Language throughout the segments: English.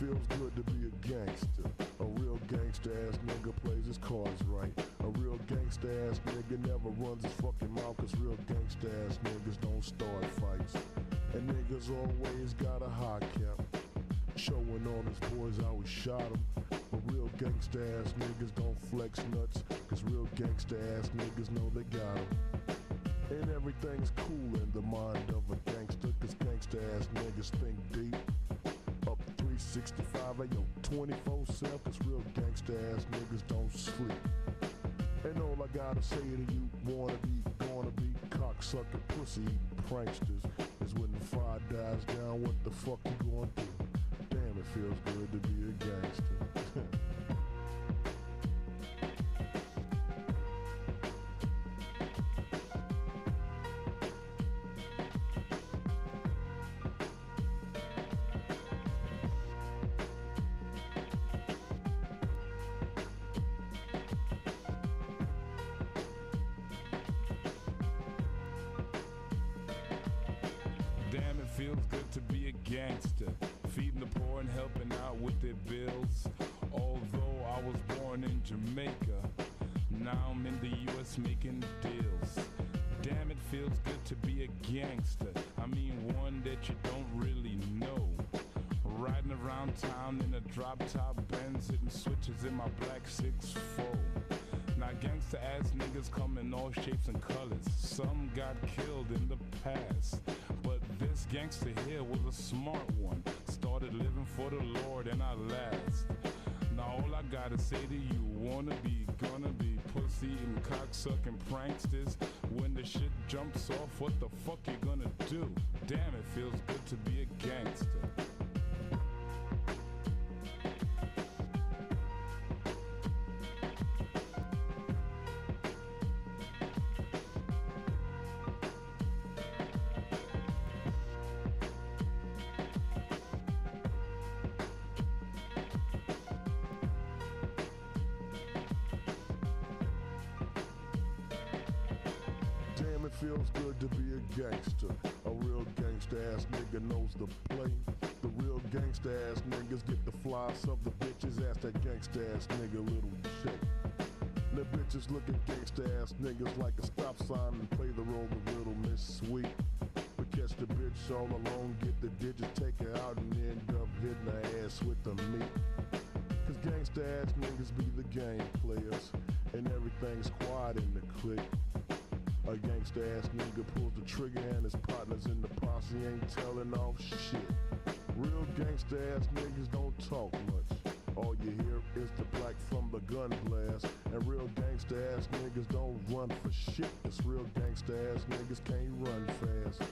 feels good to be a gangster. A real gangster ass nigga plays his cards right. A real gangster ass nigga never runs his fucking mouth, cause real gangster ass niggas don't start fights. And niggas always got a high cap, showing all his boys how he shot him. But real gangsta ass niggas don't flex nuts, cause real gangsta ass niggas know they got him. And everything's cool in the mind of a gangster, cause gangsta ass niggas think deep. Up 365, ayo, 24/7, cause real gangsta ass niggas don't sleep. And all I gotta say to you wannabe, gonna be cocksucker, pussy eating pranksters, is when the fire dies down, what the fuck you gonna do? Damn, it feels good to be a gangster. Damn, it feels good to be a gangster, feeding the poor and helping out with their bills. Although I was born in Jamaica, now I'm in the US making deals. Damn, it feels good to be a gangster, I mean one that you don't really know. Riding around town in a drop-top Benz, hitting switches in my black 6'4". Now gangsta ass niggas come in all shapes and colors. Some got killed in the past, but this gangster here was a smart one. Started living for the Lord and I last. Now all I gotta say to you, wanna be, gonna be pussy and cocksucking pranksters. When the shit jumps off, what the fuck you gonna do? Damn, it feels good to be a gangster. Damn, it feels good to be a gangster. A real gangsta ass nigga knows the play. The real gangsta ass niggas get the flies of the bitches. Ask that gangsta ass nigga little shit. The bitches look at gangsta ass niggas like a stop sign and play the role of Little Miss Sweet. But catch the bitch all alone, get the digits, take her out and end up hitting her ass with the meat. Cause gangsta ass niggas be the game players, and everything's quiet in the clique. A gangsta ass nigga pulls the trigger and his partners in the posse ain't telling off shit. Real gangsta ass niggas don't talk much. All you hear is the black from the gun blast. And real gangsta ass niggas don't run for shit. Cause real gangsta ass niggas can't run fast.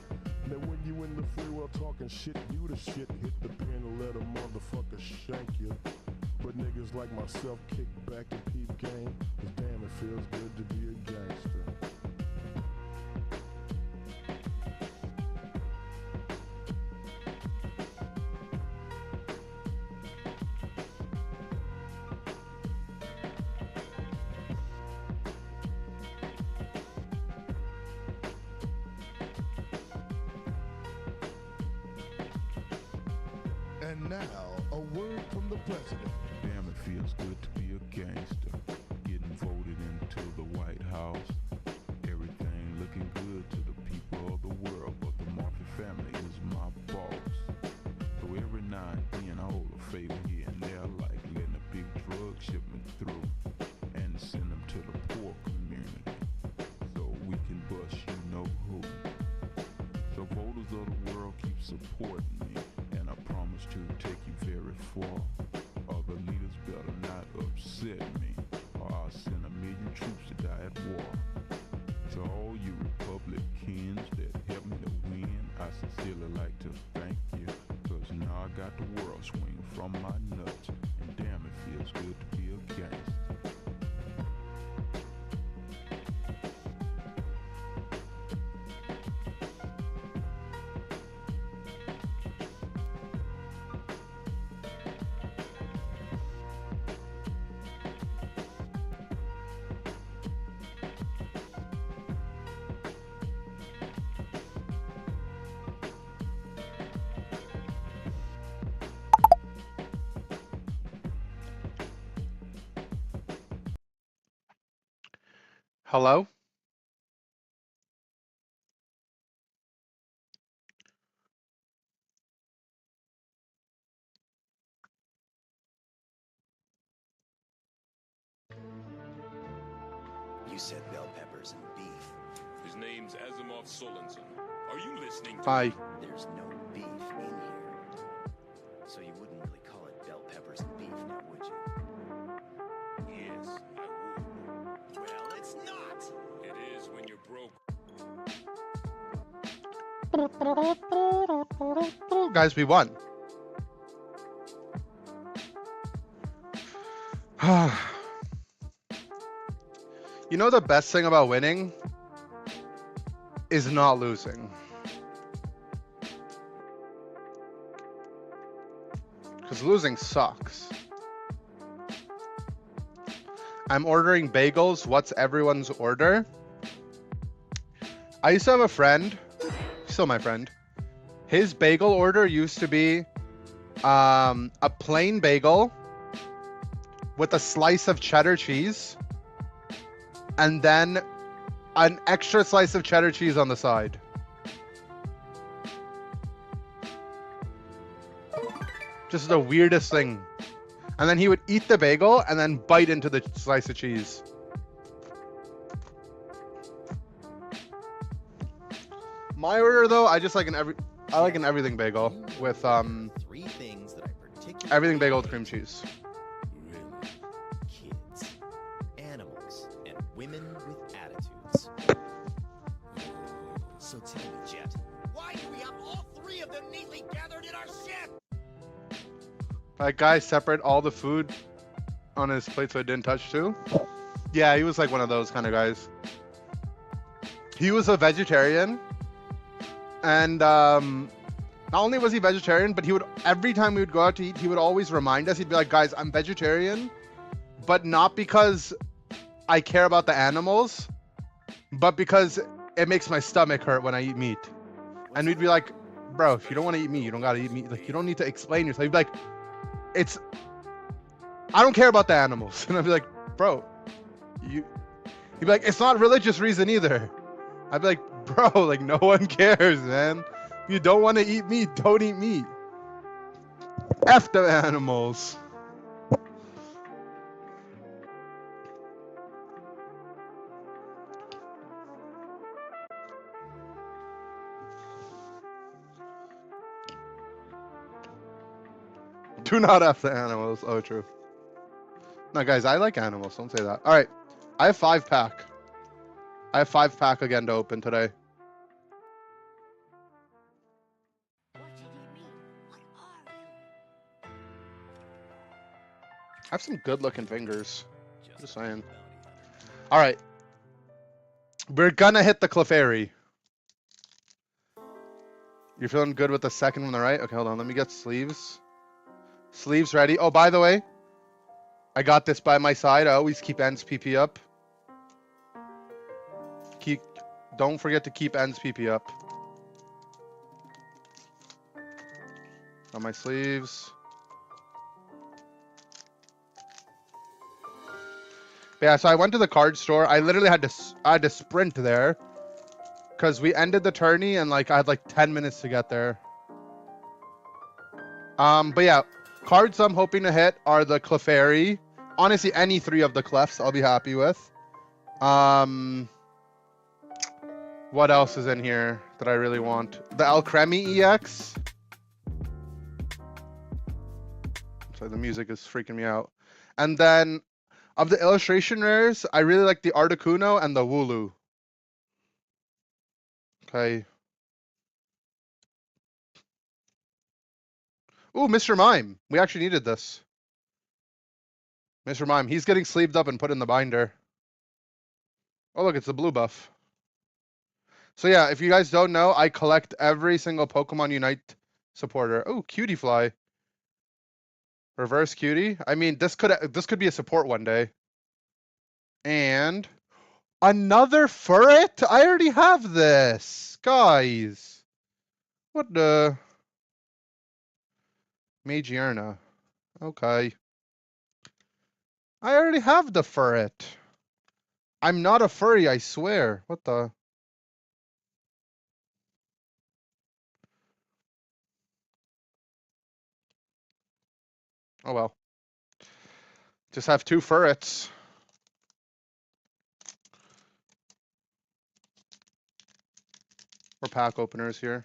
Now when you in the free world talking shit, you the shit. Hit the pin and let a motherfucker shank you. But niggas like myself kick back and peep game. Cause damn, it feels good to be a gangster. And now, a word from the president. Damn, it feels good to be a gangster. Getting voted into the White House. Everything looking good to the people of the world, but the Murphy family is my boss. So every now and then I hold a favor here and there, like letting a big drug shipment through and send them to the poor community so we can bust you know who. So voters of the world, keep supporting me, and I promise to take you very far. Other leaders better not upset me, or I'll send 1,000,000 troops to die at war. To all you Republicans that helped me to win, I sincerely like to thank you, cause now I got the world swinging from my nuts, and damn, it feels good to be a gangster. Hello? You said bell peppers and beef. His name's Asimov Solensen. Are you listening to Hi. me? There's no beef in here. So you wouldn't really call it bell peppers and beef now, would you? Yes, I would. Well, it's not! It is when you're broke. Guys, we won. You know the best thing about winning is not losing. Because losing sucks. I'm ordering bagels. What's everyone's order? I used to have a friend, still my friend. His bagel order used to be a plain bagel with a slice of cheddar cheese and then an extra slice of cheddar cheese on the side. Just the weirdest thing. And then he would eat the bagel and then bite into the slice of cheese. My order though, I just like I like an everything bagel with Three things that I particularly everything bagel with hate. cream cheese. Really? Kids, animals, and women with attitudes. So tell me, Jet, why do we have all three of them neatly gathered in our ship? That guy separate all the food on his plate so it didn't touch too. Yeah, he was like one of those kind of guys. He was a vegetarian, and not only was he vegetarian, but he would every time we would go out to eat, he would always remind us. He'd be like, "Guys, I'm vegetarian, but not because I care about the animals, but because it makes my stomach hurt when I eat meat." And we'd be like, "Bro, if you don't want to eat meat, you don't gotta eat meat. Like, you don't need to explain yourself." He'd be like, I don't care about the animals. And I'd be like, "Bro, he'd be like, "It's not religious reason either." I'd be like, "Bro, like no one cares, man. If you don't want to eat meat, don't eat meat. F the animals." Do not F the animals. Oh, true. No, guys, I like animals. Don't say that. All right. I have 5-pack. I have 5-pack again to open today. What did he mean? What are you? I have some good looking fingers. Just saying. Bounty hunter. All right. We're gonna hit the Clefairy. You're feeling good with the second one, right? Okay, hold on. Let me get sleeves. Sleeves ready. Oh, by the way, I got this by my side. I always keep ends PP up. Don't forget to keep ends PP up. On my sleeves. Yeah, so I went to the card store. I literally had to sprint there because we ended the tourney and like I had like 10 minutes to get there. But yeah, cards I'm hoping to hit are the Clefairy. Honestly, any 3 of the Clefs I'll be happy with. What else is in here that I really want? The Alcremie EX. Sorry, the music is freaking me out. And then of the illustration rares, I really like the Articuno and the Wooloo. Okay. Ooh, Mr. Mime. We actually needed this. Mr. Mime. He's getting sleeved up and put in the binder. Oh, look, it's the blue buff. So yeah, if you guys don't know, I collect every single Pokemon Unite supporter. Oh, Cutie Fly. Reverse Cutie. I mean, this could be a support one day. And another Furret? I already have this. Guys. What the? Magiarna. Okay. I already have the Furret. I'm not a furry, I swear. What the? Oh well. Just have 2 furrets. Or pack openers here.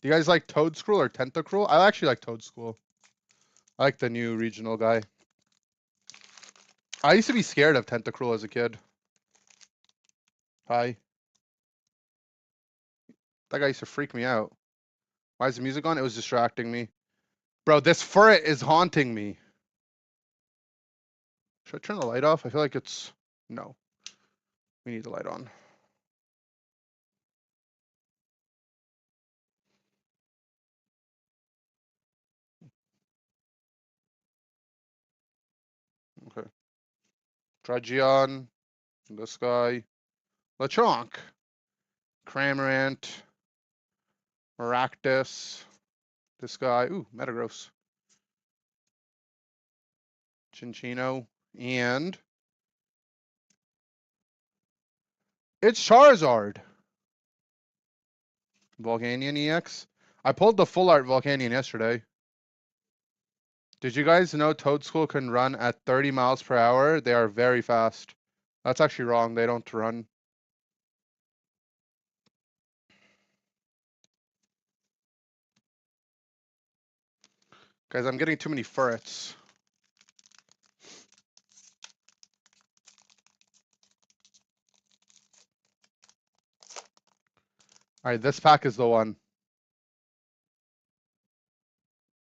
Do you guys like Toadstool or Tentacruel? I actually like Toadstool. I like the new regional guy. I used to be scared of Tentacruel as a kid. Hi. That guy used to freak me out. Why is the music on? It was distracting me. Bro, this furret is haunting me. Should I turn the light off? I feel like it's... No. We need the light on. Okay. Dragion. This guy. Lechonk. Cramorant. Maractus. This guy. Ooh, Metagross. Chinchino. And... it's Charizard. Volcanion EX. I pulled the full art Volcanion yesterday. Did you guys know Toadstool can run at 30 miles per hour? They are very fast. That's actually wrong. They don't run. Guys, I'm getting too many furrets. All right, this pack is the one.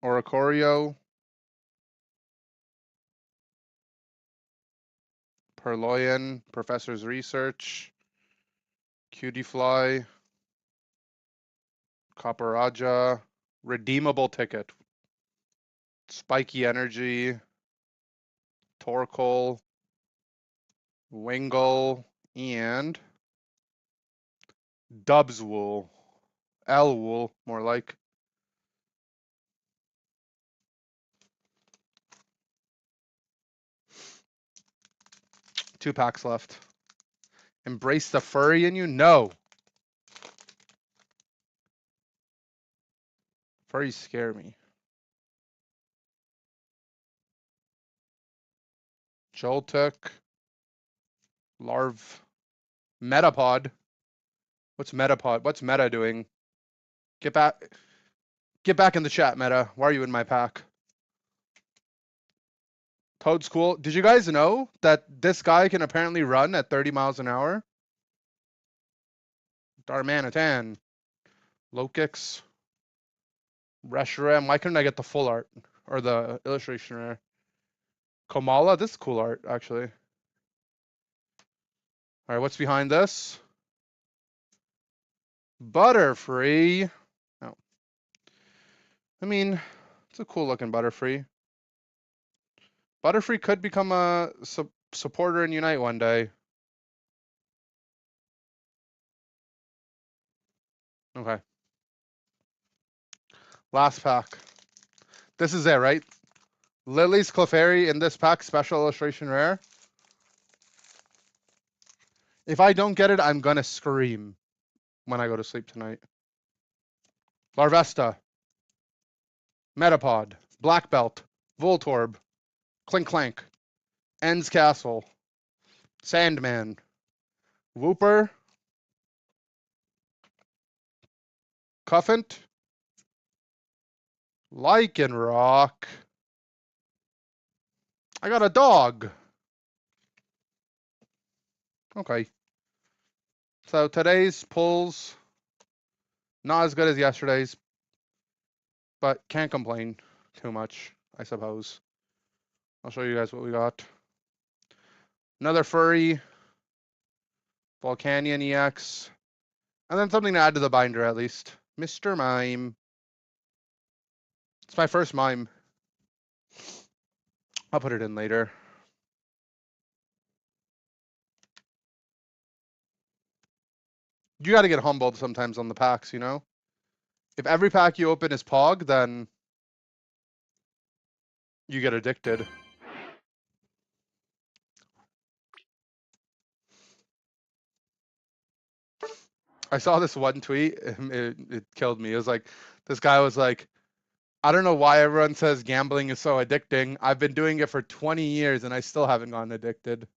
Oricorio. Purloin. Professor's Research. Cutiefly. Copperaja. Redeemable Ticket. Spiky Energy. Torkoal. Wingull. And... Dubswool. Elwool, more like. Two packs left. Embrace the furry in you? No. Furries scare me. Joltik. Larv. Metapod. What's Metapod? What's Meta doing? Get back. Get back in the chat, Meta. Why are you in my pack? Toadstool. Did you guys know that this guy can apparently run at 30 miles an hour? Darmanitan. Lokix. Reshiram. Why couldn't I get the full art? Or the illustration rare? Komala. This is cool art, actually. All right, what's behind this? Butterfree. Oh. I mean, it's a cool looking Butterfree. Butterfree could become a supporter in Unite one day. Okay. Last pack. This is it, right? Lily's Clefairy in this pack, special illustration rare. If I don't get it, I'm gonna scream when I go to sleep tonight. Larvesta. Metapod. Black Belt. Voltorb. Clink Clank. Ends Castle. Sandman. Wooper. Cuffant. Lycanroc. I got a dog. Okay. So today's pulls, not as good as yesterday's, but can't complain too much, I suppose. I'll show you guys what we got. Another furry, Volcanion EX, and then something to add to the binder at least. Mr. Mime. It's my first mime. I'll put it in later. You got to get humbled sometimes on the packs, you know? If every pack you open is Pog, then you get addicted. I saw this one tweet. It killed me. It was like, this guy was like, I don't know why everyone says gambling is so addicting. I've been doing it for 20 years and I still haven't gotten addicted.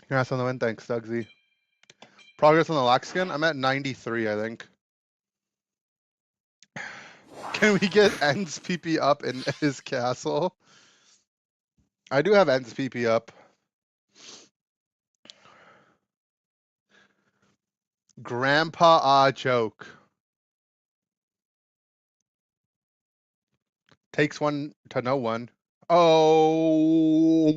Congrats on the win. Thanks, Dugsy. Progress on the lock skin? I'm at 93, I think. Can we get Ends PP up in his castle? I do have Ends PP up. Grandpa joke. Takes one to know one. Oh.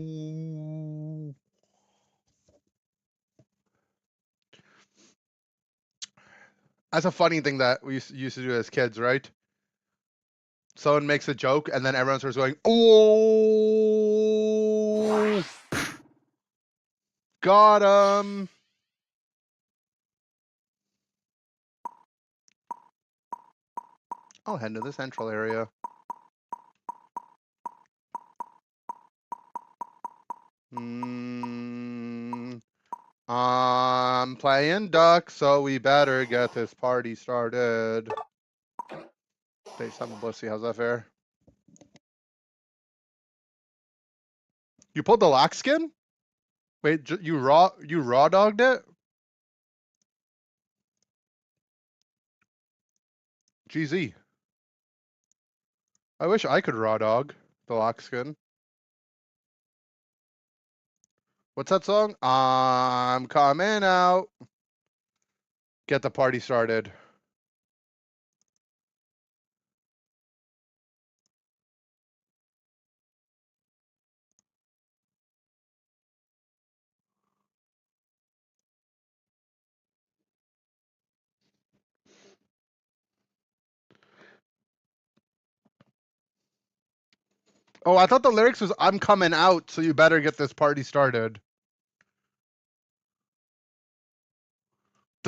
That's a funny thing that we used to do as kids, right? Someone makes a joke and then everyone starts going, oh. Got him. I'll head to the central area. I'm playing duck, so we better get this party started. Day 7 Bussy, how's that fair? You pulled the lock skin? Wait, you raw dogged it? GZ. I wish I could raw dog the lock skin. What's that song? I'm coming out. Get the party started. Oh, I thought the lyrics was I'm coming out, so you better get this party started.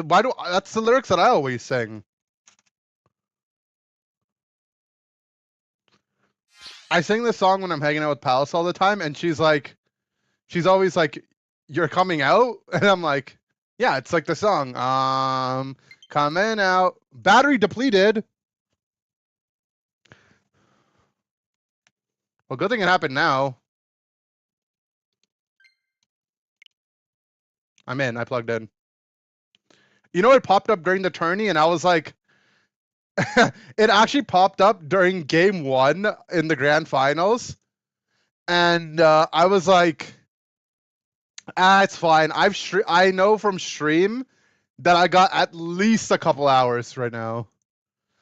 Why do that's the lyrics that I always sing. I sing this song when I'm hanging out with Palace all the time, and she's always like, "You're coming out," and I'm like, "Yeah, it's like the song, coming out, battery depleted." Well, good thing it happened now. I'm in. I plugged in. You know, it popped up during the tourney, and I was like, it actually popped up during game 1 in the grand finals, and I was like, it's fine. I know from stream that I got at least a couple hours right now,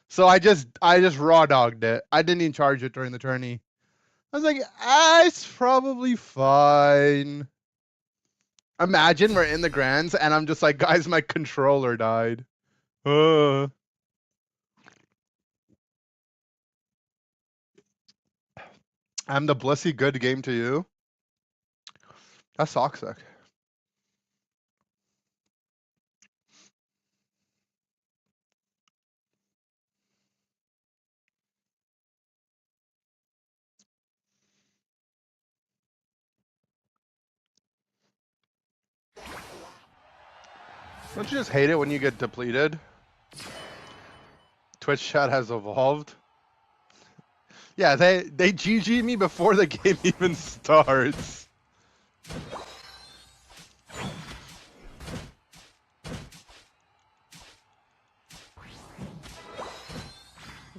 so I just raw dogged it. I didn't even charge it during the tourney. I was like, it's probably fine. Imagine we're in the grands and I'm just like, guys, my controller died. I'm the blissy good game to you. That's toxic. Don't you just hate it when you get depleted? Twitch chat has evolved. Yeah, they GG me before the game even starts.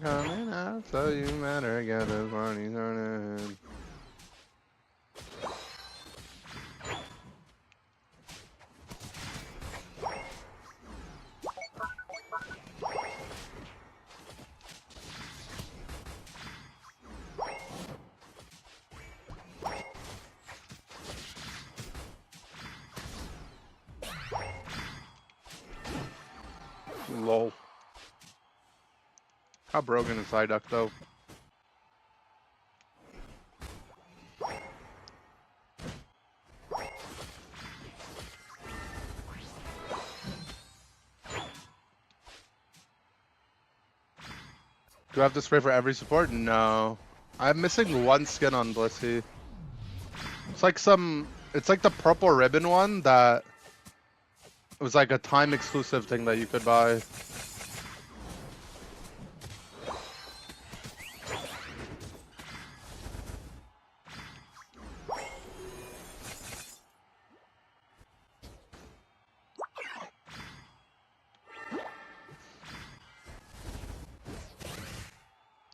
Coming out, so you better get this party started. Lol. How broken is Psyduck though? Do I have to spray for every support? No. I'm missing one skin on Blissey. It's like the purple ribbon one that was like a time exclusive thing that you could buy.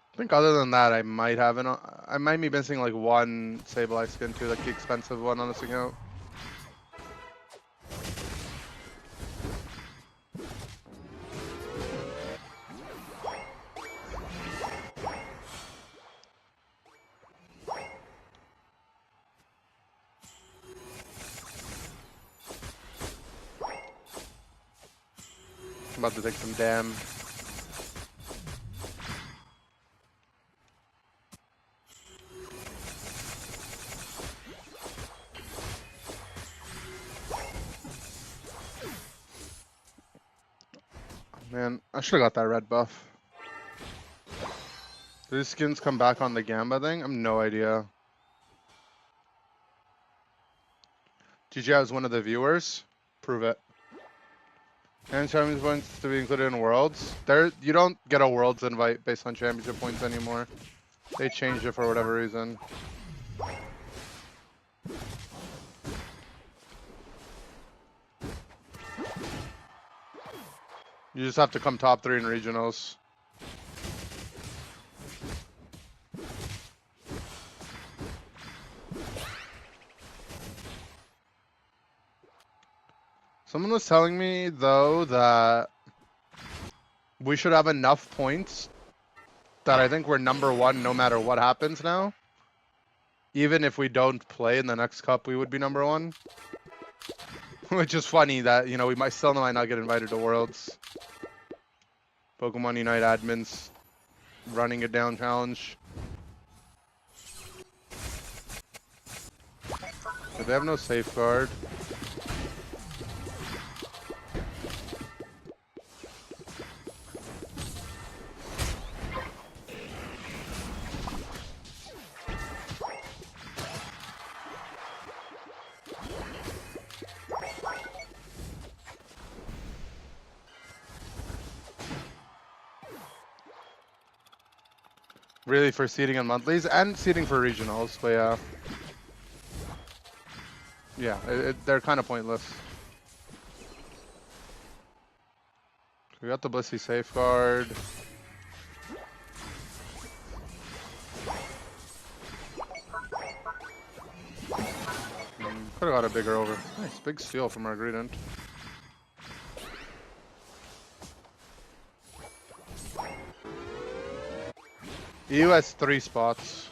I think other than that, I might be missing like one Sableye skin too, like the expensive one on this account. I'm about to take some damn. Man, I should have got that red buff. Do these skins come back on the Gamba thing? I have no idea. GG, I was one of the viewers. Prove it. And championship points to be included in worlds. You don't get a worlds invite based on championship points anymore. They changed it for whatever reason. You just have to come top 3 in regionals. Someone was telling me, though, that we should have enough points that I think we're #1 no matter what happens now. Even if we don't play in the next cup, we would be #1. Which is funny that, you know, we might not get invited to Worlds. Pokemon Unite admins running it down challenge. But they have no safeguard. Really for seeding and monthlies and seeding for regionals, but yeah. Yeah, they're kind of pointless. We got the Blissey safeguard. Could have got a bigger over. Nice, big steal from our Greedent. EU has 3 spots.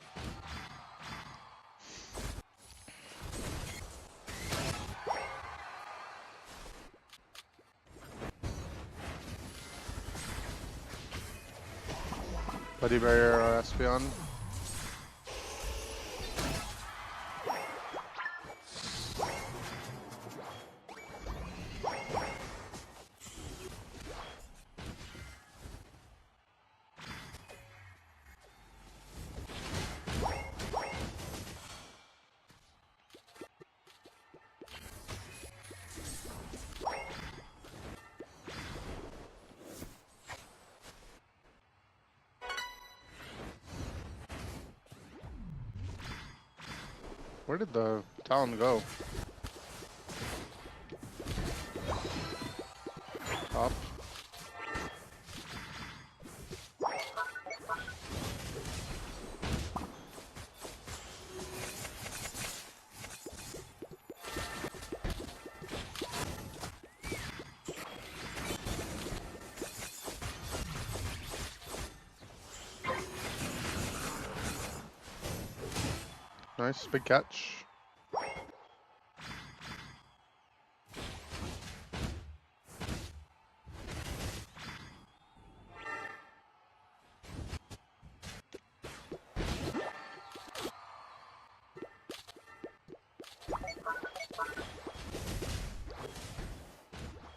Buddy Barrier or Espeon. Where did the Talon go? Top. Nice, big catch.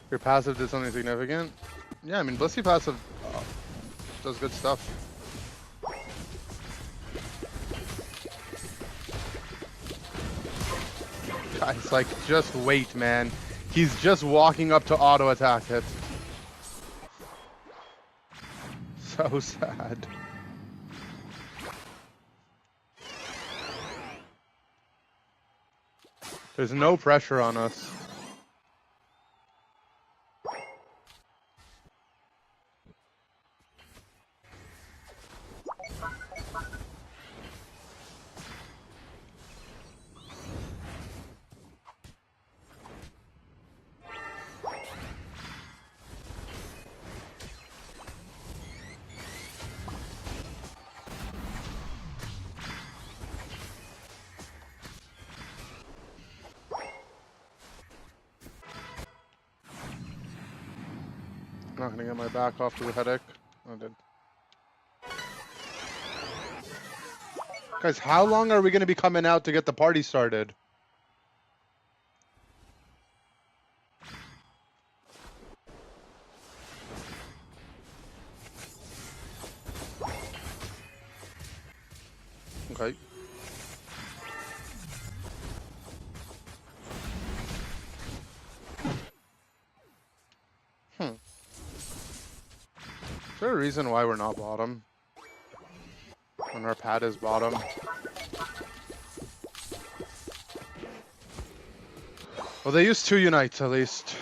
Your passive did something significant? Yeah, I mean, Blissey passive does good stuff. Guys, like, just wait, man. He's just walking up to auto attack it. So sad. There's no pressure on us. I'm not gonna get my back off to the headache. I did. Guys, how long are we gonna be coming out to get the party started? Okay. Is there a reason why we're not bottom? When our pad is bottom? Well, they used 2 unites at least.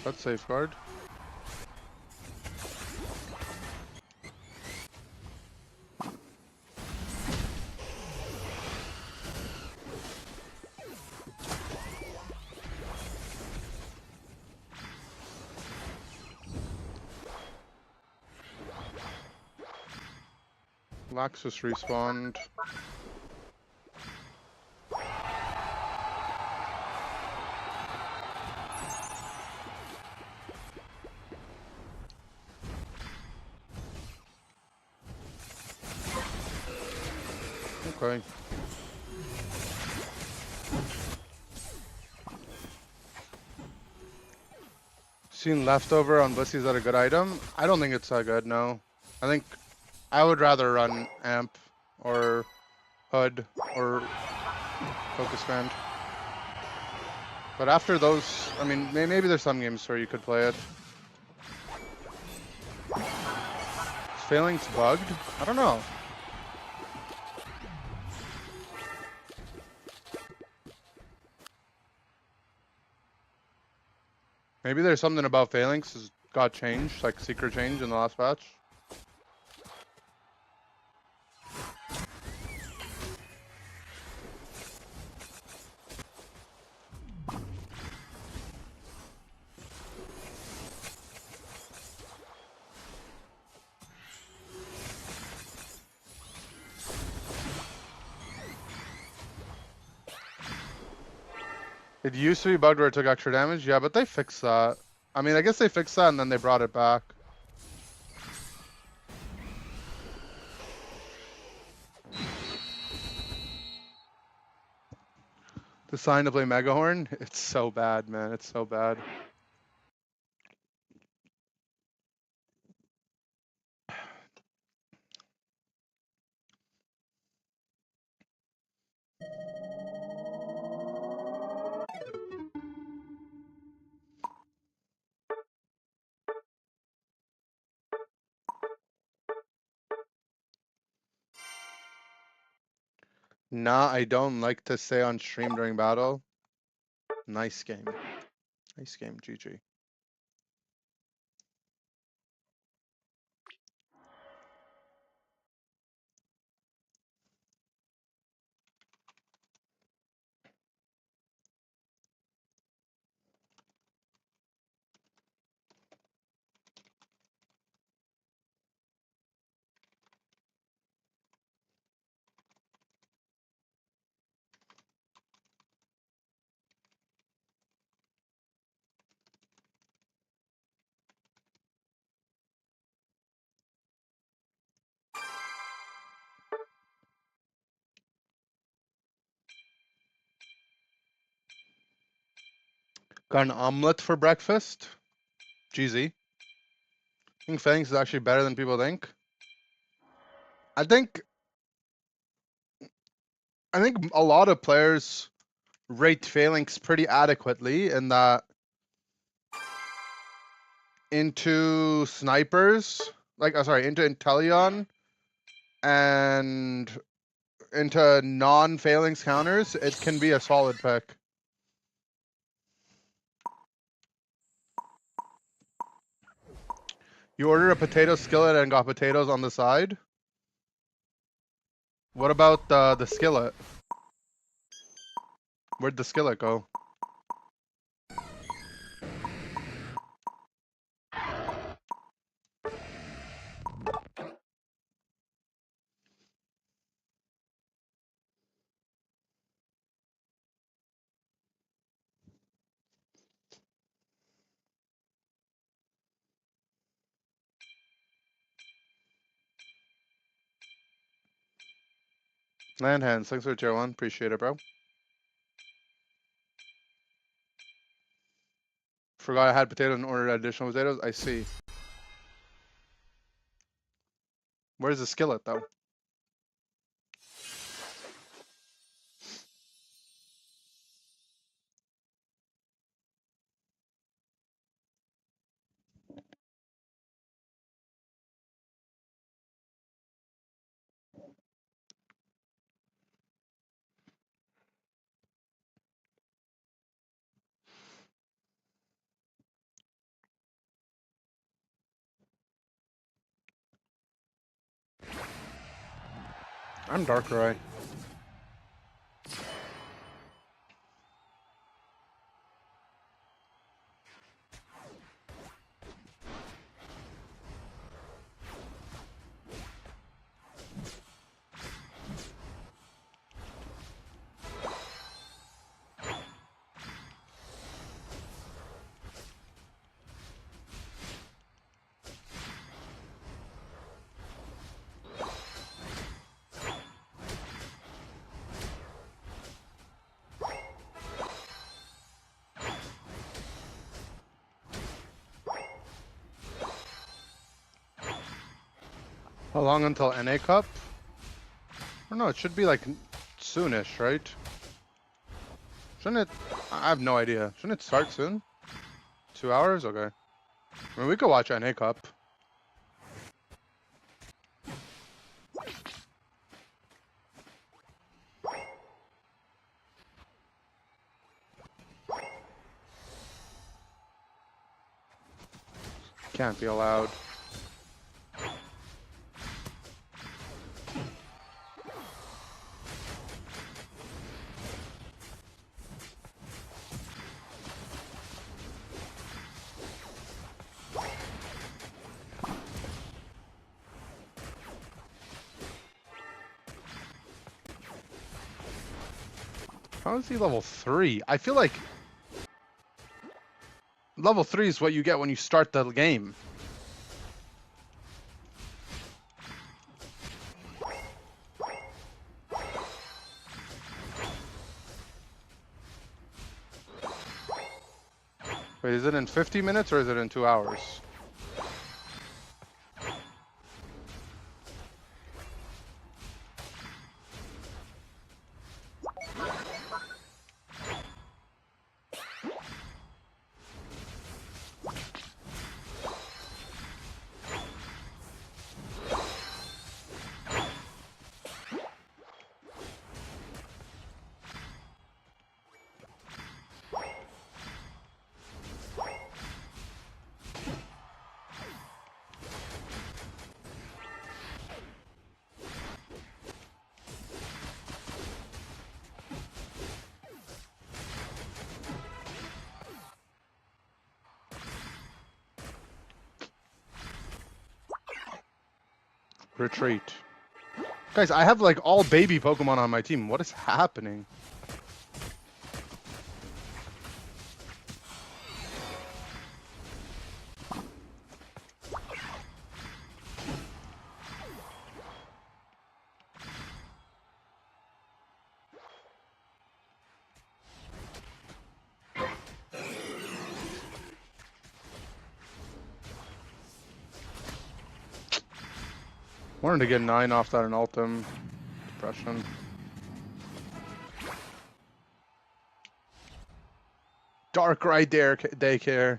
That's safeguard. Laxus respawned. Okay. Seen leftover on Blissey, is that a good item? I don't think it's that good, no. I think I would rather run Amp or Hood or Focus Band. But after those, I mean, maybe there's some games where you could play it. Is Phalanx bugged? I don't know. Maybe there's something about Phalanx has got changed, like secret change in the last patch. It used to be bugged where it took extra damage, yeah, but they fixed that. I mean, I guess they fixed that and then they brought it back. The sign to play Megahorn? It's so bad, man. It's so bad. Nah, I don't like to stay on stream during battle. Nice game. Nice game, GG. Got an omelet for breakfast. Cheesy. I think phalanx is actually better than people think. I think a lot of players rate phalanx pretty adequately in that into snipers, into Intellion and into non-phalanx counters, it can be a solid pick. You ordered a potato skillet and got potatoes on the side? What about the skillet? Where'd the skillet go? Land hands, thanks for tier 1. Appreciate it, bro. Forgot I had potatoes and ordered additional potatoes. I see. Where's the skillet, though? I'm darker eye. How long until NA Cup? I don't know, it should be like soonish, right? Shouldn't it? I have no idea. Shouldn't it start soon? 2 hours? Okay. I mean, we could watch NA Cup. Can't be allowed. How is he level 3? I feel like level 3 is what you get when you start the game. Wait, is it in 50 minutes or is it in 2 hours? Retreat. Guys, I have like all baby Pokemon on my team. What is happening? Wanted to get 9 off that in Ultim. Depression. Dark right there, daycare.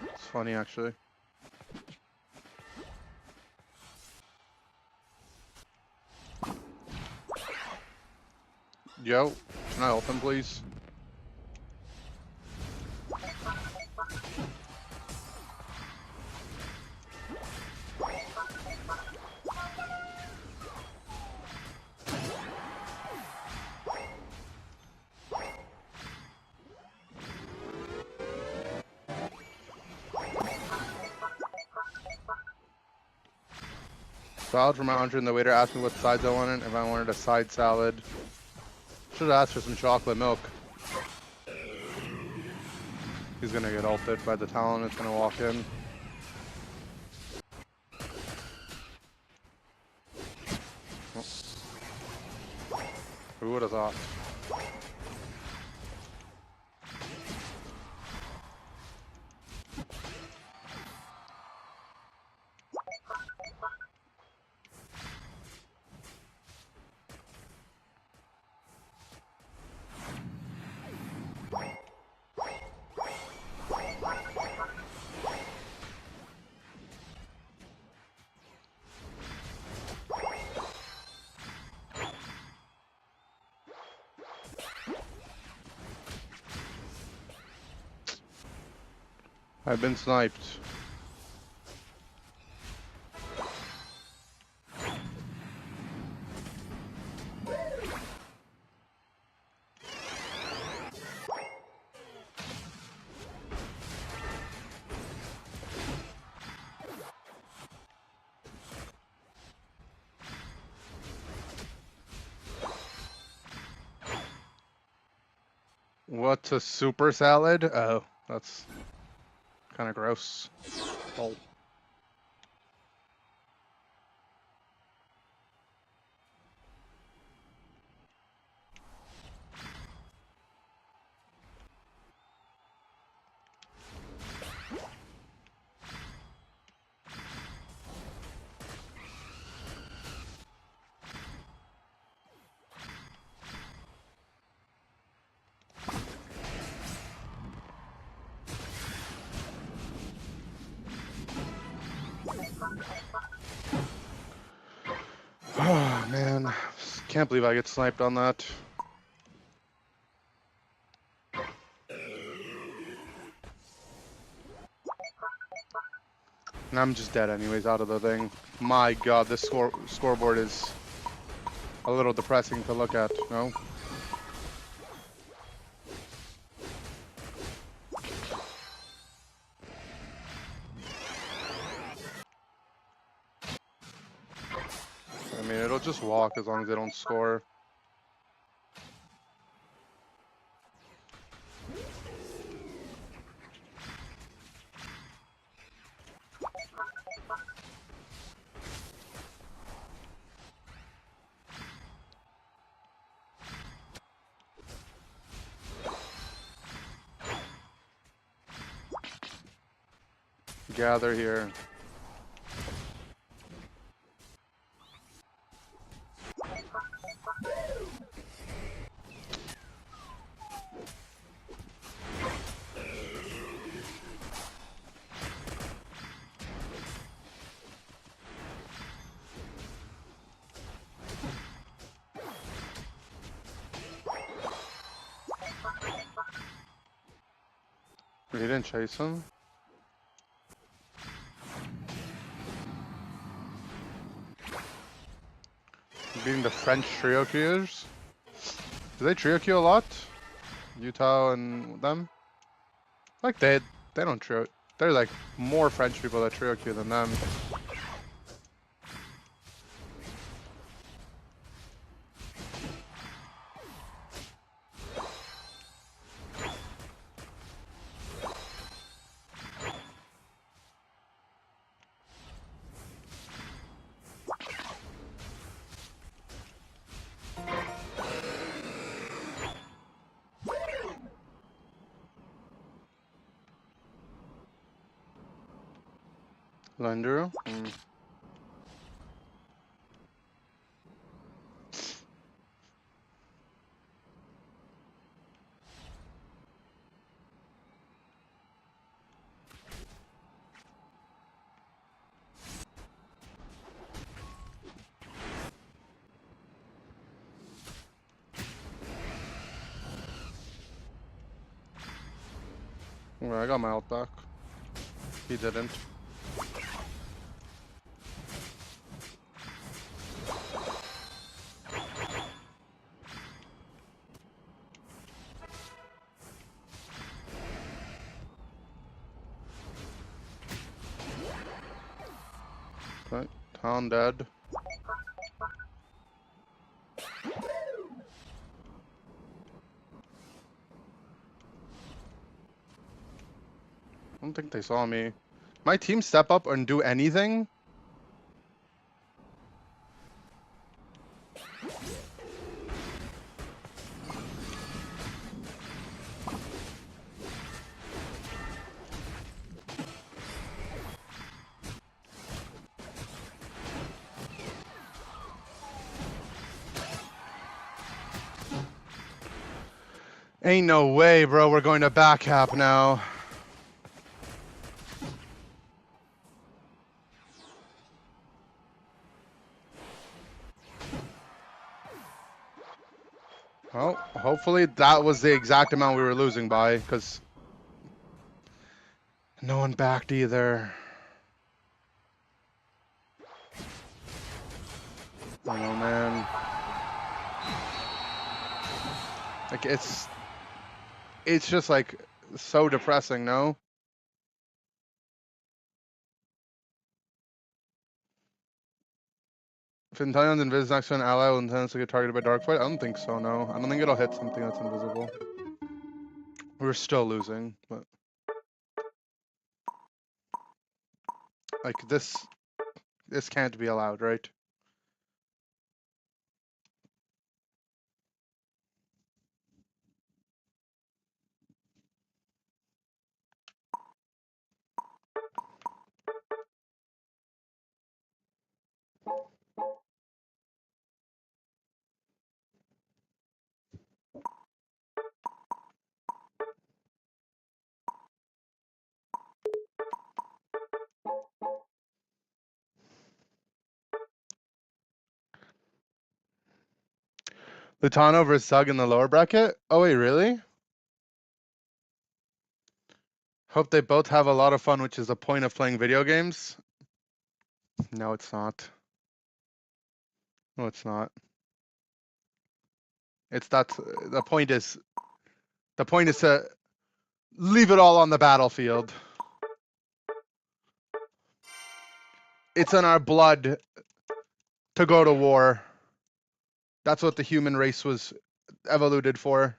It's funny actually. Yo, can I ult him, please? Salad from Andre, and the waiter asked me what sides I wanted. If I wanted a side salad, should have asked for some chocolate milk. He's gonna get ulted by the Talon. It's gonna walk in. Oh. Who would have thought? I've been sniped. What's a super salad? Oh, that's kind of gross. Oh. Oh man, can't believe I get sniped on that. And I'm just dead anyways out of the thing. My god, this scoreboard is a little depressing to look at, no? I mean, it'll just walk as long as they don't score. Gather here. He didn't chase him. Beating the French trio queuers. Do they trio queue a lot? Utah and them? Like they don't trio. There's like more French people that trio queue than them. Landru? Well, I got my health back. He didn't. Okay, town dead. I don't think they saw me. My team step up and do anything? Ain't no way, bro. We're going to back half now. Well, hopefully that was the exact amount we were losing by, because no one backed either. I don't know, man. Like, it's just, like, so depressing, no? If Intelligence invis next to an ally will intend to get targeted by Dark Fight? I don't think so, no. I don't think it'll hit something that's invisible. We're still losing, but... Like, this can't be allowed, right? Lutano versus Sug in the lower bracket? Oh, wait, really? Hope they both have a lot of fun, which is the point of playing video games. No, it's not. No, it's not. It's that the point is to leave it all on the battlefield. It's in our blood to go to war. That's what the human race was evoluted for.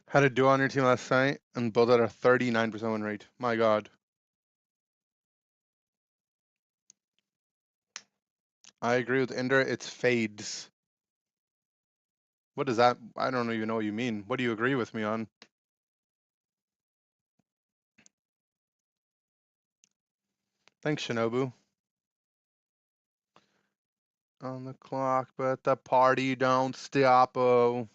Had a duo on your team last night and both at a 39% win rate. My God. I agree with Inder. It's fades. What is that? I don't even know what you mean. What do you agree with me on? Thanks, Shinobu. On the clock, but the party don't stop. Oh.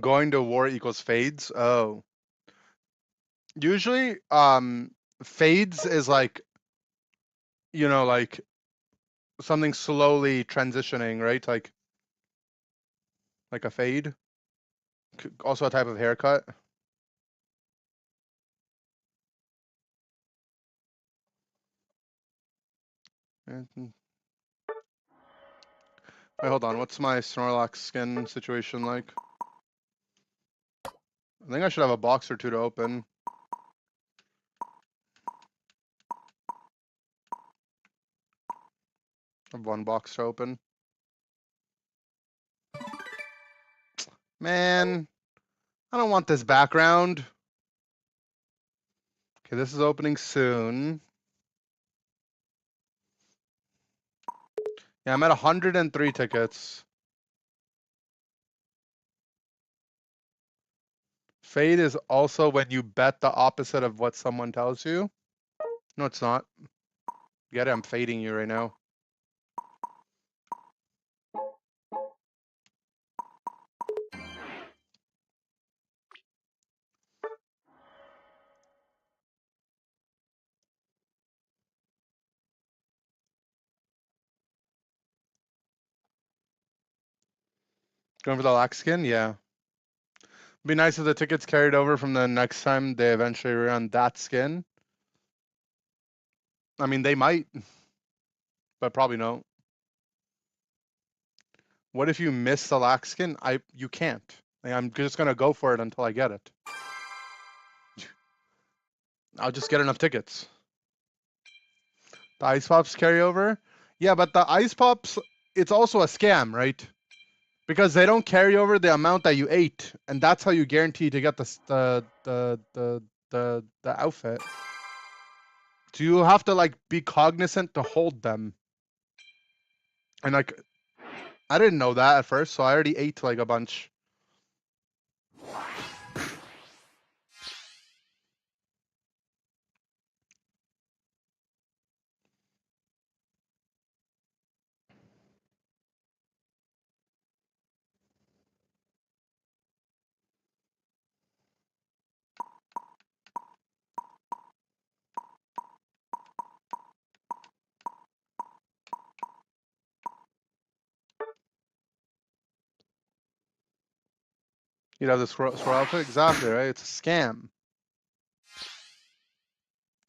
Going to war equals fades. Oh. Usually, fades is like, you know, like something slowly transitioning, right? Like a fade. Also a type of haircut. Wait, hold on. What's my Snorlax skin situation like? I think I should have a box or two to open. I have one box to open. Man, I don't want this background. Okay, this is opening soon. Yeah, I'm at 103 tickets. Fade is also when you bet the opposite of what someone tells you. No, it's not. Get it? I'm fading you right now. Going for the lax skin? Yeah. Be nice if the tickets carried over from the next time they eventually run that skin. I mean, they might, but probably no. What if you miss the lax skin? You can't. Like, I'm just gonna go for it until I get it. I'll just get enough tickets. The ice pops carry over? Yeah, but the ice pops, it's also a scam, right? Because they don't carry over the amount that you ate, and that's how you guarantee to get the outfit. So you have to like be cognizant to hold them. And like, I didn't know that at first, so I already ate like a bunch. You'd have the swirl outfit? Exactly, right? It's a scam.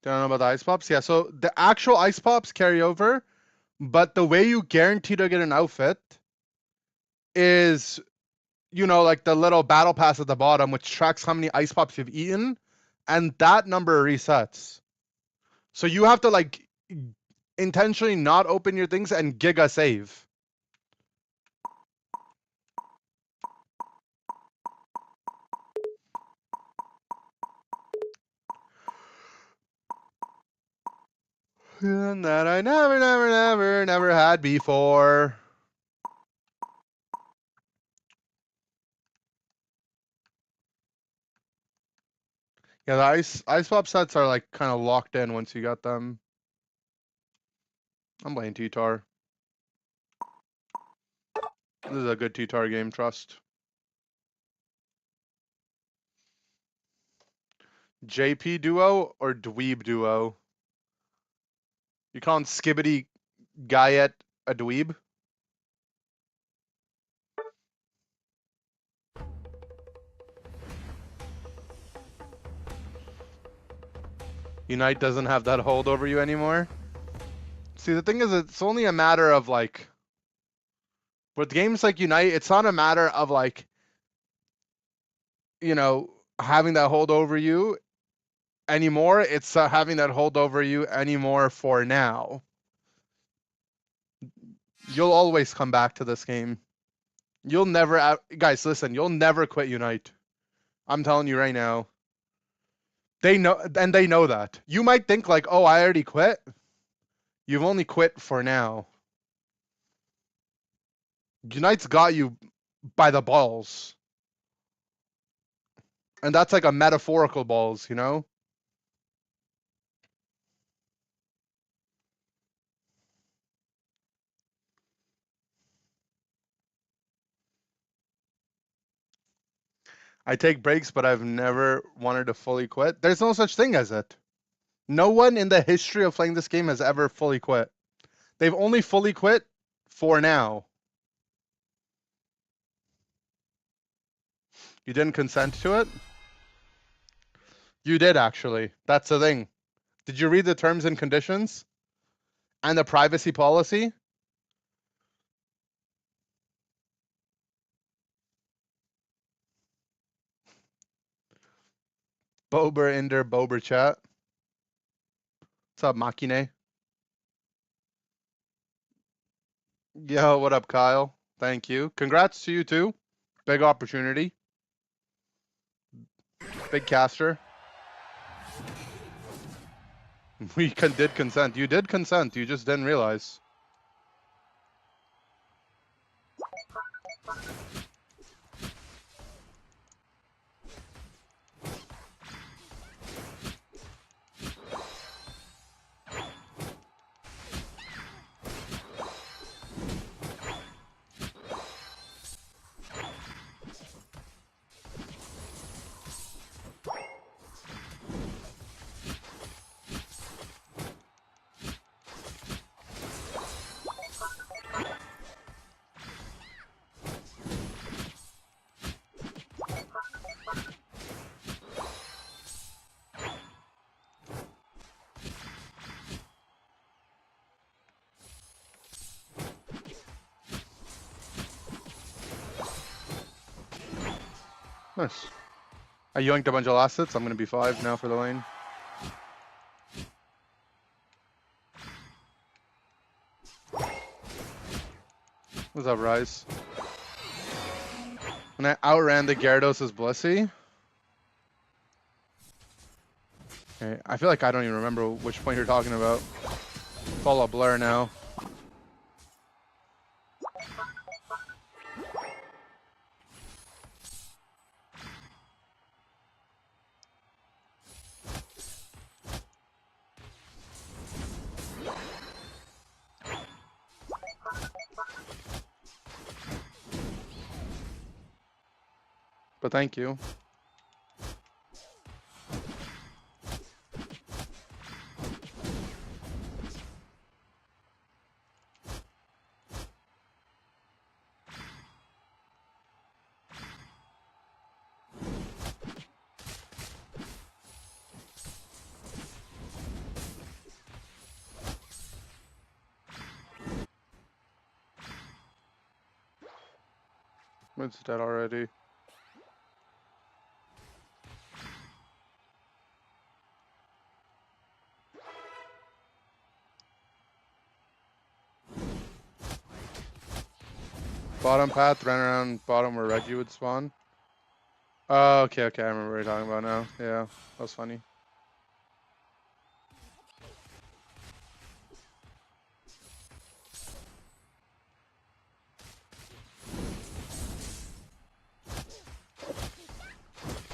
Don't know about the ice pops? Yeah, so the actual ice pops carry over, but the way you guarantee to get an outfit is, you know, like the little battle pass at the bottom, which tracks how many ice pops you've eaten, and that number resets. So you have to like intentionally not open your things and giga save. And that I never had before. Yeah, the ice pop sets are like kind of locked in once you got them. I'm playing T-Tar. This is a good T-Tar game, trust. JP duo or dweeb duo? You calling Skibbity Guyette a dweeb? Unite doesn't have that hold over you anymore? See, the thing is, it's only a matter of like, with games like Unite, it's not a matter of like, you know, having that hold over you anymore. It's having that hold over you anymore for now. You'll always come back to this game. You'll never, guys, listen, you'll never quit Unite. I'm telling you right now. They know, and they know that. You might think like, oh, I already quit. You've only quit for now. Unite's got you by the balls. And that's like a metaphorical balls, you know? I take breaks, but I've never wanted to fully quit. There's no such thing as it. No one in the history of playing this game has ever fully quit. They've only fully quit for now. You didn't consent to it? You did, actually. That's the thing. Did you read the terms and conditions? And the privacy policy? Bober, Inder, Bober chat. What's up, Machine? Yo, what up, Kyle? Thank you. Congrats to you too. Big opportunity. Big caster. We did consent. You did consent. You just didn't realize. Nice. I yoinked a bunch of last hits. I'm going to be 5 now for the lane. What's up, Rise? And I outran the Gyarados' Blissey. Okay, I feel like I don't even remember which point you're talking about. It's all a blur now. But thank you. It's dead already. Bottom path, ran around bottom where Reggie would spawn. Oh, okay, I remember what you're talking about now. Yeah, that was funny.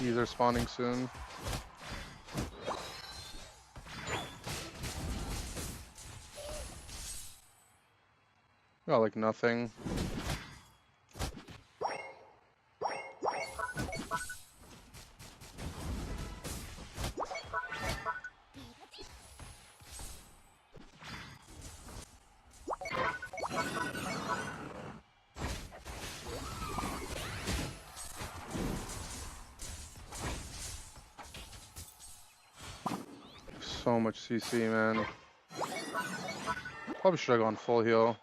These are spawning soon. Got like nothing. So much CC, man. Probably should have gone full heal.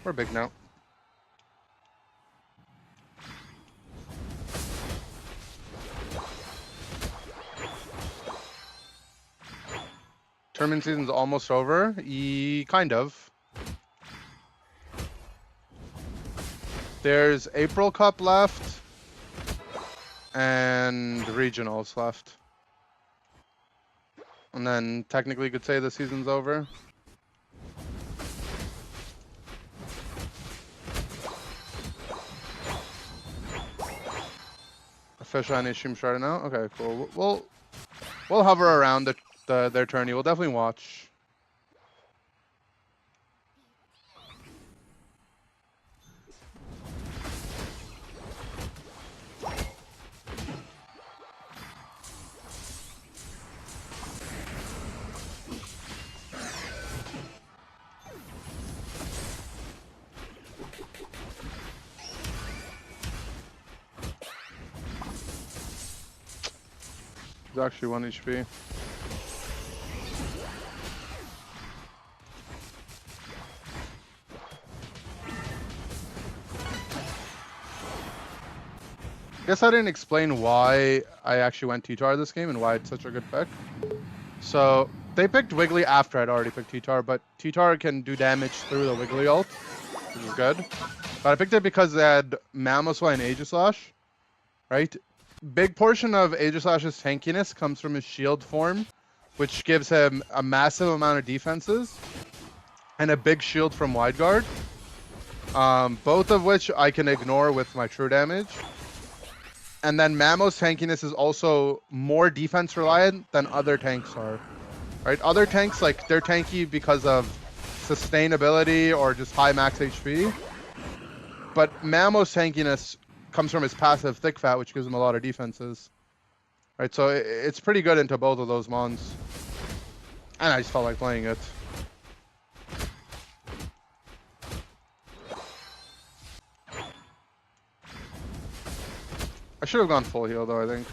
We're big now. Tournament season's almost over. Kind of. There's April Cup left and regionals left. And then technically you could say the season's over. Official on Ishim started now. Okay, cool. We'll hover around their tourney. We'll definitely watch. He's actually 1 HP. Guess I didn't explain why I actually went T-Tar this game and why it's such a good pick. So they picked Wiggly after I'd already picked T-Tar, but T-Tar can do damage through the Wiggly ult, which is good. But I picked it because they had Mamoswine and Aegislash, right? Big portion of Aegislash's tankiness comes from his shield form, which gives him a massive amount of defenses and a big shield from wide guard. Both of which I can ignore with my true damage. And then Mammo's tankiness is also more defense reliant than other tanks are. Right? Other tanks, like, they're tanky because of sustainability or just high max HP. But Mammo's tankiness comes from his passive Thick Fat, which gives him a lot of defenses. Right? So it's pretty good into both of those mons. And I just felt like playing it. I should have gone full heal though, I think.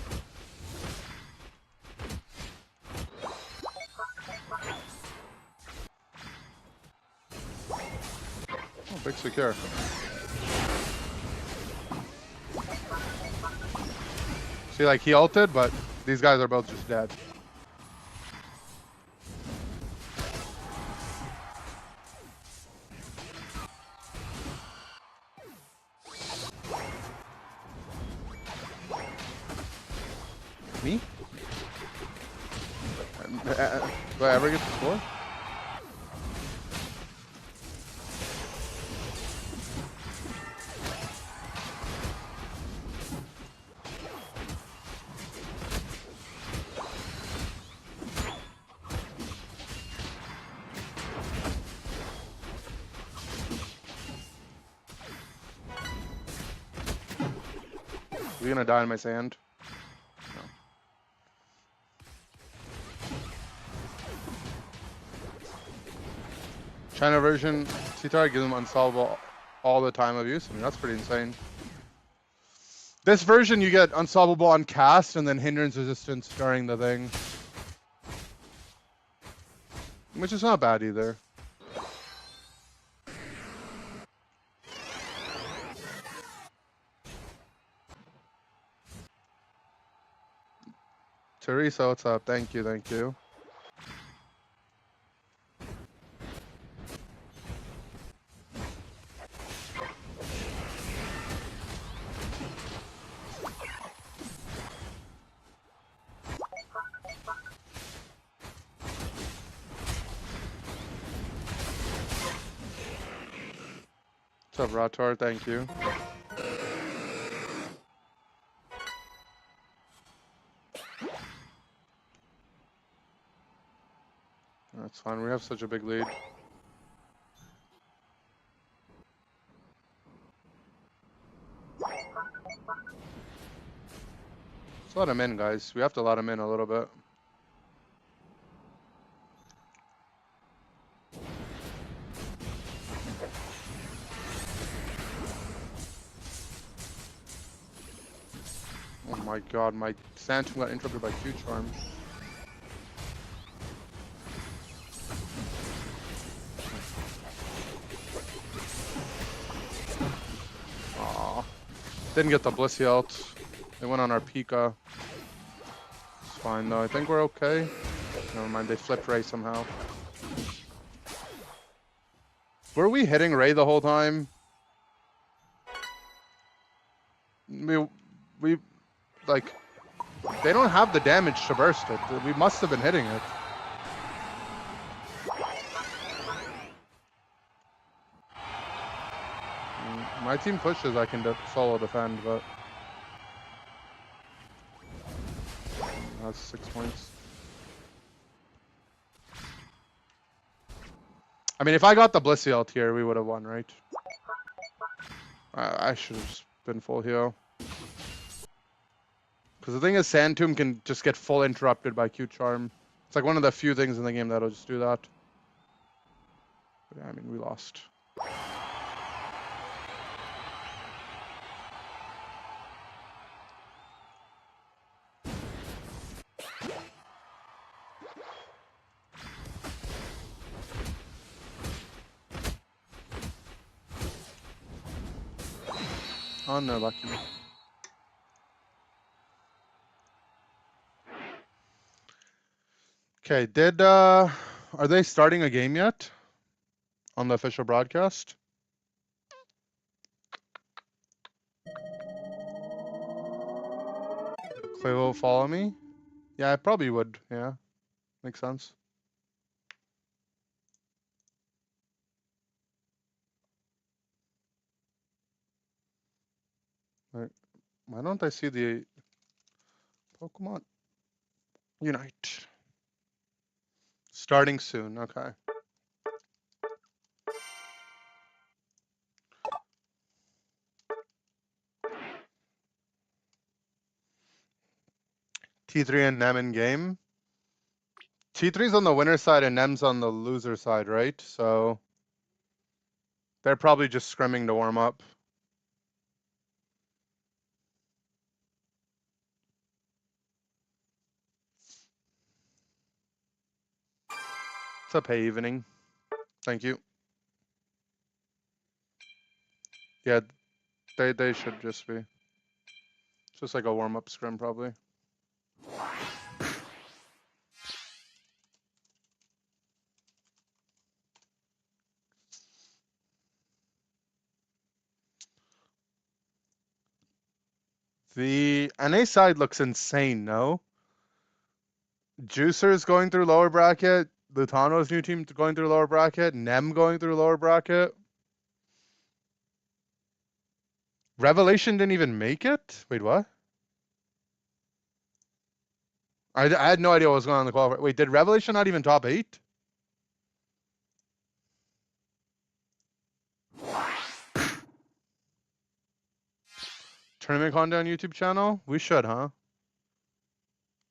Oh, big secure. See, like, he ulted, but these guys are both just dead. Me? Do I ever get to score? Are we gonna die in my sand? No. China version, T-Tar gives him unsolvable all the time of use. I mean, that's pretty insane. This version, you get unsolvable on cast and then hindrance resistance during the thing. Which is not bad either. Teresa, what's up? Thank you, thank you. What's up, Rator? Thank you. That's fine. We have such a big lead. Let's let him in, guys. We have to let him in a little bit. Oh my god, my Phantom got interrupted by Q-Charm. Aww. Didn't get the Blissey ult. They went on our Pika. It's fine though. I think we're okay. Never mind, they flipped Ray somehow. Were we hitting Ray the whole time? We like, they don't have the damage to burst it. We must have been hitting it. My team pushes, I can solo defend, but that's 6 points. I mean, if I got the Blissey ult here, we would have won, right? I should have just been full heal. Because the thing is, Sand Tomb can just get full interrupted by Q-Charm. It's like one of the few things in the game that'll just do that. But yeah, I mean, we lost. Unlucky. Okay, are they starting a game yet? On the official broadcast? Clay will follow me? Yeah, I probably would. Yeah, makes sense. Right. Why don't I see the Pokemon Unite? Starting soon. Okay. T3 and Nem in game. T3's on the winner side and Nem's on the loser side, right? So they're probably just scrimming to warm up. It's up, hey evening. Thank you. Yeah, they should just be. It's just like a warm up scrim probably. The NA side looks insane, no? Juicer's going through lower bracket. Lutano's new team going through lower bracket. Nem going through lower bracket. Revelation didn't even make it? Wait, what? I had no idea what was going on in the qualifier. Wait, did Revelation not even top 8? Tournament Countdown YouTube channel? We should, huh?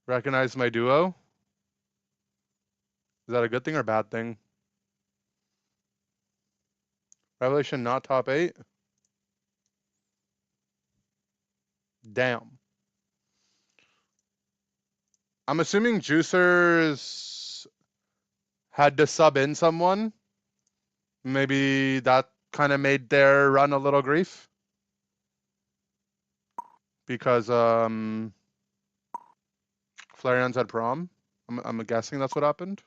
Recognize my duo? Is that a good thing or bad thing? Revelation not top 8? Damn. I'm assuming Juicers had to sub in someone. Maybe that kind of made their run a little grief. Because Flareon's had prom. I'm guessing that's what happened.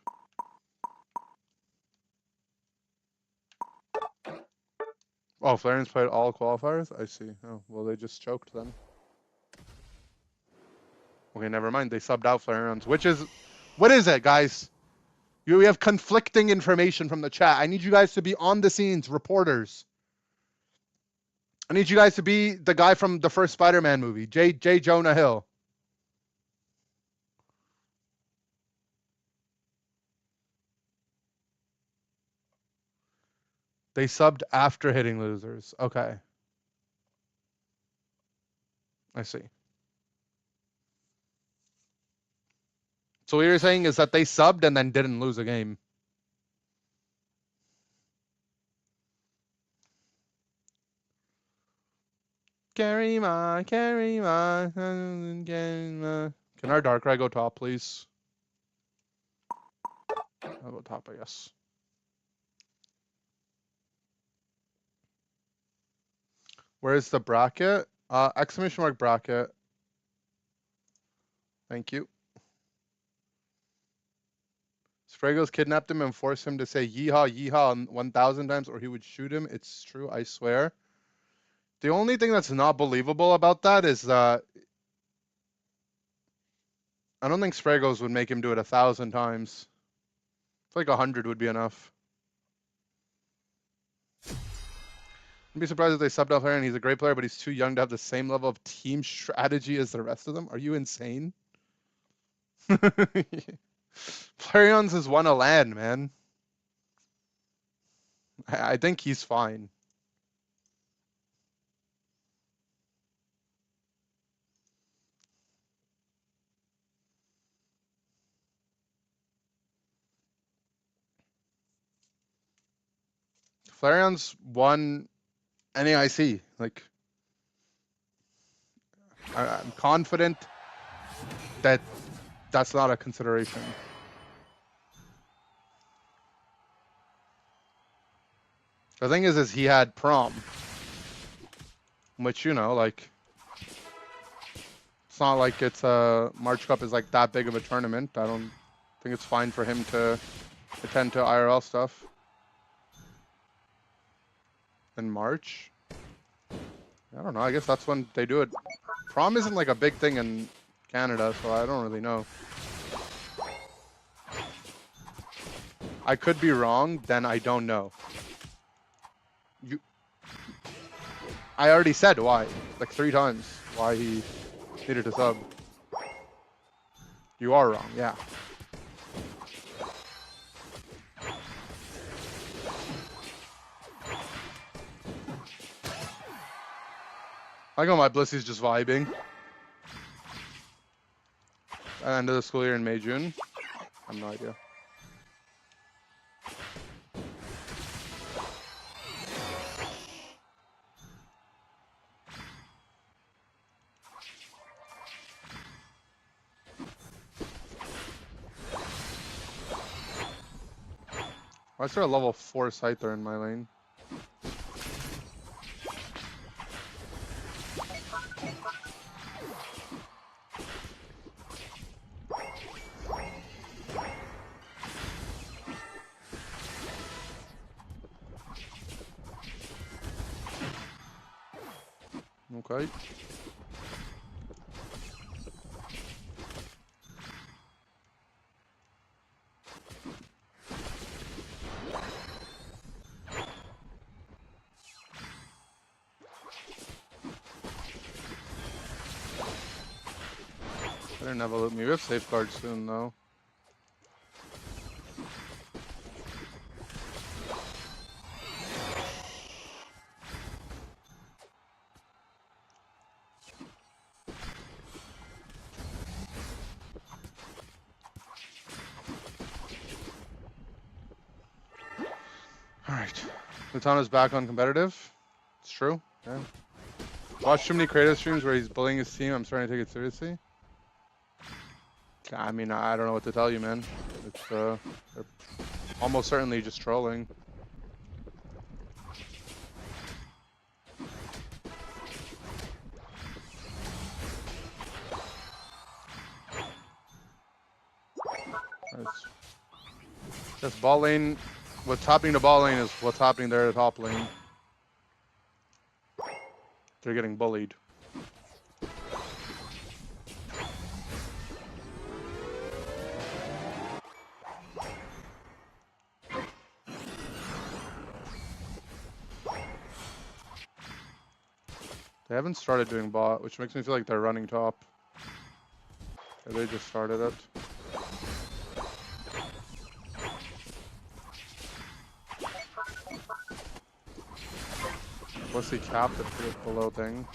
Oh, Flareon's played all qualifiers? I see. Oh, well, they just choked then. Okay, never mind. They subbed out Flareon's, which is... What is it, guys? We have conflicting information from the chat. I need you guys to be on the scenes, reporters. I need you guys to be the guy from the first Spider-Man movie, J. Jonah Hill. They subbed after hitting losers. Okay. I see. So what you're saying is that they subbed and then didn't lose a game. Carry my. Can our Darkrai go top, please? I'll go top, I guess. Where's the bracket? Exclamation mark bracket. Thank you. Spragos kidnapped him and forced him to say yeehaw, yeehaw 1,000 times or he would shoot him. It's true, I swear. The only thing that's not believable about that is that I don't think Spragos would make him do it 1,000 times. It's like 100 would be enough. I'd be surprised if they subbed off Aaron. He's a great player, but he's too young to have the same level of team strategy as the rest of them. Are you insane? Flareon's has won a LAN, man. I think he's fine. Flareon's won NAIC. Like, I'm confident that that's not a consideration. The thing is he had prom. Which, you know, like, it's not like it's March Cup is like that big of a tournament. I don't think it's fine for him to attend to IRL stuff in March. I don't know. I guess that's when they do it. Prom isn't like a big thing in Canada, so I don't really know. I could be wrong, then I don't know. I already said why, like 3 times, why he needed a sub. You are wrong, yeah. I got my Blissy's just vibing. End of the school year in May, June. I have no idea. Why is there a level 4 Scyther in my lane? Okay. Better never loot me. We have safeguards soon, though. Alright. Lutano's back on competitive. It's true. Yeah. Watch too many creative streams where he's bullying his team. I'm starting to take it seriously. I mean, I don't know what to tell you, man. It's they're almost certainly just trolling. This ball lane, what's happening to ball lane is what's happening there at top lane. They're getting bullied. They haven't started doing bot, which makes me feel like they're running top. Or they just started it. What's he capped it for this below thing?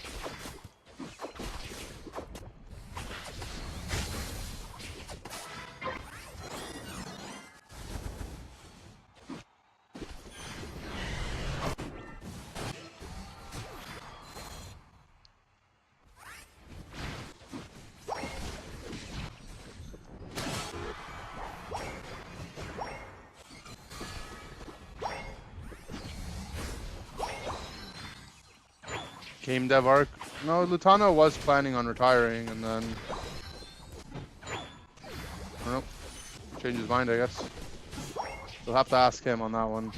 Game dev arc. No, Lutano was planning on retiring and then I don't know. Change his mind, I guess. We'll have to ask him on that one.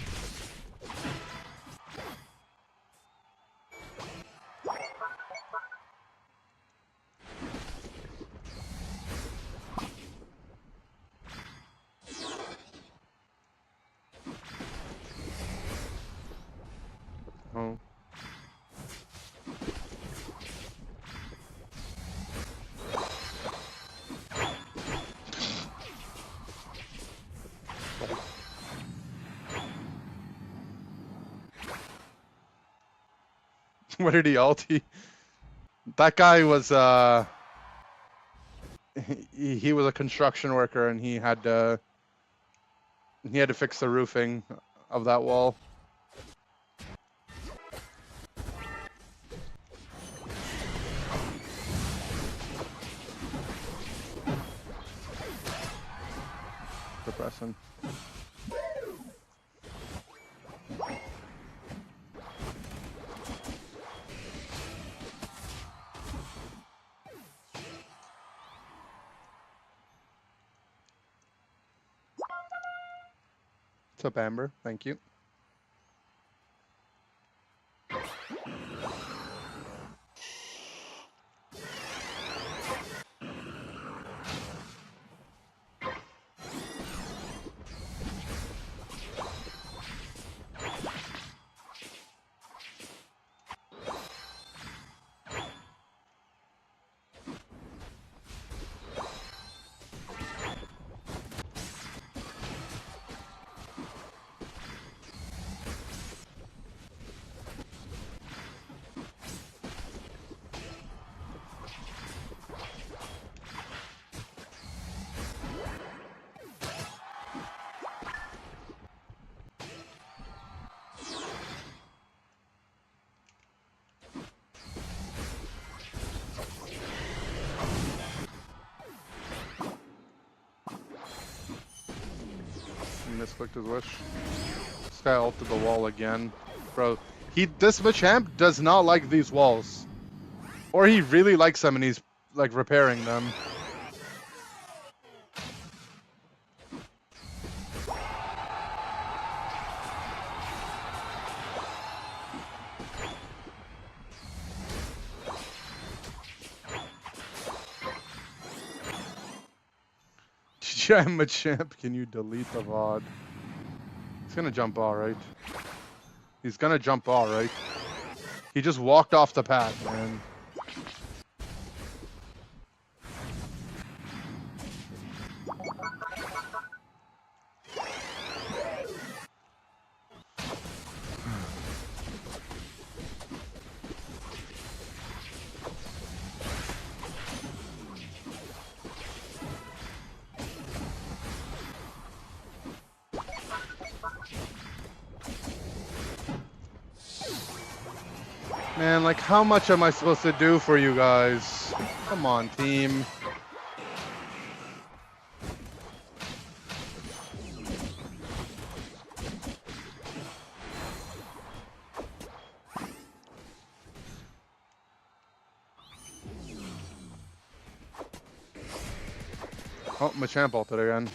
Oh. What did he ulti? That guy was he was a construction worker and he had to fix the roofing of that wall. Depressing. What's up, Amber? Thank you. He misclicked his wish. This guy ulted the wall again. Bro, this Machamp does not like these walls. Or he really likes them and he's like repairing them. I'm Machamp, can you delete the VOD? He's gonna jump all right. He's gonna jump all right. He just walked off the path, man. Man, like, how much am I supposed to do for you guys? Come on, team. Oh, Machamp ulted again.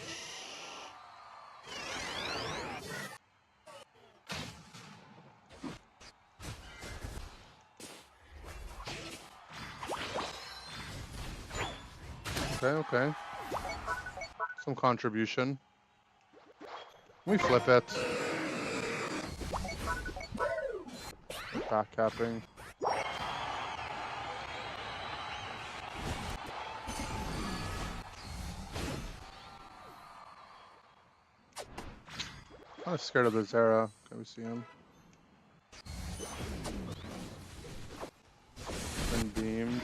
Okay. Some contribution. We flip it. Back capping. I'm kind of scared of the Zera. Can we see him? Been beamed.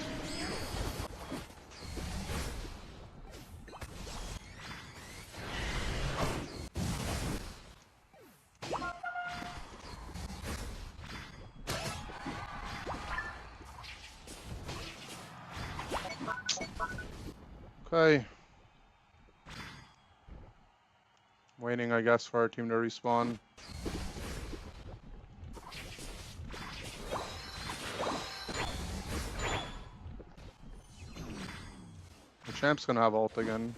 Okay. Waiting, I guess, for our team to respawn. The champ's gonna have ult again.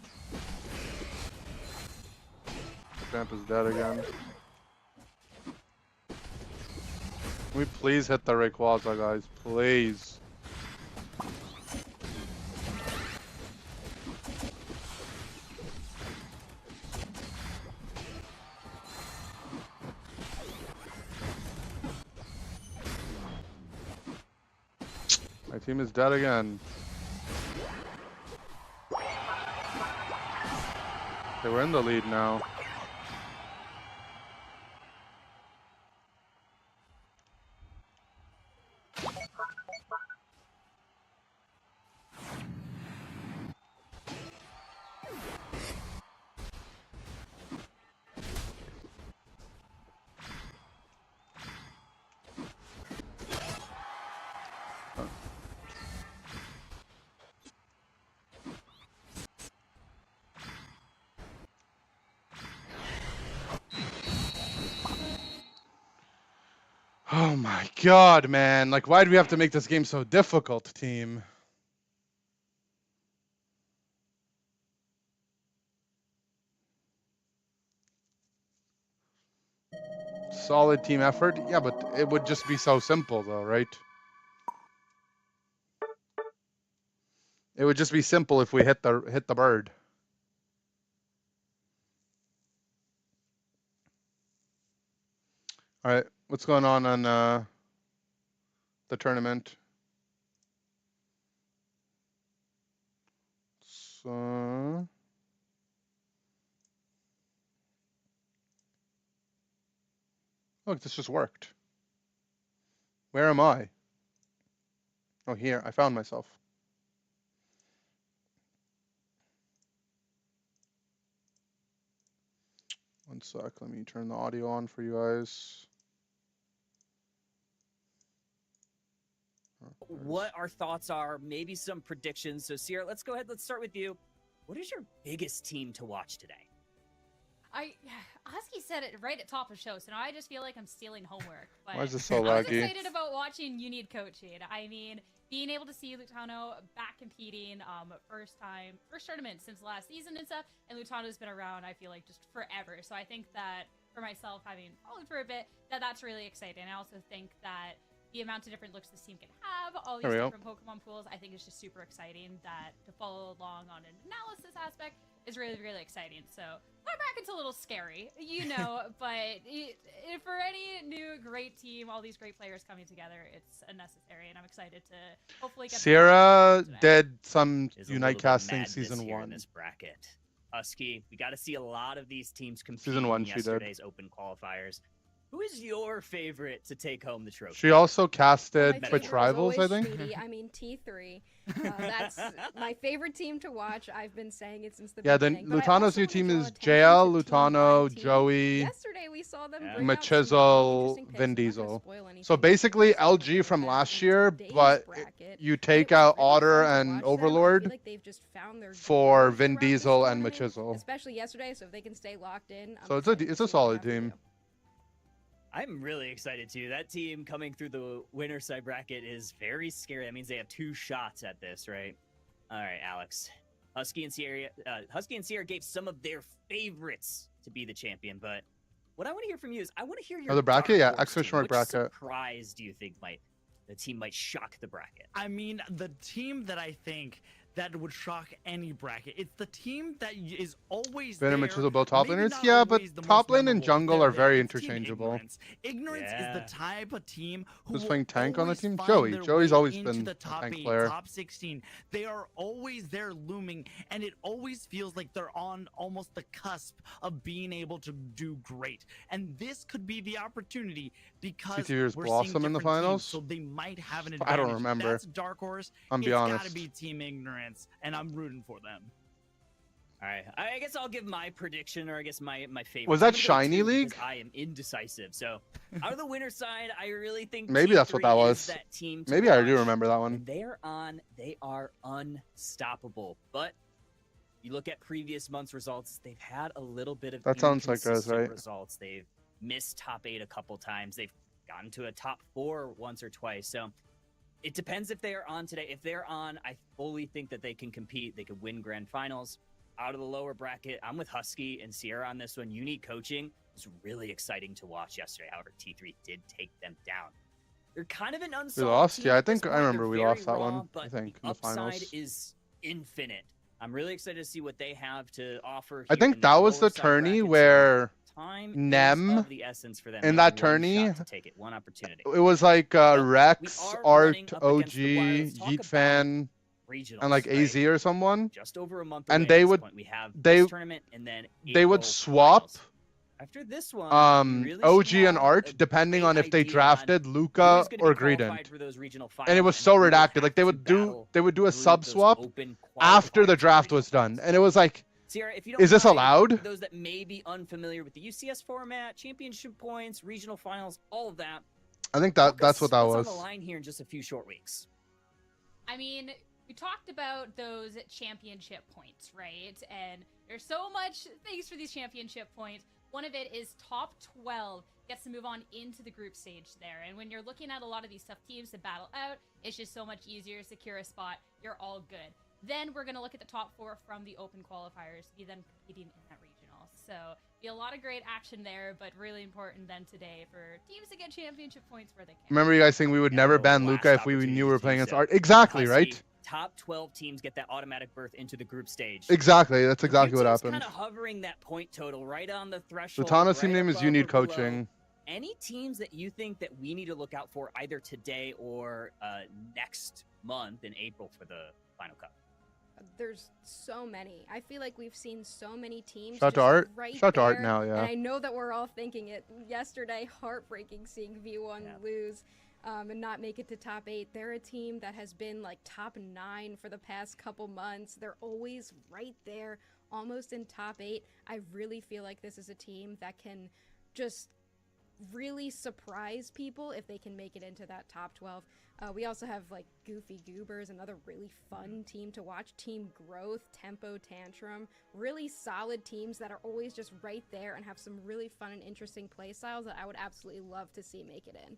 The champ is dead again. Can we please hit the Rayquaza, guys? Please. My team is dead again. Okay, we're in the lead now. Oh my god, man. Like, why do we have to make this game so difficult, team? solid team effort. Yeah, but it would just be so simple, though, right? It would just be simple if we hit the bird. All right, what's going on the tournament? So, look, this just worked. Where am I? Oh, here. I found myself. One sec. Let me turn the audio on for you guys. What our thoughts are, maybe some predictions. So, Sierra, let's go ahead. Let's start with you. What is your biggest team to watch today? Husky said it right at top of the show, so now I just feel like I'm stealing homework. But Why is this so I was laggy? excited about watching You Need Coaching. I mean, being able to see Lutano back competing, first tournament since last season and stuff, and Lutano's been around, I feel like, just forever. So I think that, for myself, having followed for a bit, that's really exciting. I also think that the amount of different looks this team can have, all these different Pokemon pools, I think is just super exciting. That to follow along on an analysis aspect is really, really exciting. So my bracket's a little scary, you know, but for any new great team, all these great players coming together, it's unnecessary, and I'm excited to hopefully get Sierra did some There's a Unite little bit of casting madness season here in 1. this bracket. Husky, we got to see a lot of these teams compete Season 1 in she did. yesterday's open qualifiers. Who is your favorite to take home the trophy? She also casted My Twitch favorite Rivals, I think. Speedy. I mean, T3. That's my favorite team to watch. I've been saying it since the Yeah, beginning. then But I Lutano's also new wanna team draw is attention JL, to Team Lutano, IT. Joey, Yesterday we saw them bring out some Machizel, really interesting picks. Vin I'm not gonna Diesel. spoil anything So because basically it's still LG from back last in year, today's but bracket. you It take was out really Otter fun to and watch them. I feel Overlord like they've just found their for groove Vin throughout this Diesel and tournament, Machizel. especially yesterday. So if they can stay locked in, I'm So it's excited to a see what they solid have to team. do. I'm really excited too. That team coming through the winner side bracket is very scary. That means they have 2 shots at this, right? All right, Alex. Husky and Sierra gave some of their favorites to be the champion, but what I want to hear from you is I want to hear your the bracket, dark yeah, horse exclamation team. mark Which bracket. surprise do you think the team might shock the bracket? I mean, the team that I think that would shock any bracket. It's the team that is always Venom there. and Chizzle both top maybe laners? not Yeah, but always the top most lane and memorable, but jungle they're are very there. It's team interchangeable. Ignorance. Ignorance is the type of team who Who's will playing tank on the always team? find Joey. their Joey's way always into been the a top tank 8, player. top 16. They are always there looming, and it always feels like they're on almost the cusp of being able to do great. And this could be the opportunity because CTV's we're Blossom seeing in the different teams, finals? so they might have an advantage. I don't remember. That's Dark Horse. I'm be It's honest. gotta be Team Ignorance, and I'm rooting for them. All right, I guess I'll give my prediction, or I guess my favorite. Was that I'm gonna go Shiny 2 League? because I am indecisive. So, out of the winner side, I really think Maybe Team that's what 3 that is was. that team to Maybe I do watch. remember that one. When they're on, they are unstoppable. But you look at previous months' results; they've had a little bit of That sounds like us, inconsistent right? results. They've missed top 8 a couple times. They've gotten to a top 4 once or twice. So. It depends if they are on today. If they're on, I fully think that they can compete. They could win grand finals. Out of the lower bracket, I'm with Husky and Sierra on this one. You Need Coaching was really exciting to watch yesterday. However, T3 did take them down. They're kind of an unsolved lost? team Yeah, I at this think I point. remember They're we very lost that raw, one, I but think, in the upside finals. is infinite. I'm really excited to see what they have to offer. I here think in that was lower the side tourney bracket. So where time is Nem of the essence for them. in They have that one tourney, shot to take it, one opportunity. it was like Rex, are Art, running up against the wire. OG, Let's talk Yeet about Fan, regionals, and like right? AZ or someone. Just over a month And away they at this would point. We have they this tournament and then they would April swap finals. After this one, you really OG should and have Art a depending great on if they idea drafted on Luca who's gonna be or qualified Greedent. for those regional finals, And it was and so who would redacted. have Like they to would battle do a through sub those swap open after the qualifiers for draft regional was done. finals. And it was like, Sierra, if you don't is this mind, allowed? Those that may be unfamiliar with the UCS format, championship points, regional finals, all of that. I think Walk that's us what that what's was. on the line here in just a few short weeks. I mean, we talked about those championship points, right? And there's so much thanks for these championship points. One of it is top 12 gets to move on into the group stage there. And when you're looking at a lot of these tough teams to battle out, it's just so much easier to secure a spot. You're all good. Then we're going to look at the top 4 from the open qualifiers to be then competing in that regional. So be a lot of great action there, but really important then today for teams to get championship points where they can. Remember you guys saying we would never ban last Luca if we knew we were opportunity to playing do against so. Art? Exactly, Husky, right? Top 12 teams get that automatic berth into the group stage. Exactly. That's exactly what happened. Kind of hovering that point total right on the threshold. Latano's team right name is above You or Need below. Coaching. Any teams that you think that we need to look out for either today or next month in April for the Final Cup? There's so many. I feel like we've seen so many teams. Shout to just Art. Right Shout to Art there, now, yeah. And I know that we're all thinking it. Yesterday, heartbreaking seeing V1 lose and not make it to top 8. They're a team that has been like top 9 for the past couple months. They're always right there, almost in top 8. I really feel like this is a team that can just really surprise people if they can make it into that top 12. We also have like Goofy Goobers, another really fun team to watch. Team Growth, Tempo Tantrum, really solid teams that are always just right there and have some really fun and interesting play styles that I would absolutely love to see make it in.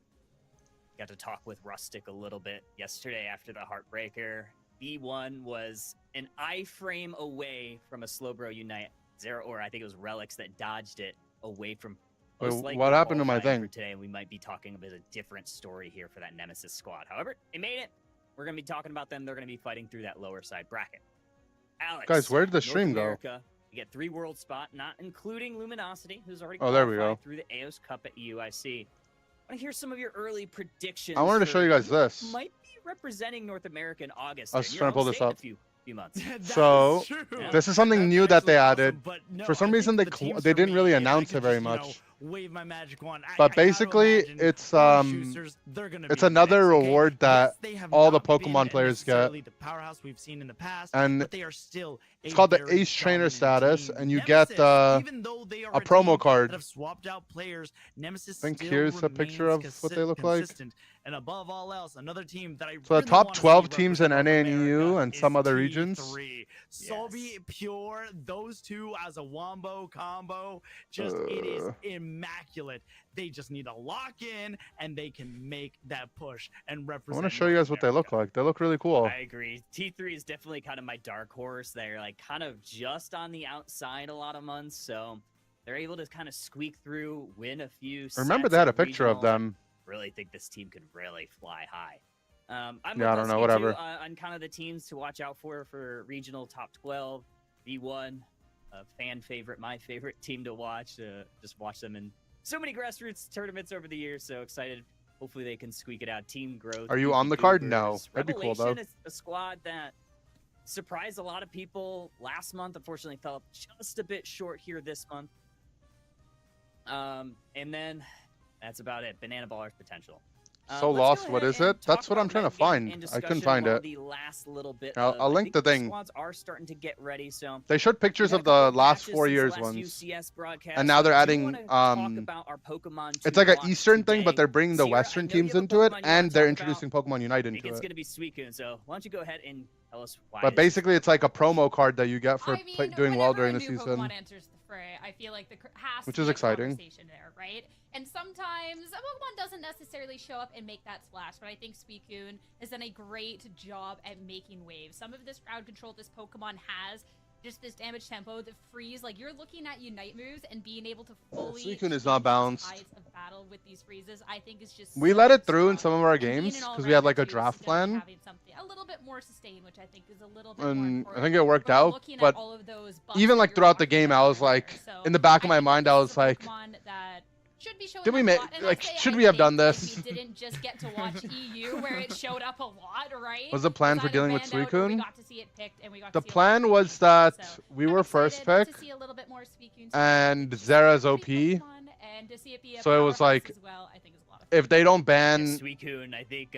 Got to talk with Rustic a little bit yesterday after the Heartbreaker. B1 was an iframe away from a Slowbro Unite 0, or I think it was Relics that dodged it away from. Wait, what happened to my thing? For today, we might be talking about a different story here for that Nemesis squad. However, they made it. We're going to be talking about them. They're going to be fighting through that lower side bracket. Alex, Guys, where did the North stream go? America, you get 3 world spot, not including Luminosity, who's already Oh, there we qualified go. through the AOS Cup at UIC. I want to hear some of your early predictions. I wanted to show you guys this. Might be representing North America in August. I was and trying to pull you're this home up. state in a few months. So this is something new that they added. but no, For some I reason, think they the teams they for didn't me, really if I announce could it very just, you know, much. wave my magic wand. I But gotta basically, imagine it's those Shoesters, they're gonna it's be in the another mix, okay? reward that Yes, they have all the not been Pokemon players get. necessarily the powerhouse we've seen in the past, And but they are still it's a called the very Ace Trainer dominant status, team. and you Nemesis, get even though they are a team promo that card. have swapped out players, Nemesis I think still here's a picture of remains what they look like. consistent. And above all else, another team that I So really the top wanna see 12 teams in represent NA North and EU America and is some other regions. T3. Sobi, Pure, those two as a wombo combo, just it is immaculate. They just need to lock in and they can make that push and I represent. want to show you guys what they look like. They look really cool. I agree. T3 is definitely kind of my dark horse. They're like kind of just on the outside a lot of months, so they're able to kind of squeak through, win a few. I remember sets they had a at picture of regionals. them. Really think this team could really fly high. I'm Yeah, I don't know, whatever. on kind of the teams to watch out for regional top 12, V1, a fan favorite, my favorite team to watch. Just watch them in so many grassroots tournaments over the years. So excited. Hopefully they can squeak it out. Team Growth. Are you on the card? No. That'd be cool, though. Revelation is a squad that surprised a lot of people last month. Unfortunately, fell just a bit short here this month. And then that's about it. Banana Baller's potential. So Let's lost. go What ahead is and it? That's talk what I'm about trying to metagame find. and I couldn't discussion find while it. The last little bit. I'll I link think the thing. Squads are starting to get ready. So They showed pictures we've of had a couple the last matches 4 since the years last ones. UCS broadcast. And now they're I do adding wanna talk about our Pokemon it's to like an watch Eastern thing, but today. they're bringing the Sierra, I Western know you teams have a into it, Pokemon you wanna and they're talk introducing about. Pokemon Unite I think into it's it. going to be Suicune. So why don't you go ahead and tell us why? But basically, it's like a promo card that you get for I mean, doing well whenever during a the new season. Pokemon enters the fray, I feel like has Which to is be a exciting. conversation there, right? And sometimes a Pokemon doesn't necessarily show up and make that splash, but I think Suicune has done a great job at making waves. Some of this crowd control this Pokemon has, just this damage tempo, the freeze, like you're looking at Unite moves and being able to fully Suicune is not change the balanced. tides of battle with these freezes, I think is just We so let it through in strong. some of our And being games an because we had like a all-rounder, too, draft is gonna be plan, having something a little bit more sustained, which I think is a little bit more and important. I think it worked But we're out. looking at But all of those buffs even that like you're throughout the talking game, about I was there. like, So in the back of I my think mind, this I is was a like, Pokemon that should be showing did up we a make lot. And like I say should I we have think, done like, this? we didn't just get to watch EU where it showed up a lot, right? Was the plan It for either dealing with banned out or we Suicune? got to see it picked and we got The to see a lot plan of was Suicune. that So we I'm were first excited pick, to see a little bit more Suicune and Just Zera's see it OP. be fun, and to see it be a So it was powerhouse like, as well, I think is a lot of if they don't ban, Suicune, I think.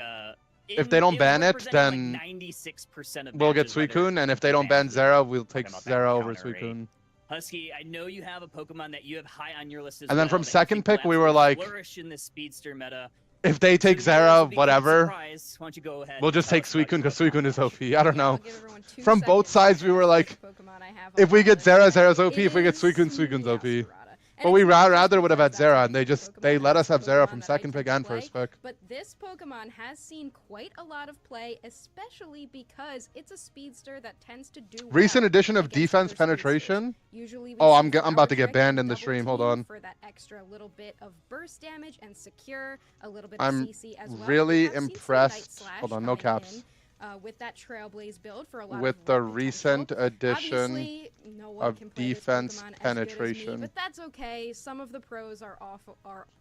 if they don't ban it, then like 96% of we'll get matches, whether Suicune, and if they don't ban Zera, we'll take about that Zera over counter rate. Suicune. Husky, I know you have a Pokemon that you have high on your list as And then well from that you second think will pick, we were absolutely like, flourish in this speedster meta. if they take So you guys will Zera, be whatever, surprised. Why don't you go ahead we'll and just tell take us about Suicune your because Pokemon Suicune is watch? OP. I don't know. I'll give everyone 2 From both seconds sides, to we were guess like, which Pokemon I have if on we my get list. Zera, Zera's It OP. If we get is Suicune, Suicune's OP. Meowscarada. But we rather would have had Zera, and they let us have Zera from second pick and first pick. But this Pokemon has seen quite a lot of play, especially because it's a speedster that tends to do Recent well addition of against defense other penetration. Usually we Oh, see I'm Power about to get Trick banned and in the Double stream. Hold Team on. for that extra little bit of burst damage and secure, a little bit I'm of CC as well. really We have seen some Night impressed. Slash Hold on, no coming caps. in, with that Trailblaze build for a lot With of the raw recent potential. addition Obviously, no one of can play this defense Pokemon as good as me, penetration. but that's okay. Some of the pros are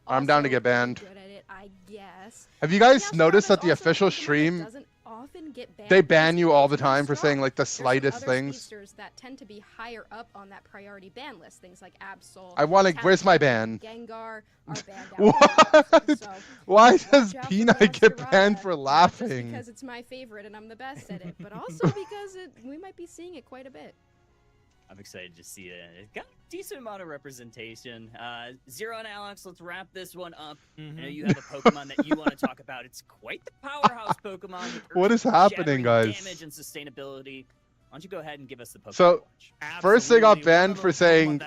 I'm down to also get banned. really good at it, I guess. Have you guys Meowscarada noticed is that the also a official Pokemon that stream, doesn't often get banned they because ban you all the it's really time for saying strong. like the There's some slightest other things? speedsters that tend to be higher up on that priority ban list, things like Absol. I want to. Where's my ban? Gengar are banned out. What? So Why does watch out for Peanut get Meowscarada, banned for not just laughing? because it's my favorite and I'm the best at it, but also because we might be seeing it quite a bit. I'm excited to see it. It's got a decent amount of representation. Zero and Alex, let's wrap this one up. I know you have a Pokemon that you want to talk about. It's quite the powerhouse Pokemon. With What is happening, guys? Damage and sustainability. Why don't you go ahead and give us the Pokemon? So, watch? first they got banned for saying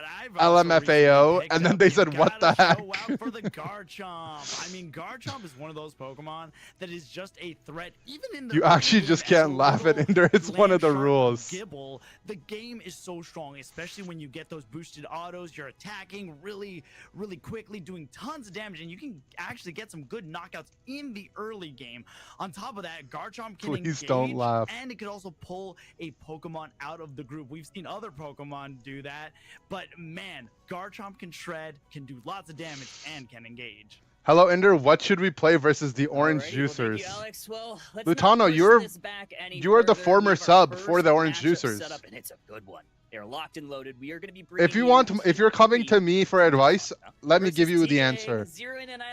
LMFAO, and then they said, what the heck? For the Garchomp. I mean, Garchomp is one of those Pokemon that is just a threat, even in the You actually just can't laugh at Inder. It's one of the rules. Gibble, the game is so strong, especially when you get those boosted autos. You're attacking really, really quickly, doing tons of damage, and you can actually get some good knockouts in the early game. On top of that, Garchomp can Please engage, don't laugh. and it could also pull a Pokemon out of the group. We've seen other Pokemon do that, but man, Garchomp can shred, can do lots of damage, and can engage. Hello, Inder. What should we play versus the Orange Alrighty, well, thank Juicers? you, Alex. Well, let's Lutano, not push you're this back any you are the further. former We have sub our for the first Orange matchup Juicers. set up, and it's a good one. They're locked and loaded. We are going to be If you want, if you're coming to me for advice, let me give you the answer.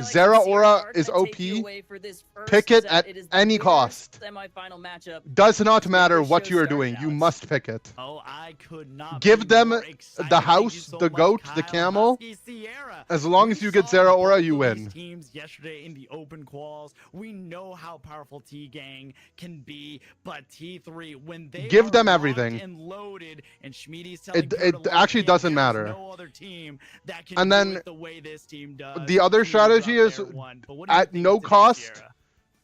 Zera Aura is OP. Pick it at any cost. Semi-final matchup. Does not matter what you are doing. You must pick it. Oh, I could not Give them more excited. the Thank you house, so the much, goat, the Kyle camel. Husky Sierra. As long as We you get saw Zera Aura, both you of these win. Teams yesterday in the open quals. We know how powerful T Gang can be, but T3 when they Give are them locked everything. and loaded, and Schmiedy's telling It Kurt to lock actually in, doesn't there's matter. No other team that can And do then it the way this team does. the other Teams strategy up is there one. But what do you at think no today, cost. Sierra?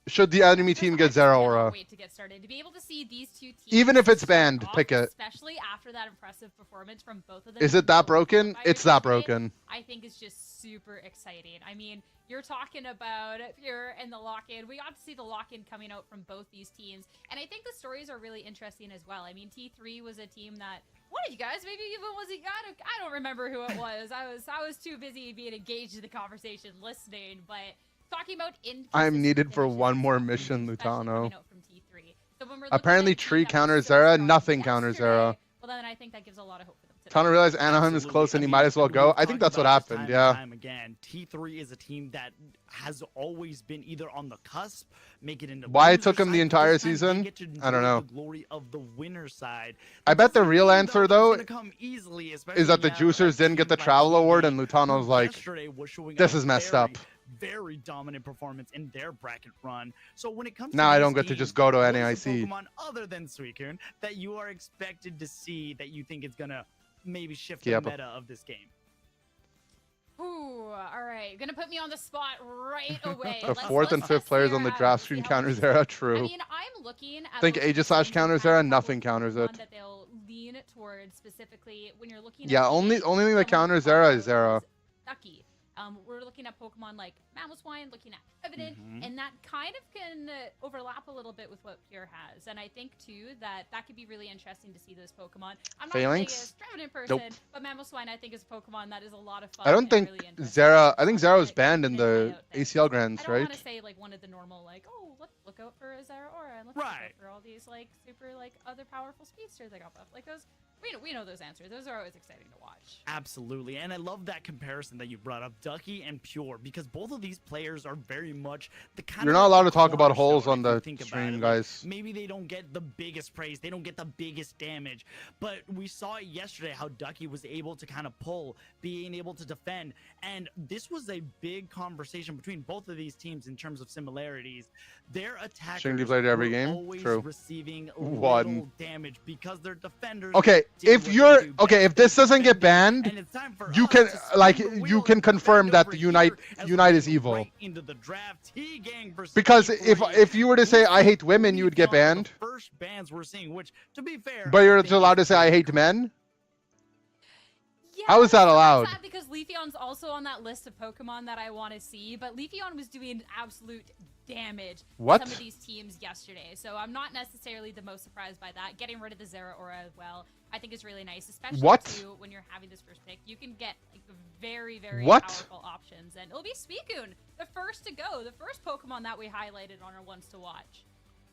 Should the enemy team get Zera Aura? Wait to get started. To be able to see these two teams Even if it's start banned, off, pick it. Especially after that impressive performance from both of them. Is it that broken? Fire It's that yesterday, broken. I think it's just super exciting. I mean, you're talking about Pure and the lock-in. We got to see the lock-in coming out from both these teams, and I think the stories are really interesting as well. I mean, T3 was a team that one of you guys, maybe even was it? I don't remember who it was. I was too busy being engaged in the conversation, listening, but. Talking about I'm needed for one more mission, Lutano. So Apparently, Tree counters Zera, nothing counters Zera. Well, then I think that gives a lot of hope for them. Tano realized Anaheim is close and he might as well go. I think that's what happened, yeah. Time again, T3 is a team that has always been either on the cusp, make it into Why it loser took him side, the but entire this time they season? get to I don't enjoy know. The glory of the winner side. I bet the real answer, though, It's gonna come easily, especially is that the now Juicers didn't get the teams travel like award TD, and Lutano's who like, yesterday was showing this a is messed very, up. Very dominant performance in their bracket run. So when it comes Now to I these don't get to teams, just go to what is the NAIC. Pokemon other than Suicune that you are expected to see that you think is gonna maybe shift Yep. the meta of this game? Ooh, all right. Gonna put me on the spot right away. The fourth and fifth players on the draft screen counters Zera, I true. mean, I'm looking at Think those Aegislash teams counters and Zera, kind of nothing Pokemon counters it. that they'll lean towards specifically when you're looking Yeah, at only thing that counters Zera Zera is Zera. Ducky. We're looking at Pokemon like Mamoswine, looking at Evident, Mm-hmm. and that kind of can overlap a little bit with what Pure has. And I think too that could be really interesting to see those Pokemon. I'm not the Phalanx? biggest Trevenant person, Nope. but Mamoswine I think is a Pokemon that is a lot of fun. I don't and think really interesting. Zera. I think Zera was banned in Keep an eye the out there. ACL Grands, I don't right? want to say like one of the normal like, oh, let's look out for a Zera Aura and let's look out for all these like super like other powerful speedsters that got buffed. Like those, we know those answers. Those are always exciting to watch. Absolutely, and I love that comparison that you brought up, Ducky and Pure, because both of these players are very much the kind You're of not allowed the to talk about holes cornerstone, on if the you think about stream, it. Like, guys. maybe they don't get the biggest praise, they don't get the biggest damage, but we saw it yesterday how Ducky was able to kind of pull, being able to defend, and this was a big conversation between both of these teams in terms of similarities. Their attackers Shouldn't you play it every were game? always True. receiving One. little damage because their defenders Okay, if you're okay, if this doesn't get banned, you can confirm that the Unite is evil. Because if you were to say I hate women, you would get banned. First bans we're seeing, which to be fair, But you're allowed to say I hate men. Yeah, How is that allowed? Sad because Leafeon's also on that list of Pokemon that I want to see, but Leafeon was doing absolute damage to some of these teams yesterday. So I'm not necessarily the most surprised by that. Getting rid of the Zeraora as well, I think is really nice, especially too, when you're having this first pick. You can get like very, very powerful options, and it'll be Suicune, the first to go, the first Pokemon that we highlighted on our ones to watch.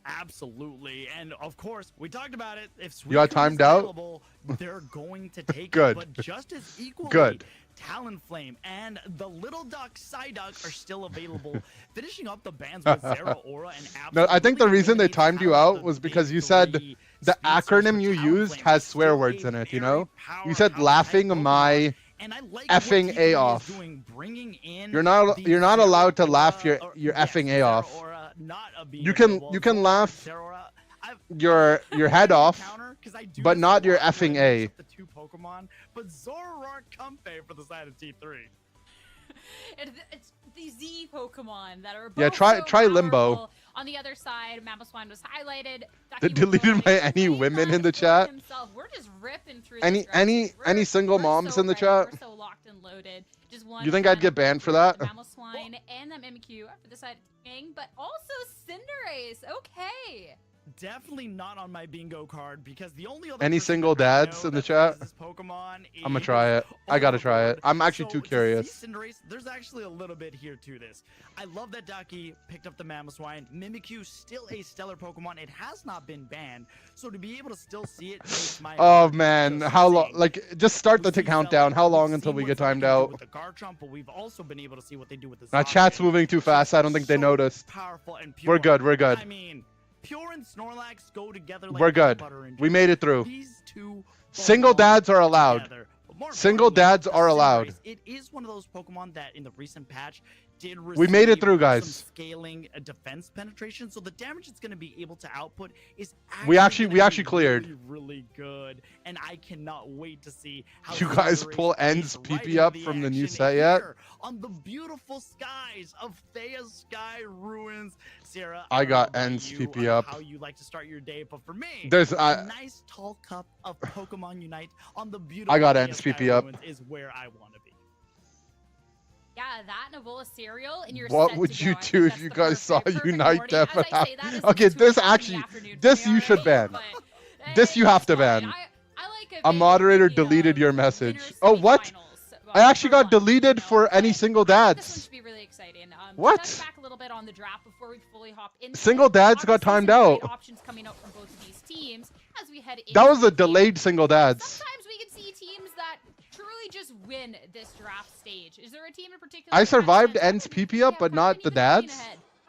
Absolutely, and of course we talked about it. If you got timed out, they're going to take good. it, but just as equally, good. Talonflame and the Little Duck, Psyduck are still available, finishing up the bans with Zeraora and No, I think the reason they timed you out was because you said the acronym you used has swear words in it. You know, you said laughing my effing A off. You're not allowed to laugh your effing A off. You can laugh your head off, but not your effing A. The two Pokemon, but Zoroark Comfey for the side of T3. It's the Z Pokemon that are both try Limbo. On the other side, Mamoswine was highlighted. They deleted by any women in the chat. We're just ripping through any single moms in the chat? We're so locked and loaded. Just one. You think I'd get banned for that? Mamoswine and that Mimikyu for the side of King, but also Cinderace. Okay. Definitely not on my bingo card because the only other any single dads in the chat. I'm gonna try it. I gotta try it. I'm actually too curious. There's actually a little bit here to this. I love that Ducky picked up the Mamoswine. Mimikyu still a stellar Pokemon. It has not been banned, so to be able to still see it makes my man, how long? Like, just start the countdown. How long until we get timed out? With the Garchomp, but we've also been able to see what they do with the My chat's moving too fast. I don't think they noticed. Powerful and pure. We're good. We're good. I mean, Pure and Snorlax go together like we're good. Butter and we made it through. These two single dads are allowed. Single dads are allowed. It is one of those Pokemon that in the recent patch did we made it through, guys. Some scaling defense penetration, so the damage it's going to be able to output is we actually cleared. Really good, and I cannot wait to see how you guys pull Ends PP up from the new set yet. On the beautiful skies of Thea's Sky Ruins, Sarah. I got Ends PP up. How you like to start your day, but for me, there's a nice tall cup of Pokemon Unite on the beautiful. I got Ends PP up. Is where I want to be. Yeah, that and a bowl of cereal, and you're what would you do if you guys saw Unite Death? Okay, this actually, this you should ban. This you have to ban. A moderator deleted your message. Oh, what? I actually got deleted for any single dads. This one should be really exciting. What? Back a little bit on the draft before we fully hop in. Single dads got timed out. Options coming out from both of these teams as we head that was a delayed single dads. Sometimes we can see teams that truly just win this draft stage. Is there a team in particular? I survived Ends PP up, but not the dads.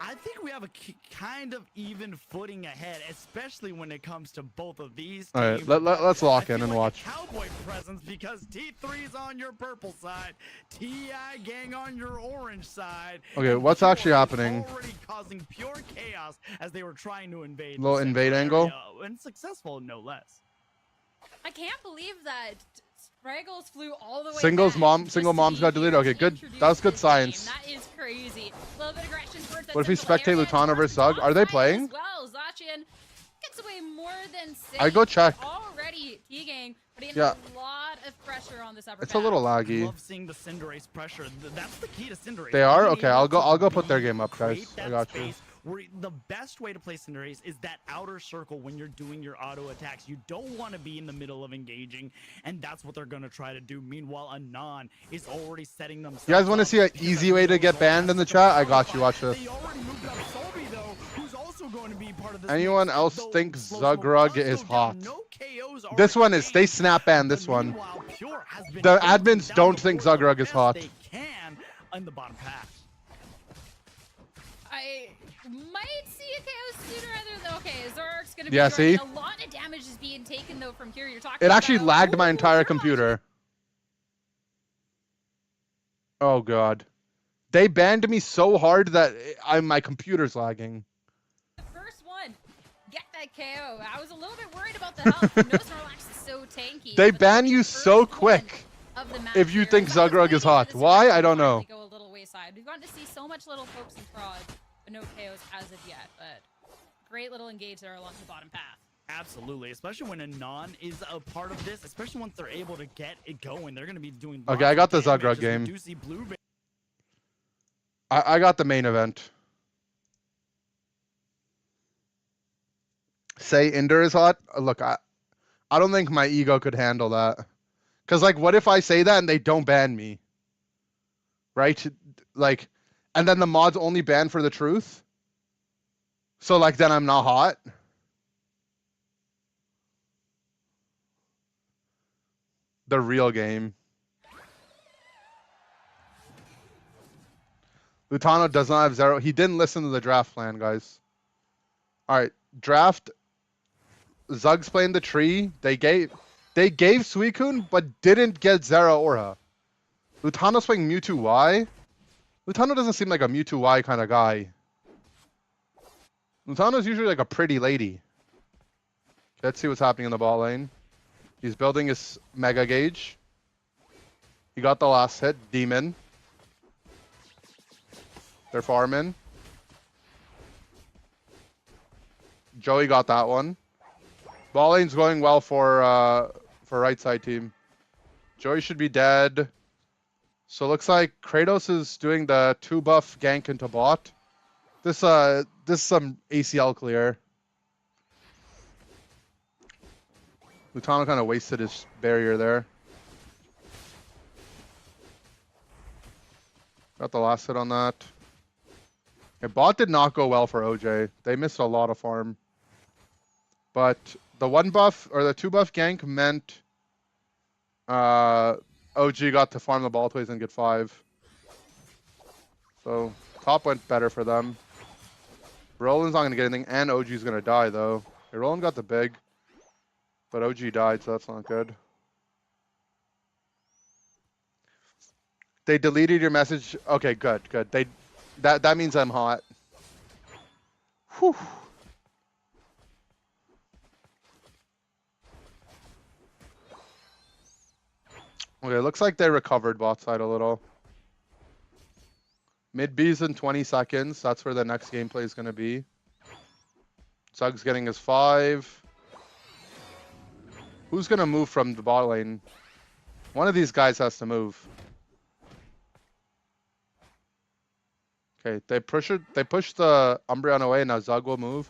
I think we have a kind of even footing ahead, especially when it comes to both of these teams. All right, let's lock in and watch. Cowboy presence because T3's on your purple side, TI gang on your orange side. Okay, what's actually happening? Already causing pure chaos as they were trying to invade. Little invade angle. And successful, no less. I can't believe that Spraggles flew all the way. Single moms got deleted. Okay, good. That was good science. That is crazy. A little bit of aggression towards that. What if we spectate Lutano versus Zug? Are they playing? Well, Zacian gets away more than 6. I go check. Already, T-Gang putting yeah. a lot of pressure on this upper It's a little laggy. I love seeing the Cinderace pressure. That's the key to Cinderace. They are? Okay, I'll go put their game up, guys. I got you. Where the best way to play Cinderace is that outer circle when you're doing your auto attacks. You don't want to be in the middle of engaging, and that's what they're going to try to do. Meanwhile, Anon is already setting themselves. You guys want to see an easy way to get banned in the chat? I got you. Watch this. They already moved up Sobi, though, who's also going to be part of this. Anyone else think Zugrug is hot? This one is. They snap ban this one. The admins don't think Zugrug is hot. They can in the bottom path. I might see a KO sooner rather than okay. Zoroark's gonna be see? a lot of damage is being taken though from here. You're talking. It actually lagged my entire computer. Oh god, they banned me so hard that my computer's lagging. The first one, get that KO. I was a little bit worried about the health. No Snorlax is so tanky. They but ban the you first so one quick of the match if you here, think and that was Zugrug really is good. hot. This Why? I direction don't know. finally go a little wayside. We've gotten to see so much little pokes and frauds, but no KOs as of yet. But great little engage there along the bottom path. Absolutely, especially when a non is a part of this, especially once they're able to get it going, they're going to be doing. Okay, I got the Zugrug damage as we game. do see Blueberry. I got the main event. Say Inder is hot. Look, I don't think my ego could handle that. Cause like, what if I say that and they don't ban me? Right? Like, and then the mods only ban for the truth. So like, then I'm not hot. The real game. Lutano does not have zero. He didn't listen to the draft plan, guys. All right, draft. Zug's playing the tree. They gave Suicune, but didn't get Zera Aura. Lutano's playing Mewtwo Y. Lutano doesn't seem like a Mewtwo Y kind of guy. Lutano's usually like a pretty lady. Let's see what's happening in the bot lane. He's building his Mega Gauge. He got the last hit. Demon. They're farming. Joey got that one. Ball lane's going well for right side team. Joey should be dead. So it looks like Kratos is doing the 2-buff gank into bot. This is some ACL clear. Lutano kind of wasted his barrier there. Got the last hit on that. Yeah, bot did not go well for OJ. They missed a lot of farm. But the 1-buff or the 2-buff gank meant OG got to farm the ball plays and get 5. So top went better for them. Roland's not going to get anything, and OG's going to die, though. Okay, Roland got the big, but OG died, so that's not good. They deleted your message. Okay, good. That means I'm hot. Whew. Okay, looks like they recovered bot side a little. Mid B's in 20 seconds. That's where the next gameplay is going to be. Zug's getting his 5. Who's going to move from the bot lane? One of these guys has to move. Okay, they push the Umbreon away, now Zug will move.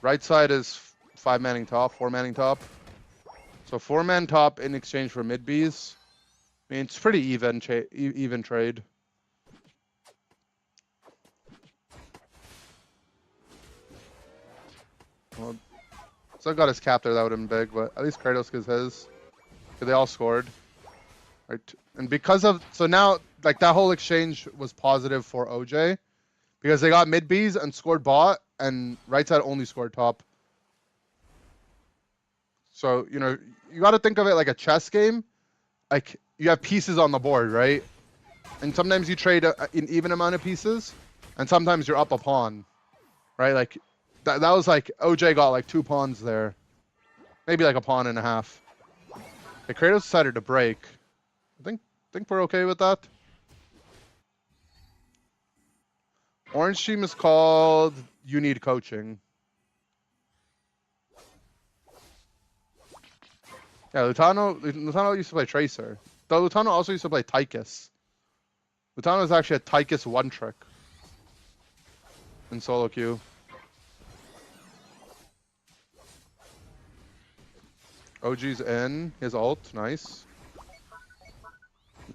Right side is 5-manning top, 4-manning top. So 4-man top in exchange for mid Bs. I mean, it's pretty even trade. Well, Zug got his cap there, that would have been big, but at least Kratos gets his. They all scored. Right. And because of, so now, like, that whole exchange was positive for OJ because they got mid Bs and scored bot, and right side only scored top. So, you know, you got to think of it like a chess game. Like, you have pieces on the board, right? And sometimes you trade an even amount of pieces, and sometimes you're up a pawn, right? Like, that was like, OJ got like 2 pawns there. Maybe like a pawn and a half. The Kratos decided to break. I think we're okay with that. Orange team is called You Need Coaching. Yeah, Lutano used to play Tracer. Though Lutano also used to play Tychus. Lutano is actually a Tychus 1-trick in solo queue. OG's in. His ult. Nice.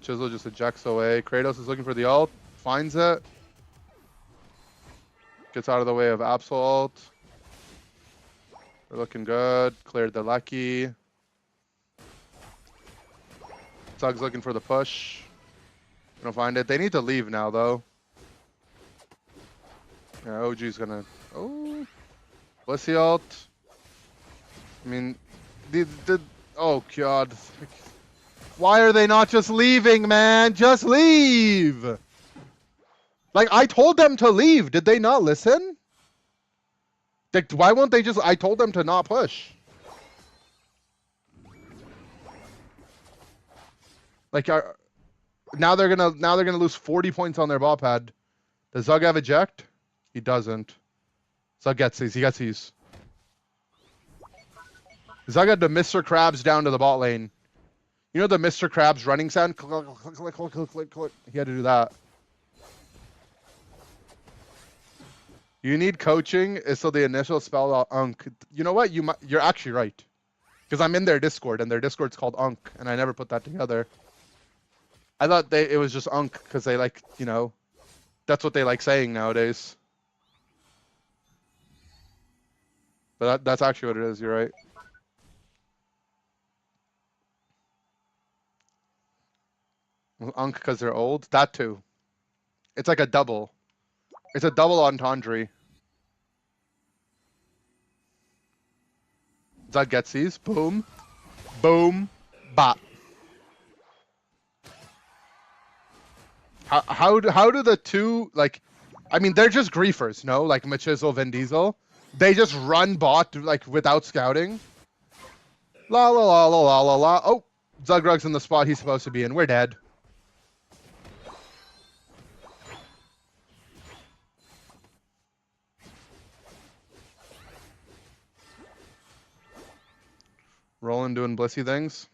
Chisel just ejects away. Kratos is looking for the ult. Finds it. Gets out of the way of Absol ult. They're looking good. Cleared the Lucky. Zug's looking for the push. They don't find it. They need to leave now, though. Yeah, OG's gonna... Oh. Blissey ult. I mean... Oh, God. Why are they not just leaving, man? Just leave! Like, I told them to leave. Did they not listen? Like, why won't they just... I told them to not push. Like, now they're gonna lose 40 points on their ball pad. Does Zug have eject? He doesn't. Zug gets these. He gets these. Zug had the Mr. Krabs down to the bot lane. You know the Mr. Krabs running sound? Click, click, click, click, click, click, click. He had to do that. You need coaching is so the initial spell Unk. You know what? You're actually right. Because I'm in their Discord, and their Discord's called Unk, and I never put that together. I thought it was just Unk, because they like, you know, that's what they like saying nowadays. But that's actually what it is, you're right. Unk because they're old? That too. It's like a double. It's a double entendre. Zug gets these. Boom. Boom. Bop. How do the two, like, I mean, they're just griefers, no? Like Machizel, Vin Diesel. They just run bot, like, without scouting. La la la la la la la. Oh, Zugrug's in the spot he's supposed to be in. We're dead. Roland doing blissy things.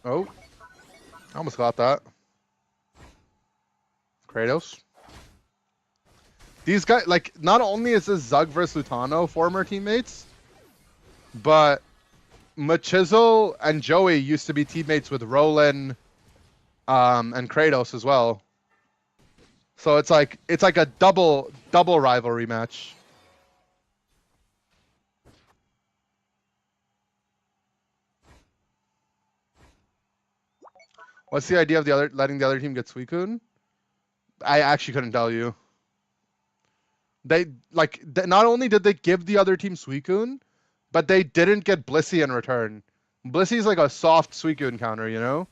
Oh, I almost got that. Kratos. These guys, like, not only is this Zug versus Lutano former teammates, but Machizel and Joey used to be teammates with Roland and Kratos as well. So it's like a double rivalry match. What's the idea of letting the other team get Suicune? I actually couldn't tell you. They not only did they give the other team Suicune, but they didn't get Blissey in return. Blissey's like a soft Suicune counter, you know?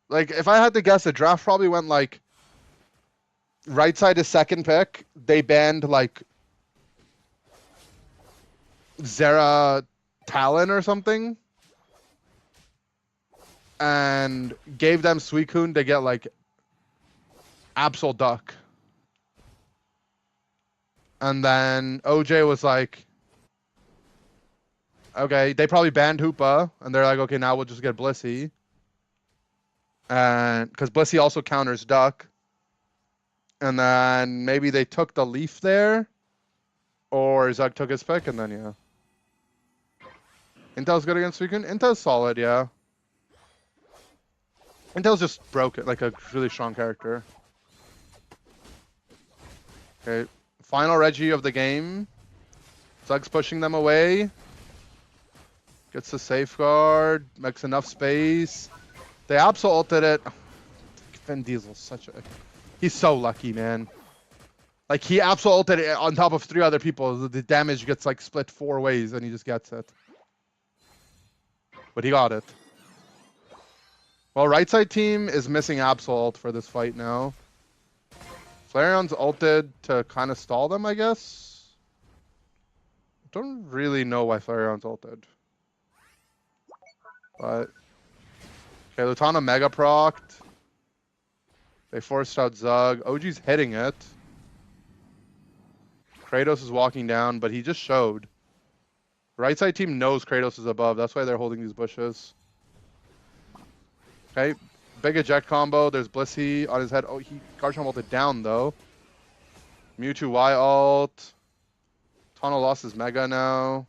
Like, if I had to guess, the draft probably went like right side is second pick. They banned like Zera Talon or something. And gave them Suicune to get like Absol Duck. And then OJ was like, okay, they probably banned Hoopa, and they're like, okay, now we'll just get Blissey. And because Blissey also counters Duck. And then maybe they took the Leaf there, or Zug took his pick, and then yeah. Intel's good against Suicune? Intel's solid, yeah. Intel's just broken, like a really strong character. Okay, final Reggie of the game. Zug's pushing them away. Gets the safeguard, makes enough space. They Absol ulted it. Vin Diesel's such a... He's so lucky, man. Like, he Absol ulted it on top of 3 other people. The damage gets, like, split 4 ways, and he just gets it. But he got it. Well, right side team is missing Absol ult for this fight now. Flareon's ulted to kind of stall them, I guess. Don't really know why Flareon's ulted. But... Okay, Lutano Mega procced. They forced out Zug. OG's hitting it. Kratos is walking down, but he just showed. Right side team knows Kratos is above. That's why they're holding these bushes. Okay, big eject combo. There's Blissey on his head. Oh, he Garchomp ulted down, though. Mewtwo Y ult. Tano lost his Mega now.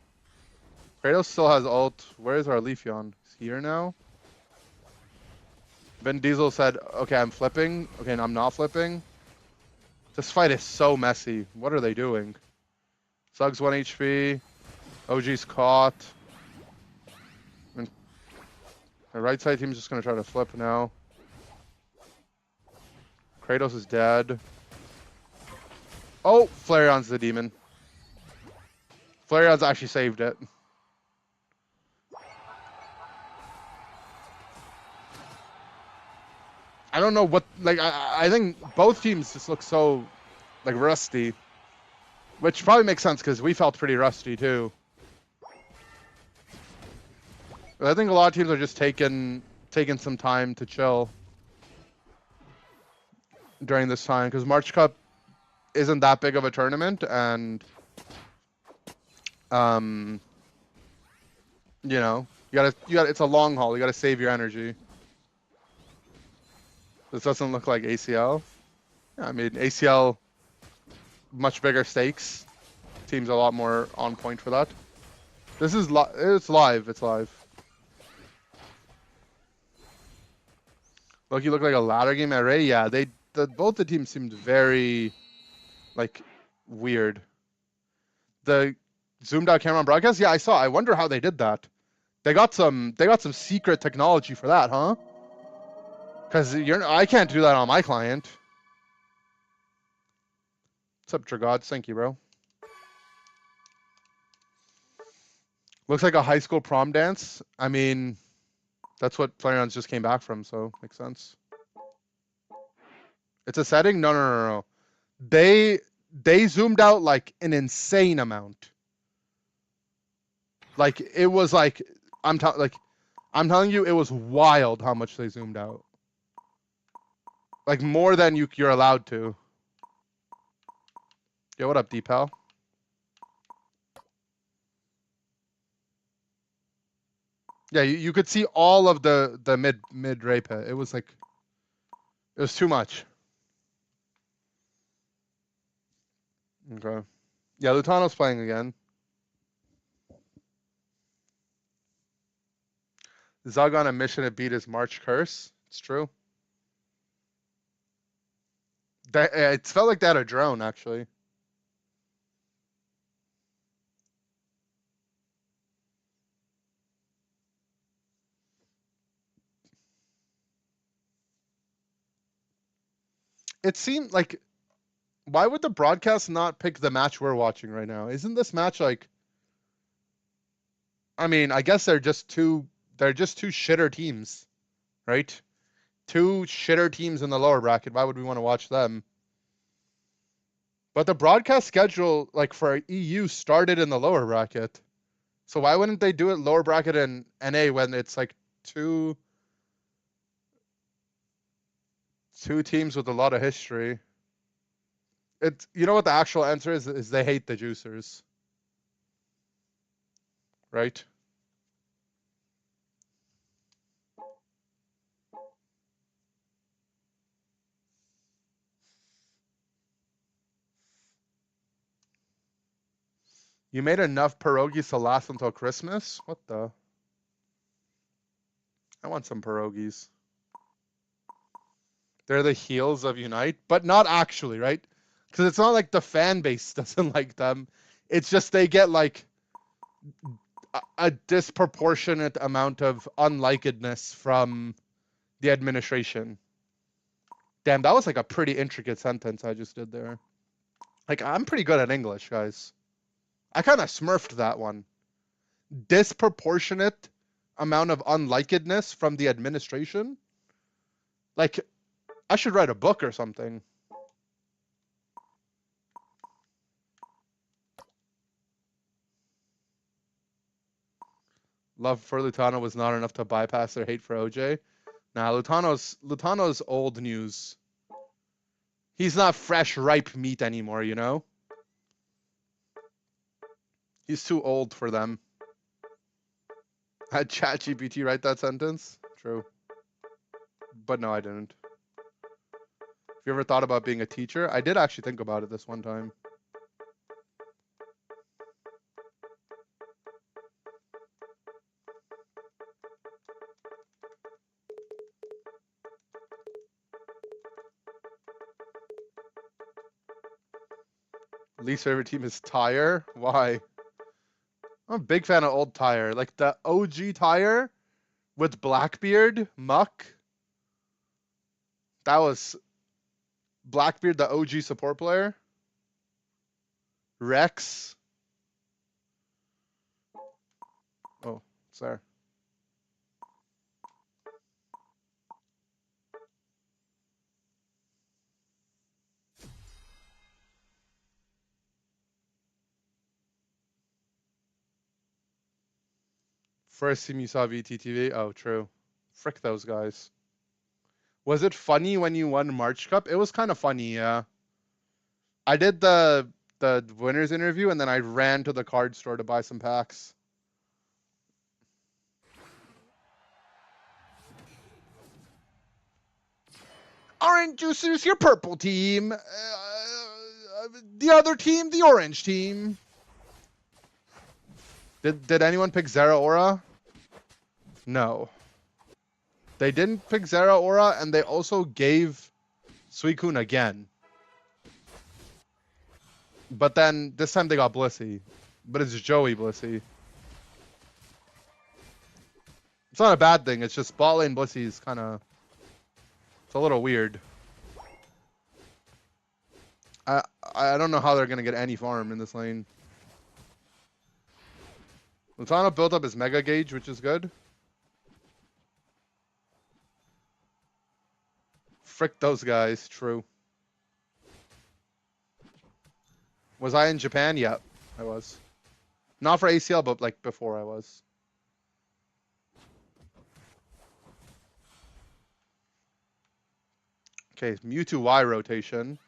Kratos still has ult. Where's our Leafeon? He's here now. Vin Diesel said, okay, I'm flipping. Okay, no, I'm not flipping. This fight is so messy. What are they doing? Zug's 1 HP. OG's caught. And the right side team's just going to try to flip now. Kratos is dead. Oh, Flareon's the demon. Flareon's actually saved it. I don't know what, like, I think both teams just look so, like, rusty. Which probably makes sense because we felt pretty rusty too. But I think a lot of teams are just taking some time to chill during this time because March Cup isn't that big of a tournament, and you know, you gotta it's a long haul. You gotta save your energy. This doesn't look like ACL. Yeah, I mean ACL, much bigger stakes. Teams a lot more on point for that. This is it's live. It's live. Look, you look like a ladder game array. Yeah, both the teams seemed very, like, weird. The zoomed out camera on broadcast. Yeah, I saw. I wonder how they did that. They got some secret technology for that, huh? Because I can't do that on my client. What's up, Dragods? Thank you, bro. Looks like a high school prom dance. I mean, that's what Flareon's just came back from, so makes sense. It's a setting? No, no, no, no. They zoomed out like an insane amount. Like it was like I'm telling you, it was wild how much they zoomed out. Like more than you're allowed to. Yo, what up, D-Pal? Yeah, you could see all of the mid ray pit. It was like it was too much. Okay. Yeah, Lutano's playing again. Zug on a mission to beat his March curse. It's true. It felt like they had a drone, actually. It seemed like, why would the broadcast not pick the match we're watching right now? Isn't this match like, I mean, I guess they're just two shitter teams, right? Two shitter teams in the lower bracket. Why would we want to watch them? But the broadcast schedule, like for EU, started in the lower bracket. So why wouldn't they do it lower bracket in NA when it's like two teams with a lot of history? You know what the actual answer is they hate the juicers. Right? You made enough pierogies to last until Christmas? What the? I want some pierogies. They're the heels of Unite, but not actually, right? Because it's not like the fan base doesn't like them. It's just they get like a disproportionate amount of unlikedness from the administration. Damn, that was like a pretty intricate sentence I just did there. Like, I'm pretty good at English, guys. I kind of smurfed that one. Disproportionate amount of unlikedness from the administration? Like, I should write a book or something. Love for Lutano was not enough to bypass their hate for OJ. Nah, Lutano's old news. He's not fresh, ripe meat anymore, you know? He's too old for them. Had ChatGPT write that sentence? True. But no, I didn't. Have you ever thought about being a teacher? I did actually think about it this one time. Least favorite team is Tire. Why? I'm a big fan of old Tire. Like the OG Tire with Blackbeard, Muck. That was Blackbeard, the OG support player. Rex. Oh, it's there. First team you saw VTTV? Oh, true. Frick those guys. Was it funny when you won March Cup? It was kind of funny, yeah. I did the winners interview and then I ran to the card store to buy some packs. Orange juicers, your purple team. The other team, the orange team. Did anyone pick Zera Aura? No. They didn't pick Zera Aura, and they also gave Suicune again. But then this time they got Blissey. But it's Joey Blissey. It's not a bad thing. It's just bot lane Blissey is kind of... It's a little weird. I don't know how they're going to get any farm in this lane. Lutano built up his Mega Gauge, which is good. Frick those guys. True. Was I in Japan? Yeah, I was. Not for ACL, but like before I was. Okay, Mewtwo Y rotation.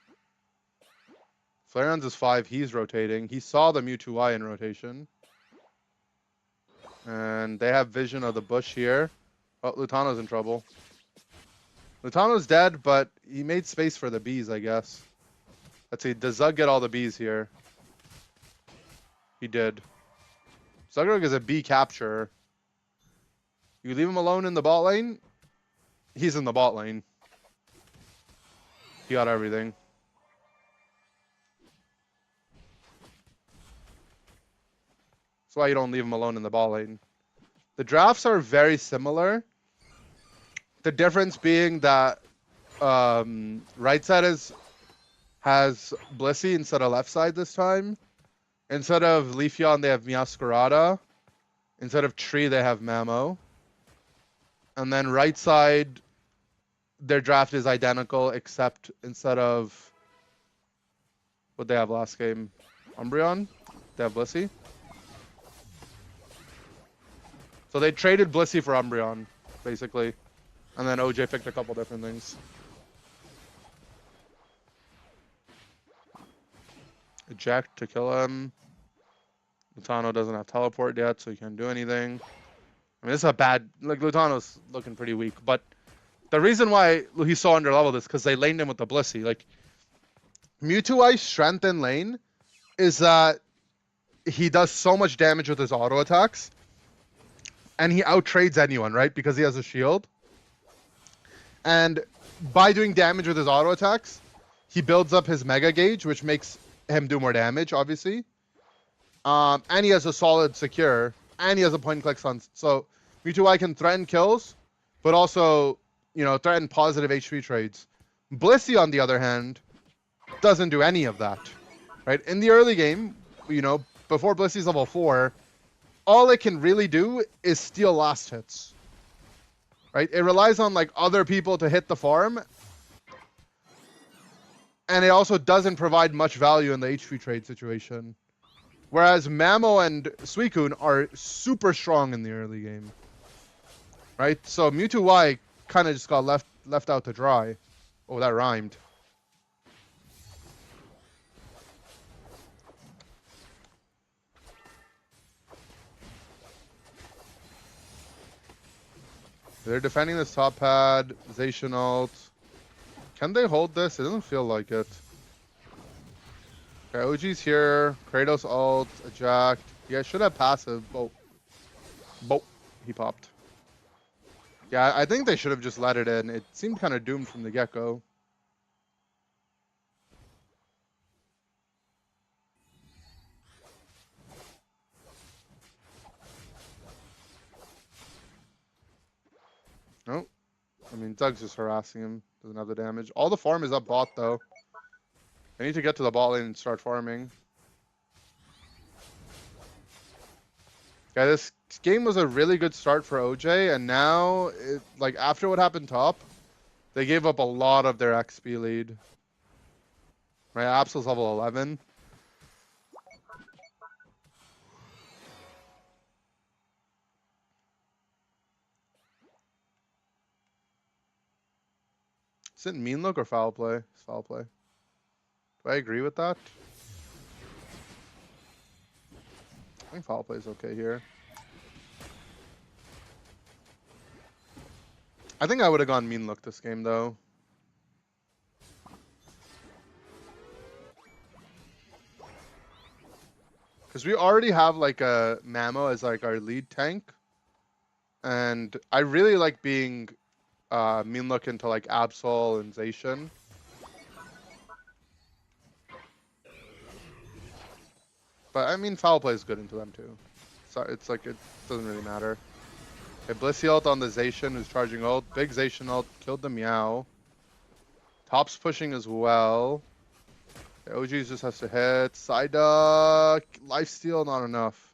Flareon's is 5, he's rotating. He saw the Mewtwo Y in rotation. And they have vision of the bush here. Oh, Lutano's in trouble. Lutano's dead, but he made space for the bees, I guess. Let's see, does Zug get all the bees here? He did. Zugrug is a bee capturer. You leave him alone in the bot lane? He's in the bot lane. He got everything. That's why you don't leave him alone in the ball lane. The drafts are very similar. The difference being that right side has Blissey instead of left side this time. Instead of Leafeon, they have Meowscarada. Instead of Tree, they have Mamo. And then right side, their draft is identical, except instead of what they have last game, Umbreon, they have Blissey. So they traded Blissey for Umbreon, basically. And then OJ picked a couple different things. Eject to kill him. Lutano doesn't have teleport yet, so he can't do anything. I mean, this is a bad... Like, Lutano's looking pretty weak, but the reason why he's so underleveled is because they laned him with the Blissey. Like, Mewtwo's strength in lane is that he does so much damage with his auto attacks. And he outtrades anyone, right? Because he has a shield. And by doing damage with his auto attacks, he builds up his Mega Gauge, which makes him do more damage, obviously. And he has a solid secure. And he has a point-and-click stun. So Mewtwo can threaten kills, but also, you know, threaten positive HP trades. Blissey, on the other hand, doesn't do any of that. Right? In the early game, you know, before Blissey's level 4, all it can really do is steal last hits. Right? It relies on like other people to hit the farm. And it also doesn't provide much value in the HP trade situation. Whereas Mamo and Suicune are super strong in the early game. Right? So Mewtwo Y kind of just got left out to dry. Oh, that rhymed. They're defending this top pad. Zacian ult. Can they hold this? It doesn't feel like it. Okay, OG's here. Kratos ult. Eject. Yeah, should have passive. Boat. He popped. Yeah, I think they should have just let it in. It seemed kind of doomed from the get-go. Nope. I mean, Doug's just harassing him. Doesn't have the damage. All the farm is up bot, though. I need to get to the bot lane and start farming. Yeah, this game was a really good start for OJ, and now, like, after what happened top, they gave up a lot of their XP lead. Right, Absol's level 11. Is it mean look or foul play? It's foul play. Do I agree with that? I think foul play is okay here. I think I would have gone mean look this game though. Because we already have like a Mamo as like our lead tank. And I really like being mean look into like Absol and Zacian. But I mean foul play is good into them too. So it's like it doesn't really matter. Okay, Blissey ult on the Zacian who's charging ult. Big Zacian ult killed the Meow. Top's pushing as well. The OGs just has to hit. Psyduck. Lifesteal, not enough.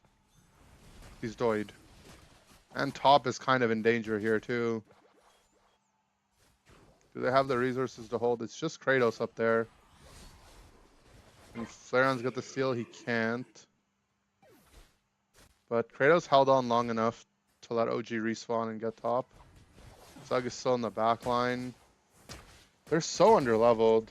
He's doid. And top is kind of in danger here too. Do they have the resources to hold? It's just Kratos up there. And Flareon's got the steal, he can't. But Kratos held on long enough to let OG respawn and get top. Zug is still in the back line. They're so underleveled.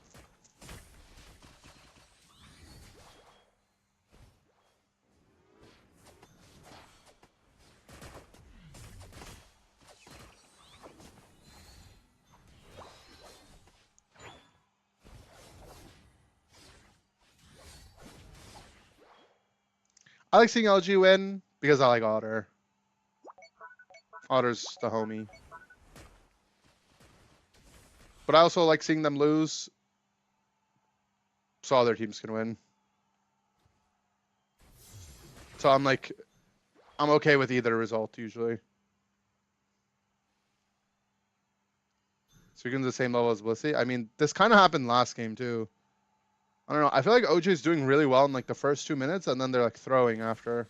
I like seeing LG win because I like Otter. Otter's the homie. But I also like seeing them lose so other teams can win. So I'm okay with either result usually. So we can the same level as Blissey. I mean, this kind of happened last game too. I don't know. I feel like OG is doing really well in like the first 2 minutes, and then they're like throwing after.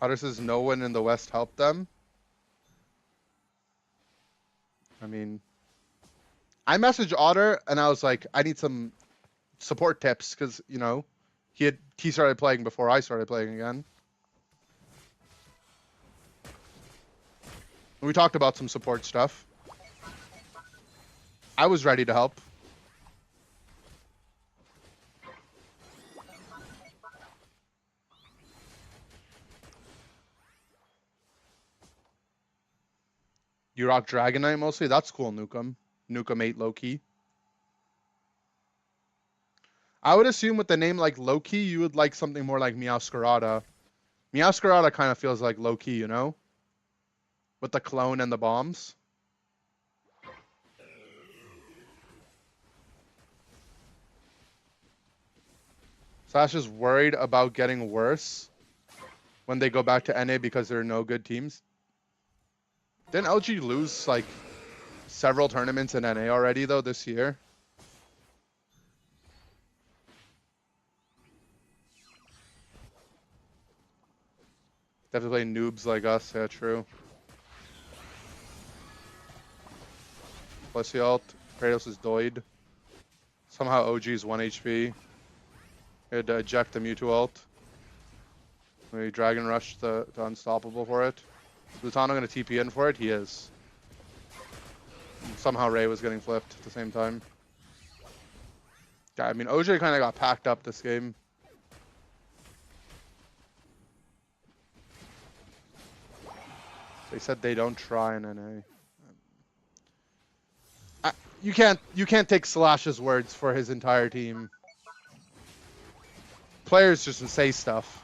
Otter says no one in the West helped them. I mean, I messaged Otter and I was like, I need some support tips because you know he started playing before I started playing again. We talked about some support stuff. I was ready to help. You rock Dragon Knight mostly? That's cool, Nukem. Nukem 8 low-key. I would assume with the name like low-key, you would like something more like Meowscarada. Meowscarada kind of feels like low-key, you know? With the clone and the bombs. Sash is worried about getting worse when they go back to NA because there are no good teams. Didn't LG lose like several tournaments in NA already though this year? They have to play noobs like us, yeah, true. Plus the ult, Kratos is doid. Somehow OG's 1 HP. He had to eject the Mewtwo ult. Maybe Dragon Rush the Unstoppable for it. Is Lutano going to TP in for it? He is. Somehow Ray was getting flipped at the same time. Yeah, I mean, OJ kind of got packed up this game. They said they don't try in NA. You can't take Slash's words for his entire team. Players just say stuff.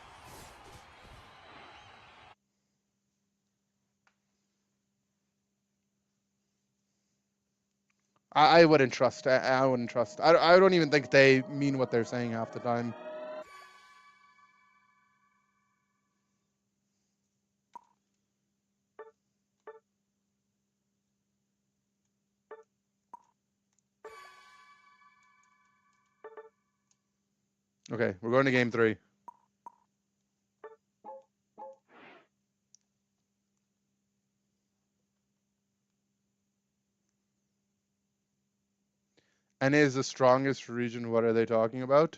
I wouldn't trust. I wouldn't trust. I don't even think they mean what they're saying half the time. Okay, we're going to game 3. NA is the strongest region. What are they talking about?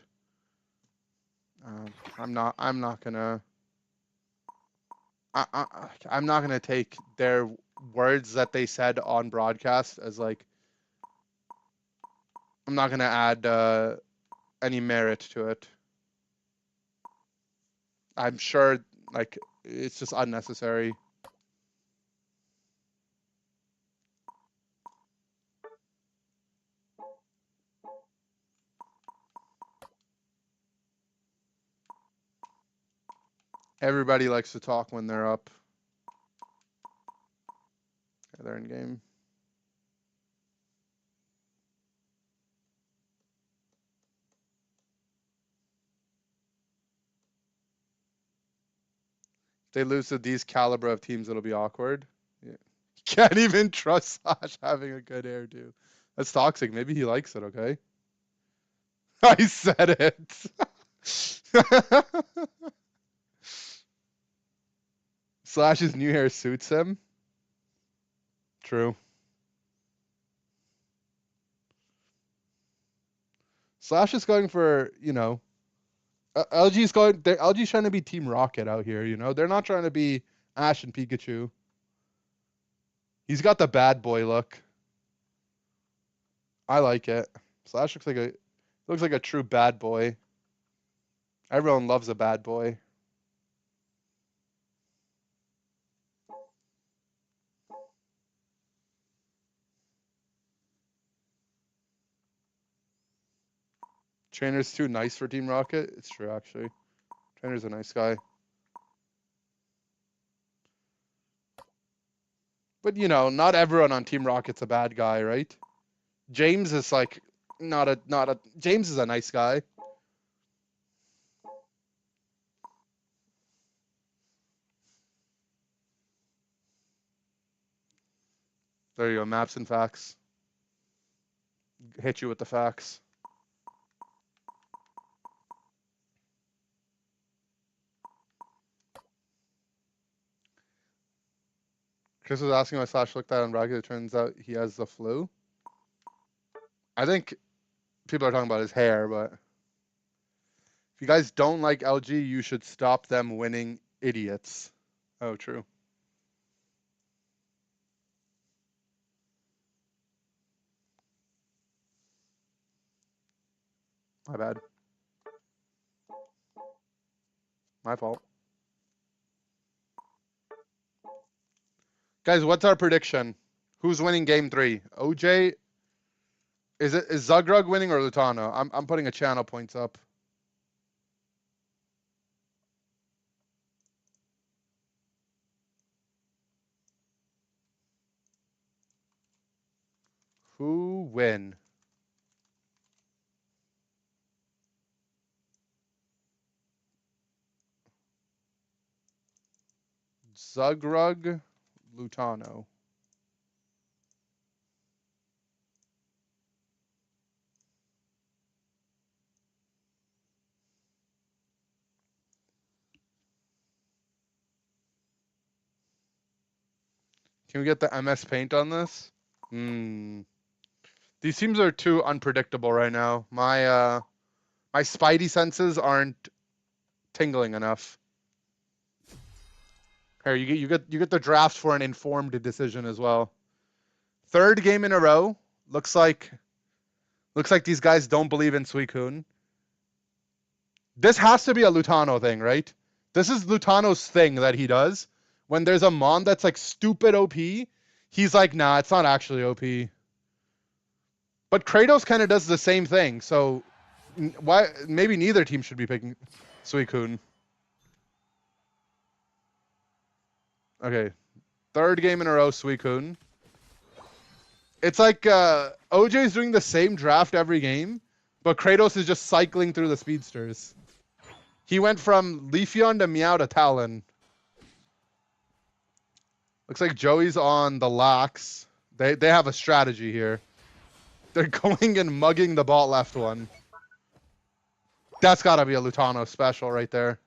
I'm not gonna. I'm not gonna take their words that they said on broadcast as like. I'm not gonna add any merit to it. I'm sure like it's just unnecessary. Everybody likes to talk when they're up. Okay, they're in game. If they lose to these caliber of teams, it'll be awkward. Yeah. Can't even trust Slash having a good hairdo. That's toxic. Maybe he likes it, okay? I said it. Slash's new hair suits him. True. Slash is going for, you know, LG's going. LG's trying to be Team Rocket out here. You know, they're not trying to be Ash and Pikachu. He's got the bad boy look. I like it. Slash looks like a true bad boy. Everyone loves a bad boy. Trainer's too nice for Team Rocket. It's true, actually. Trainer's a nice guy. But, you know, not everyone on Team Rocket's a bad guy, right? James is like, James is a nice guy. There you go, maps and facts. Hit you with the facts. Chris was asking why Slash looked at on Rocket. It turns out he has the flu. I think people are talking about his hair, but if you guys don't like LG, you should stop them winning, idiots. Oh, true. My bad. My fault. Guys, what's our prediction? Who's winning game 3? OJ? Is Zugrug winning or Lutano? I'm putting a channel points up. Who win? Zugrug, Lutano. Can we get the MS Paint on this? These teams are too unpredictable right now. My spidey senses aren't tingling enough. Here, you get the draft for an informed decision as well. Third game in a row. Looks like these guys don't believe in Suicune. This has to be a Lutano thing, right? This is Lutano's thing that he does. When there's a Mon that's like stupid OP, he's like, nah, it's not actually OP. But Kratos kind of does the same thing, so why? Maybe neither team should be picking Suicune. Okay, third game in a row, Suicune. It's like OJ's doing the same draft every game, but Kratos is just cycling through the speedsters. He went from Leafeon to Meow to Talon. Looks like Joey's on the Locks. They have a strategy here. They're going and mugging the bot left one. That's got to be a Lutano special right there.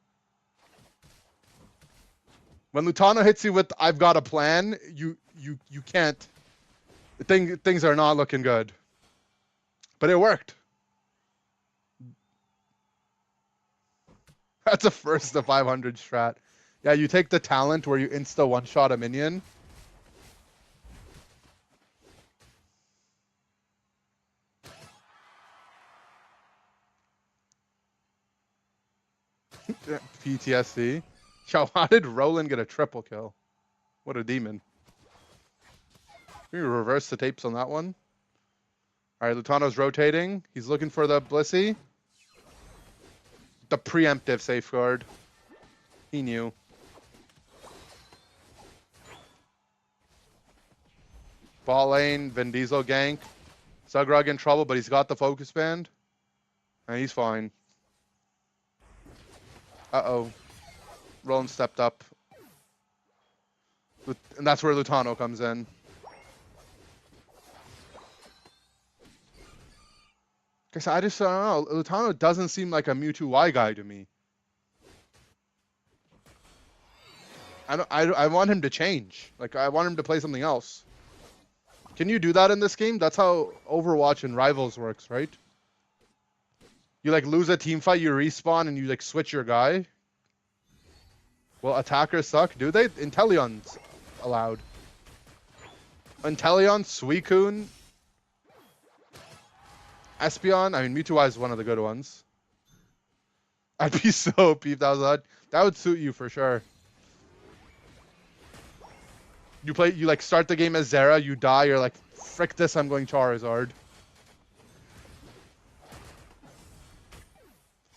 When Lutano hits you with "I've got a plan," you can't. Things are not looking good. But it worked. That's a first to 500 strat. Yeah, you take the talent where you insta one-shot a minion. PTSD. Yo, how did Roland get a triple kill? What a demon. Can we reverse the tapes on that one? Alright, Lutano's rotating. He's looking for the Blissey. The preemptive safeguard. He knew. Ball lane, Vin Diesel gank. Zugrug in trouble, but he's got the focus band. And he's fine. Uh-oh. Roland stepped up. And that's where Lutano comes in. Guess I just don't know. Lutano doesn't seem like a Mewtwo Y guy to me. I want him to change. Like, I want him to play something else. Can you do that in this game? That's how Overwatch and Rivals works, right? You like lose a team fight, you respawn, and you like switch your guy. Well, attackers suck, do they? Inteleon's allowed. Inteleon, Suicune, Espeon. I mean, Mewtwo is one of the good ones. I'd be so peeved that would suit you for sure. You like start the game as Zera, you die, you're like, frick this, I'm going Charizard.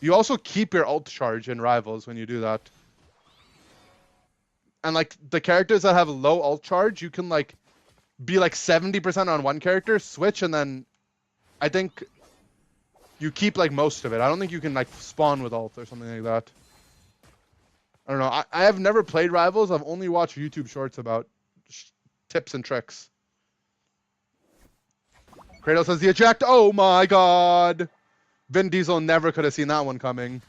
You also keep your ult charge in Rivals when you do that. And like the characters that have low ult charge, you can like be like 70% on one character, switch, and then I think you keep like most of it. I don't think you can like spawn with ult or something like that. I don't know. I have never played Rivals. I've only watched YouTube shorts about tips and tricks. Kratos has the eject. Oh my god. Vin Diesel never could have seen that one coming.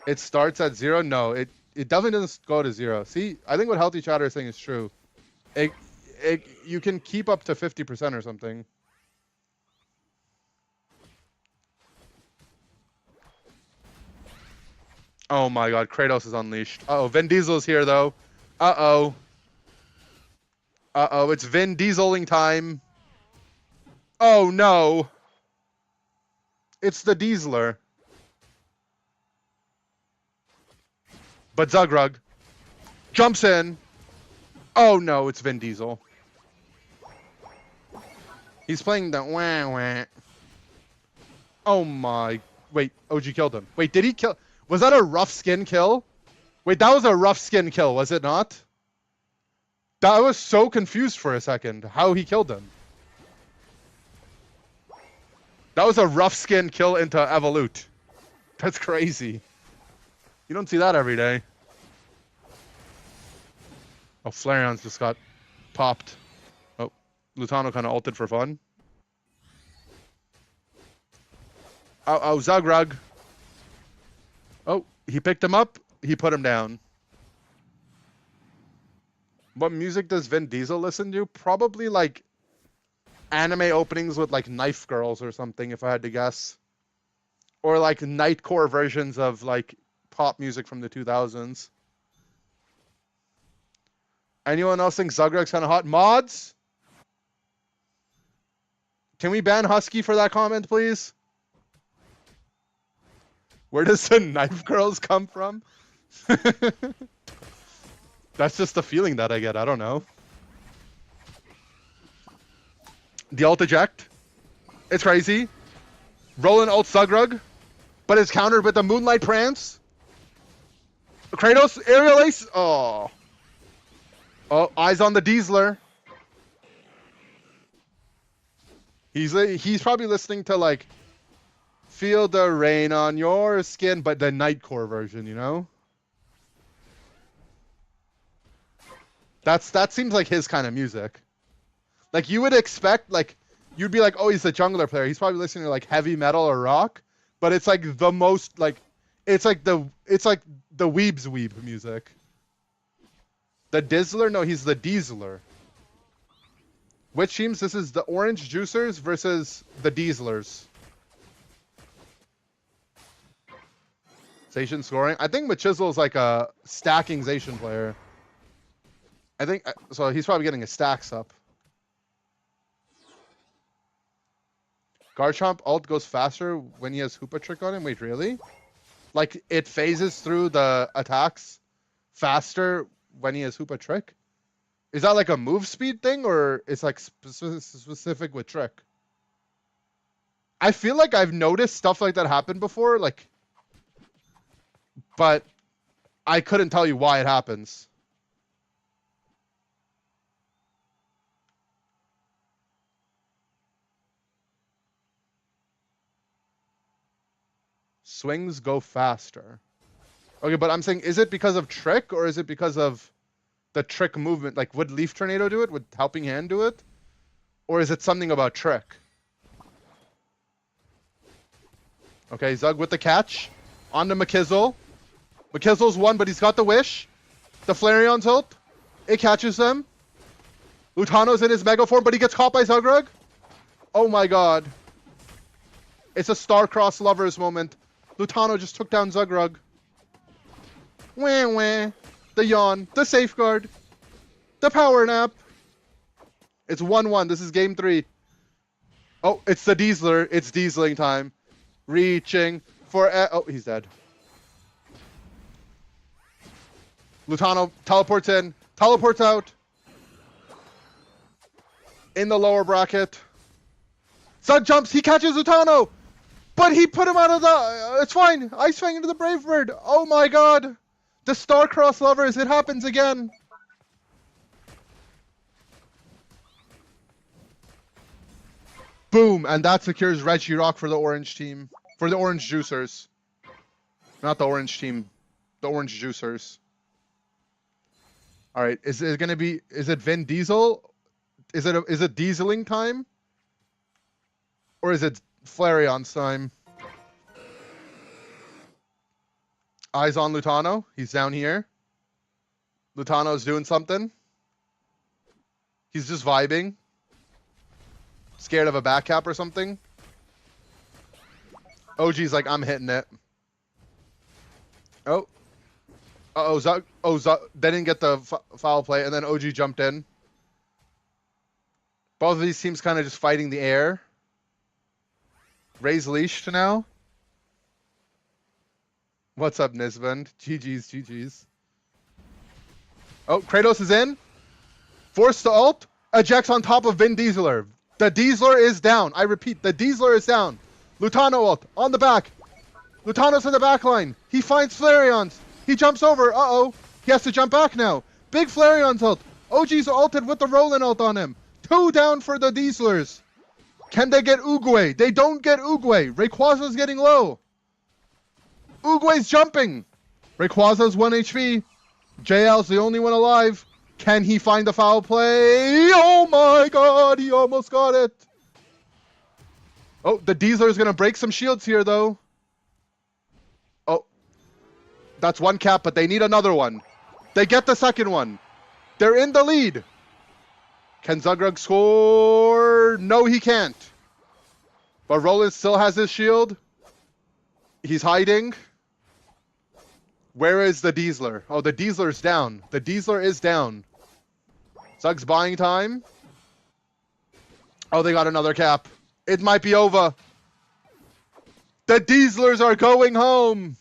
It starts at 0? No, it definitely doesn't go to 0. See, I think what Healthy Chatter is saying is true. You can keep up to 50% or something. Oh my god, Kratos is unleashed. Uh-oh, Vin Diesel's here though. Uh-oh. Uh-oh, it's Vin Dieseling time. Oh no. It's the Dieseler. But Zugrug jumps in. Oh no, it's Vin Diesel. He's playing the wah wah. Oh my. Wait, OG killed him. Wait, did he kill? Was that a rough skin kill? Wait, that was a rough skin kill, was it not? I was so confused for a second how he killed him. That was a rough skin kill into Evolute. That's crazy. You don't see that every day. Oh, Flareon's just got popped. Oh, Lutano kind of ulted for fun. Oh, Zugrug. Oh, he picked him up. He put him down. What music does Vin Diesel listen to? Probably like anime openings with like Knife Girls or something, if I had to guess. Or like Nightcore versions of like pop music from the 2000s. Anyone else think Zugrug's kind of hot? Mods? Can we ban Husky for that comment, please? Where does the Knife Girls come from? That's just the feeling that I get. I don't know. The ult eject. It's crazy. Roland ult Zugrug. But it's countered with the Moonlight Prance. Kratos, aerial ace. Oh. Oh, eyes on the Dieseler. He's probably listening to like Feel the Rain on Your Skin, but the Nightcore version, you know? That seems like his kind of music. Like you would expect, like you'd be like, oh, he's a jungler player. He's probably listening to like heavy metal or rock, but it's like the most like it's like the weeb's weeb music. The Dizzler? No, he's the Dieseler. Which teams? This is the Orange Juicers versus the Dieselers. Zacian scoring. I think Machisel is like a stacking Zacian player. I think so. He's probably getting his stacks up. Garchomp ult goes faster when he has Hoopa Trick on him. Wait, really? Like it phases through the attacks faster when he has Hoopa Trick? Is that like a move speed thing or it's like specific with Trick? I feel like I've noticed stuff like that happen before, like, but I couldn't tell you why it happens. Swings go faster. Okay, but I'm saying, is it because of Trick or is it because of the Trick movement? Like, would Leaf Tornado do it? Would Helping Hand do it? Or is it something about Trick? Okay, Zug with the catch. On to Makizzle. Makizzle's one, but he's got the Wish. The Flareon's ult. It catches them. Lutano's in his Mega form, but he gets caught by Zugrug. Oh my god. It's a star-crossed lovers moment. Lutano just took down Zugrug. Wah wah. The yawn. The safeguard. The power nap. It's 1-1. This is game 3. Oh, it's the Diesler. It's Dieseling time. Reaching for... oh, he's dead. Lutano teleports in. Teleports out. In the lower bracket. Sun jumps. He catches Lutano. But he put him out of the... it's fine. Ice Fang into the Brave Bird. Oh my god. The Starcross lovers. It happens again. Boom. And that secures Regirock for the orange team. For the orange juicers. Not the orange team. The orange juicers. Alright. Is it going to be... is it Vin Diesel? Is it Dieseling time? Or is it Flareon's time? Eyes on Lutano. He's down here. Lutano's doing something. He's just vibing. Scared of a back cap or something. OG's like, I'm hitting it. Oh. Uh-oh, Zug. Oh, Zug. They didn't get the foul play, and then OG jumped in. Both of these teams kind of just fighting the air. Raise leash to now. What's up, Nisband? GG's, GG's. Oh, Kratos is in. Forced to ult. Ejects on top of Vin Dieseler. The Dieseler is down. I repeat, the Dieseler is down. Lutano ult. On the back. Lutano's in the back line. He finds Flareon's. He jumps over. Uh-oh. He has to jump back now. Big Flareon's ult. OG's ulted with the Roland ult on him. 2 down for the Dieselers. Can they get Uguay? They don't get Uguay. Rayquaza's getting low. Uguay's jumping. Rayquaza's 1 HP. JL's the only one alive. Can he find the foul play? Oh my god, he almost got it. Oh, the Diesler's going to break some shields here, though. Oh, that's 1 cap, but they need another one. They get the second one. They're in the lead. Can Zugrug score? No, he can't. But Roland still has his shield. He's hiding. Where is the Diesler? Oh, the Diesler's down. The Diesler is down. Zug's buying time. Oh, they got another cap. It might be over. The Dieslers are going home.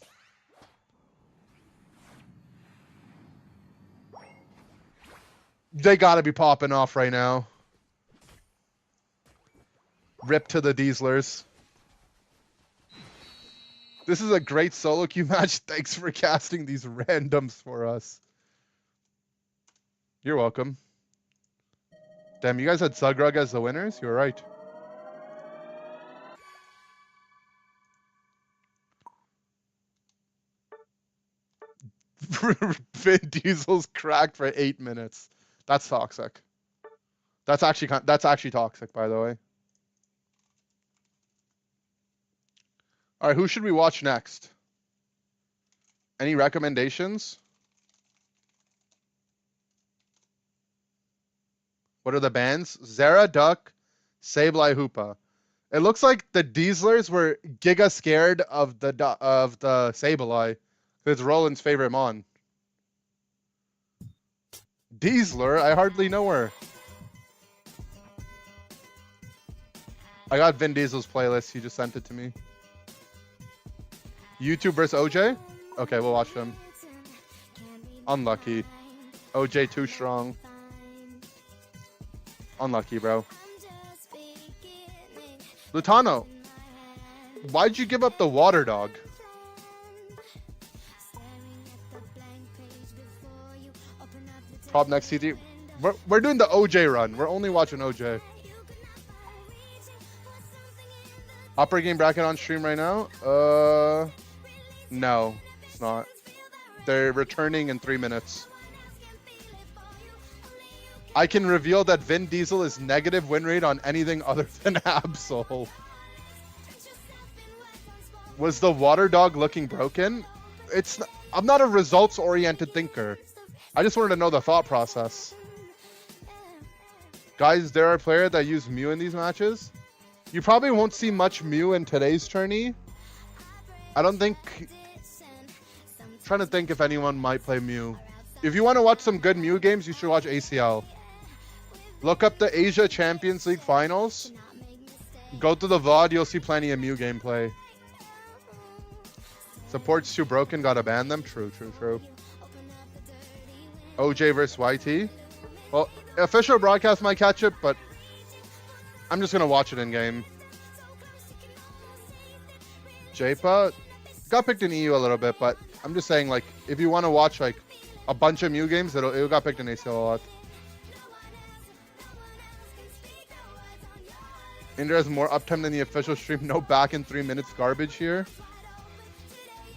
They gotta be popping off right now. Rip to the Dieslers. This is a great solo queue match. Thanks for casting these randoms for us. You're welcome. Damn, you guys had Zugrug as the winners? You were right. Vin Diesel's cracked for 8 minutes. That's toxic. That's actually toxic, by the way. All right, who should we watch next? Any recommendations? What are the bands? Zera, Duck, Sableye, Hoopa. It looks like the Dieslers were giga scared of the Sableye. It's Roland's favorite mon. Diesler? I hardly know her. I got Vin Diesel's playlist. He just sent it to me. YouTube versus OJ? Okay, we'll watch them. Unlucky. OJ too strong. Unlucky, bro. Lutano, why'd you give up the water dog? Prop next CD. We're doing the OJ run. We're only watching OJ. Upper game bracket on stream right now? No, it's not. They're returning in 3 minutes. I can reveal that Vin Diesel is negative win rate on anything other than Absol. Was the water dog looking broken? I'm not a results-oriented thinker. I just wanted to know the thought process. Guys, there are players that use Mew in these matches. You probably won't see much Mew in today's tourney. I don't think... I'm trying to think if anyone might play Mew. If you want to watch some good Mew games, you should watch ACL. Look up the Asia Champions League Finals. Go to the VOD, you'll see plenty of Mew gameplay. Support's too broken, gotta ban them. True. OJ versus YT. Well, official broadcast might catch it, but I'm just gonna watch it in game. Japa got picked in EU a little bit, but I'm just saying, like, if you want to watch like a bunch of Mew games, it got picked in ACL a lot. Inder has more uptime than the official stream. No back in 3 minutes garbage here.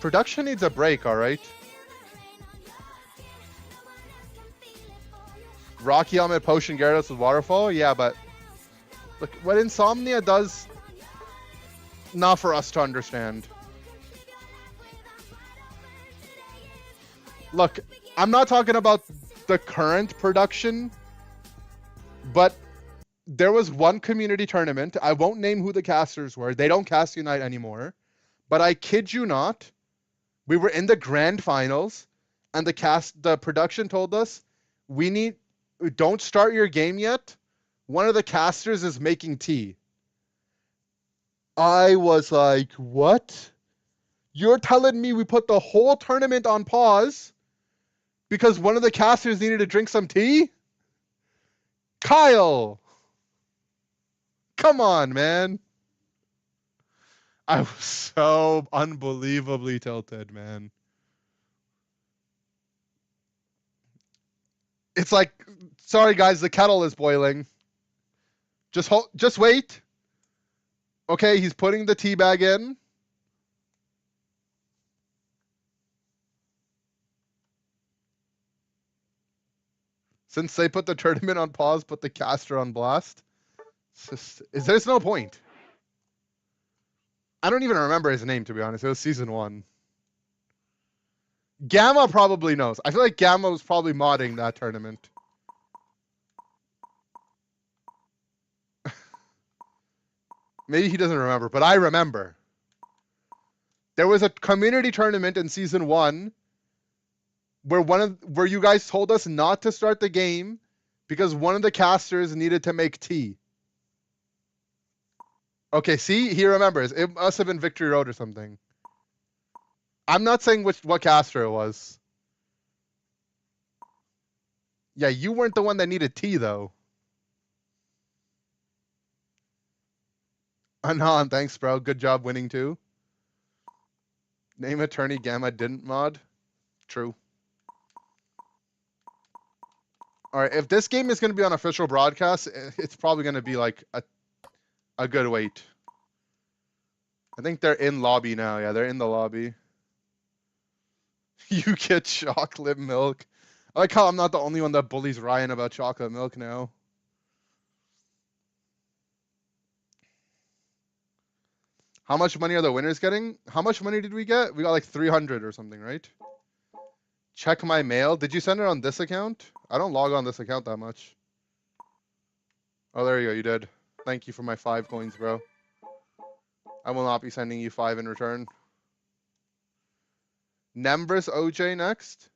Production needs a break, alright? Rocky Helmet Potion Gyarados with Waterfall? Yeah, but look, what Insomnia does, not for us to understand. Look, I'm not talking about the current production, but there was one community tournament. I won't name who the casters were. They don't cast Unite anymore. But I kid you not, we were in the grand finals, and the production told us, don't start your game yet. One of the casters is making tea. I was like, what? You're telling me we put the whole tournament on pause because one of the casters needed to drink some tea? Kyle! Come on, man. I was so unbelievably tilted, man. It's like, sorry guys, the kettle is boiling. Just wait. Okay, he's putting the tea bag in. Since they put the tournament on pause, put the caster on blast. There's no point. I don't even remember his name, to be honest. It was season 1. Gamma probably knows. I feel like Gamma was probably modding that tournament. Maybe he doesn't remember, but I remember. There was a community tournament in season 1 where you guys told us not to start the game because one of the casters needed to make tea. Okay, see? He remembers. It must have been Victory Road or something. I'm not saying what caster it was. Yeah, you weren't the one that needed tea, though. Anon, thanks, bro. Good job winning, too. Name attorney Gamma didn't mod. True. All right, if this game is going to be on official broadcast, it's probably going to be like a good wait. I think they're in lobby now. Yeah, they're in the lobby. You get chocolate milk. I like how I'm not the only one that bullies Ryan about chocolate milk now. How much money are the winners getting? How much money did we get? We got like 300 or something, right? Check my mail. Did you send it on this account? I don't log on this account that much. Oh, there you go. You did. Thank you for my 5 coins, bro. I will not be sending you 5 in return. Nem versus OJ next.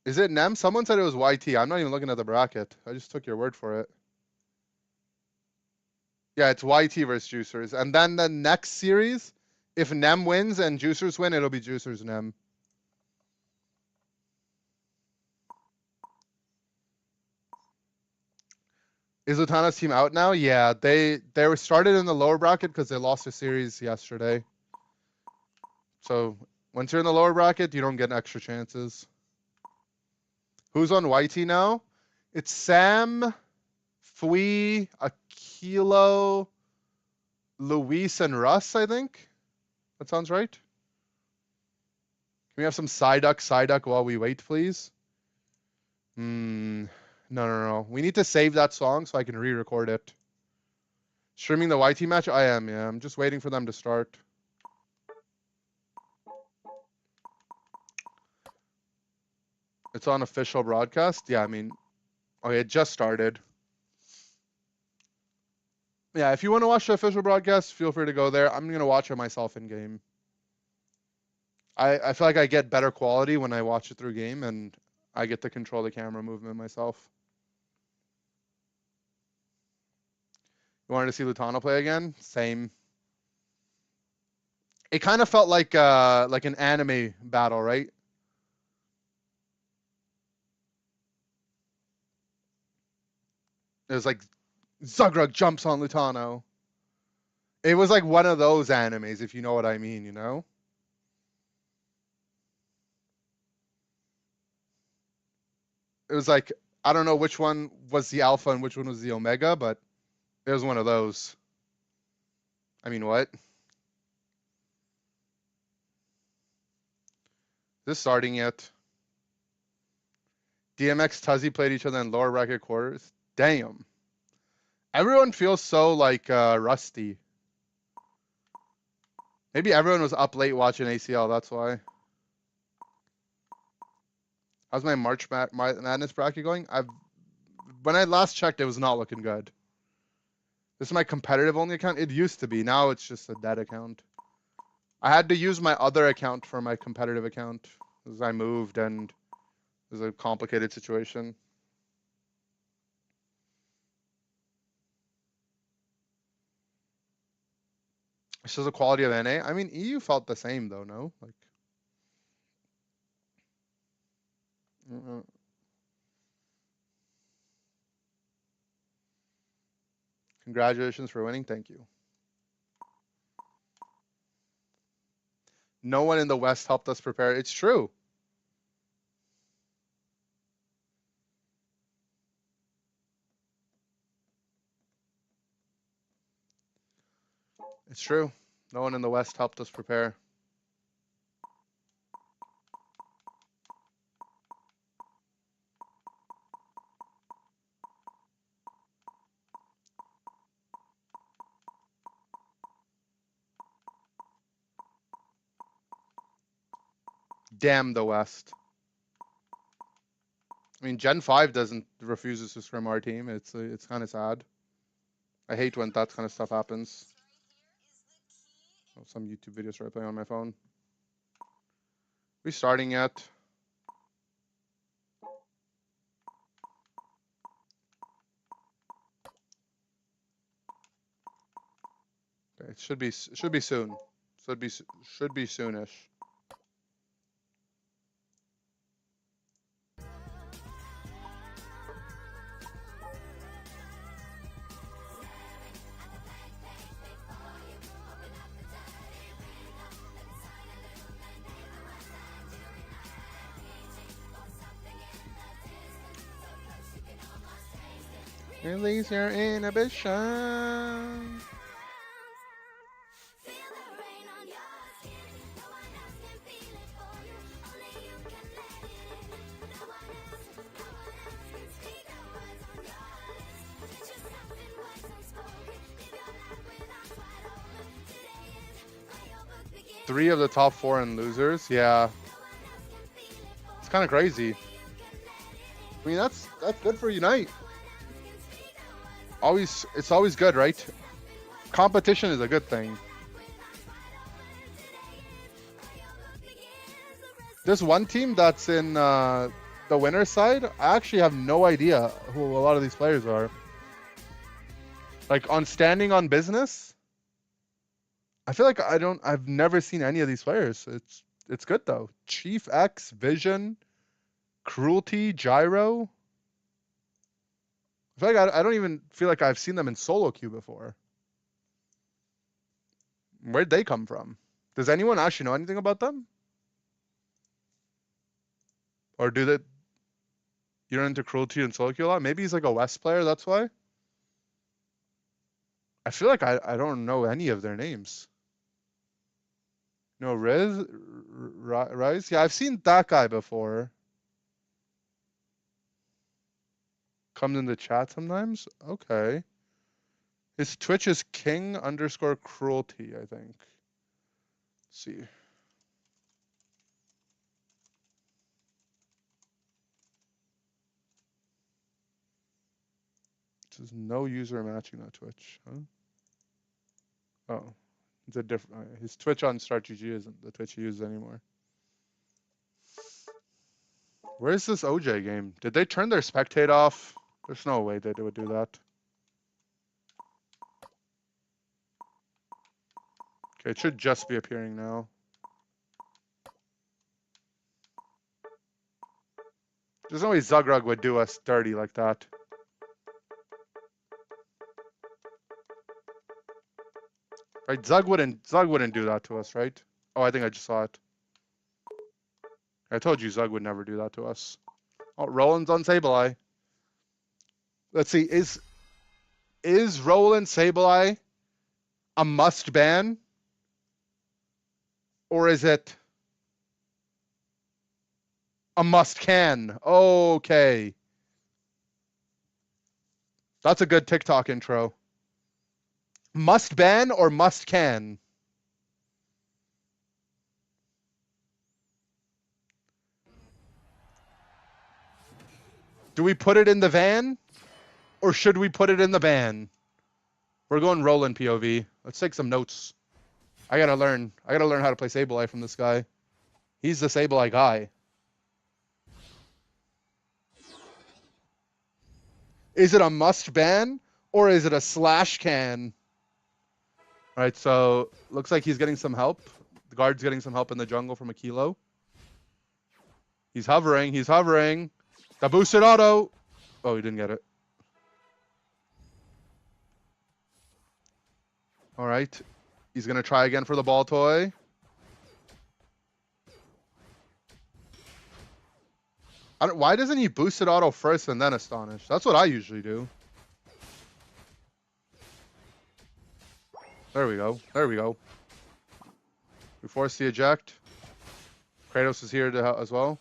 Is it Nem? Someone said it was YT. I'm not even looking at the bracket. I just took your word for it. Yeah, it's YT versus Juicers. And then the next series, if Nem wins and Juicers win, it'll be Juicers Nem. Is Lutano's team out now? Yeah, they were started in the lower bracket because they lost a series yesterday. So once you're in the lower bracket, you don't get extra chances. Who's on YT now? It's Sam, Fui, Akilo, Luis, and Russ, I think. That sounds right. Can we have some Psyduck while we wait, please? No. We need to save that song so I can re-record it. Streaming the YT match? I am, yeah. I'm just waiting for them to start. It's on official broadcast? Yeah, I mean, okay, it just started. Yeah, if you want to watch the official broadcast, feel free to go there. I'm going to watch it myself in game. I feel like I get better quality when I watch it through game, and I get to control the camera movement myself. You wanted to see Lutano play again? Same. It kind of felt like an anime battle, right? It was like Zugrug jumps on Lutano. It was like one of those animes, if you know what I mean, you know? It was like, I don't know which one was the alpha and which one was the omega, but it was one of those. I mean, what? Is this starting yet? DMX, Tuzzy played each other in lower bracket quarters. Damn. Everyone feels so like rusty. Maybe everyone was up late watching ACL, that's why. How's my March Madness bracket going? When I last checked, it was not looking good. This is my competitive only account. It used to be. Now it's just a dead account. I had to use my other account for my competitive account as I moved, and it was a complicated situation. This is the quality of NA. I mean, EU felt the same though, no? Like, congratulations for winning. Thank you. No one in the West helped us prepare. It's true. It's true. No one in the West helped us prepare. Damn the West. I mean, Gen 5 refuses to scrim our team. It's kind of sad. I hate when that kind of stuff happens. Oh, some YouTube videos started playing on my phone. We starting yet? Okay, it should be soon. Should be soonish. Release your inhibition. Three of the top 4 in losers, yeah. It's kind of crazy. I mean, that's good for Unite. It's always good, right? Competition is a good thing. There's one team that's in the winner's side. I actually have no idea who a lot of these players are. Like on Standing on Business, I feel like I've never seen any of these players. It's good though. Chief X, Vision, Cruelty, Gyro. I feel like I don't even feel like I've seen them in solo queue before. Where'd they come from? Does anyone actually know anything about them? Or do they? You're into Cruelty and solo queue a lot? Maybe he's like a West player, that's why? I feel like I don't know any of their names. No, Riz? Yeah, I've seen that guy before. Comes in the chat sometimes? Okay. His Twitch is king_cruelty, I think. Let's see. There's no user matching that Twitch, huh? Oh. It's a different. His Twitch on StartGG isn't the Twitch he uses anymore. Where's this OJ game? Did they turn their spectate off? There's no way they would do that. Okay, it should just be appearing now. There's no way Zugrug would do us dirty like that. Right, Zug wouldn't do that to us, right? Oh, I think I just saw it. I told you Zug would never do that to us. Oh, Roland's on Sableye. Let's see, is Roland Sableye a must ban? Or is it a must can? Okay. That's a good TikTok intro. Must ban or must can? Do we put it in the van? Or should we put it in the ban? We're going Roland POV. Let's take some notes. I gotta learn how to play Sableye from this guy. He's the Sableye guy. Is it a must ban or is it a slash can? All right, so looks like he's getting some help. The guard's getting some help in the jungle from a kilo. He's hovering. The boosted auto. Oh, he didn't get it. All right. He's going to try again for the ball toy. Why doesn't he boost it auto first and then astonish? That's what I usually do. There we go. We force the eject. Kratos is here to help as well.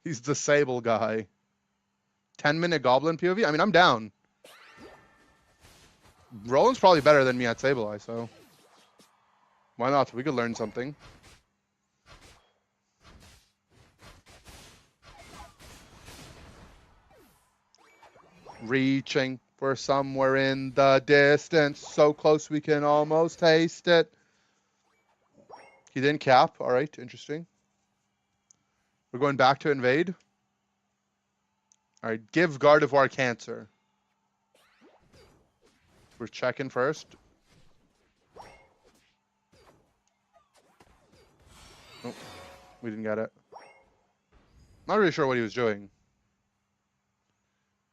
He's the Sable guy. 10-minute Goblin POV? I mean, I'm down. Roland's probably better than me at Sableye, so why not? We could learn something. Reaching for somewhere in the distance, so close we can almost taste it. He didn't cap. All right, interesting. We're going back to invade. All right, give Gardevoir cancer. We're checking first. Nope, we didn't get it. Not really sure what he was doing.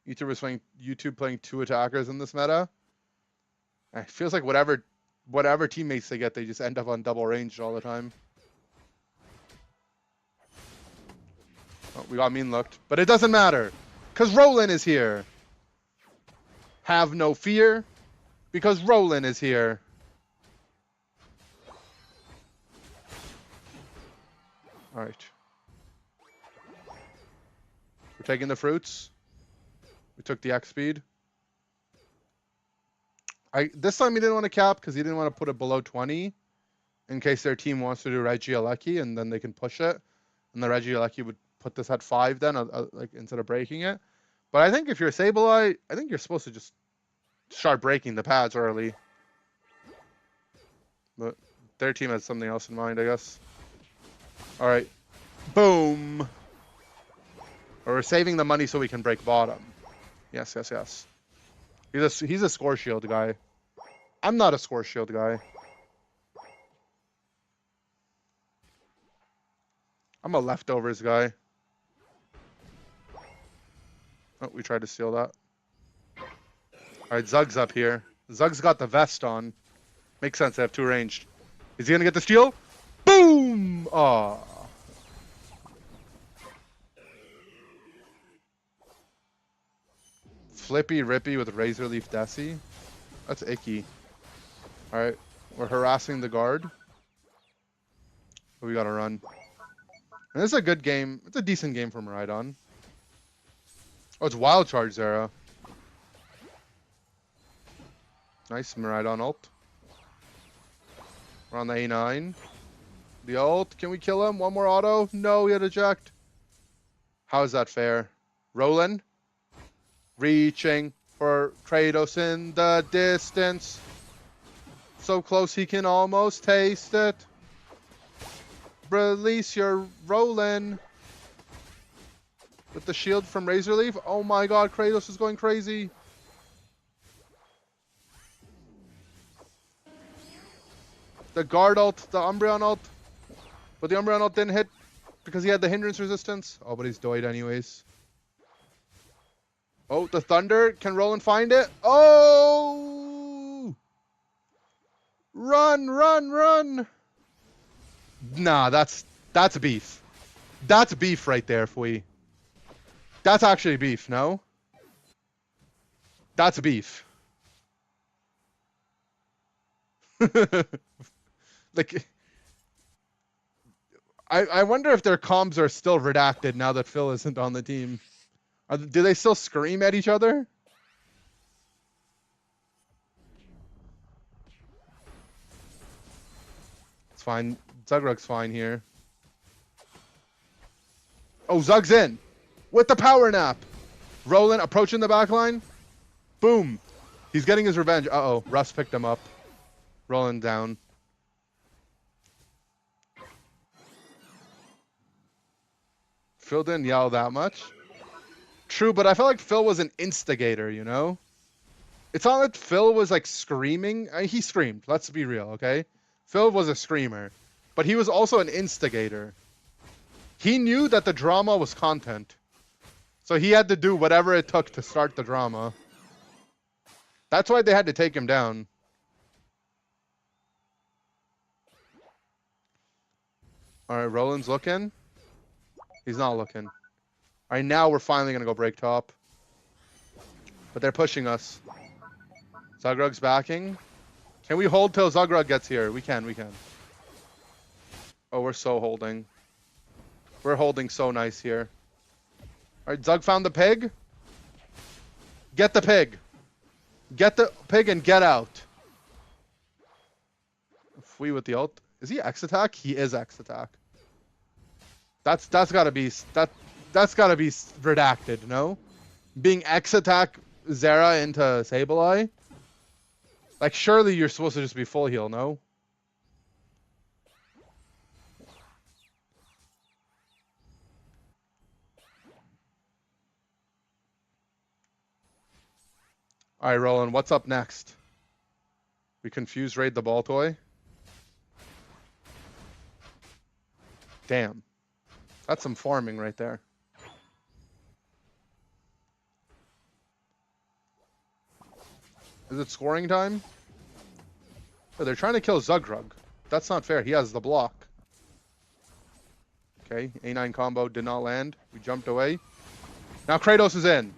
YouTube playing two attackers in this meta. It feels like whatever teammates they get, they just end up on double range all the time. Oh, we got mean looked, but it doesn't matter because Roland is here. Have no fear because Roland is here. All right. We're taking the fruits. We took the X speed. This time he didn't want to cap because he didn't want to put it below 20 in case their team wants to do Regieleki and then they can push it. And the Regieleki would put this at 5 then, like instead of breaking it. But I think if you're Sableye, I think you're supposed to just start breaking the pads early. But their team has something else in mind, I guess. All right. Boom. Or we're saving the money so we can break bottom. Yes, yes, yes. He's a score shield guy. I'm not a score shield guy. I'm a leftovers guy. Oh, we tried to steal that. All right, Zug's up here. Zug's got the vest on. Makes sense. They have two ranged. Is he gonna get the steal? Boom! Aw. Flippy Rippy with Razor Leaf Desi. That's icky. All right, we're harassing the guard. We gotta run. And this is a good game. It's a decent game from Rhydon. Oh, it's Wild Charge Zera. Nice, Miraidon ult. We're on the A9. The ult, can we kill him? One more auto? No, he had eject. How is that fair? Roland. Reaching for Kratos in the distance. So close he can almost taste it. Release your Roland. With the shield from Razor Leaf. Oh my god, Kratos is going crazy. The guard ult, the Umbreon ult. But the Umbreon ult didn't hit because he had the hindrance resistance. Oh, but he's died anyways. Oh, the Thunder. Can Roland find it? Oh! Run, run, run. Nah, that's beef. That's beef right there, Fui. That's actually beef, no? That's beef. Like, I wonder if their comms are still redacted now that Phil isn't on the team. Do they still scream at each other? It's fine. Zugrug's fine here. Oh, Zug's in. With the power nap. Roland approaching the back line. Boom. He's getting his revenge. Uh-oh. Russ picked him up. Roland down. Phil didn't yell that much. True, but I felt like Phil was an instigator, you know? It's not that Phil was like screaming. He screamed. Let's be real, okay? Phil was a screamer. But he was also an instigator. He knew that the drama was content. So he had to do whatever it took to start the drama. That's why they had to take him down. Alright, Roland's looking. He's not looking. Alright, now we're finally going to go break top. But they're pushing us. Zugrug's backing. Can we hold till Zugrug gets here? We can, we can. Oh, we're so holding. We're holding so nice here. Alright, Zug found the pig. Get the pig. Get the pig and get out. Fui with the ult. Is he X attack? He is X attack. That's gotta be that's gotta be redacted, no? Being X attack Zera into Sableye? Like surely you're supposed to just be full heal, no? Alright, Roland, what's up next? We confuse raid the ball toy? Damn. That's some farming right there. Is it scoring time? Oh, they're trying to kill Zugrug. That's not fair. He has the block. Okay, A9 combo did not land. We jumped away. Now Kratos is in.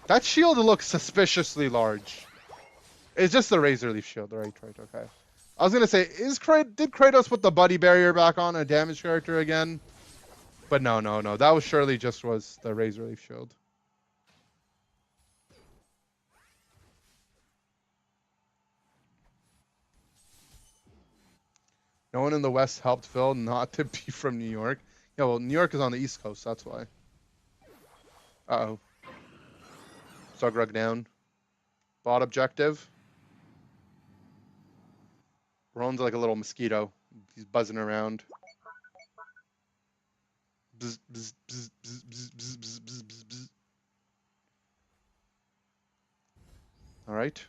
That shield looks suspiciously large. It's just the Razor Leaf shield, right? Okay. I was gonna say, did Kratos put the buddy barrier back on a damage character again? But no. That was surely just was the Razor Leaf shield. No one in the West helped Phil not to be from New York. Yeah, well, New York is on the East Coast, that's why. Uh-oh. Zugrug down. Bot objective. Roan's like a little mosquito. He's buzzing around. Bzz, bzz, bzz, bzz, bzz, bzz, bzz, bzz, bzz, bzz. All right.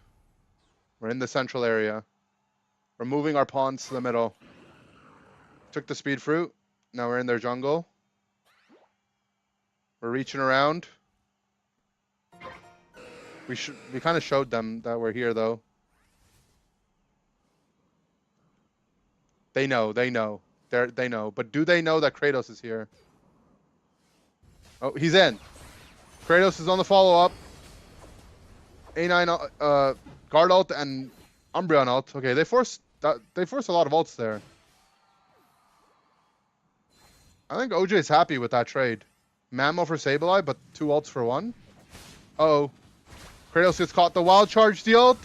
We're in the central area. We're moving our pawns to the middle. Took the speed fruit. Now we're in their jungle. We're reaching around. We kind of showed them that we're here though. They know. They know. They know. But do they know that Kratos is here? Oh, he's in. Kratos is on the follow-up. A9 guard ult and Umbreon ult. Okay, they forced a lot of ults there. I think OJ's happy with that trade. Mammo for Sableye, but 2 ults for 1. Uh-oh. Kratos gets caught. The wild charge, the ult.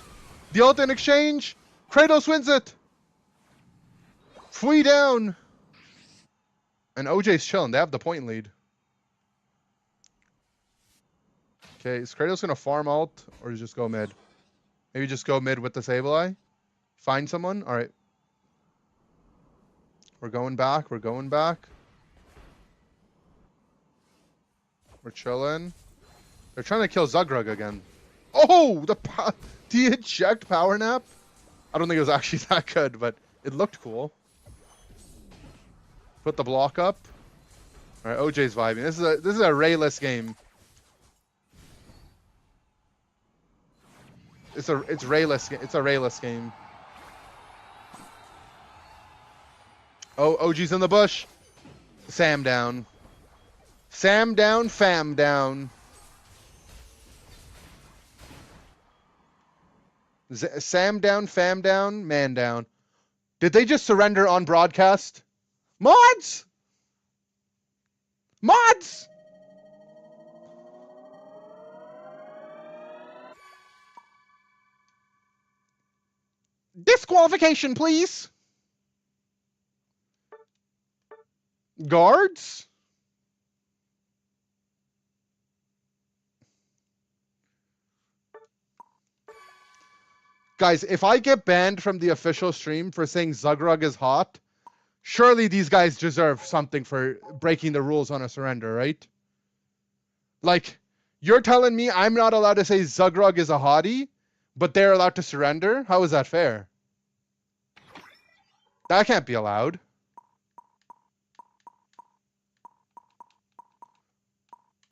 The ult in exchange. Kratos wins it. Fui down. And OJ's chilling. They have the point lead. Okay, is Kratos going to farm ult or just go mid? Maybe just go mid with the Sableye? Find someone? All right. We're going back. We're going back. We're chilling. They're trying to kill Zugrug again. Oh, the eject power nap? I don't think it was actually that good, but it looked cool. Put the block up. All right, OJ's vibing. This is a Rayless game. It's Rayless. It's a Rayless game. Oh, OG's in the bush. Sam down. Sam down, fam down. Sam down, fam down, man down. Did they just surrender on broadcast? Mods! Mods! Disqualification, please. Guards? Guys, if I get banned from the official stream for saying Zugrug is hot, surely these guys deserve something for breaking the rules on a surrender, right? Like, you're telling me I'm not allowed to say Zugrug is a hottie, but they're allowed to surrender? How is that fair? That can't be allowed.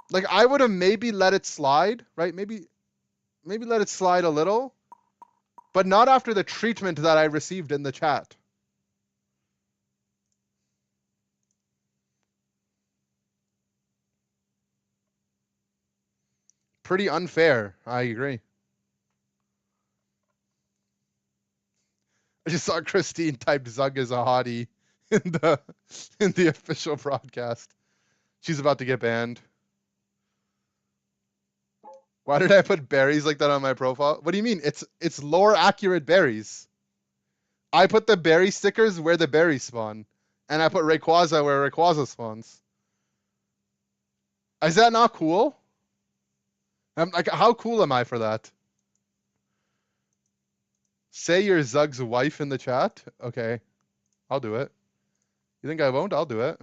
Like, I would have maybe let it slide, right? Maybe let it slide a little, but not after the treatment that I received in the chat. Pretty unfair. I agree. I just saw Christine type Zug is a hottie in the official broadcast. She's about to get banned. Why did I put berries like that on my profile? What do you mean? It's lore accurate berries. I put the berry stickers where the berries spawn, and I put Rayquaza where Rayquaza spawns. Is that not cool? I'm like, how cool am I for that? Say you're Zug's wife in the chat? Okay. I'll do it. You think I won't? I'll do it.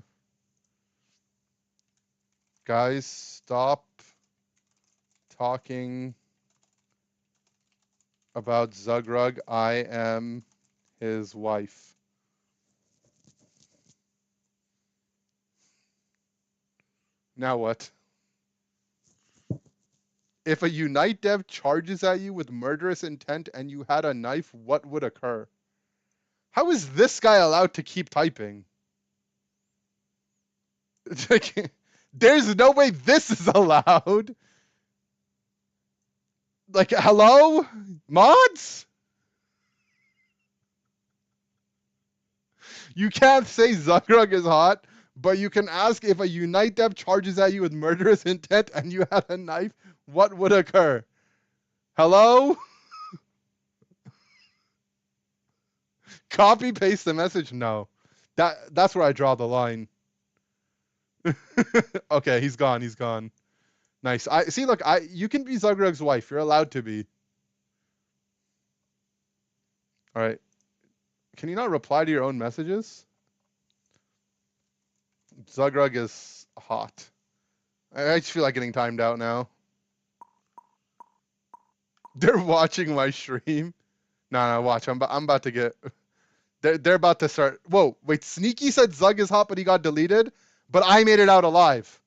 Guys, stop talking about Zugrug. I am his wife. Now what? If a Unite dev charges at you with murderous intent and you had a knife, what would occur? How is this guy allowed to keep typing? There's no way this is allowed. Like, hello? Mods? You can't say Zugrug is hot, but you can ask if a Unite dev charges at you with murderous intent and you had a knife, what would occur? Hello? Copy paste the message? No. That's where I draw the line. Okay, he's gone. He's gone. Nice. You can be Zugrug's wife. You're allowed to be. All right. Can you not reply to your own messages? Zugrug is hot. I just feel like getting timed out now. They're watching my stream. No, watch. I'm about to get. They're about to start. Whoa, wait. Sneaky said Zug is hot, but he got deleted. But I made it out alive.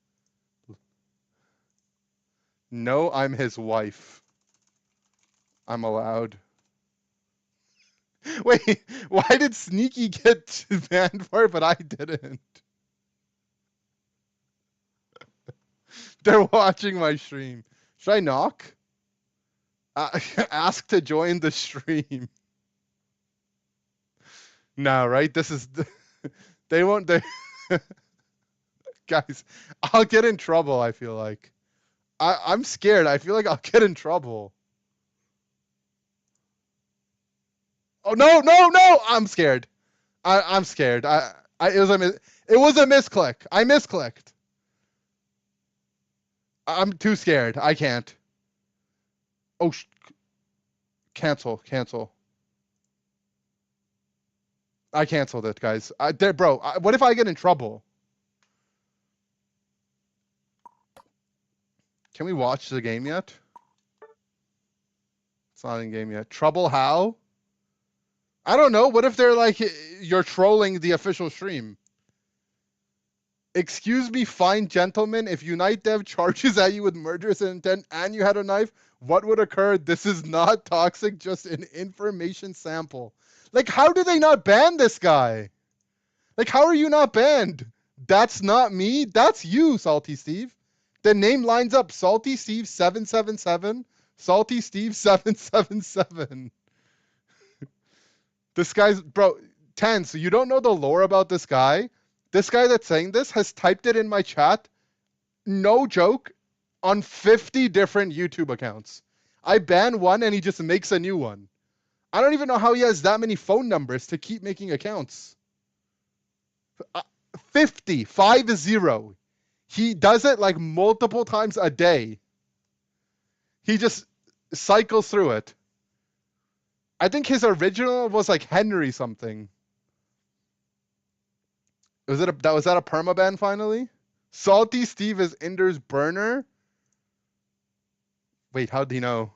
No, I'm his wife. I'm allowed. Wait, why did Sneaky get banned for it, but I didn't? They're watching my stream. Should I knock? Ask to join the stream. No, right? This is. They won't. They. Guys, I'll get in trouble, I feel like. I'm scared. I feel like I'll get in trouble. Oh no, no, no! I'm scared. I'm scared. It was a misclick. I misclicked. I'm too scared. I can't. Oh, cancel. I canceled it, guys. Bro, what if I get in trouble? Can we watch the game yet? It's not in game yet. Trouble how? I don't know. What if they're like, you're trolling the official stream? Excuse me, fine gentlemen, if Unite Dev charges at you with murderous intent and you had a knife, what would occur? This is not toxic, just an information sample. Like, how do they not ban this guy? Like, how are you not banned? That's not me. That's you, Salty Steve. The name lines up. Salty Steve 777. Salty Steve 777. This guy's, bro, Tense, you don't know the lore about this guy? This guy that's saying this has typed it in my chat, no joke, on 50 different YouTube accounts. I ban one and he just makes a new one. I don't even know how he has that many phone numbers to keep making accounts. 50. He does it like multiple times a day. He just cycles through it. I think his original was like Henry something. Was that a permaban finally? Salty Steve is Inder's burner? Wait, how'd he know?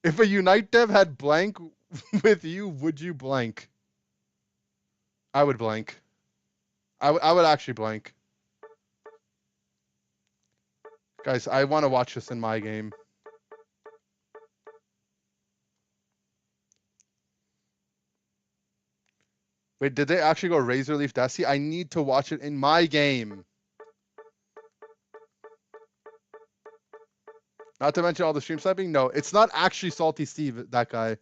If a Unite dev had blank with you, would you blank? I would blank. I would actually blank. Guys, I want to watch this in my game. Wait, did they actually go Razor Leaf Desi? I need to watch it in my game. Not to mention all the stream sniping. No, it's not actually Salty Steve, that guy.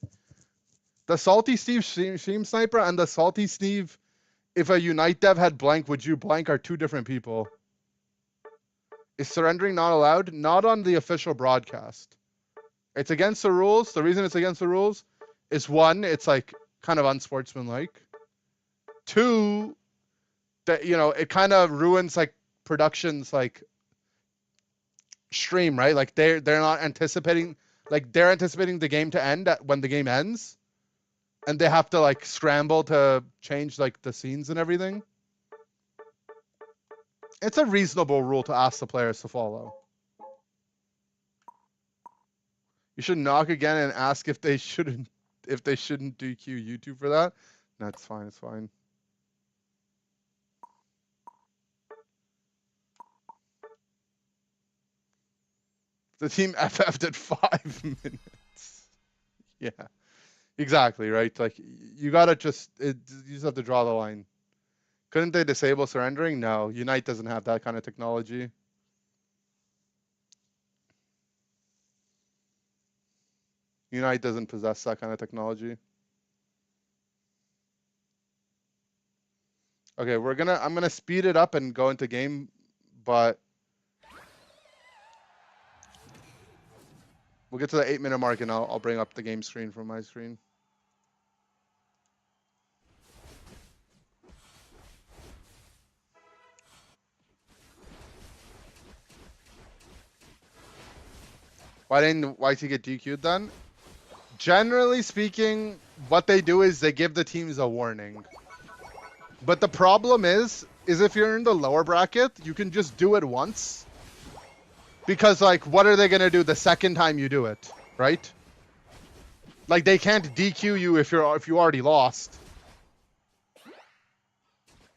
The Salty Steve stream sniper and the Salty Steve, if a Unite dev had blank, would you blank, are two different people. Is surrendering not allowed? Not on the official broadcast. It's against the rules. The reason it's against the rules is one, it's like kind of unsportsmanlike. Two, that it kind of ruins like production's like stream, right? Like they're not anticipating, like they're anticipating the game to end when the game ends, and they have to like scramble to change like the scenes and everything. It's a reasonable rule to ask the players to follow. You should knock again and ask if they shouldn't DQ YouTube for that. No, it's fine. It's fine. The team FF'd at 5 minutes. Yeah, exactly, right? Like, you gotta you just have to draw the line. Couldn't they disable surrendering? No, Unite doesn't have that kind of technology. Unite doesn't possess that kind of technology. Okay, I'm gonna speed it up and go into game, but we'll get to the 8-minute mark and I'll bring up the game screen from my screen. Why did he get DQ'd then? Generally speaking, what they do is they give the teams a warning. But the problem is if you're in the lower bracket, you can just do it once. Because, like, what are they going to do the second time you do it, right? Like, they can't DQ you if you already lost.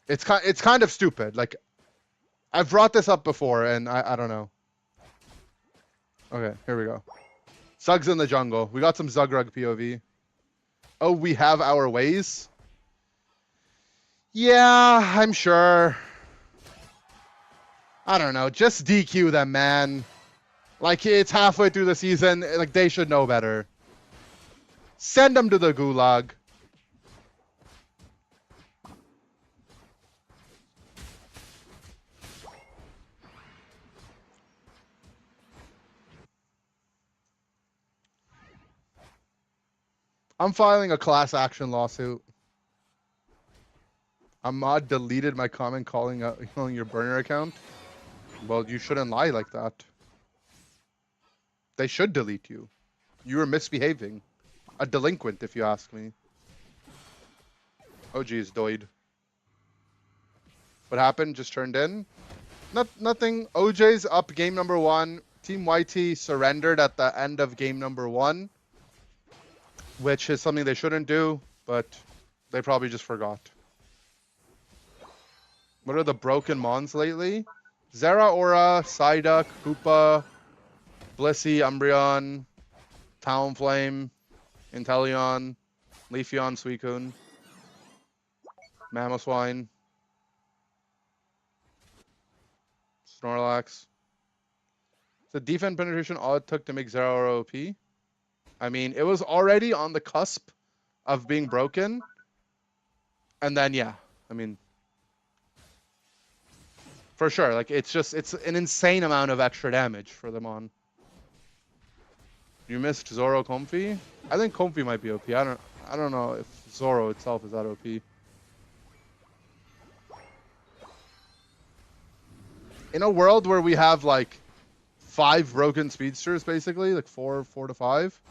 It's kind of stupid. Like, I've brought this up before, and I don't know. Okay, here we go. Zug's in the jungle. We got some Zugrug POV. Oh, we have our ways? Yeah, I'm sure. I don't know. Just DQ them, man. Like, it's halfway through the season. Like, they should know better. Send them to the gulag. I'm filing a class action lawsuit. Ahmad deleted my comment calling your burner account. Well, you shouldn't lie like that. They should delete you. You were misbehaving. A delinquent, if you ask me. Oh, geez, Doid. What happened? Just turned in? Nothing. OJ's up game number 1. Team YT surrendered at the end of game number 1. Which is something they shouldn't do, but they probably just forgot. What are the broken mons lately? Zera, Aura, Psyduck, Hoopa, Blissey, Umbreon, Talonflame, Inteleon, Leafeon, Suicune, Mamoswine, Snorlax. The defense penetration all it took to make Zera Aura OP. I mean, it was already on the cusp of being broken. And then, yeah, I mean, for sure. Like, it's an insane amount of extra damage for them on. You missed Zoro Comfy? I think Comfy might be OP. I don't know if Zoro itself is that OP. In a world where we have, like, 5 broken speedsters, basically, like 4 to 5.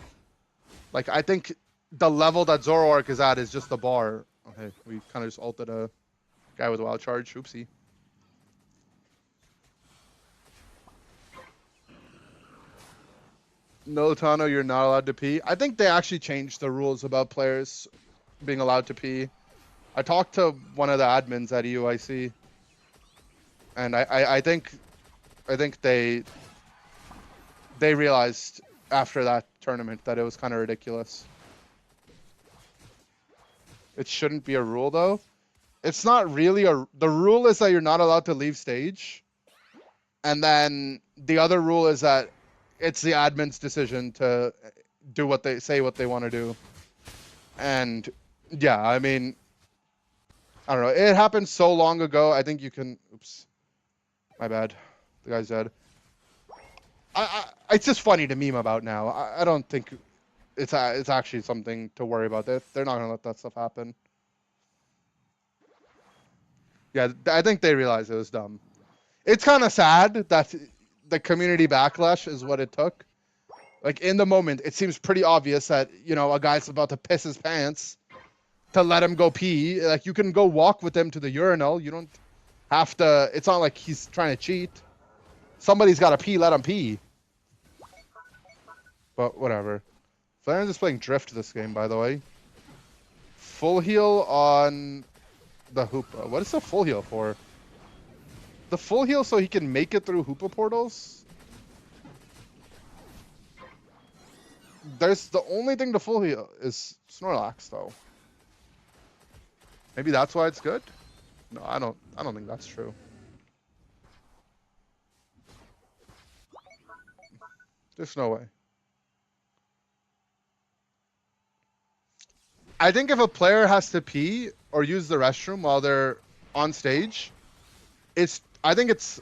Like, I think the level that Zoroark is at is just the bar. Okay, we kind of just ulted a guy with a wild charge. Oopsie. No, Tano, you're not allowed to pee. I think they actually changed the rules about players being allowed to pee. I talked to one of the admins at EUIC, and I think they realized after that tournament that it was kind of ridiculous. It shouldn't be a rule, though. It's not really the rule is that you're not allowed to leave stage, and then the other rule is that it's the admin's decision to do what they want to do. And yeah, I mean, I don't know. It happened so long ago. I think you can. Oops, my bad. The guy's dead. It's just funny to meme about now. I don't think it's actually something to worry about. They're not gonna let that stuff happen. Yeah, I think they realized it was dumb. It's kind of sad that the community backlash is what it took. Like, in the moment, it seems pretty obvious that, you know, a guy's about to piss his pants to let him go pee. Like, you can go walk with him to the urinal. You don't have to. It's not like he's trying to cheat. Somebody's got to pee, let him pee. But whatever. Flaren's is playing Drift this game, by the way. Full heal on the Hoopa. What is the full heal for? The full heal so he can make it through Hoopa portals? There's the only thing to full heal is Snorlax, though. Maybe that's why it's good? No, I don't think that's true. There's no way. I think if a player has to pee or use the restroom while they're on stage, I think it's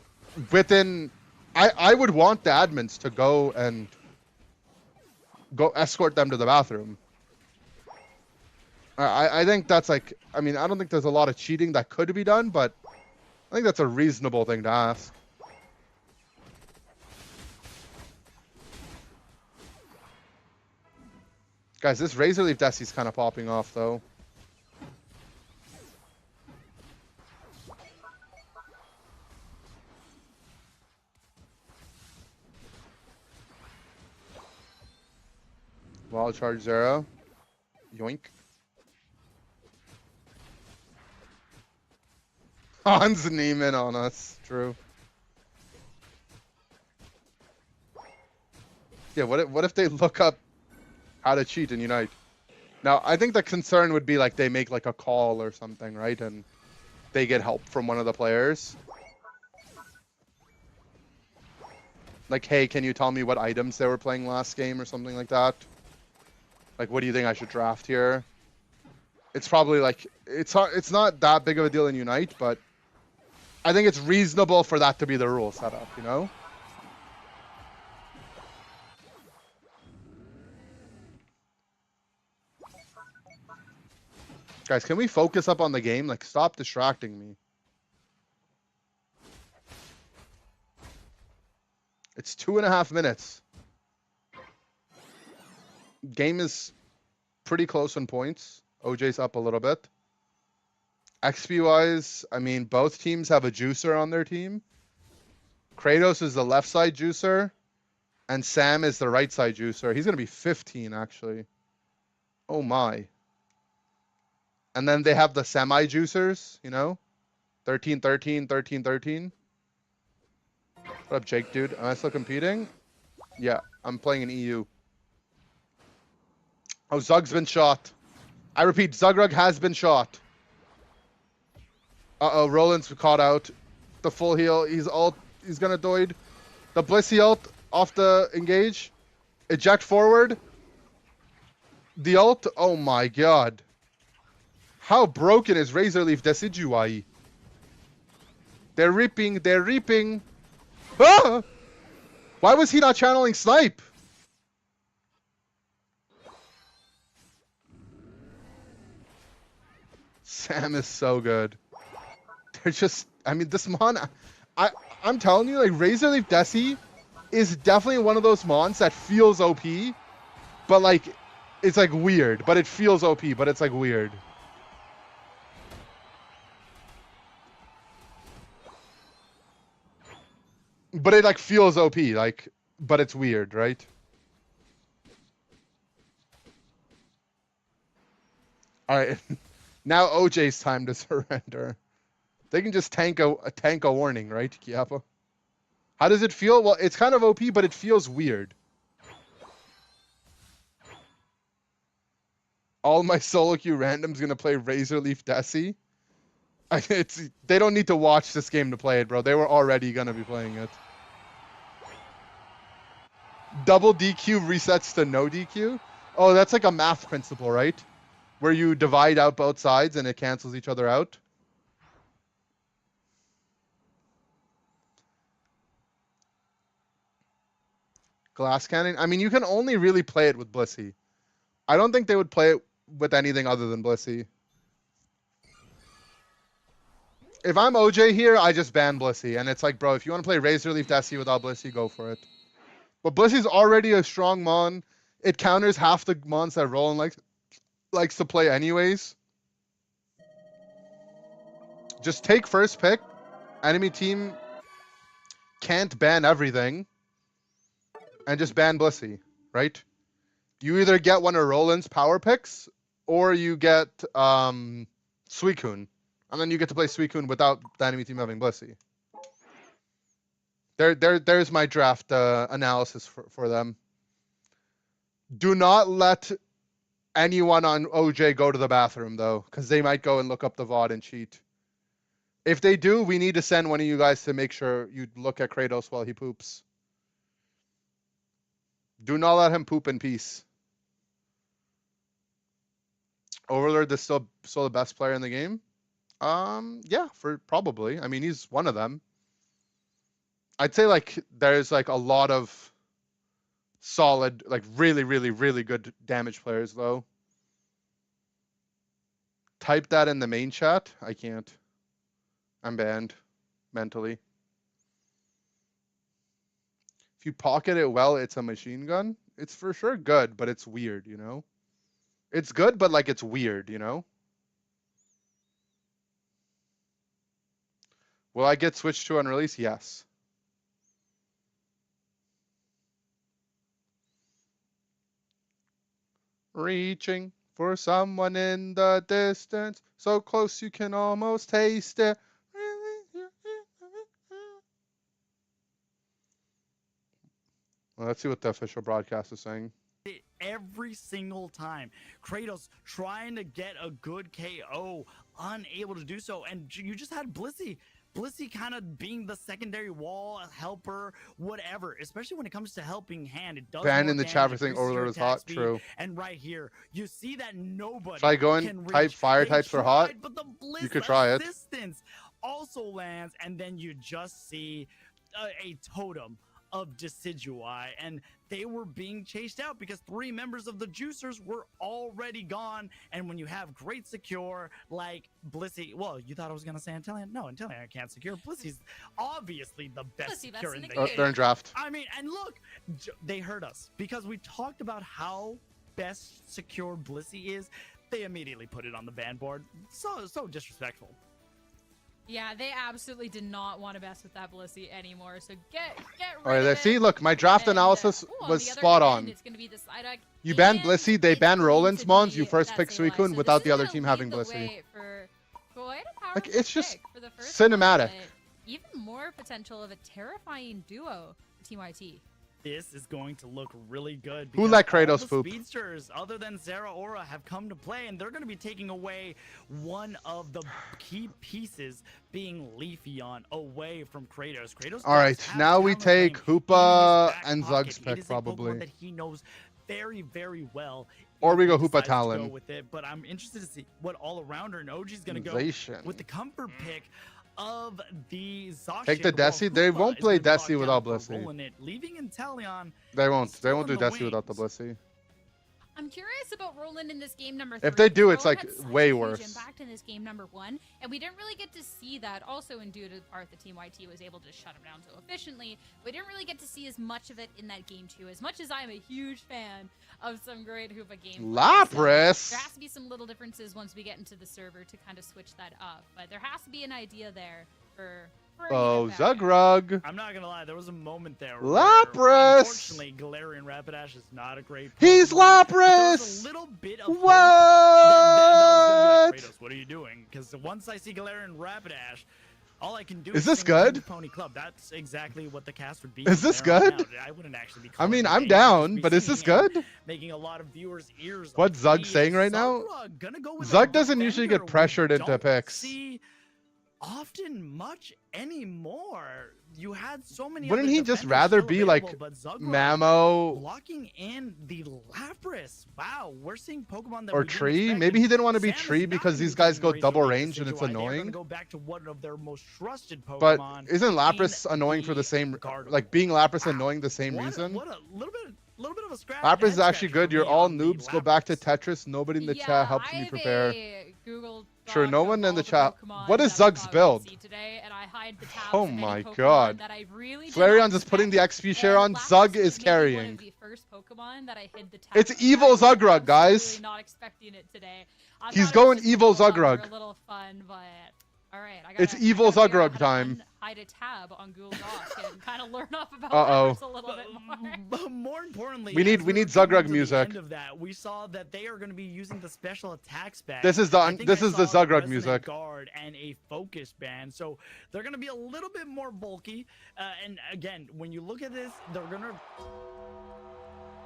within. I would want the admins to go and go escort them to the bathroom. I think that's like. I mean, I don't think there's a lot of cheating that could be done, but I think that's a reasonable thing to ask. Guys, this Razor Leaf Desi's kind of popping off, though. Wild Charge Zero. Yoink. Hans Neiman on us. True. Yeah, what if they look up how to cheat in Unite? Now, I think the concern would be like they make like a call or something, right? And they get help from one of the players. Like, hey, can you tell me what items they were playing last game or something like that? Like, what do you think I should draft here? It's probably like, it's not that big of a deal in Unite, but I think it's reasonable for that to be the rule setup, you know? Guys, can we focus up on the game? Like, stop distracting me. It's 2.5 minutes. Game is pretty close on points. OJ's up a little bit. XP-wise, I mean, both teams have a juicer on their team. Kratos is the left side juicer, and Sam is the right side juicer. He's going to be 15, actually. Oh, my. And then they have the semi-juicers, you know? 13, 13, 13, 13. What up, Jake, dude? Am I still competing? Yeah, I'm playing in EU. Oh, Zug's been shot. I repeat, Zugrug has been shot. Uh-oh, Roland's caught out. The full heal. He's gonna doid. The Blissey ult off the engage. Eject forward. The ult. Oh my god. How broken is Razor Leaf Decidueye? They're reaping. They're reaping. Ah! Why was he not channeling snipe? Sam is so good. They're just, I mean, this mon, I'm telling you, like, Razor Leaf Desi is definitely one of those mons that feels OP, but like, it's like weird, but it feels OP, but it's like weird. But it like feels OP, like, but it's weird, right? All right, now OJ's time to surrender. They can just tank a warning, right, Kiapa? How does it feel? Well, it's kind of OP, but it feels weird. All my solo queue randoms gonna play Razor Leaf Desi. They don't need to watch this game to play it, bro. They were already gonna be playing it. Double DQ resets to no DQ. Oh, that's like a math principle, right? Where you divide out both sides and it cancels each other out. Glass cannon. I mean, you can only really play it with Blissey. I don't think they would play it with anything other than Blissey. If I'm OJ here, I just ban Blissey. And it's like, bro, if you want to play Razor Leaf Desi without Blissey, go for it. But Blissey's already a strong mon. It counters half the mons that Roland likes to play anyways. Just take first pick. Enemy team can't ban everything. And just ban Blissey, right? You either get one of Roland's power picks, or you get Suicune. And then you get to play Suicune without the enemy team having Blissey. There's my draft analysis for them. Do not let anyone on OJ go to the bathroom, though, because they might go and look up the VOD and cheat. If they do, we need to send one of you guys to make sure you look at Kratos while he poops. Do not let him poop in peace. Overlord is still the best player in the game? Yeah, for probably. I mean, he's one of them. I'd say like there's like a lot of solid, like really, really, really good damage players though. Type that in the main chat. I can't. I'm banned mentally. If you pocket it well, it's a machine gun. It's for sure good, but it's weird, you know? It's good, but like it's weird, you know? Will I get switched to unreleased? Yes. Reaching for someone in the distance, so close you can almost taste it. Well, let's see what the official broadcast is saying. Every single time. Kratos trying to get a good KO, unable to do so. And you just had Blissey. Blissey kind of being the secondary wall, helper, whatever. Especially when it comes to helping hand. It does Ban more in the damage, chat for saying increases your Overlord is attack hot. speed. True. And right here, you see that nobody Should I go can and reach. type fire They types for tried, hot? but the Bliss You could try it. assistance also lands, and then you just see a totem of Decidui, and they were being chased out because 3 members of the Juicers were already gone. And when you have great secure like Blissey, well, you thought I was gonna say Antillion? No, Antillion can't secure. Blissey's obviously the best Blissey, secure best in in the the game. They're in draft. I mean, and look, they heard us because we talked about how best secure Blissey is. They immediately put it on the ban board. So disrespectful. Yeah, they absolutely did not want to mess with that Blissey anymore. So get All rid right, of there. it. See, look, my draft And, analysis ooh, was the other spot end, on. It's gonna be the Psyduck You ban and Blissey, they it's ban going Roland's to mons. be You first that pick same line. Suicune So without this the is other gonna team lead having the Blissey. way for quite a Like, powerful it's just pick for the first cinematic. one, but even more potential of a terrifying duo for Team YT. This is going to look really good. Who because let all Kratos the poop? Speedsters, other than Zera Aura, have come to play, and they're going to be taking away one of the key pieces, being Leafeon, away from Kratos. Kratos. All right, does have now we Talonflame take in his Hoopa back and pocket. Zug's It pick, is a probably. Pokemon that he knows very, very well. Or we if go he Hoopa decides to go Talon. with it, but I'm interested to see what all arounder and OG's going to go Zation. with the comfort pick of the Zacian. Take the Desi. They won't play Desi without Blissey. Leaving Inteleon. They won't. They still won't in do the Desi without the wings. Blissey. I'm curious about Roland in this game number 3. If they do, because it's Roland like had such way a huge worse. impact in this game number 1, and we didn't really get to see that. Also, in due to the part that Team YT was able to shut him down so efficiently, we didn't really get to see as much of it in that game 2. As much as I'm a huge fan of some great Hoopa gameplay, Lapras! so there has to be some little differences once we get into the server to kind of switch that up. But there has to be an idea there for. Oh, Zugrug. I'm not gonna lie, there was a moment there. Lapras! Where, unfortunately, Galarian Rapidash is not a great. He's Pokemon, but there was Lapras! a little bit of What? hope that was gonna be like, Kratos, what are you doing? Because once I see Galarian Rapidash, all I can do Is is this sing good? Pink Pony Club. That's exactly what the cast would be. Is from this there on good? out. I wouldn't actually be. I mean, calling I'm the game, I'd down, just be but is this singing and good? Making a lot of viewers' ears. What's Zug saying right now? Zug doesn't usually get pressured into picks. See often much anymore. You had so many. Wouldn't other he just defenders rather still be available, like but Zugrug Mamo blocking in the Lapras? Wow, we're seeing Pokemon that or we didn't Tree? expect, Maybe and he didn't want to be Samus Tree not because gonna these be guys taking go away double from range and it's Decidueye. They're gonna annoying. go back to one of their most trusted Pokemon. But isn't Lapras in annoying for the the same, Gardevoir. like being Lapras annoying the same What reason? a little bit of a scratch. Lapras is head actually scratch good. for You're me all on the noobs. Go back to Lapras. Tetris. Nobody in the Yeah, chat helps I me have prepare. a Google Sure, Doc no of one in all the the chat. Pokemon What is that I Zug's thought build? we'd see today, and I hide the tabs Oh of any my Pokemon god. that I really did Flareon's not just putting the expect. XP share on. And Zug Lapras is was maybe carrying. one of the first Pokemon that I hid the tabs It's of. evil I was Zugrug, guys. absolutely not expecting it today. I He's thought it was going just a evil little fun for Zugrug. A little fun, but all right, It's evil I gotta figure out Zugrug how to time. hide a tab on Google Docs and kind of learn off about Uh-oh. Lapras a little bit more. But more importantly, We need- as we need were coming Zugrug to the music. end of that, we saw that they are going to be using the special attacks bag. This is the I think this I is the saw Zugrug Resonant music. Guard and a focus band, so they're going to be a little bit more bulky. And again, when you look at this, they're going to.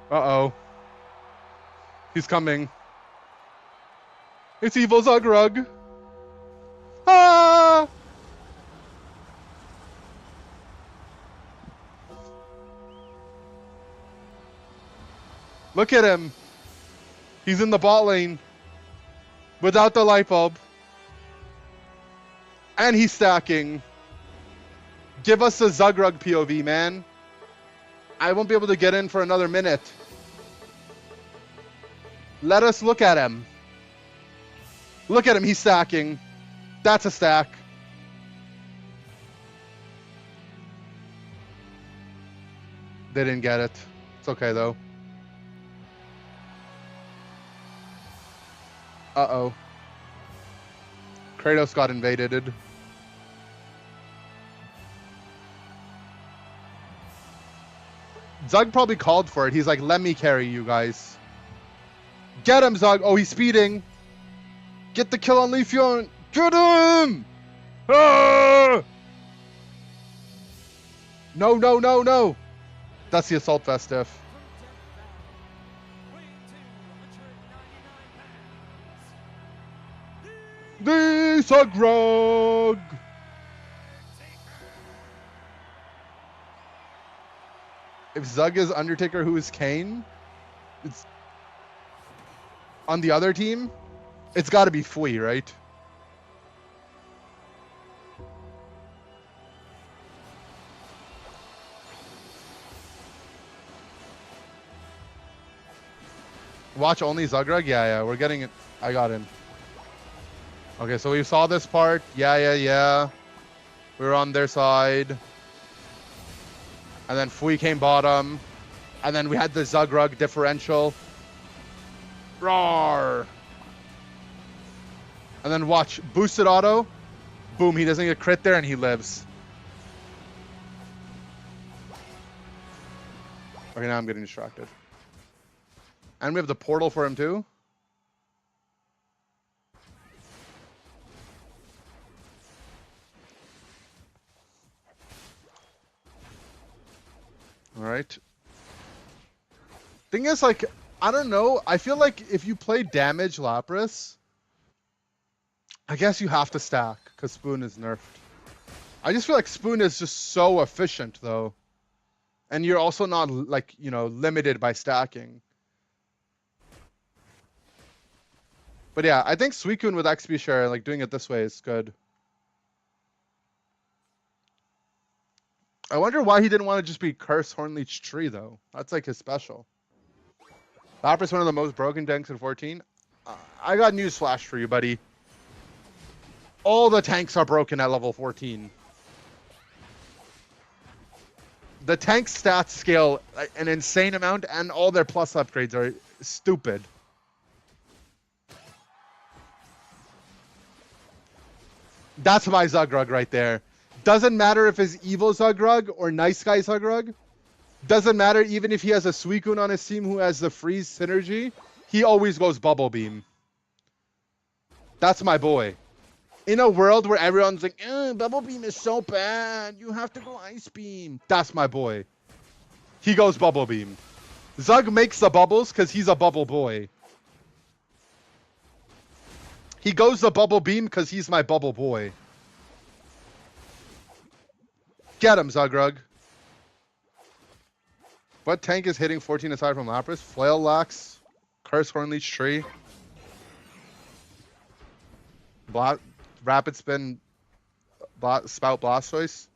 Uh-oh. He's coming. It's evil Zugrug. Ah! Look at him. He's in the bot lane. Without the light bulb. And he's stacking. Give us a Zugrug POV, man. I won't be able to get in for another minute. Let us look at him. Look at him, he's stacking. That's a stack. They didn't get it. It's okay though. Uh-oh. Kratos got invaded. Zug probably called for it. He's like, let me carry you guys. Get him, Zug. Oh, he's speeding. Get the kill on Leafeon. Get him! Ah! No, no, no, no. That's the Assault Vest diff. The Zugrug! If Zug is Undertaker, who is Kane? It's on the other team. It's got to be Fui, right? Watch only Zugrug? Yeah, we're getting it. I got in. Okay, so we saw this part. Yeah. We were on their side. And then Fui came bottom. And then we had the Zugrug differential. Roar! And then watch. Boosted auto. Boom, he doesn't get crit there and he lives. Okay, now I'm getting distracted. And we have the portal for him too. All right. Thing is, like, I don't know. I feel like if you play damage Lapras, I guess you have to stack because Spoon is nerfed. I just feel like Spoon is just so efficient though. And you're also not, like, you know, limited by stacking. But yeah, I think Suicune with XP share, like doing it this way is good. I wonder why he didn't want to just be Curse Hornleech Tree though. That's like his special. Lapras one of the most broken tanks in 14. I got news flash for you, buddy. All the tanks are broken at level 14. The tank stats scale an insane amount, and all their plus upgrades are stupid. That's my Zugrug right there. Doesn't matter if it's evil Zugrug or nice guy Zugrug. Doesn't matter even if he has a Suicune on his team who has the freeze synergy. He always goes Bubble Beam. That's my boy. In a world where everyone's like, Bubble Beam is so bad. You have to go Ice Beam. That's my boy. He goes Bubble Beam. Zug makes the bubbles because he's a bubble boy. He goes the Bubble Beam because he's my bubble boy. Get him, Zugrug. What tank is hitting 14 aside from Lapras? Flail Lax, Curse Hornleech Tree, Rapid Spin, Spout Blastoise.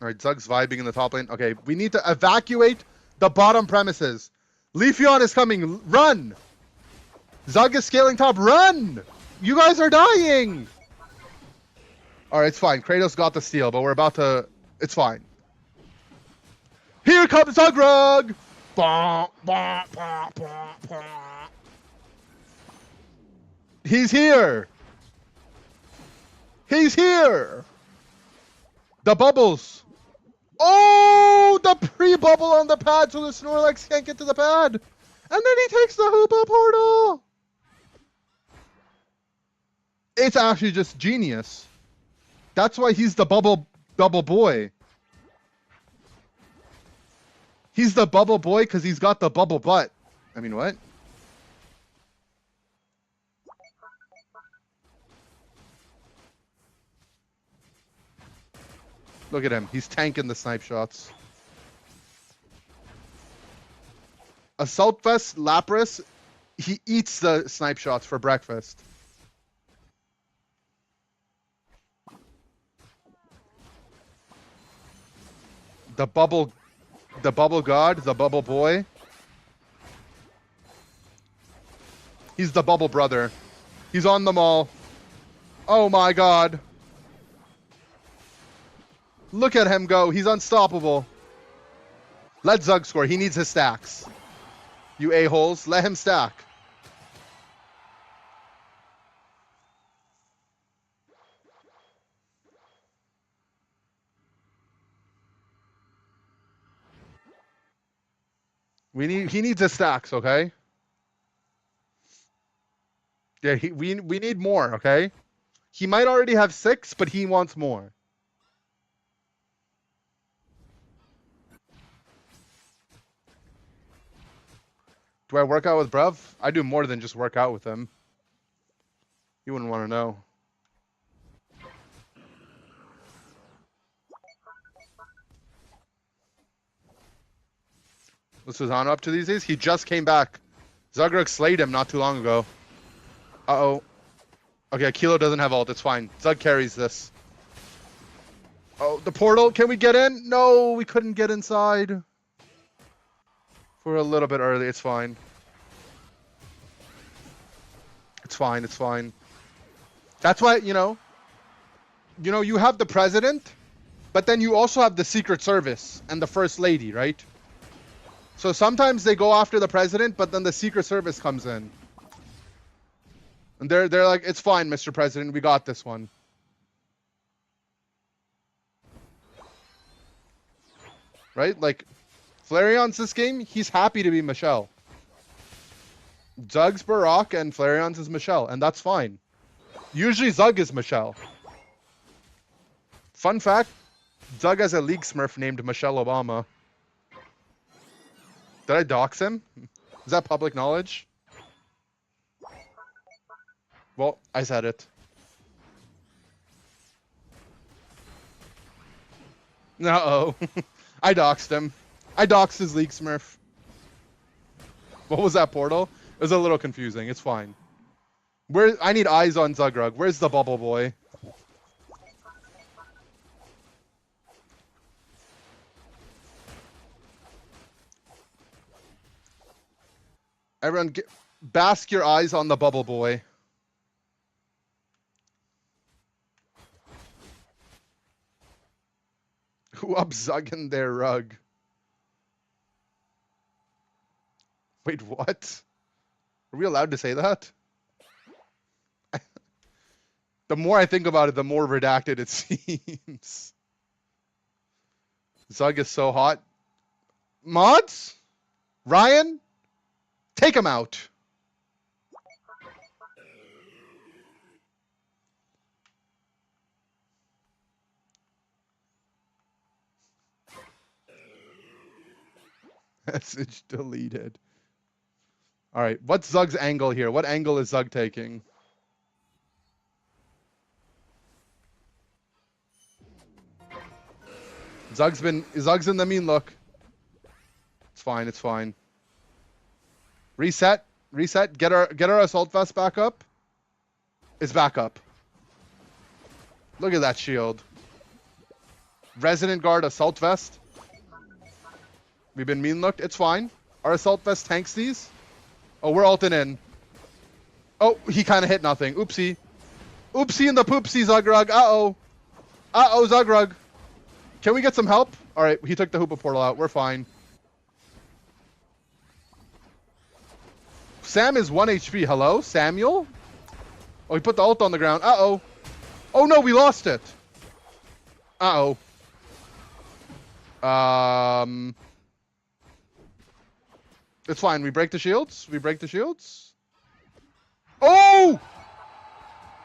Alright, Zug's vibing in the top lane. Okay, we need to evacuate the bottom premises. Leafeon is coming. Run! Zug is scaling top. Run! You guys are dying! Alright, it's fine. Kratos got the steal, but we're about to... It's fine. Here comes Zugrug! He's here! He's here! The bubbles! Oh! The pre-bubble on the pad so the Snorlax can't get to the pad! And then he takes the Hoopa portal! It's actually just genius. That's why he's the bubble boy. He's the bubble boy because he's got the bubble butt. I mean, what? Look at him. He's tanking the snipe shots. Assault Vest Lapras, he eats the snipe shots for breakfast. The bubble god, the bubble boy. He's the bubble brother. He's on them all. Oh my god. Look at him go. He's unstoppable. Let Zug score. He needs his stacks. You a-holes. Let him stack. He needs his stacks, okay? Yeah, we need more, okay? He might already have 6, but he wants more. Do I work out with Bruv? I do more than just work out with him. You wouldn't want to know. What's Susanna up to these days? He just came back. Zugrug slayed him not too long ago. Uh-oh. Okay, Kilo doesn't have ult. It's fine. Zug carries this. Oh, the portal. Can we get in? No, we couldn't get inside. We're a little bit early. It's fine. It's fine. It's fine. That's why, you have the president, but then you also have the Secret Service and the First Lady, right? So sometimes they go after the president, but then the Secret Service comes in. And they're like, it's fine, Mr. President. We got this one. Right? Like, Flarion's this game, he's happy to be Michelle. Zug's Barack and Flarion's is Michelle, and that's fine. Usually Zug is Michelle. Fun fact, Zug has a League Smurf named Michelle Obama. Did I dox him? Is that public knowledge? Well, I said it. Uh-oh. I doxed him. I doxed his League Smurf. What was that portal? It was a little confusing. It's fine. I need eyes on Zugrug. Where's the bubble boy? Everyone, bask your eyes on the bubble boy. Who up Zugging their rug? Wait, what? Are we allowed to say that? The more I think about it, the more redacted it seems. Zug is so hot. Mods? Ryan? Take him out. Message deleted. All right, what's Zug's angle here? What angle is Zug taking? Zug's in the mean look. It's fine, it's fine. Reset. Get our assault vest back up. It's back up. Look at that shield. Resident Guard assault vest. We've been mean looked. It's fine. Our assault vest tanks these. Oh, we're ulting in. Oh, he kind of hit nothing. Oopsie. Oopsie in the poopsie, Zugrug. Uh-oh. Uh-oh, Zugrug. Can we get some help? All right, he took the Hoopa portal out. We're fine. Sam is 1 HP. Hello, Samuel? Oh, he put the ult on the ground. Uh-oh. Oh, no, we lost it. Uh-oh. It's fine. We break the shields. Oh!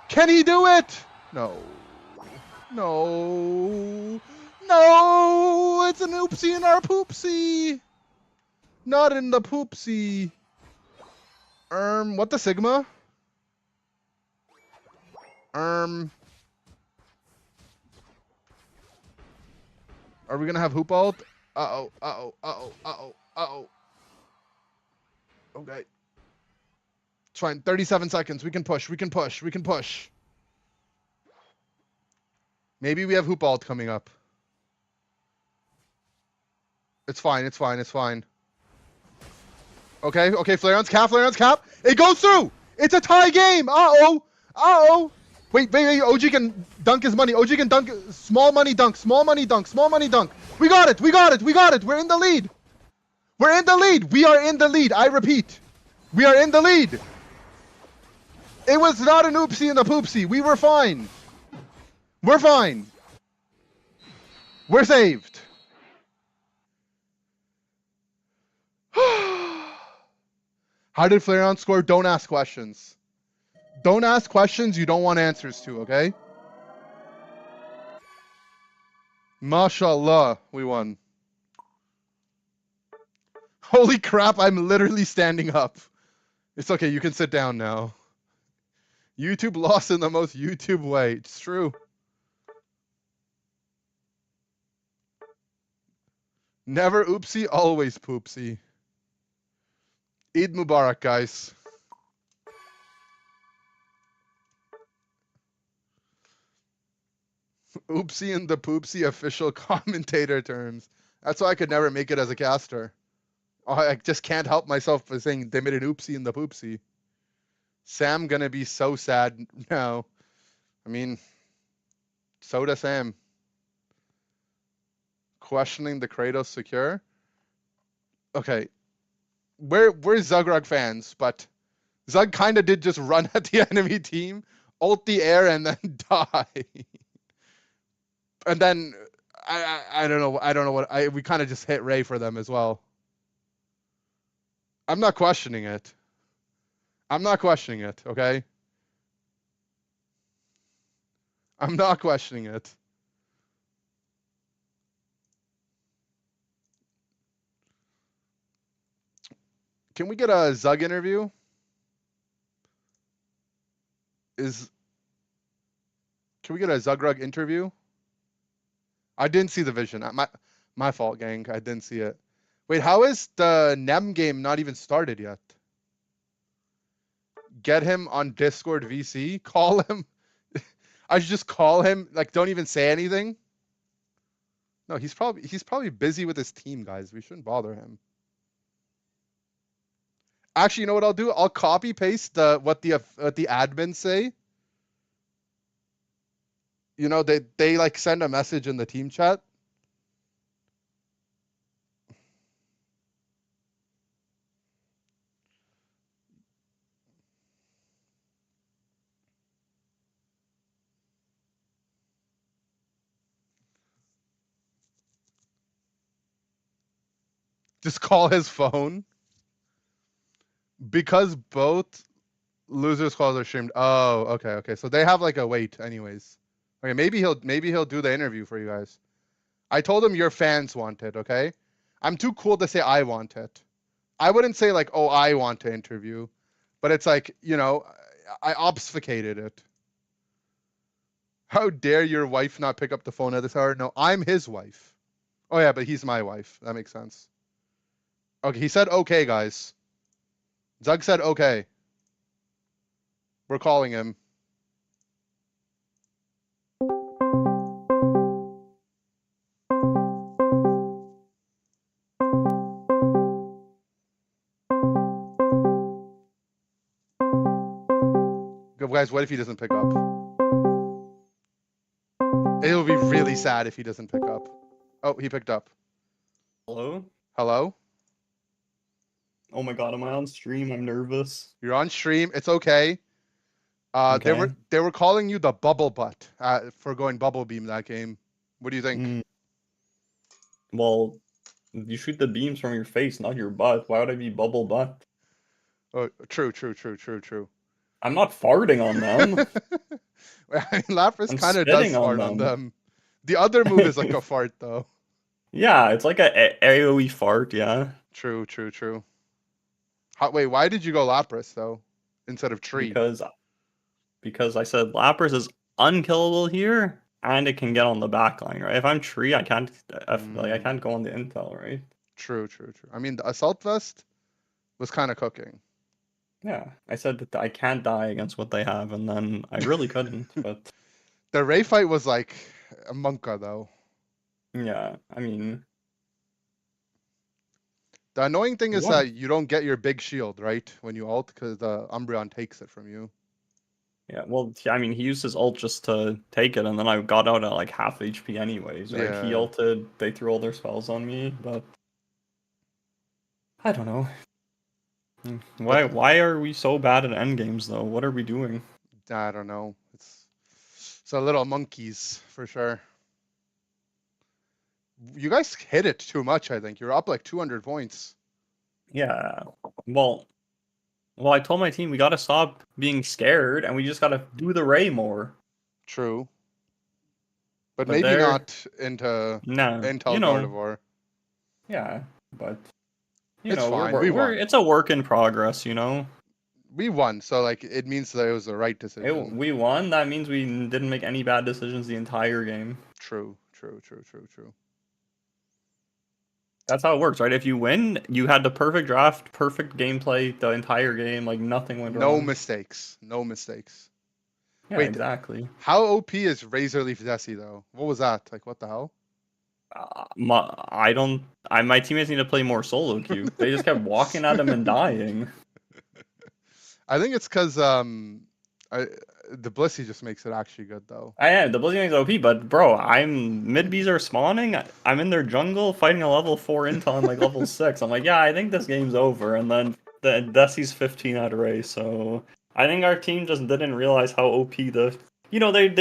Can he do it? No. No. No! It's an oopsie in our poopsie. Not in the poopsie. What the Sigma? Are we gonna have hoop ult? Uh-oh, uh-oh, uh-oh, uh-oh, uh-oh. Okay. It's fine. 37 seconds. We can push. Maybe we have hoop ult coming up. It's fine. Okay, Flarion's cap. It goes through! It's a tie game! Uh-oh! Wait. OG can dunk his money. OG can dunk. Small money dunk. Small money dunk. Small money dunk. We got it. We're in the lead. We are in the lead. I repeat. We are in the lead. It was not an oopsie and a poopsie. We were fine. We're fine. We're saved. How did Flareon score? Don't ask questions. Don't ask questions you don't want answers to, okay? Mashallah, we won. Holy crap, I'm literally standing up. It's okay, you can sit down now. YouTube lost in the most YouTube way. It's true. Never oopsie, always poopsie. Eid Mubarak, guys. Oopsie and the poopsie official commentator terms. That's why I could never make it as a caster. I just can't help myself by saying they made an oopsie and the poopsie. Sam gonna be so sad now. I mean, so does Sam. Questioning the Kratos secure. Okay, we're Zugrug fans, but Zug kind of did just run at the enemy team, ult the air, and then die. And then I don't know what we kind of just hit Ray for them as well. I'm not questioning it. Okay? I'm not questioning it. Can we get a Zug interview? Can we get a Zugrug interview? I didn't see the vision. My fault, gang. I didn't see it. Wait, how is the NEM game not even started yet? Get him on Discord VC. Call him. I should just call him. Like, don't even say anything. No, he's probably busy with his team, guys. We shouldn't bother him. Actually, you know what I'll do? I'll copy paste what the admins say. You know, they like send a message in the team chat. Just call his phone. Because both losers calls are streamed. Oh, okay. So they have like a wait anyways. Okay, maybe he'll do the interview for you guys. I told him your fans want it, okay? I'm too cool to say I want it. I wouldn't say like, oh, I want to interview, but it's like, you know, I obfuscated it. How dare your wife not pick up the phone at this hour? No, I'm his wife. Oh yeah, but he's my wife. That makes sense. Okay, he said okay, guys. Zug said okay. We're calling him. Guys, what if he doesn't pick up? It'll be really sad if he doesn't pick up. Oh, he picked up. Hello? Hello? Oh my god, am I on stream? I'm nervous. You're on stream. It's okay. Okay. They were calling you the bubble butt for going bubble beam that game. What do you think? Well, you shoot the beams from your face, not your butt. Why would I be bubble butt? Oh, true. I'm not farting on them. I mean, Lapras kind of does spitting fart on them. The other move is like a fart, though. Yeah, it's like a AoE fart, yeah. True. Wait, why did you go Lapras, though, instead of Tree? Because I said Lapras is unkillable here, and it can get on the backline, right? If I'm Tree, I can't I can't go on the intel, right? True. I mean, the Assault Vest was kind of cooking. Yeah, I said that I can't die against what they have, and then I really couldn't, but... The Ray fight was like a Monka, though. Yeah, I mean... The annoying thing is that you don't get your big shield, right? When you ult, because the Umbreon takes it from you. Yeah, well, I mean, he used his ult just to take it, and then I got out at like half HP anyways, right? He Yeah. ulted, they threw all their spells on me, but I don't know. Why are we so bad at end games though? What are we doing? I don't know. It's a little monkeys for sure. You guys hit it too much, I think. You're up like 200 points. Yeah. Well, I told my team we gotta stop being scared, and we just gotta do the Ray more. True. But But maybe they're not into no, Intel Gardevoir. Yeah, but It's fine. We we're won. it's a work in progress, you know. We won, so like it means that it was the right decision. We won. That means we didn't make any bad decisions the entire game. True. That's how it works, right? If you win, you had the perfect draft, perfect gameplay the entire game, like nothing went No wrong. mistakes. No mistakes. Yeah, Wait, exactly. How OP is Razor Leaf Desi though? What was that? Like what the hell? My teammates need to play more solo queue. They just kept walking at him and dying. I think it's because the Blissey just makes it actually good though. I am. The Blizzard is OP, but bro, mid Bs are spawning. I'm in their jungle fighting a level 4 intel on like level 6. I'm like, yeah, I think this game's over. And then the Desi's 15 out of race. So I think our team just didn't realize how OP they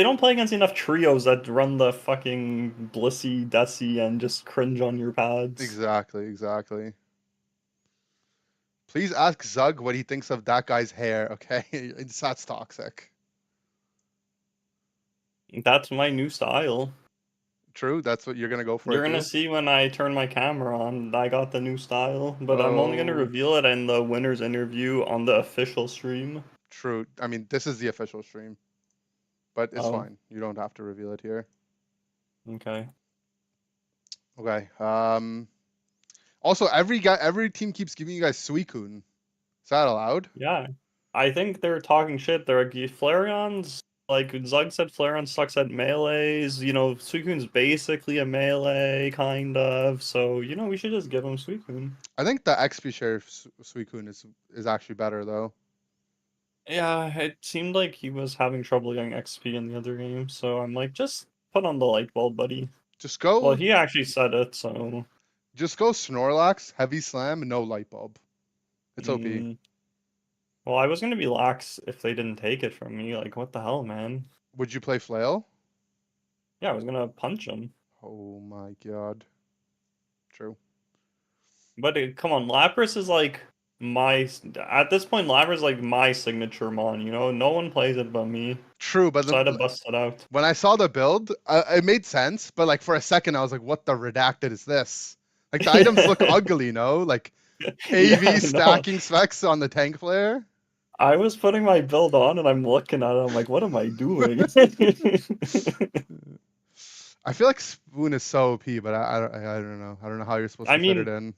don't play against enough trios that run the fucking Blissey, Desi, and just cringe on your pads. Exactly. Please ask Zug what he thinks of that guy's hair, okay? That's toxic. That's my new style. True, that's what you're gonna go for. You're gonna see when I turn my camera on. I got the new style, but I'm only gonna Oh. reveal it in the winner's interview on the official stream. True. I mean, this is the official stream, but it's Oh. fine. You don't have to reveal it here. Okay. Okay. Also, every team keeps giving you guys Suicune. Is that allowed? Yeah. I think they're talking shit. They're like, Flareon's, like, Zug said Flareon sucks at melees. You know, Suicune's basically a melee, kind of. So, we should just give him Suicune. I think the XP share of Suicune is actually better, though. Yeah, it seemed like he was having trouble getting XP in the other game. So I'm like, just put on the light bulb, buddy. Just go. Well, he actually said it, so. Just go Snorlax, Heavy Slam, no light bulb. It's OP. Well, I was gonna be lax if they didn't take it from me. Like, what the hell, man? Would you play Flail? Yeah, I was gonna punch him. Oh my god. True. But come on, Lapras is like at this point, Lapras is like my signature mon. No one plays it but me. True, but so I had to bust it out. When I saw the build, it made sense. But like for a second, I was like, "What the redacted is this?" Like the items look ugly, no? Like AV stacking specs on the tank player. I was putting my build on and I'm looking at it. I'm like, what am I doing? I feel like Spoon is so OP, but I don't know. I don't know how you're supposed to fit it in.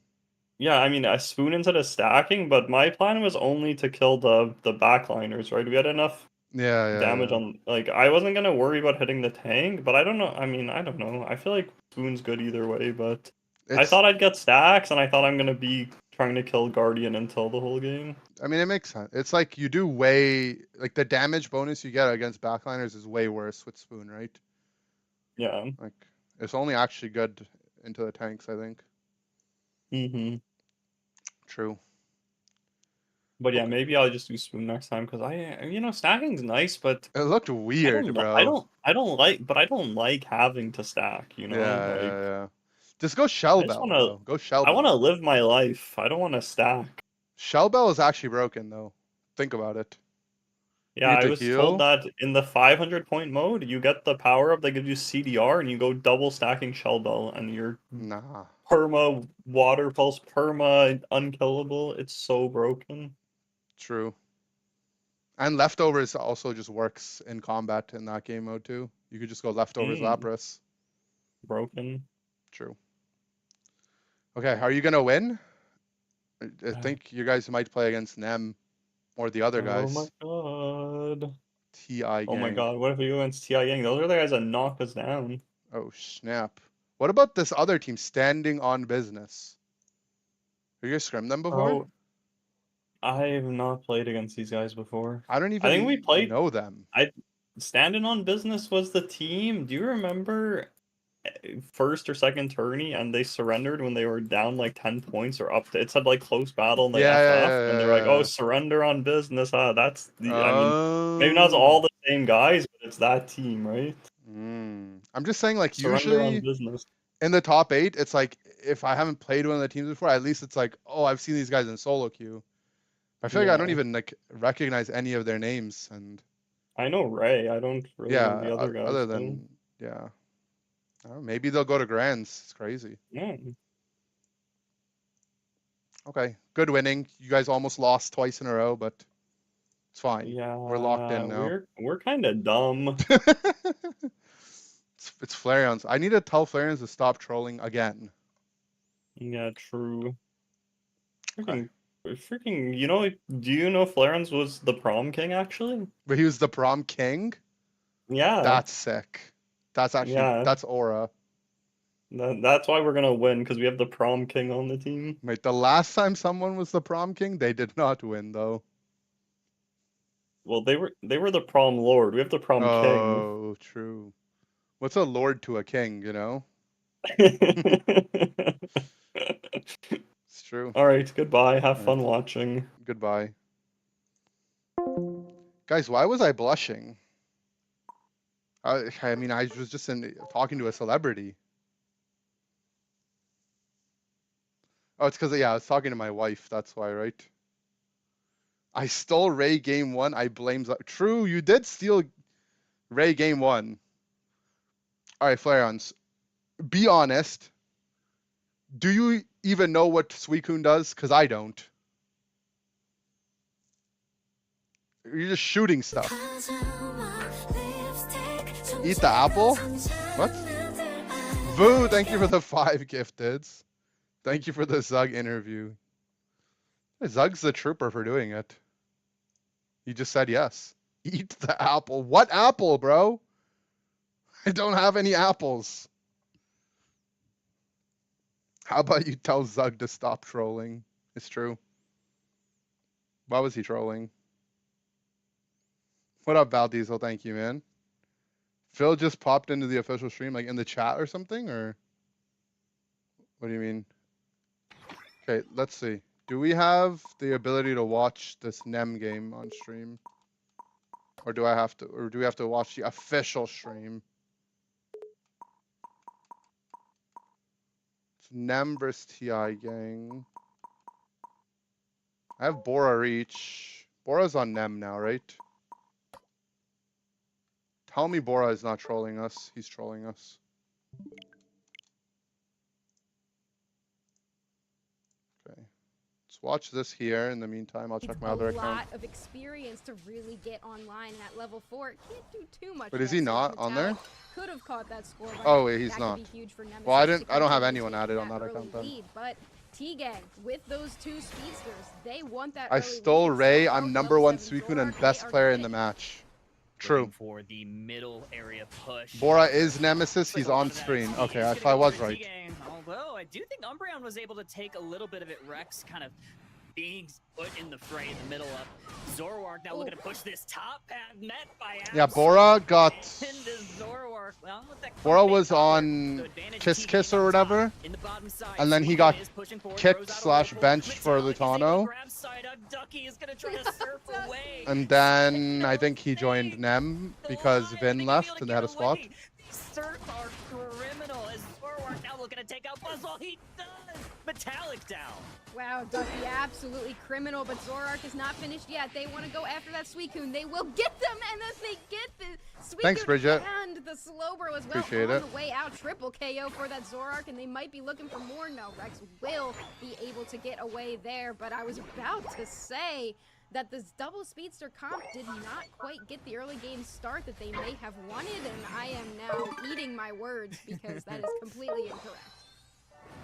Yeah, I mean, I Spoon into the stacking, but my plan was only to kill the backliners, right? We had enough damage on. Like, I wasn't gonna worry about hitting the tank, but I don't know. I mean, I don't know. I feel like Spoon's good either way, but I thought I'd get stacks, and I thought I'm gonna be trying to kill Guardian until the whole game. I mean, it makes sense. It's like you do like the damage bonus you get against backliners is way worse with Spoon, right? Yeah. Like it's only actually good into the tanks, I think. Mm-hmm. True. But yeah, maybe I'll just do Spoon next time because stacking's nice, but it looked weird, bro. I don't like having to stack. Yeah. Just go Shell Bell. Go Shell Bell. I want to live my life. I don't want to stack. Shell Bell is actually broken though. Think about it. Yeah, I was told that in the 500 point mode, you get the power up that gives you CDR, and you go double stacking Shell Bell, and you're perma water pulse, perma unkillable. It's so broken. True. And leftovers also just works in combat in that game mode too. You could just go leftovers Lapras. Broken. True. Okay, are you gonna win? I think you guys might play against Nem or the other guys. Oh my god. TI Gang. Oh my god, what if we go against TI Gang? Those are the guys that knock us down. Oh snap. What about this other team, Standing on Business? Have you guys scrimmed them before? I have not played against these guys before. I don't I think we even played. know them. Standing on Business was the team. Do you remember first or second tourney and they surrendered when they were down like 10 points or up? It said like close battle and they FF and they're like, oh, surrender on Business. That's the. I mean, maybe not all the same guys, but it's that team, right? I'm just saying, like, Surrender on usually Business. in the top 8, it's like if I haven't played one of the teams before, at least it's like, oh, I've seen these guys in solo queue. I feel like I don't even like recognize any of their names, and I know Ray. I don't really know the other guys. other than I don't know, maybe they'll go to Grands. It's crazy. Yeah. Okay, good winning. You guys almost lost twice in a row, but it's fine. Yeah, we're locked in now. We're kind of dumb. It's Flareons. I need to tell Flareons to stop trolling again. Yeah, true. Freaking, you know, do you know Flareons was the prom king actually? But he was the prom king? Yeah. That's sick. That's actually, that's aura. That's why we're gonna win, because we have the prom king on the team. Wait, the last time someone was the prom king, they did not win though. Well, they were the prom lord. We have the prom king. Oh, true. What's a lord to a king, you know? It's true. All right, goodbye. Have fun watching. Goodbye. Guys, why was I blushing? I mean, I was just talking to a celebrity. Oh, it's because, I was talking to my wife. That's why, right? I stole Ray game 1. I blame Zug. True, you did steal Ray game 1. All right, Flareons. Be honest. Do you even know what Suicune does? Because I don't. You're just shooting stuff. Eat the apple? What? Boo, thank you for the 5 gifteds. Thank you for the Zug interview. Zug's the trooper for doing it. He just said yes. Eat the apple. What apple, bro? I don't have any apples. How about you tell Zug to stop trolling? It's true. Why was he trolling? What up, Val Diesel? Thank you, man. Phil just popped into the official stream, like in the chat or something, or what do you mean? Okay, let's see. Do we have the ability to watch this NEM game on stream? Or do we have to watch the official stream? It's NEM versus TI gang. I have Bora Reach. Bora's on NEM now, right? Tell me Bora is not trolling us. He's trolling us. Okay. Let's watch this here. In the meantime, I'll check my other account. A lot of experience to really get online at level 4. It can't do too much. But is he not on there? Could have caught that score. Oh, wait, he's not. Well, I don't have anyone added on that account then. But T-Gang, with those 2 speedsters, they want that I stole Ray. I'm #1 Suicune and best player in the match. True. For the middle area push. Bora is Nemesis. He's on screen. Okay, I was right. Although I do think Umbreon was able to take a little bit of it. Rex kind of being put in the fray in the middle of Zoroark now looking to push this top path, met by Yeah, Bora got. Zoroark. Well, Bora was on Kiss Kiss or whatever, and then he got kicked / benched for Lutano. And then I think he joined NEM because Vin left and they had a swap. Certs are criminal as Zoroark now looking to take out Buzzwole. He does! Metallic down. Wow, Ducky, absolutely criminal, but Zoroark is not finished yet. They want to go after that Suicune. They will get them, and then they get the Suicune. Thanks, Bridget. And the Slowbro as well. Appreciate on it. the way out. Triple KO for that Zoroark, and they might be looking for more. No, Rex will be able to get away there, but I was about to say that this double speedster comp did not quite get the early game start that they may have wanted, and I am now eating my words because that is completely incorrect.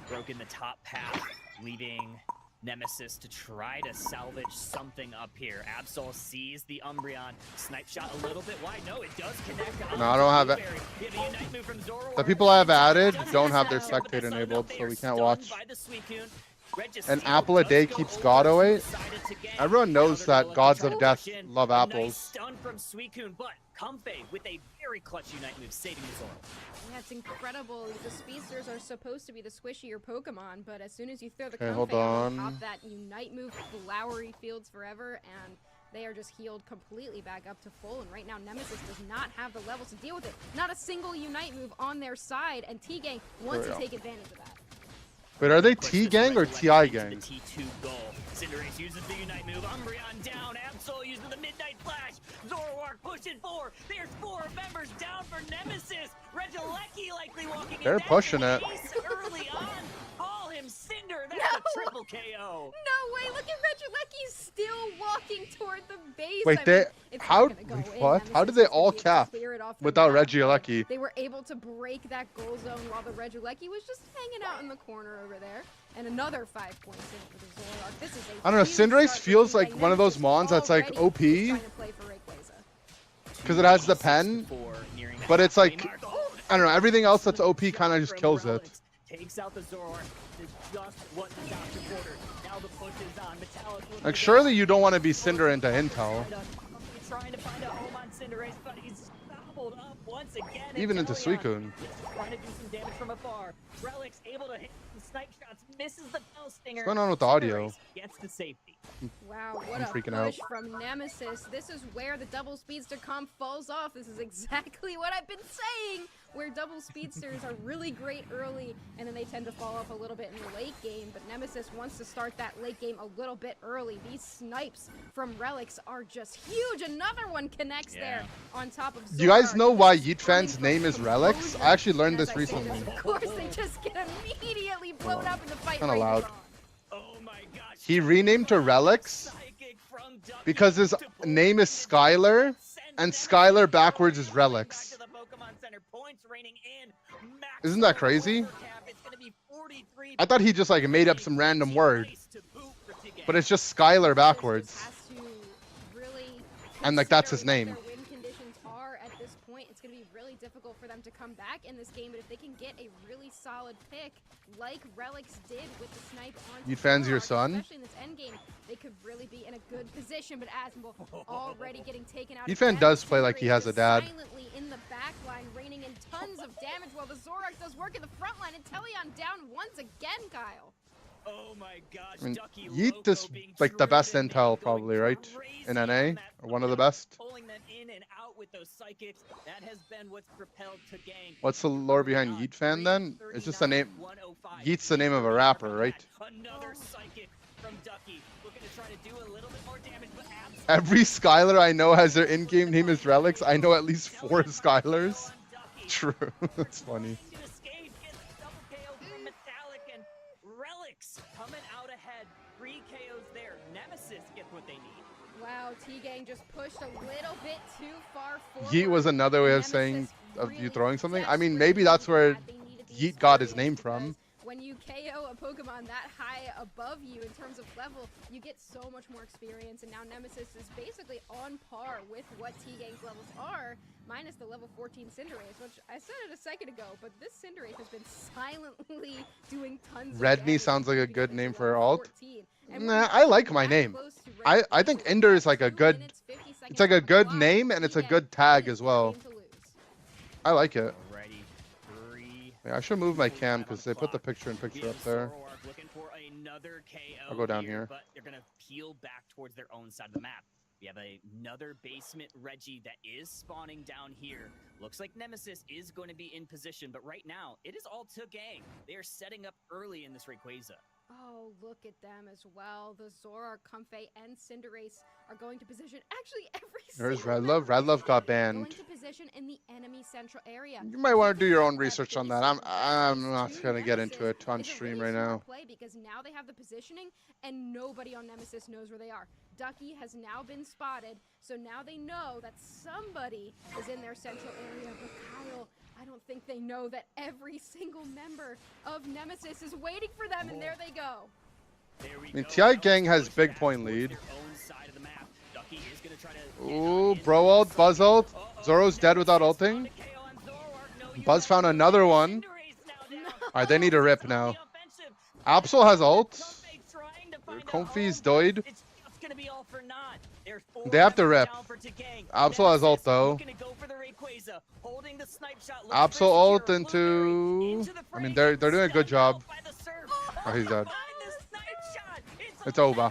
Broken the top path, leaving Nemesis to try to salvage something up here. Absol sees the Umbreon. Snipe shot a little bit wide. No, it does connect. No, I don't have it. The people I have added don't have their spectate enabled, so we can't watch. An apple a day keeps God away. Everyone knows that gods of death love apples. Stun from Suicune, but Comfey with a very clutch Unite move saving the Zoro. Yeah, it's incredible. The speedsters are supposed to be the squishier Pokemon, but as soon as you throw the Okay, hold Comfey on on. top that Unite move, Flowery Fields forever, and they are just healed completely back up to full. And right now, Nemesis does not have the levels to deal with it. Not a single Unite move on their side, and T-Gang wants to take advantage of that. Wait, are they T-Gang or TI Gang? T2 goal. Cinderace uses the Unite move. Umbreon down. Absol using the Midnight Flash. Zoroark pushing 4. There's 4 members down for Nemesis. Regieleki likely walking in. They're pushing it. Early on. Call him Cinder. That's a triple KO. No way! Look at Regieleki still walking toward the base. Wait, I they mean, it's how not gonna go in. what? How did they all cap without Regieleki? They were able to break that goal zone while the Regieleki was just hanging out in the corner over there. And another 5 points in for the Zoroark. This is a I don't know. huge Cinderace start for feels T-Gang. like one of those mons that's like OP Trying to play for Rayquaza. because it has the pen, but it's like I don't know. Everything else that's OP kind of just kills it. Takes out the Zoroark. It's just what the doctor ordered. Now the push is on. Metallic Like surely you don't want to be Cinder into Intel, trying to find a home on Cinderace, but he's gobbled up once again. even into Suicune. Trying to do some damage from afar. Relics able to hit the snipe shots, misses the bell stinger. What's going on with the audio? Cinderace gets the safety. Wow, what I'm a freaking out. push from Nemesis. This is where the double speedster comp falls off. This is exactly what I've been saying, where double speedsters are really great early, and then they tend to fall off a little bit in the late game, but Nemesis wants to start that late game a little bit early. These snipes from Relics are just huge. Another one connects there on top of Zoroark. Do you guys know why Yeet Fan's name is Relics? I actually learned As this I say recently. of course, they just get immediately blown up in the fight. Kinda rages loud. on. He renamed to Relics because his name is Skylar, and Skylar backwards is Relics. Isn't that crazy? I thought he just like made up some random word, but it's just Skylar backwards, and like that's his name. Win conditions are at this point. It's going to be really difficult for them to come back in this game, but if they can get a really solid pick, like Relics did with the snipe on Yeet Fan's your son? especially in this end game, they could really be in a good position. But Asmol already getting taken out. Yeet Fan does play like he has a dad. Silently in the back line, raining in tons of damage while the Zoroark does work in the front line. And Teleon down once again, Kyle. Oh my gosh, I mean, Ducky Yeet Loco is being like the best driven, intel going probably, right? In crazy NA, on that or one of the best. pulling them in and out with those psychics. That has been what's propelled to gang. What's the lore behind Yeet Fan then? It's just a name. Yeet's the name of a rapper, right? Another psychic from Ducky, looking to try to do a little bit more damage, but Every Skylar I know has their in-game name as Relics. I know at least 4 Skylars. True. That's funny. Relics coming out ahead. 3 KOs there. Nemesis gets what they need. Wow, T-Gang just pushed a little bit too far forward. Yeet was another way of saying of you throwing something. I mean, maybe that's where Yeet got his name from. When you KO a Pokemon that high above you in terms of level, you get so much more experience, and now Nemesis is basically on par with what T-Gang's levels are, minus the level 14 Cinderace, which I said it a second ago, but this Cinderace has been silently doing tons of Redney damage sounds like a good name for alt. 14. And Nah, I like my name. I think Inder is like a good. It's like a good name and it's a good tag as well. I like it. Yeah, I should move my cam because they put the picture-in-picture up there. Looking for another KO. I'll go down here. But they're gonna peel back towards their own side of the map. We have another basement Reggie that is spawning down here. Looks like Nemesis is going to be in position, but right now it is all to gang. They are setting up early in this Rayquaza. Oh, look at them as well. The Zoroark, Comfey, and Cinderace are going to position. Actually, every There's single Redlove. Redlove got banned. going to position in the enemy central area. You might want to do your own research on that. I'm not gonna get into it on stream right now. Play because now they have the positioning and nobody on Nemesis knows where they are. Ducky has now been spotted, so now they know that somebody is in their central area. But Kyle, I don't think they know that every single member of Nemesis is waiting for them, and there they go. I mean, TI Gang has big point lead. Ooh, bro ult, Buzz ult. Zoro's dead without ulting. Buzz found another one. Alright, they need a rip now. Absol has ult. Comfy's died. It's gonna be all for naught. There's They have to rip. Absol has ult though. Absol ult into. I mean, they're doing a good job. Oh, he's dead. It's over.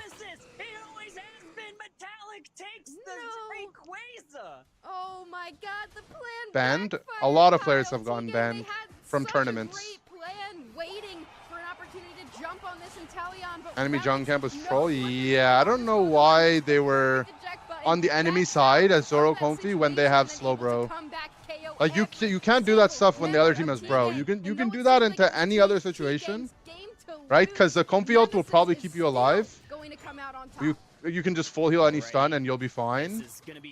Oh my god, the plan Banned. backfired. A lot of players have Kyle gotten Tegan, banned they had from such tournaments. A great plan, waiting for an opportunity to jump on this Inteleon, but Enemy Relics jungle camp was knows troll. what to Yeah, I don't know why they were on the enemy side as Zoro Comfy when they have slow bro. Like you can't do that stuff when the other team has bro. You can do that into any other situation, right? Because the Comfy ult will probably keep you alive. You can just full heal any stun and you'll be fine.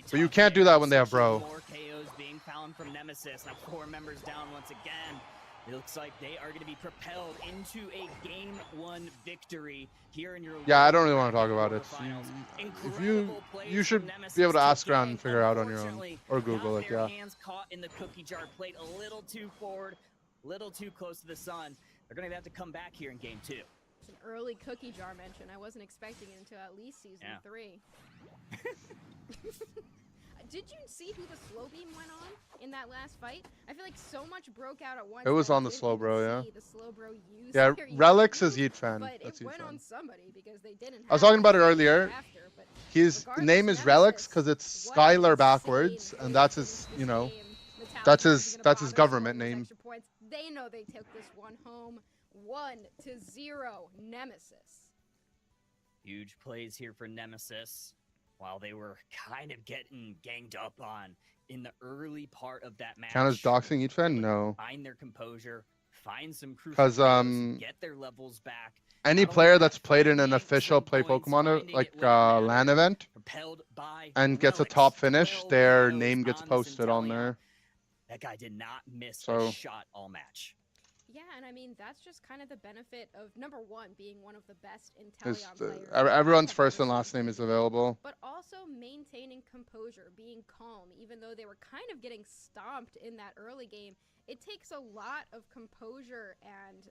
But you can't do that when they have bro. More KOs being found from Nemesis. Now 4 members down once again. It looks like they are going to be propelled into a Game 1 victory here in your. Yeah, I don't really want to talk about it. If you should be able to ask around and figure out on your own or Google it. Yeah. Hands caught in the cookie jar, played a little too forward, a little too close to the sun. They're going to have to come back here in Game 2. It's an early cookie jar mention. I wasn't expecting it until at least season 3. Did you see who the slow beam went on in that last fight? I feel like so much broke out at once. It was that I on the didn't slow even bro, yeah. see the slow bro use Yeah, their Relics is use, Heat fan. but That's it Heat went fan. on somebody because they didn't. I was talking about it have earlier. after, but His name is Relics because it's Skylar backwards, and that's his, you know, that's his government name. extra points. They know they took this one home, 1-0 Nemesis. Huge plays here for Nemesis. While they were kind of getting ganged up on in the early part of that match. Count as doxing each fan? No. Find their composure, find some crucial Because plays, get their levels back. any player that's played in an official Play Pokemon like LAN event and gets a top finish, their name gets posted on there. That guy did not miss So- a shot all match. Yeah, and I mean that's just kind of the benefit of number one being one of the best Is Inteleon the- players. everyone's first and last name is available. But also maintaining composure, being calm, even though they were kind of getting stomped in that early game. It takes a lot of composure and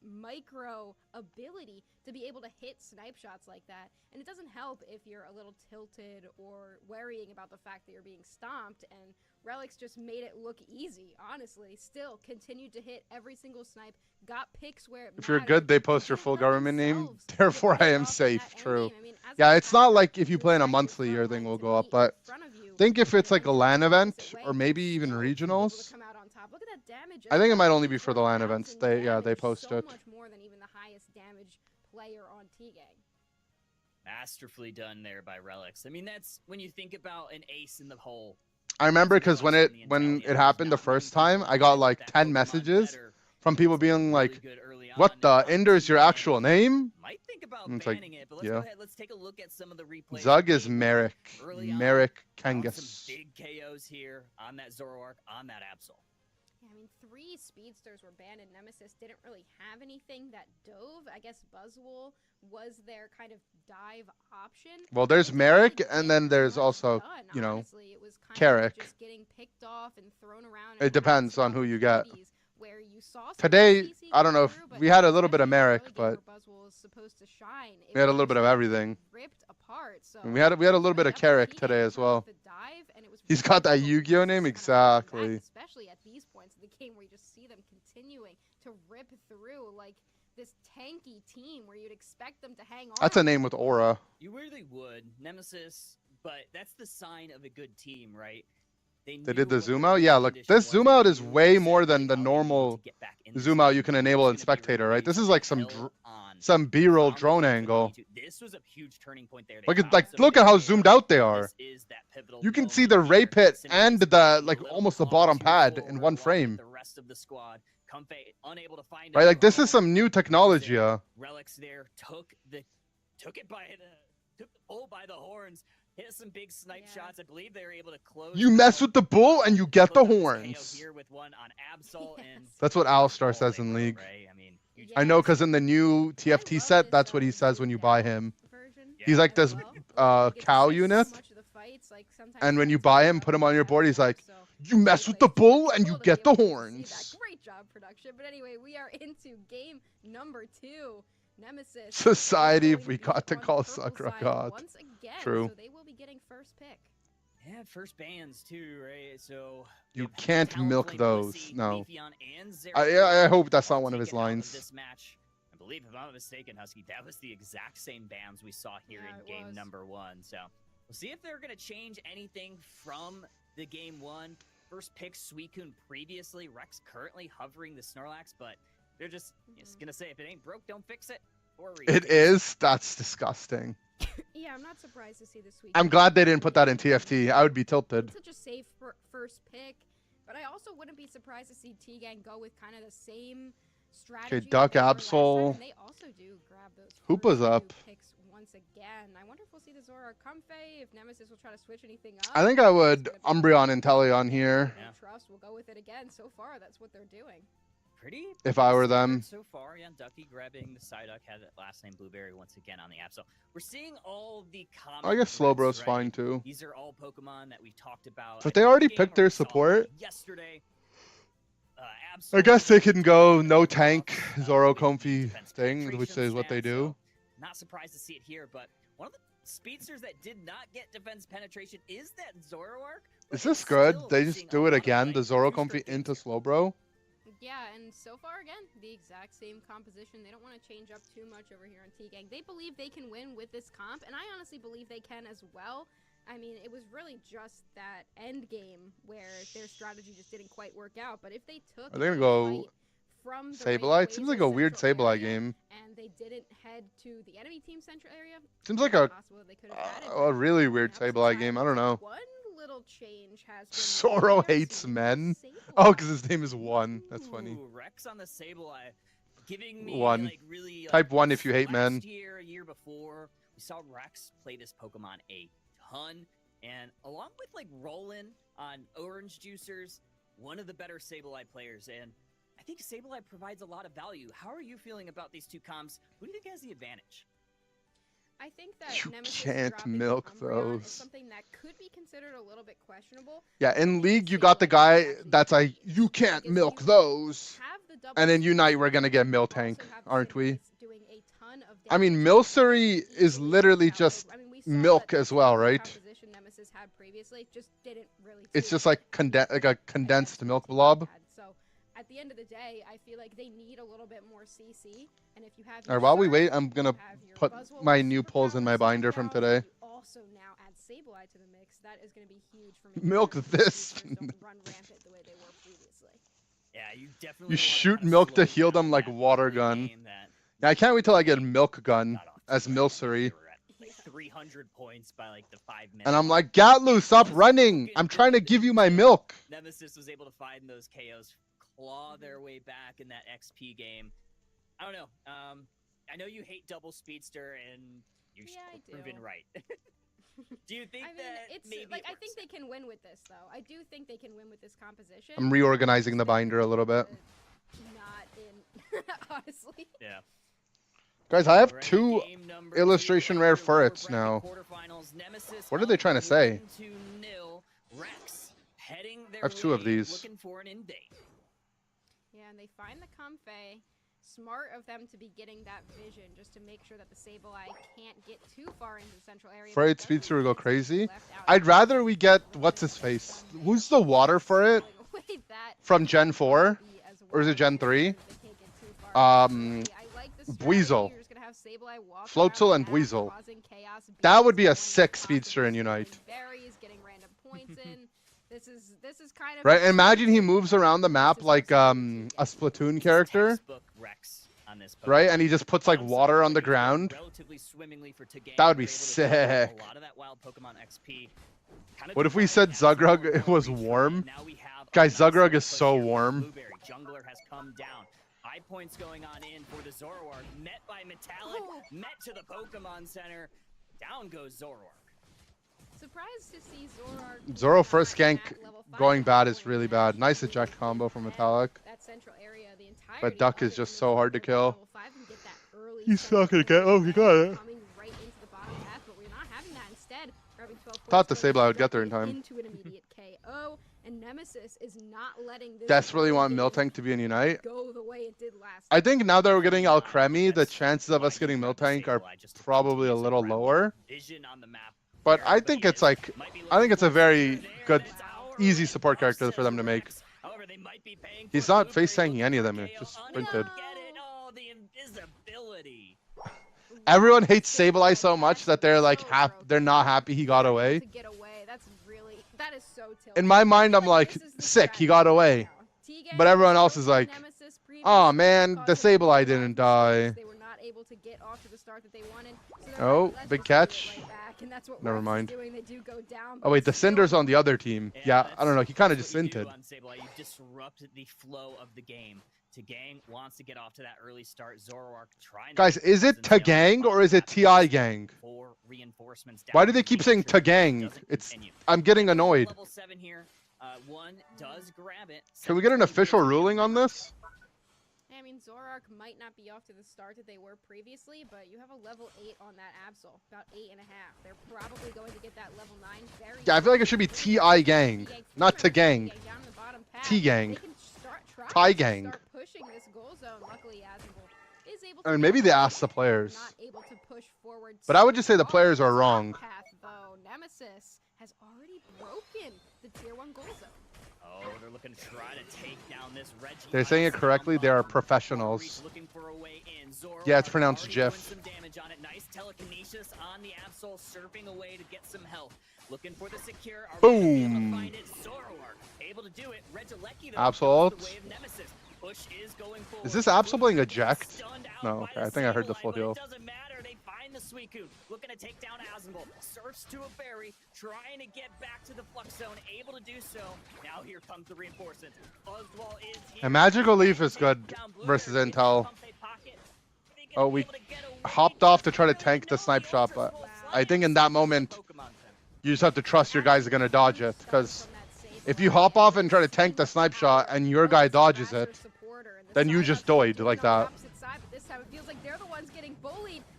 micro ability to be able to hit snipe shots like that. And it doesn't help if you're a little tilted or worrying about the fact that you're being stomped. And Relics just made it look easy, honestly. Still continued to hit every single snipe, got picks where it If you're mattered. good, they post your full government name. Therefore, I am safe. True. Yeah, it's not like if you play in a monthly, your thing will go up. But think if it's like a LAN event or maybe even regionals. I think it might only be for the LAN events. They post so it. much more than even the highest damage player on T-Gang. Masterfully done there by Relics. I mean, that's when you think about an ace in the hole. I remember because when it happened the first time, I got like 10 messages from people being like, "What the Inder's your actual name?" Might think about And it's banning like, it, but let's yeah. go ahead. Let's take a look at some of the replays. Zug is Merrick. Merrick Some Kangas. big KOs here on that Zoroark, on that Absol. Yeah, I mean, 3 speedsters were banned, and Nemesis didn't really have anything that dove. I guess Buzzwole was their kind of dive option. Well, there's Merrick, and then there's also, you know, Honestly, it was kind Carrick. of just getting picked off and thrown around. It depends on who you get. Where you saw some Today, CC I don't know if come through, we but had a little bit of especially in the Merrick, early game but where Buzzwole was supposed to shine, it we had a was little bit of just everything. ripped apart. So And we had a little bit of Carrick today as well. He's got that Yu-Gi-Oh name exactly. Especially at these points in the game where you just see them continuing to rip through like this tanky team where you'd expect them to hang on. That's a name with aura. You really would. Nemesis, but that's the sign of a good team, right? They did the zoom out. Yeah, look, this zoom out is way more than the normal zoom out you can enable in spectator, right? This is like some B-roll drone angle. This was a huge turning point there. Look at how zoomed out they are. You can see the ray pit and the almost the bottom pad in one frame. The rest of the squad, Comfey unable to find Right, like this is some new technology. Relics there took the bull by the horns. Hit some big snipe shots. I believe they were able to close. You mess with the bull and you get the horns. Here with one on Absol and That's what Alistar says in League. I know because in the new TFT set, that's what he says when you buy him. He's like this cow unit. And when you buy him, put him on your board, he's like, you mess with the bull and you get the horns. Great job, production. But anyway, we are into game number 2. Nemesis. Society, is if we going got to on the call purple Sakura side God. once again, True. So they will be getting first pick. Yeah, first bans too, right? So You we have can't milk Talonflame, those. Blissey, No. Leafeon, and I hope that's all not one of his taken out lines. this match. I believe, if I'm not mistaken, Husky, that was the exact same bans we saw here Yeah, in it game was. number 1. So we'll see if they're going to change anything from the game 1. First pick, Suicune previously. Rex currently hovering the Snorlax, but they're just going to say, if it ain't broke, don't fix it. For a reason. It is? That's disgusting. Yeah, I'm not surprised to see this week. I'm glad they didn't put that in TFT. I would be tilted. Such a safe first pick, but I also wouldn't be surprised to see T-Gang go with kind of the same strategy. Okay, Duck, Absol. And they also do grab those Hoopa's first up. two picks once again. I wonder if we'll see the Zora Comfey, if Nemesis will try to switch anything up. I think I would Umbreon and Teleon here. Yeah. Trust will go with it again. So far, that's what they're doing. Pretty If I were them. So far, yeah, Ducky grabbing the Psyduck, had that last name Blueberry once again on the app. So we're seeing all the common I guess threads, Slowbro's right? fine too. These are all Pokemon that we've talked about. But they already picked their support. Yesterday. I guess they can go no tank, Zoro Comfy thing, which is what they do. Not surprised to see it here, but one of the speedsters that did not get defense penetration is that Zoroark. Is this good? They just do it again, the Zoro Comfy into Slowbro? Yeah, and so far, again, the exact same composition. They don't want to change up too much over here on T-Gang. They believe they can win with this comp, and I honestly believe they can as well. I mean, it was really just that end game where their strategy just didn't quite work out. But if they took Are they gonna go from the Sableye? It seems like a weird Sableye game. and they didn't head to the enemy team central area, Seems like a they could have had it. a really weird Sableye game. I don't know. One little change has been Zoro hates men. Oh, because his name is One. That's funny. Ooh, Rex on the Sableye, giving me One. like really Type 1 if you hate men. Last year, a year before, we saw Rex play this Pokemon a ton, and along with like Roland on Orange Juicers, one of the better Sableye players, and I think Sableye provides a lot of value. How are you feeling about these two comps? Who do you think has the advantage? I think that You Nemesis can't dropping milk Umbreon is those. something that could be considered a little bit questionable. Yeah, in League, you got the guy that's like, you can't milk those. And in Unite, we're going to get Miltank, aren't we? I mean, Milcery is literally just milk as well, right? Nemesis had previously just didn't really. It's just like a condensed milk blob. So at the end of the day, I feel like they need a little bit more CC. And if you have All right, while we wait, I'm going to put my new pulls in my binder from today. Also now add Sableye to the mix. That is going to be huge for Milk this. don't run rampant the way they were previously. Yeah, you definitely. You shoot milk to heal them like water gun. Yeah, I can't wait till I get milk gun as Milcery. 300 points by like the 5 minutes. And I'm like, Gatlu, stop running! I'm trying to give you my milk. Nemesis was able to find those KOs, claw their way back in that XP game. I don't know. I know you hate double speedster, and you've proven right. Do you think that it's maybe like I think they can win with this though. I do think they can win with this composition. I'm reorganizing the binder a little bit. Not in honestly. Yeah. Guys, I have 2 illustration rare ferrets now. What are they trying to say? I have 2 of these. Looking for an in date. Yeah, and they find the Comfey. Smart of them to be getting that vision just to make sure that the Sableye can't get too far into the central area. Ferret Speedster will go crazy. I'd rather we get, what's his face? Who's the water ferret? From Gen 4? Or is it Gen 3? Buizel. Floatzel and Buizel. That would be a sick speedster in Unite. This is kind of right. Imagine he moves around the map like a Splatoon character. Right, and he just puts like water on the ground. That would be sick. What if we said Zugrug was warm? Guys, Zugrug is so warm. Jungler has come down. High points going on in for the Zoroark. Met by Metallic. Met to the Pokemon Center. Down goes Zoroark. Surprised to see Zoroark. Zoro first gank going bad is really bad. Nice eject combo from Metallic. But Duck is just so hard to kill. He's not gonna get. Oh, he got it. But we're not having that. Instead, Thought the Sableye would get there in time. Into an immediate KO. and Nemesis is not letting this Desperately early want game Miltank to be in Unite. go the way it did last I time. think now that we're getting Alcremie, the chances of us getting Miltank are probably a little lower. But I think it's like, I think it's a very good, easy support character for them to make. He's not face tanking any of them. It's just sprinted. Everyone hates Sableye so much that they're like they're not happy he got away. In my mind, I'm like, sick, he got away. But everyone else is like, oh man, the Sableye didn't die. Oh, big catch. Never mind. Oh wait, the Cinder's on the other team. Yeah, I don't know. He kind of just sinted. You disrupt the flow of the game. Tagang wants to get off to that early start. Zoroark trying. Guys, is it Tagang or is it TI Gang? Why do they keep saying Tagang? I'm getting annoyed. Level 7 here. One does grab it. Can we get an official ruling on this? I mean, Zoroark might not be off to the start that they were previously, but you have a level 8 on that Absol, about 8.5. They're probably going to get that level 9 very Yeah, I feel like it should be TI Gang, not Tagang. T-Gang. Ty Gang. I mean, maybe they asked the players. But I would just say the players are wrong. Nemesis has already broken the tier 1 goal zone. Oh, they're looking to try to take down this Reggie. They're saying it correctly. They are professionals. Yeah, it's pronounced Jiff. Nice telekinesis on the Absol, surfing away to get some health. Looking for the secure. Boom. Able to do it. Absol. Is this Absol playing eject? No, okay. I think I heard the full heal. The Suicune looking to take down Azenball, surfs to a berry, trying to get back to the flux zone, able to do so. Now here comes the reinforcements. Buzzwall is here. And Magical Leaf is good versus Intel. Oh, we hopped off to try to tank the snipe shot, but I think in that moment, you just have to trust your guys are going to dodge it. Because if you hop off and try to tank the snipe shot and your guy dodges it, then you just died like that.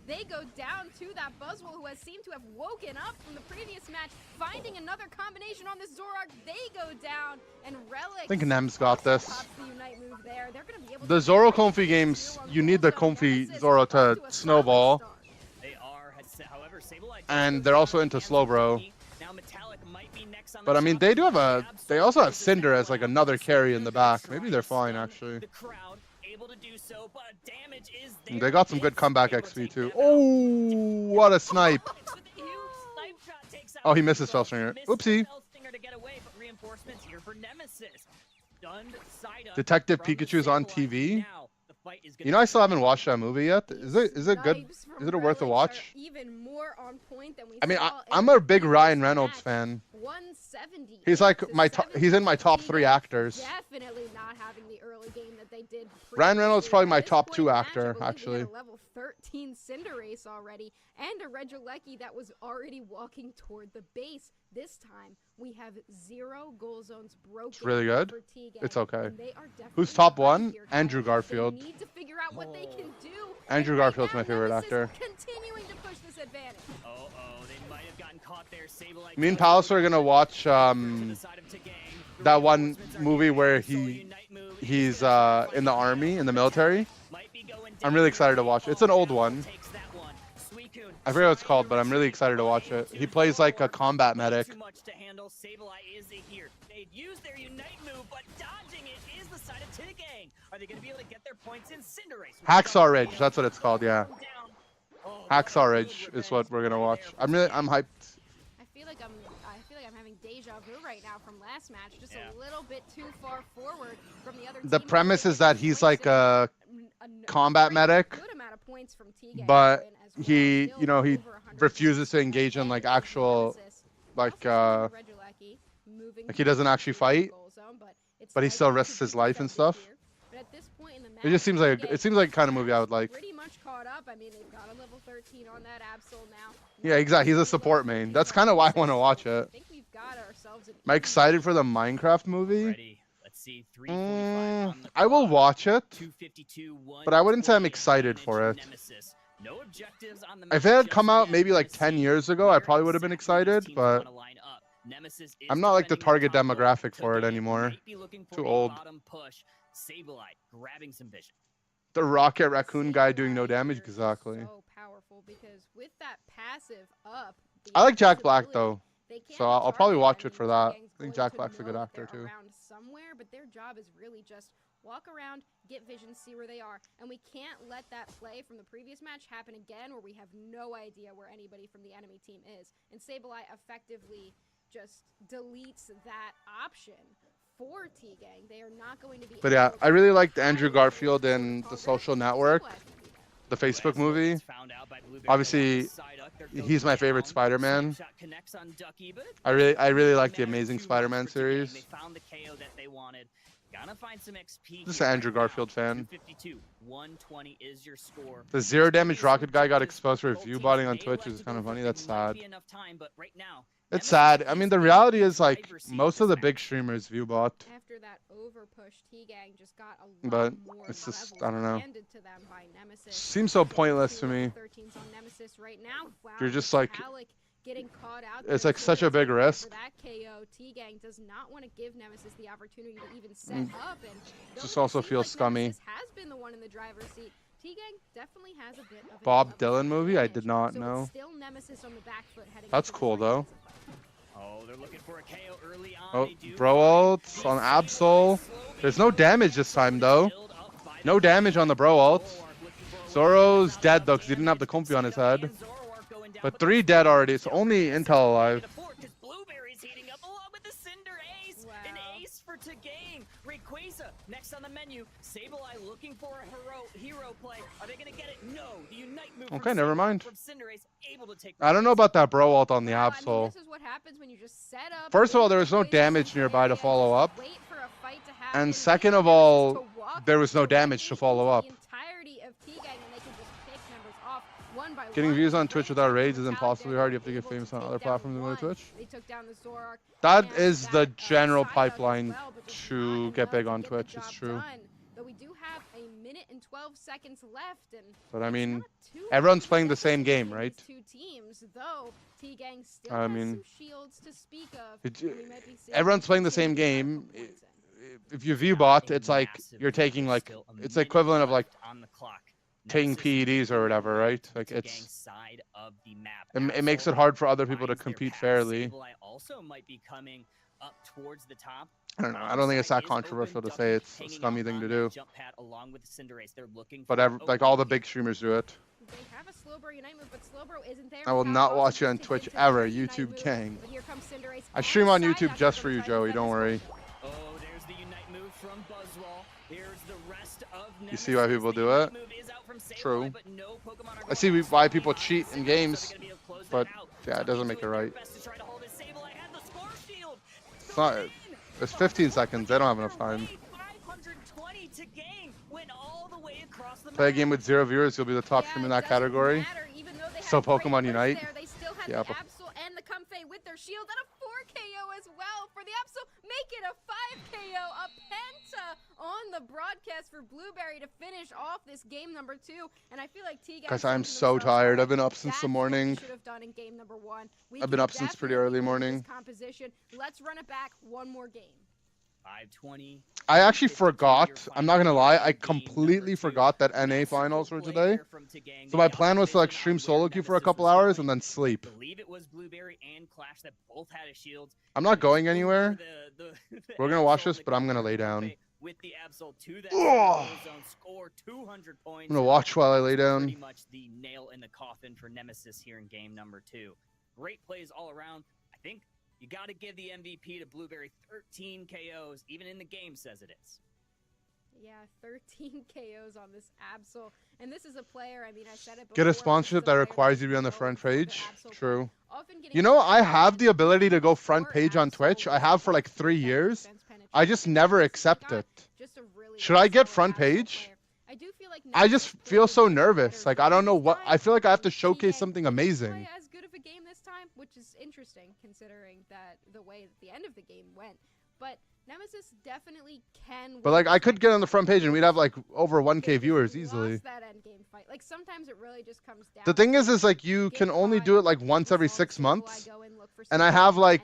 They go down to that Buzzwole, who has seemed to have woken up from the previous match, finding another combination on this Zoroark. They go down, and Relic. I think Nem's got this. The Zoro Comfy games, you need the Comfy Zoro to snowball. And they're also into Slowbro. But I mean, they also have Cinder as like another carry in the back. Maybe they're fine actually. They got some good comeback XP too. Oh, what a snipe! Oh, he misses Fellstringer. Oopsie. Detective Pikachu's on TV. You know, I still haven't watched that movie yet. Is it good? Is it worth a watch? I mean, I'm a big Ryan Reynolds fan. He's like he's in my top 3 actors. Definitely not having the early game that they did. Ryan Reynolds is probably my top 2 actor, actually. Level 13 Cinderace already, and a Regieleki that was already walking toward the base. This time, we have 0 goal zones broken. It's really good. It's okay. Who's top 1? Andrew Garfield. They need to figure out what they can do. Andrew Garfield's my favorite actor. Continuing to push this advantage. They might have gotten caught there. Me and Palace are gonna watch that one movie where he's in the army, in the military. I'm really excited to watch it. It's an old one. I forget what it's called, but I'm really excited to watch it. He plays like a combat medic. Hacksaw Ridge, that's what it's called, yeah. Hacksaw Ridge is what we're gonna watch. I'm hyped. I feel like I'm having deja vu right now from last match, just a little bit too far forward from the other team. The premise is that he's like a combat medic, but he refuses to engage in like actual, like he doesn't actually fight, but he still risks his life and stuff. It just seems like the kind of movie I would like. Pretty much caught up. I mean, they've got a level 13 on that Absol now. Yeah, exactly. He's a support main. That's kind of why I want to watch it. Am I excited for the Minecraft movie? I will watch it, but I wouldn't say I'm excited for it. If it had come out maybe like 10 years ago, I probably would have been excited, but Nemesis is I'm not like the defending their target top goal. demographic for it Today anymore. might be looking for Too a old. bottom push. Sableye grabbing some vision. The Rocket Raccoon guy doing no Sableye damage, here is exactly. So powerful because with that passive up, the I like Jack Black invisibility, though, they can't so be I'll probably targeted. watch I it mean, for that. T-Gang's I think going Jack to Black's a good know that actor they're too. around somewhere, but their job is really just walk around, get vision, see where they are, and we can't let that play from the previous match happen again, where we have no idea where anybody from the enemy team is. And Sableye effectively just deletes that option for T-Gang. They are not going to be. But yeah, able I to really liked Andrew highlight Garfield sort of in The target Social it. Network, Sableye can do that. the Facebook movie. Obviously, he's my favorite Spider-Man. I really like the Amazing Spider-Man series. They found the KO that they wanted. Gonna find some XP. Just an Andrew Garfield fan. 252, 120 is your score. The zero damage Rocket guy got exposed for review botting on Twitch, which is kind of funny. That's sad. It's sad. I mean, the reality is like most of the big streamers view bot. After that over push, T-Gang just got a lot But more it's just, levels I don't know. handed to them by Nemesis. Seems so pointless to me. 13's on Nemesis right now. Wow, You're just like, Alec getting caught out it's there, like such a big for risk. that KO. T-Gang does not want to give Nemesis the opportunity to even set up, and Just also feels scummy. Nemesis has been the one in the driver's seat. T-Gang definitely has a bit of Bob Dylan movie? I did not so know. it's still Nemesis on the back foot heading That's into the cool though. Oh, they're looking for a KO early on. Oh, They do bro ult on Absol. There's no damage this time though. No damage on the bro ult. Zoro's dead though because he didn't have the comfy on his head. But 3 dead already. It's only Intel alive. Blueberry's heating up along with the Cinder Ace. An ace for Tagame. Rayquaza next on the menu. Sableye looking for a hero play. Are they gonna get it? No. The Unite move Okay, from never mind. From Cinderace, able to take I don't know about that bro ult on the Well, I mean, Absol. this is what happens when you just set up. First of all, there was no Rayquaza damage in the nearby to area, follow just up. wait for a fight to happen, And wait second for of Nemesis all, to walk there was no directly damage to follow into up. the entirety of T-Gang, and they can just pick members off one by Getting one. views on Twitch without raids is Metallic impossibly there, hard. You have to able get famous on take other down platforms than go one. to Twitch. They took down the Zoroark. That and is the that, general Psyduck as pipeline well, but just to not get enough big to on get the Twitch. It's job true. done. Though we do have a minute and 12 seconds left, and But I mean, not too everyone's many playing the same seconds game, between right? these two teams, though T-Gang still I has mean, some shields to speak of. It- and we might be seeing everyone's playing the continued same medical game. points in. If you view bot, it's like you're taking like it's the equivalent of like on the clock. taking PEDs or whatever, right? Like Tagame's it's side of the map. it makes it hard for other people to finds their compete path. fairly. Sableye also might be coming up towards the top. I don't know. I don't think it's that controversial to say it's a scummy thing to do. Jump pad along with the Cinderace. They're looking But for like all the big streamers do it. They have a Slowbro Unite move, but Slowbro isn't there. I will Power not also watch you on just Twitch takes ever, the Unite YouTube move, gang. but here comes Cinderace I stream on Psyduck. YouTube just for They're you, gonna try to Joey. defend Don't this worry. Oh, there's the Unite move from Buzzwall. There's the rest of You see why people do it? True. I see why people cheat in games, but yeah, it doesn't make it right. It's not. It's 15 seconds. They don't have enough time. Play a game with 0 viewers, you'll be the top streamer in that category. So Pokemon Unite. Yeah, but Absol and the Comfey with their shield and a 4 KO as well for the Absol. Make it a 5 KO, a penta on the broadcast for Blueberry to finish off this game number 2. And I feel like T-Gang. guys, I'm so tired. I've been up since the morning. Should have done in game number 1. I've been up since pretty early morning. Composition. Let's run it back one more game. 520. I actually forgot. I'm not gonna lie. I completely forgot that NA finals were today. So my plan was to like stream solo queue for a couple hours and then sleep. Believe it was Blueberry and Clash that both had a shield. I'm not going anywhere. We're gonna watch this, but I'm gonna lay down. With the Absol to that Ugh. zone, score 200 points. I'm gonna watch while I lay down. Pretty much the nail in the coffin for Nemesis here in game number 2. Great plays all around. I think you got to give the MVP to Blueberry. 13 KOs, even in the game says it is. Yeah, 13 KOs on this Absol. And this is a player, I mean, I said it before. Get a sponsorship that requires you to be on the front page. True. You know, I have the ability to go front page on Twitch. I have for like 3 years. I just never accept it. Should I get front page? I just feel so nervous. Like, I don't know what. I feel like I have to showcase something amazing. As good of a game this time, which is interesting considering that the way that the end of the game went. But Nemesis definitely can. But like, I could get on the front page and we'd have like over 1K viewers easily. Lost that end game fight. Like sometimes it really just comes down. The thing is like you can only do it like once every 6 months, and I have like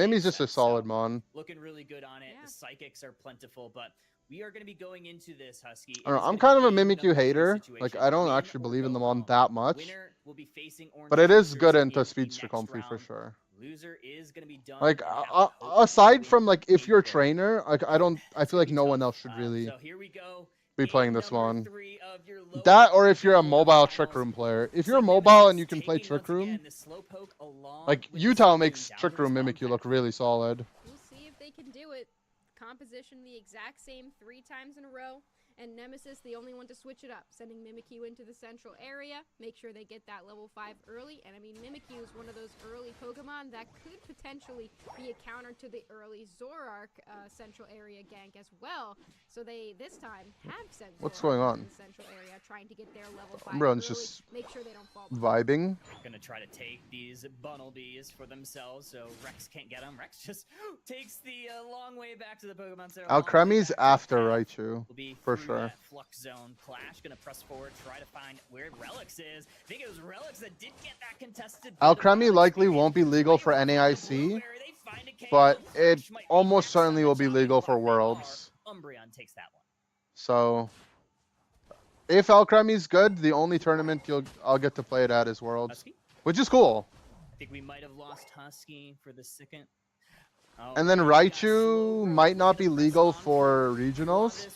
And Mimi's big just a set, solid so mon. looking really good on it. The psychics are plentiful, but we are going to be going into this, Husky. I don't know, I'm kind of a Mimikyu hater. Like, I don't actually believe in them on that much. But it is good into Speedster Comfy for sure. Loser is going to be done. Like, aside from, like, if you're a trainer, like, I feel like no one else should really be playing this one. That, or if you're a mobile Trick Room player. If you're a mobile and you can play Trick Room, like, Utah makes Trick Room Mimikyu look really solid. We'll see if they can do it. Composition the exact same 3 times in a row. And Nemesis, the only one to switch it up, sending Mimikyu into the central area. Make sure they get that level 5 early. And I mean, Mimikyu is one of those early Pokemon that could potentially be a counter to the early Zoroark central area gank as well. So they, this time, have sent What's Zoroark going on? in the central area, trying to get their level 5 Everyone's early. just Make sure they don't fall vibing. Gonna try to take these Bunnelbees for themselves, so Rex can't get them. Rex just takes the long way back to the Pokemon Center. Alcremie's after Raichu, for sure. Flux zone. Clash gonna press forward, try to find where Relics is. I think it was Relics that did get that contested. Alcremie likely won't be legal for NAIC, but it almost certainly will be legal for Worlds. Umbreon takes that one. So, if Alcremie's good, the only tournament I'll get to play it at is Worlds, which is cool. I think we might have lost Husky for the second. And then Raichu might not be legal for regionals,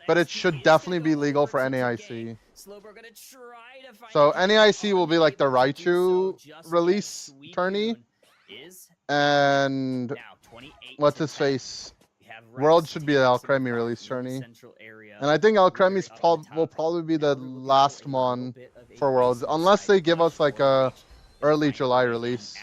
but it should definitely be legal for NAIC. So NAIC will be like the Raichu release tourney, and what's his face? World should be the Alcremie release tourney. And I think Alcremie's will probably be the last mon for Worlds, unless they give us like a early July release.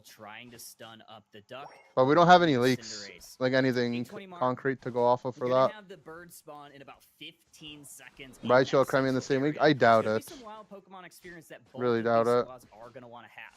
Trying to stun up the duck. But we don't have any leaks, like anything concrete to go off of for that. Have the bird spawn in about 15 seconds. Raichu Alcremie in the same week? I doubt it. Really doubt it. Are going to want to have.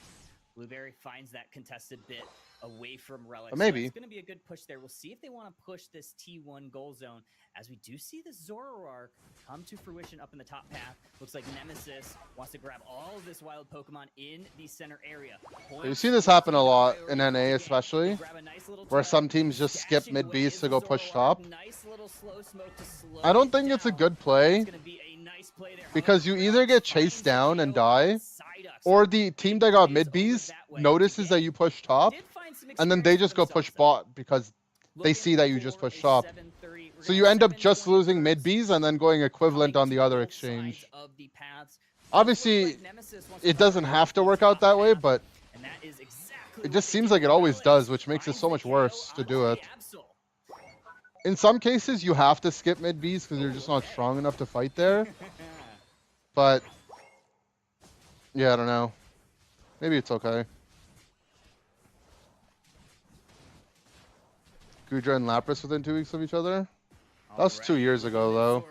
Blueberry finds that contested bit away from Relic. Maybe. So it's going to be a good push there. We'll see if they want to push this T1 goal zone, as we do see the Zoroark come to fruition up in the top path. Looks like Nemesis wants to grab all of this wild Pokemon in the center area. You see this happen a lot in NA especially, where some teams just skip mid-Bs to go push top. I don't think it's a good play, because you either get chased down and die, or the team that got mid-Bs notices that you push top, and then they just go push bot because they see that you just push top. So you end up just losing mid-Bs and then going equivalent on the other exchange. Obviously, it doesn't have to work out that way, but it just seems like it always does, which makes it so much worse to do it. In some cases, you have to skip mid-Bs because you're just not strong enough to fight there. But yeah, I don't know. Maybe it's okay. Gudra and Lapras within 2 weeks of each other? That was 2 years ago, though.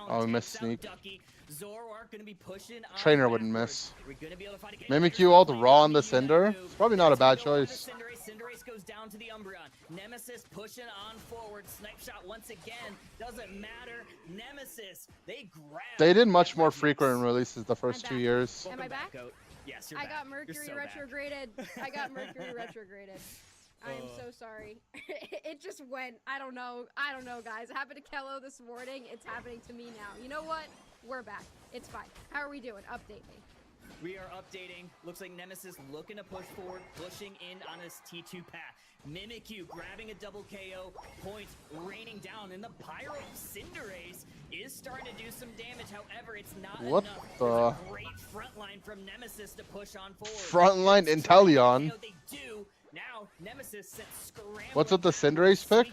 Oh, we missed Sneak. Trainer wouldn't miss. Mimikyu all the raw on the Cinder? It's probably not a bad choice. Cinderace goes down to the Umbreon. Nemesis pushing on forward. Snipe shot once again. Doesn't matter. Nemesis, they grab. They did much more frequent releases the first 2 years. Am I back? Yes, you're I back. got Mercury retrograded. I got Mercury retrograded. I am so sorry. It just went. I don't know, guys. It happened to Kello this morning. It's happening to me now. You know what? We're back. It's fine. How are we doing? Update me. We are updating. Looks like Nemesis looking to push forward, pushing in on this T2 path. Mimikyu grabbing a double KO. Points raining down, and the Pyro Cinderace is starting to do some damage. However, it's not what enough. The? There's a great front line from Nemesis to push on forward. Frontline Inteleon. They do. Now, Nemesis sent scrambling. What's with the Cinderace pick?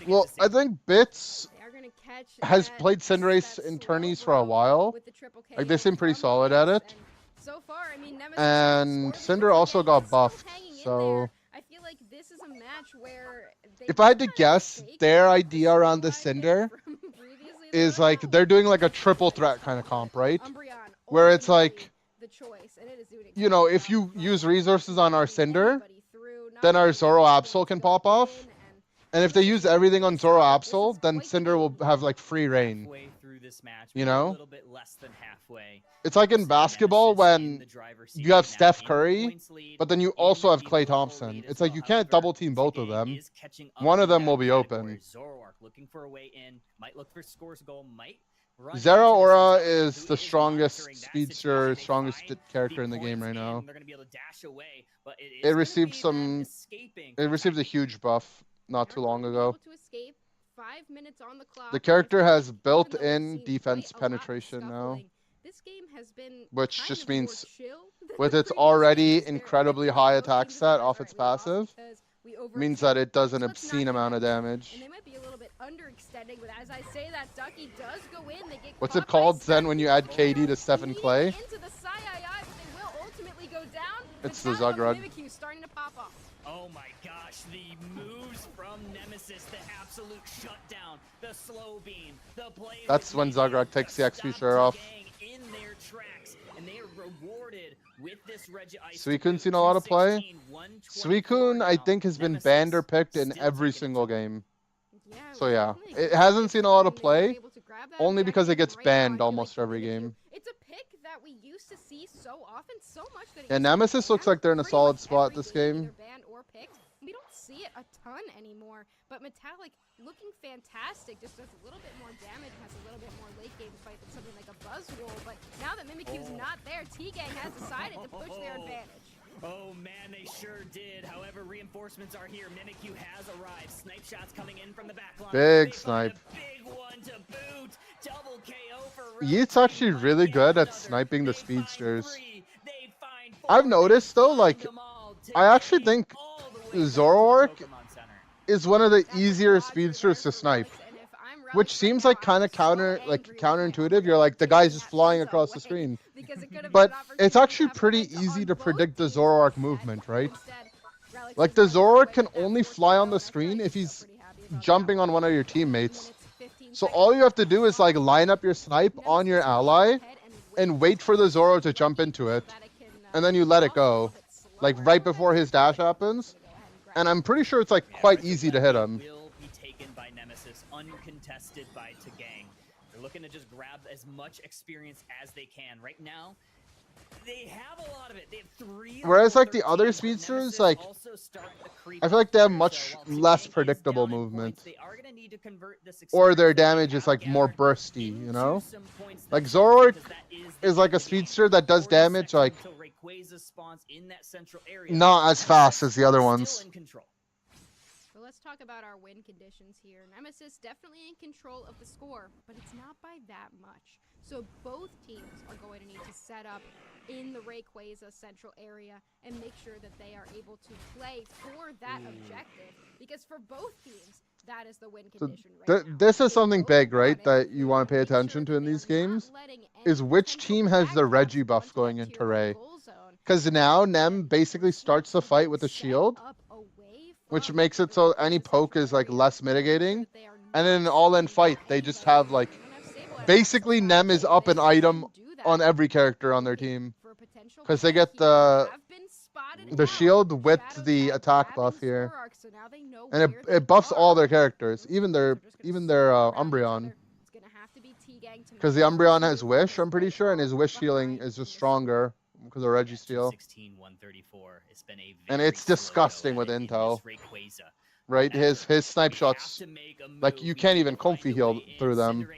Well, I think Bits has played Cinderace in tourneys for a while. Like, they seem pretty solid at it. So far, I mean, Nemesis and Cinder also got buffed, so I feel like this is a match where if I had to guess, their idea around the Cinder is like they're doing like a triple threat kind of comp, right? Where it's like, you know, if you use resources on our Cinder, then our Zoro Absol can pop off. And if they use everything on Zoro Absol, then Cinder will have like free reign. this match. You maybe a know? little bit less than halfway. It's like in Seeing basketball Nemesis in when the driver's seat you have right now, Steph in the Curry, points lead, but then you in also the have Klay vehicle Thompson. lead It's as like well. you can't However, double team both of T-Gang them. is catching up One of in them that will be category. open. Zoroark looking for a way in, might look for scores goal, might run Zero into this Aura Intel, is who the is strongest monitoring that speedster, situation. They strongest find character in the game points right in, now. they're going to be able to dash away, but it It is received be them some. escaping It from received a time. huge buff not too long ago. Able to escape. 5 minutes on the clock. The and I character feel has like even though we've built-in seen defense quite a lot of penetration now, scuffling, this game has been which kind just of more means chill than with the its previous already games. incredibly I feel high like both attack teams have stat realized, off "All its right, we lost passive because we means that it does an so let's not obscene do amount of that." damage. And they might be a little bit underextending, but as I say that, Ducky does go in. They get What's caught it called, by Zen, when you add KD to Stephen Clay? into the Sai, but they will ultimately go down. It's the Metallic on Zugrod. Mimikyu starting to pop off. Oh my gosh, the moves from Nemesis, the absolute shutdown, the slow beam, the play. That's when Zugrod takes the XP share off. In their tracks, and they are rewarded with this Regi Ice. Suikun's seen a lot of play. Suicune, I think, has been banned or picked in every single game. So yeah, it hasn't seen a lot of play, only because it gets banned almost every game. It's a pick that we used to see so often, so much that Yeah, Nemesis looks like they're in a solid spot this game. banned or picked. We don't see it a ton anymore, but Metallic looking fantastic, just does a little bit more damage, has a little bit more late game fight than something like a Buzzwole, but now that Mimikyu's not there, T-Gang has decided to push their advantage. Oh man, they sure did. However, reinforcements are here. Mimikyu has arrived. Snipe shots coming in from the back line. Big snipe. Big one to boot. Double KO for Yeet's actually really good at sniping the speedsters. I've noticed though, like, I actually think Zoroark is one of the easier speedsters to snipe, which seems like kind of counterintuitive. You're like, the guy's just flying across the screen, but it's actually pretty easy to predict the Zoroark movement, right? Like, the Zoroark can only fly on the screen if he's jumping on one of your teammates. So all you have to do is like line up your snipe on your ally and wait for the Zoro to jump into it, and then you let it go, like right before his dash happens. And I'm pretty sure it's like quite easy to hit him. Will be taken by Nemesis, uncontested by T-Gang. They're looking to just grab as much experience as they can. Right now, they have a lot of it. They have 3. Whereas like the other speedsters, like, I feel like they have much less predictable movement, or their damage is like more bursty, you know? Like Zoroark is like a speedster that does damage like not as fast as the other ones. So let's talk about our win conditions here. Nemesis definitely in control of the score, but it's not by that much. So both teams are going to need to set up in the Rayquaza central area and make sure that they are able to play for that objective, because for both teams, that is the win condition right now. This is something big, right, that you want to pay attention to in these games, is which team has the Regi buff going into Ray. Because now Nem basically starts the fight with a shield, which makes it so any poke is like less mitigating. And in an all-in fight, they just have like, basically Nem is up an item on every character on their team, because they get the shield with the attack buff here, and it buffs all their characters, even their Umbreon, because the Umbreon has Wish, I'm pretty sure, and his Wish healing is just stronger because of Registeel. And it's disgusting with Intel, right? His snipe shots, like, you can't even comfy heal through them.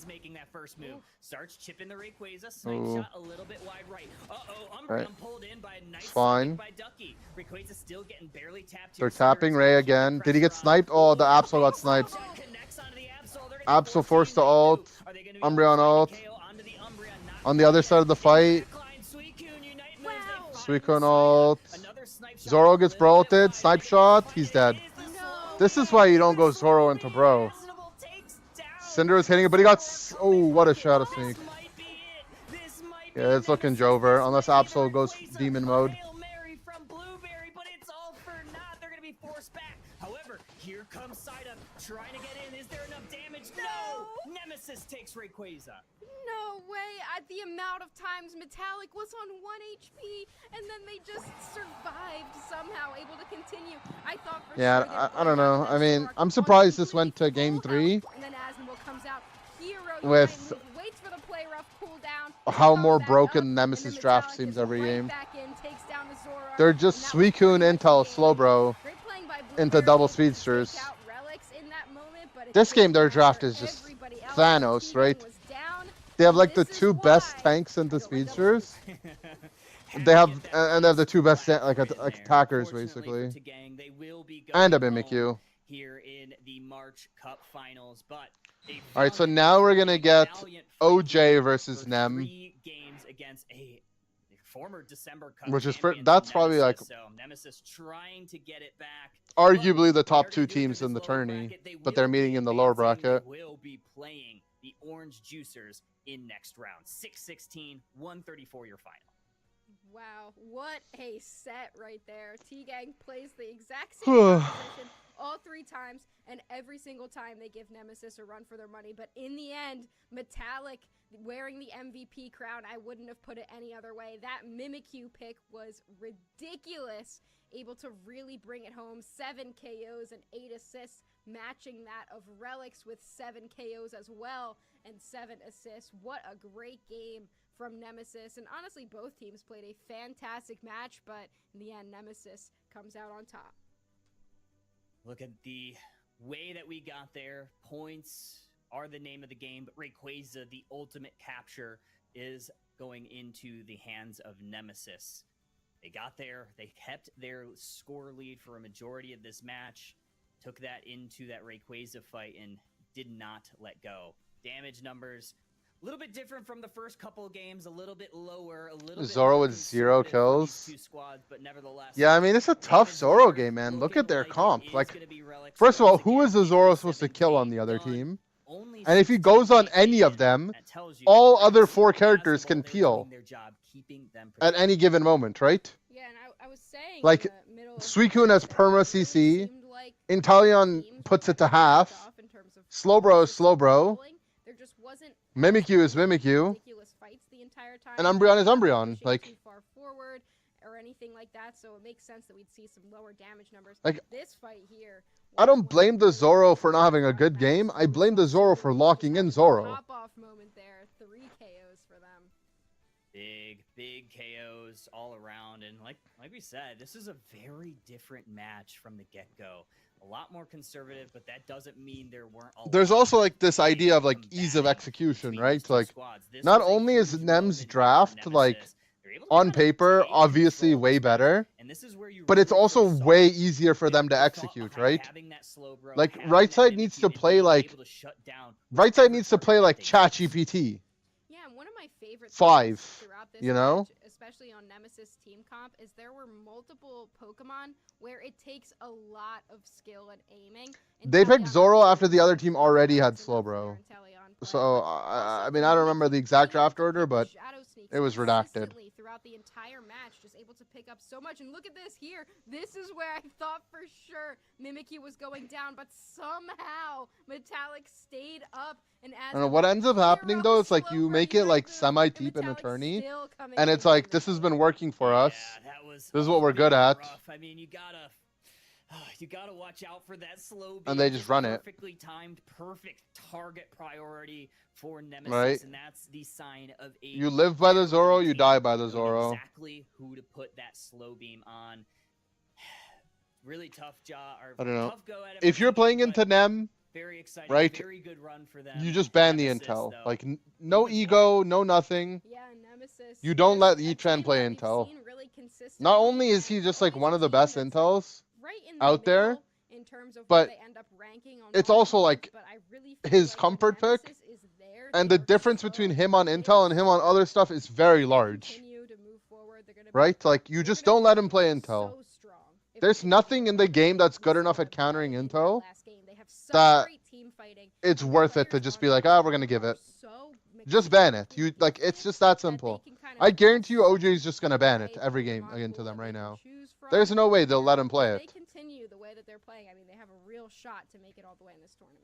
Making that first move, starts chipping the Rayquaza, snipe shot a little bit wide right. Umbreon pulled in by a nice fine. by Ducky. Rayquaza still getting barely tapped. They're tapping Ray again. Did he get sniped? Oh, the Absol got sniped. Absol forced to ult. Umbreon ult. On the other side of the fight, Suicune ult. Zoro gets broulted. Snipe shot. He's dead. This is why you don't go Zoro into bro. Cinder is hitting it, but he got... Oh, what a shot of Sneak. Yeah, it's looking Jover, unless Absol goes demon mode. However, here comes Sida trying to get in. Is there enough damage? No! Nemesis takes Rayquaza. No way! The amount of times Metallic was on 1 HP, and then they just survived somehow, able to continue. I thought for yeah, sure I don't know. I mean, I'm surprised this went to game 3. And then Asmodee comes out. hero with waits for the play rough cooldown. how more broken Nemesis draft seems every game. They're just Suicune Intel Slowbro into double speedsters. This game, their draft is just Thanos, right? They have like the two best tanks into speedsters. They have, and they have the two best like attackers basically, and a Mimikyu. Here in the March Cup Finals, but all right, so now we're gonna get OJ versus Nem, 3 games against a former December Cup which is champion, that's probably like so Nemesis trying to get it back. arguably the top 2 teams in the tourney, but they're meeting in the lower bracket. They will be playing the Orange Juicers in next round. 6-16, 134 your final. Wow, what a set right there. T-Gang plays the exact same position all 3 times, and every single time they give Nemesis a run for their money. But in the end, Metallic wearing the MVP crown, I wouldn't have put it any other way. That Mimikyu pick was ridiculous. Able to really bring it home. 7 KOs and 8 assists, matching that of Relics with 7 KOs as well and 7 assists. What a great game from Nemesis, and honestly both teams played a fantastic match, but in the end Nemesis comes out on top. Look at the way that we got there. Points are the name of the game, but Rayquaza, the ultimate capture, is going into the hands of Nemesis. They got there, they kept their score lead for a majority of this match, took that into that Rayquaza fight, and did not let go. Damage numbers a little bit different from the first couple of games, a little bit lower, a little Zoro bit with 0 kills. 2 squads, but nevertheless, Yeah, I mean, it's a tough Zoro game, man. Look at their comp. Like, first of all, who is the Zoro supposed to kill on the other team? And if he goes on any of them, all other 4 characters can peel at any given moment, right? Yeah, and I was saying, like, Suicune has perma CC, Inteleon puts it to half, Slowbro is Slowbro, Mimikyu is Mimikyu, and Umbreon is Umbreon. Like, or anything like that, so it makes sense that we'd see some lower damage numbers. Like, this fight here, I don't blame the Zoro for not having a good game. I blame the Zoro for locking in Zoro. Pop-off moment there, 3 KOs for them. Big KOs all around, and like we said, this is a very different match from the get-go. A lot more conservative, but that doesn't mean there weren't a There's also like this idea of like ease of execution, right? Like, not only is Nem's draft like on paper obviously way better, but it's also way easier for them to execute, right? Like, right side needs to play like ChatGPT. Yeah, and one of my favorite 5, throughout this you know? match, especially on Nemesis team comp, is there were multiple Pokemon where it takes a lot of skill and aiming. They picked Zoro after the other team already had Slowbro. So, I mean, I don't remember the exact draft order, but it was redacted. Throughout the entire match, just able to pick up so much. And look at this here. This is where I thought for sure Mimikyu was going down, but somehow Metallic stayed up. And as I don't know, what ends up happening though, it's like you make it like semi-deep in a tourney, and it's like, this has been working for us. This is what we're good at. I mean, you gotta watch out for that slow beam. And they just run it. Perfectly timed, perfect target priority for Nemesis, right? And that's the sign of a you live by the Zoro, you die by the Zoro. Exactly who to put that slow beam on. Really tough job. I don't know. If you're playing into Nem, very exciting, right? Very good run for them. You just ban the intel. Though. Like, no ego, no nothing. Yeah, Nemesis. You don't let Yichan play intel. Really not only is he just like one of the best intels out there, in terms of but they end up ranking on it's also like really his comfort pick, and the difference between him on intel and him on other stuff is very large. Right? Like, you just don't let him play intel. There's nothing in the game that's good enough at countering intel that it's worth it to just be like, we're gonna give it. Just ban it. You like, it's just that simple. I guarantee you OJ's just gonna ban it every game into them right now. There's no way they'll let him play it. They continue the way that they're playing. I mean, they have a real shot to make it all the way in this tournament.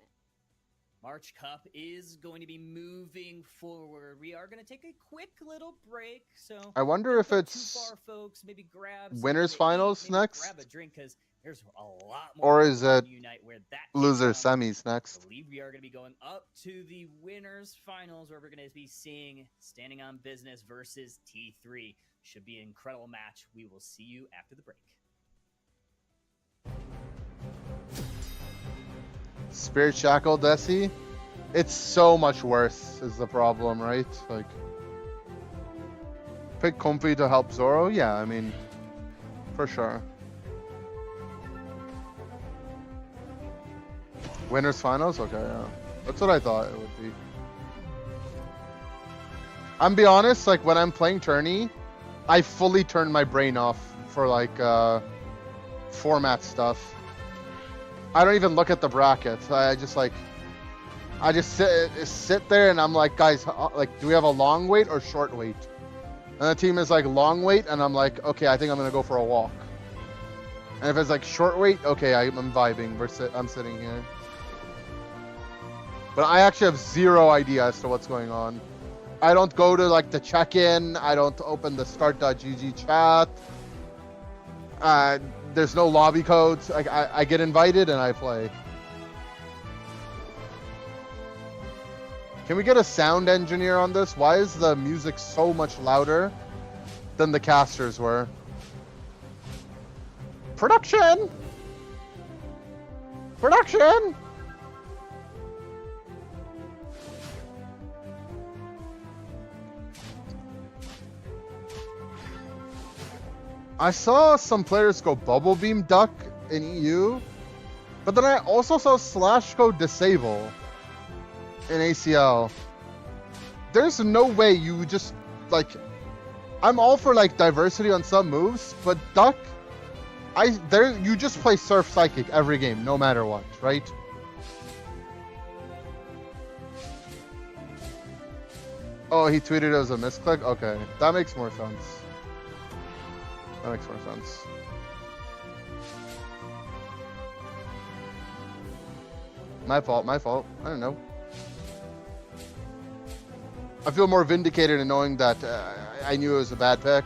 March Cup is going to be moving forward. We are going to take a quick little break. So I wonder if it's far, folks. Maybe grab winners finals next. Grab a drink, because There's a lot more. Or is it Unite where that loser kicks off. semis I next? believe we are going to be going up to the winners finals where we're going to be seeing Standing on Business versus T3. Should be an incredible match. We will see you after the break. Spirit Shackle Desi? It's so much worse is the problem, right? Like, pick Comfy to help Zoro? Yeah, I mean, for sure. Winners finals? Okay, yeah. That's what I thought it would be. I'm be honest, like when I'm playing tourney, I fully turn my brain off for like format stuff. I don't even look at the brackets. I just sit there and I'm like, guys, like, do we have a long wait or short wait? And the team is like long wait, and I'm like, okay, I think I'm gonna go for a walk. And if it's like short wait, okay, I'm vibing. I'm sitting here. But I actually have zero idea as to what's going on. I don't go to like the check-in. I don't open the start.gg chat. There's no lobby codes. Like I get invited and I play. Can we get a sound engineer on this? Why is the music so much louder than the casters were? Production! Production! I saw some players go Bubble Beam Duck in EU, but then I also saw Slash go Disable in ACL. There's no way you just, like, I'm all for, like, diversity on some moves, but Duck, you just play Surf Psychic every game, no matter what, right? Oh, he tweeted it was a misclick? Okay, that makes more sense. That makes more sense. My fault. I don't know. I feel more vindicated in knowing that I knew it was a bad pick.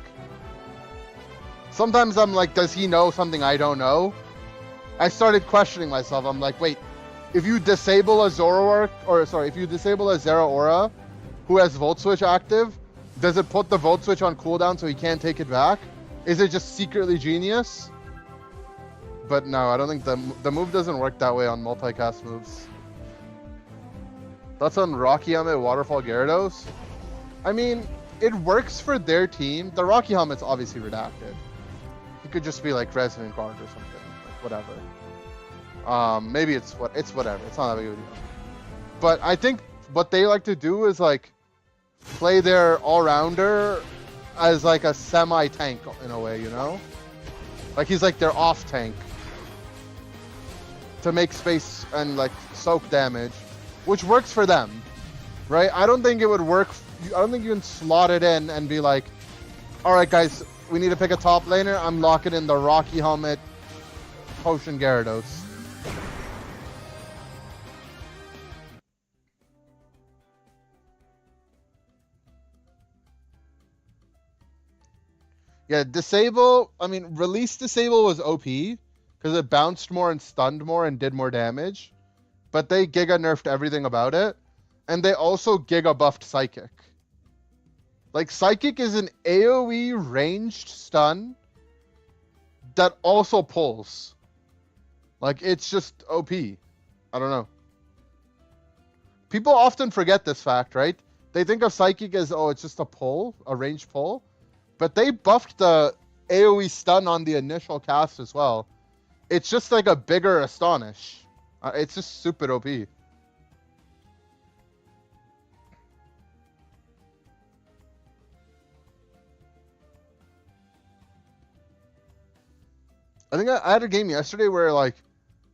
Sometimes I'm like, does he know something I don't know? I started questioning myself. I'm like, wait, if you disable a if you disable a Zero Aura who has Volt Switch active, does it put the Volt Switch on cooldown so he can't take it back? Is it just secretly genius? But no, I don't think the move doesn't work that way on multicast moves. That's on Rocky Helmet Waterfall Gyarados. I mean, it works for their team. The Rocky Helmet's obviously redacted. It could just be like Resonant Guard or something, like whatever. Maybe it's whatever. It's not that big of a deal. But I think what they like to do is like play their all-rounder as like a semi-tank in a way, you know? Like he's like their off-tank to make space and like soak damage, which works for them, right? I don't think it would work. I don't think you can slot it in and be like, all right, guys, we need to pick a top laner. I'm locking in the Rocky Helmet Potion Gyarados. Yeah, Disable, I mean, Release Disable was OP because it bounced more and stunned more and did more damage. But they Giga nerfed everything about it. And they also Giga buffed Psychic. Like, Psychic is an AoE ranged stun that also pulls. Like, it's just OP. I don't know. People often forget this fact, right? They think of Psychic as, oh, it's just a pull, a ranged pull. But they buffed the AoE stun on the initial cast as well. It's just like a bigger Astonish. It's just super OP. I think I had a game yesterday where like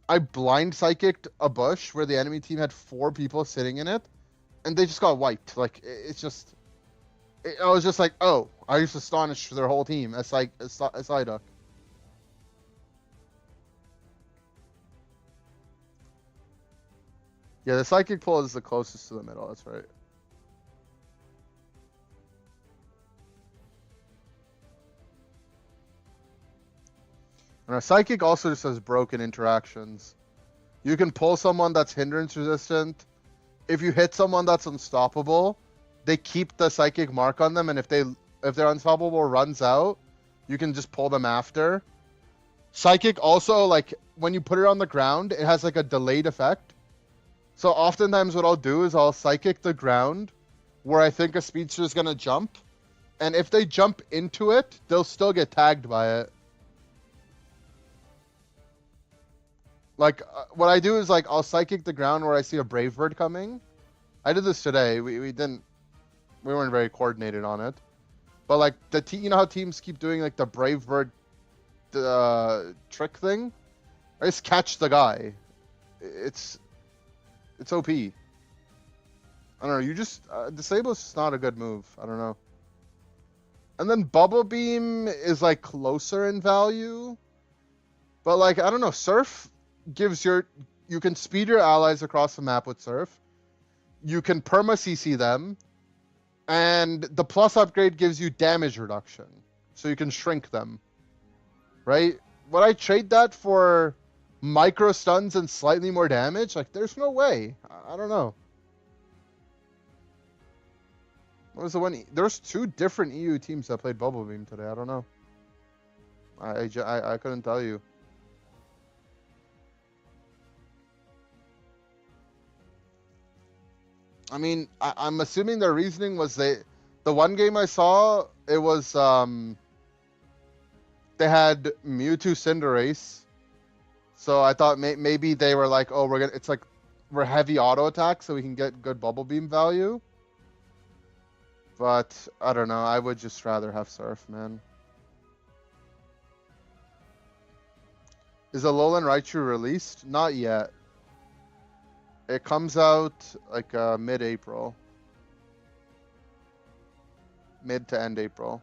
I blind psychicked a bush where the enemy team had 4 people sitting in it, and they just got wiped. Like it's just, I was just like, oh, I just astonished their whole team. It's like a Psyduck. Yeah, the psychic pull is the closest to the middle. That's right. And a psychic also just has broken interactions. You can pull someone that's hindrance resistant. If you hit someone that's unstoppable, they keep the psychic mark on them, and if they're unstoppable runs out, you can just pull them after. Psychic also, like, when you put it on the ground, it has like a delayed effect. So oftentimes what I'll do is I'll psychic the ground where I think a speedster is gonna jump, and if they jump into it, they'll still get tagged by it. Like, what I do is, like, I'll psychic the ground where I see a brave bird coming. I did this today. We weren't very coordinated on it. But, like, you know how teams keep doing, like, the brave bird trick thing? I just catch the guy. It's OP. I don't know, you just... Disable is just not a good move. I don't know. And then Bubble Beam is, like, closer in value. But, like, I don't know, Surf gives you can speed your allies across the map with Surf. You can perma CC them, and the plus upgrade gives you damage reduction, so you can shrink them. Right? Would I trade that for micro stuns and slightly more damage? Like, there's no way. I don't know. What was the one? There's 2 different EU teams that played Bubble Beam today. I don't know. I couldn't tell you. I mean, I'm assuming their reasoning was the one game I saw, it was, they had Mewtwo Cinderace. So I thought maybe they were like, oh, we're heavy auto attack so we can get good Bubble Beam value. But, I don't know, I would just rather have Surf, man. Is Alolan Raichu released? Not yet. It comes out like mid-April. Mid to end April.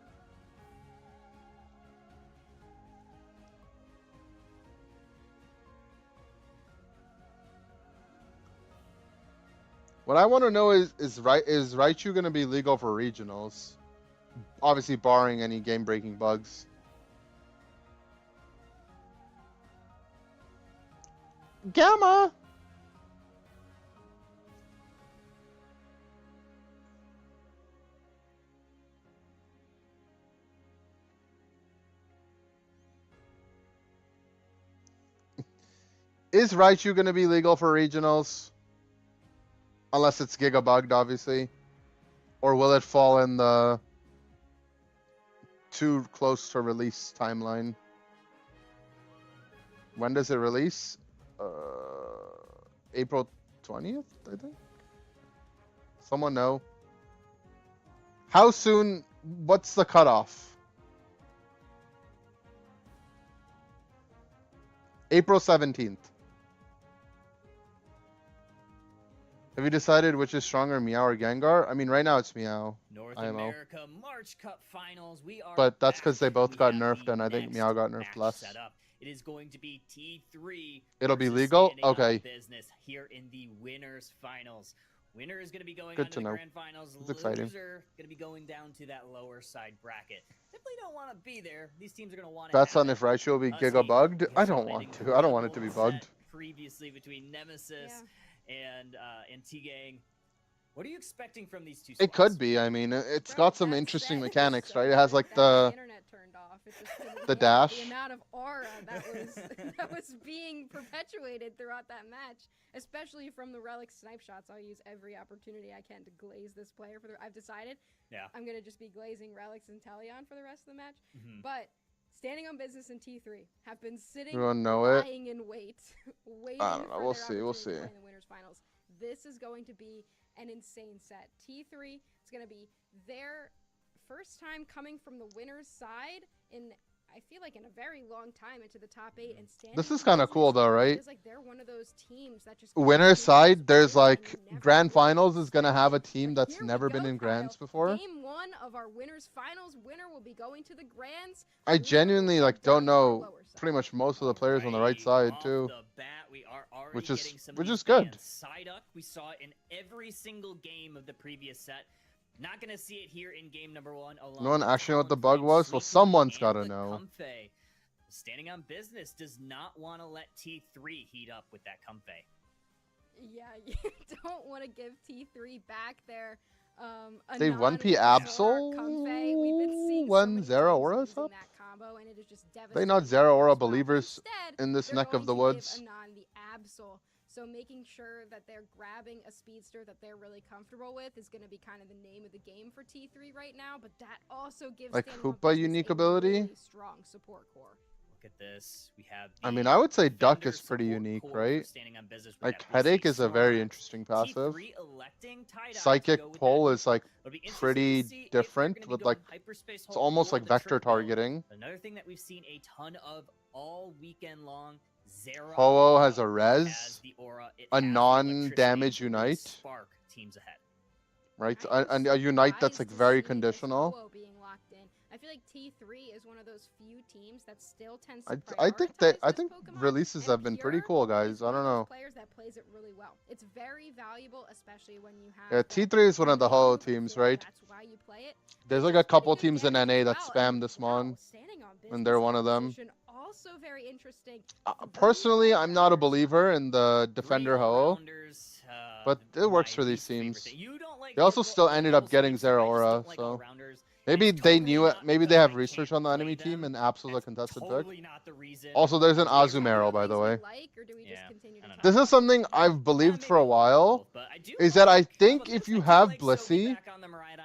What I want to know is Raichu going to be legal for regionals? Obviously barring any game-breaking bugs. Gamma! Is Raichu going to be legal for regionals? Unless it's Giga bugged, obviously. Or will it fall in the too close to release timeline? When does it release? April 20th, I think? Someone know? How soon? What's the cutoff? April 17th. Have you decided which is stronger, Meow or Gengar? I mean, right now it's Meow. North IMO. America March Cup Finals. We are But that's because they back. both We got have nerfed, the and I think next Meow got nerfed match less. set up. It is going to be T3. It'll be versus legal? Standing on Okay. Business here in the winners finals. Winner is going to be going Good on to to the know. grand finals. It's exciting. Loser going to be going down to that lower side bracket. Definitely don't want to be there. These teams are going to want to. That's on if Raichu will be Giga bugged. I don't want to. I don't want it to be bugged. Previously between Nemesis and T-Gang. What are you expecting from these two It could be. I mean, it's got some interesting mechanics, right? It has like the dash. The amount of aura that was being perpetuated throughout that match, especially from the Relic snipe shots. I'll use every opportunity I can to glaze this player. I've decided I'm going to just be glazing Relics and Talion for the rest of the match. But Standing on Business in T3 have been sitting, lying in wait, waiting I don't know. for We'll their see. We'll opportunity see. to play in the winners finals. This is going to be an insane set. T3 is going to be their first time coming from the winner's side in, I feel like, in a very long time into the top 8 and Standing. This is kind of cool though, right? It's like they're one of those teams that just Winner's side, there's like Grand Finals is gonna have a team that's never been in Grands before. Game 1 of our winners finals. Winner will be going to the Grands. I genuinely like don't know pretty much most of the players on the right side too, which is good. Psyduck, we saw it in every single game of the previous set. Not gonna see it here in game number 1. No one actually know what the bug was? Well, someone's gotta know. Standing on business does not want to let T3 heat up with that Comfey. Yeah, you don't want to give T3 back there. They 1P Absol? When Zera Aura's up? That combo, and it is just They not Zera Aura believers in this neck of the woods. Anon the Absol. So making sure that they're grabbing a speedster that they're really comfortable with is going to be kind of the name of the game for T3 right now. But that also gives Like Standing on Hoopa Business unique a ability. really strong support core. Look at this. We have. I mean, I would say Duck is pretty unique, right? Like Headache is a very interesting passive. Psychic Pull is like pretty different with like it's almost like vector targeting. Another thing that we've seen a ton of all weekend long. Zera Ho-Oh has a res, has the aura, a non-damage unite, spark teams ahead. Right? And a unite that's like very conditional. I feel like T3 is one of those few teams that still tends I to think releases have been pretty cool, guys. I don't know. Players that plays it really well. It's very valuable, especially when you have. Yeah, T3 is one of the Ho-Oh teams, right? That's why you play it. There's like a couple teams in NA that spam this mon, and they're one of them. Also very interesting. Personally, I'm not a believer in the Defender Ho-Oh, but it works for these teams. They also still ended up getting Zera Aura, so maybe they knew it. Maybe they have research on the enemy team, and Absol's a contested pick. Also, there's an Azumarill, by the way. This is something I've believed for a while, is that I think if you have Blissey,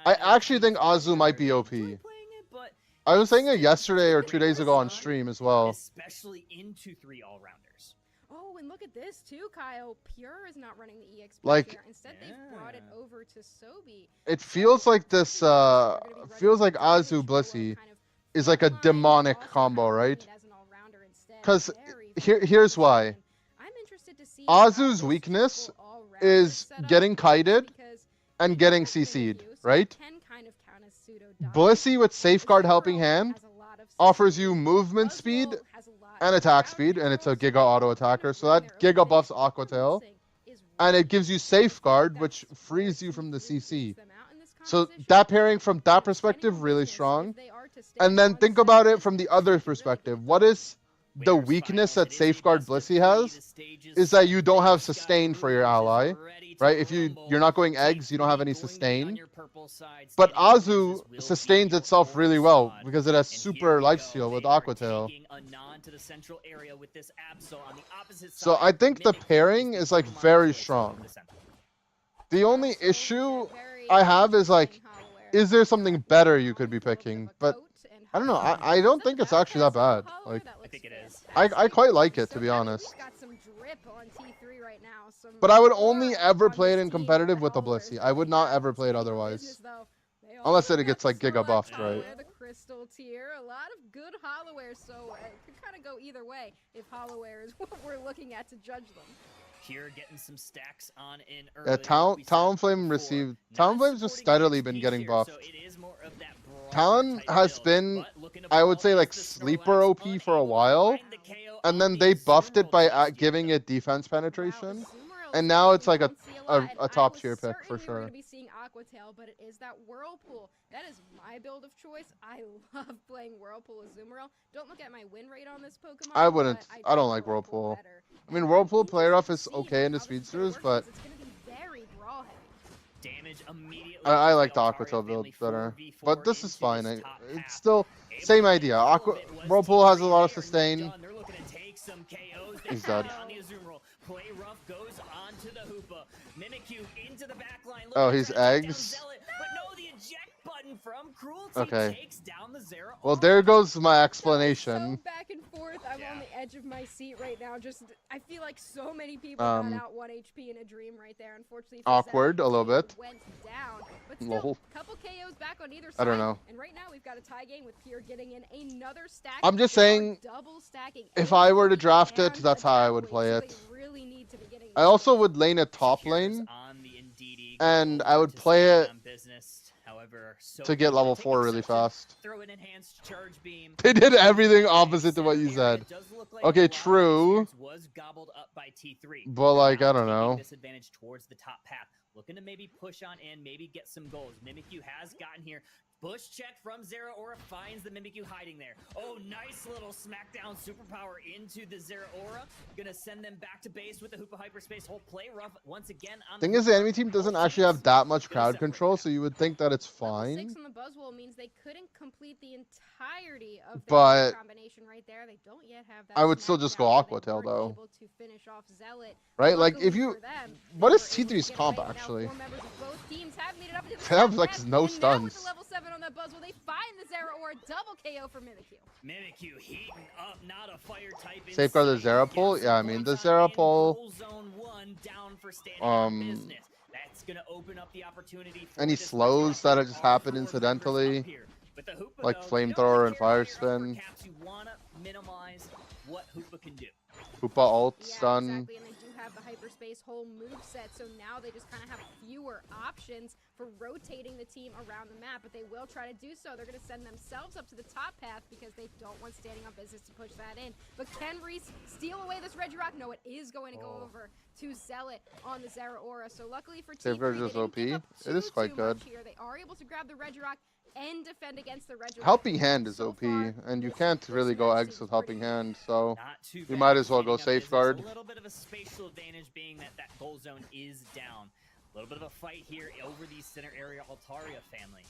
I actually think Azu might be OP. I was saying it yesterday or 2 days ago on stream as well. Especially into 3 all-rounders. Oh, and look at this too, Kyle. Pure is not running the EXP like, here. Instead, they've brought it over to Sobi. It feels like this, feels like Azu Blissey is like a demonic combo, right? Because here's why. Azu's weakness is getting kited and getting CC'd, right? Blissey with Safeguard Helping Hand offers you movement speed and attack speed, and it's a Giga auto attacker, so that Giga buffs Aqua Tail. And it gives you Safeguard, which frees you from the CC. So that pairing from that perspective, really strong. And then think about it from the other perspective. What is the weakness that Safeguard Blissey has? Is that you don't have sustain for your ally. Right? If you're not going eggs, you don't have any sustain. But Azu sustains itself really well because it has super lifesteal with Aqua Tail. So I think the pairing is like very strong. The only issue I have is like, is there something better you could be picking? But I don't know. I don't think it's actually that bad. Like, I think it is. I quite like it, to be honest. But I would only ever play it in competitive with a Blissey. I would not ever play it otherwise. Unless it gets like Giga buffed, right? The crystal tier, a lot of good Holloware, so it could kind of go either way if Holloware is what we're looking at to judge them. Here getting some stacks on in early. Yeah, Talonflame received. Talonflame's just steadily been getting buffed. Talon has been, I would say, like sleeper OP for a while, and then they buffed it by giving it defense penetration, and now it's like a top tier pick for sure. We're going to be seeing Aqua Tail, but it is that Whirlpool. That is my build of choice. I love playing Whirlpool Azumarill. Don't look at my win rate on this Pokemon. I wouldn't. I don't like Whirlpool. I mean, Whirlpool player off is okay in the speedsters, but I like the Aqua Tail build better. But this is fine. It's still same idea. Whirlpool has a lot of sustain. He's dead. Play rough goes on to the Hoopa. Mimikyu into the back line. Oh, he's eggs. But no, the eject button from Cruelty okay. takes down the Zera. Well, there goes my explanation. So back and forth. I'm on the edge of my seat right now. Just I feel like so many people got out 1 HP in a dream right there. Unfortunately, awkward a little bit. Went down, but still, couple KOs back on either side. I don't know. And right now we've got a tie game with Pierre getting in another stack. I'm just saying, if I were to draft it, that's how I would play it. I also would lane it top lane, and I would play it to get level 4 really fast. They did everything opposite to what you said. Okay, true. But like, I don't know. Looking to maybe push on in, maybe get some goals. Mimikyu has gotten here. Bush check from Zera Aura finds the Mimikyu hiding there. Oh, nice little smackdown superpower into the Zera Aura. Gonna send them back to base with the Hoopa Hyperspace Hole. Play rough once again on Thing is, the enemy team doesn't actually have that much crowd control, so you would think that it's Level fine. 6 on the Buzzwole means they couldn't complete the entirety of their But combination right there. They don't yet have that. I would still just go Smackdown, so they Aqua Tail, weren't though. able to finish off Zealot. Right? Like, Luckily if you... for them, What they is were able to T3's get comp, away. Now actually? 4 members of both teams have made it up into the They have, top like, half, no and now with stuns. the level 7 on that Buzzwole, they find the Zera Aura double KO for Mimikyu. Mimikyu heating up, not a fire type. Safeguard the Zera pull? Yeah, I mean, the Zera pull... Goal zone 1 down for standing on business. That's gonna open up the opportunity for Any this slows that just happen R4 incidentally, up here. With the Hoopa, like though, you don't Flamethrower really and care Fire about your upper Spin. caps. You wanna minimize what Hoopa can do. Hoopa ult Yeah, stun. exactly, and they do have the Hyperspace Hole moveset, so now they just kind of have fewer options for rotating the team around the map, but they will try to do so. They're going to send themselves up to the top path because they don't want standing on business to push that in. But can Reese steal away this Regirock? No, it is going to go over to Zealot on the Zera Aura. So luckily for T3, Safeguard they is didn't OP. give up It is quite too good. much here. They are able to grab the Regirock and defend against the Regirock. Helping Hand is So OP, far, and you this- can't this really go match Eggs seems with Helping pretty Hand, so Not too you bad might as well go standing on business. Safeguard. A little bit of a spatial advantage being that that goal zone is down. A little bit of a fight here over the center area Altaria family.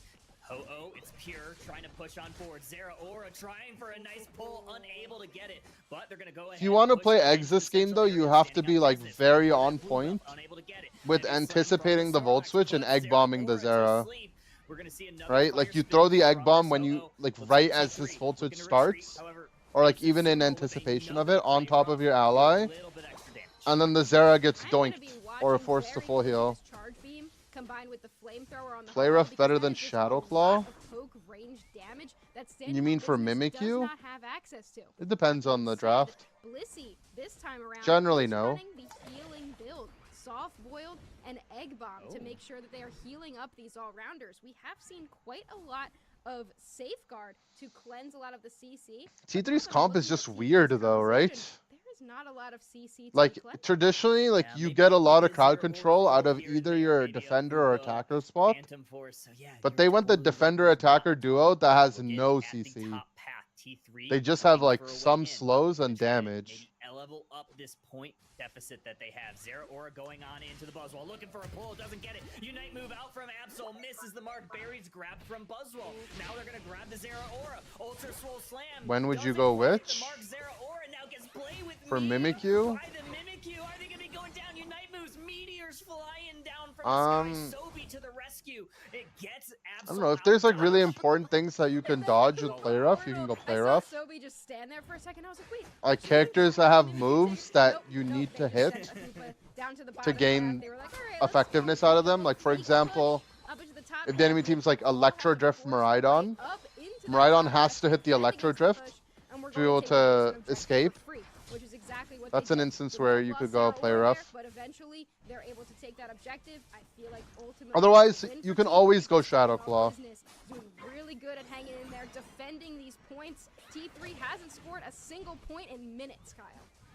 Ho-Oh, it's Pure trying to push on forward. Zera Aura trying for a nice pull, unable to get it, but they're gonna go ahead. If you want to push play it Eggs into this game, central though, you area, have to standing be, on like, business. very That on blue buff, point unable to get it. with Heavy sudden anticipating the from Volt Sarlacc Switch and puts Egg Zera bombing the Aura to Zera. sleep. We're gonna see another Right? fire Like, you spin throw the from Egg Bomb when Ho-Oh. you, like, Looks right like as his T3 Volt Switch looking to retreat. starts. However, Or, like, Reese even in Sumo with anticipation of another it, on play top rough of your to do a ally. little bit extra damage. And then the Zera gets I'm gonna doinked, be or watching forced to very full closely heal. this charge beam combined with the flamethrower on the Play Ho-Oh, rough because better that than is just Shadow a Claw? lot of poke range damage that Standing You on mean for Business does Mimikyu? not have access to. It depends on the Said, draft. Blissey this time around Generally, is no. running the healing build, soft boiled and egg bomb to make sure that they are healing up these all-rounders. We have seen quite a lot of safeguard to cleanse a lot of the CC. T3's comp is just weird, though, right? There is not a lot of CC to Like, be cleansed. traditionally, like, Yeah, you maybe get a you lot get of the crowd Zera control Aura out of here and either there, your maybe a defender or Hoopa, attacker spot. Phantom Force. So yeah, But you're they went the totally right. defender-attacker duo that has We're getting no at the CC. top path. T3 They just have, looking like, for a way some in. slows Gonna and try to damage. maybe level up this point deficit that they have. Zera Aura going on into the Buzzwole, looking for a pull, doesn't get it. Unite move out from Absol, misses the mark. Berries grabbed from Buzzwole. Now they're gonna grab the Zera Aura. Ultra Swole Slam. When would you doesn't go quite hit which? the mark. Zera Aura now gets play with For meter Mimikyu? by the Mimikyu. Are they gonna be going down? Unite moves, meteors flying down from the sky. Sobi to the rescue. It gets I don't know, if there's, like, really important things that you can dodge with Play Rough, you can go Play Rough. I saw Sobi just stand there for a second. I was like, wait. Like, characters that have moves that you need to They just hit sent Hoopa down to the to bottom gain path. They were like, "All right, let's effectiveness go." out of them. Like, for example, Up into the top if the enemy path, team's like we all have Electro to Drift force Miraidon, right up into that Miraidon top has path, to hit the defend Electro against the Drift push, and we're to be going able take to advantage of objective escape. for free, which is exactly what That's they an did. instance The where no you loss could go Zera Play Aura Rough. there, but eventually they're able to take that objective. I feel like ultimately Otherwise, the win you for can T3 always go is Shadow Standing on Claw. Business, doing really good at hanging in there, defending these points. T3 hasn't scored a single point in minutes, Kyle.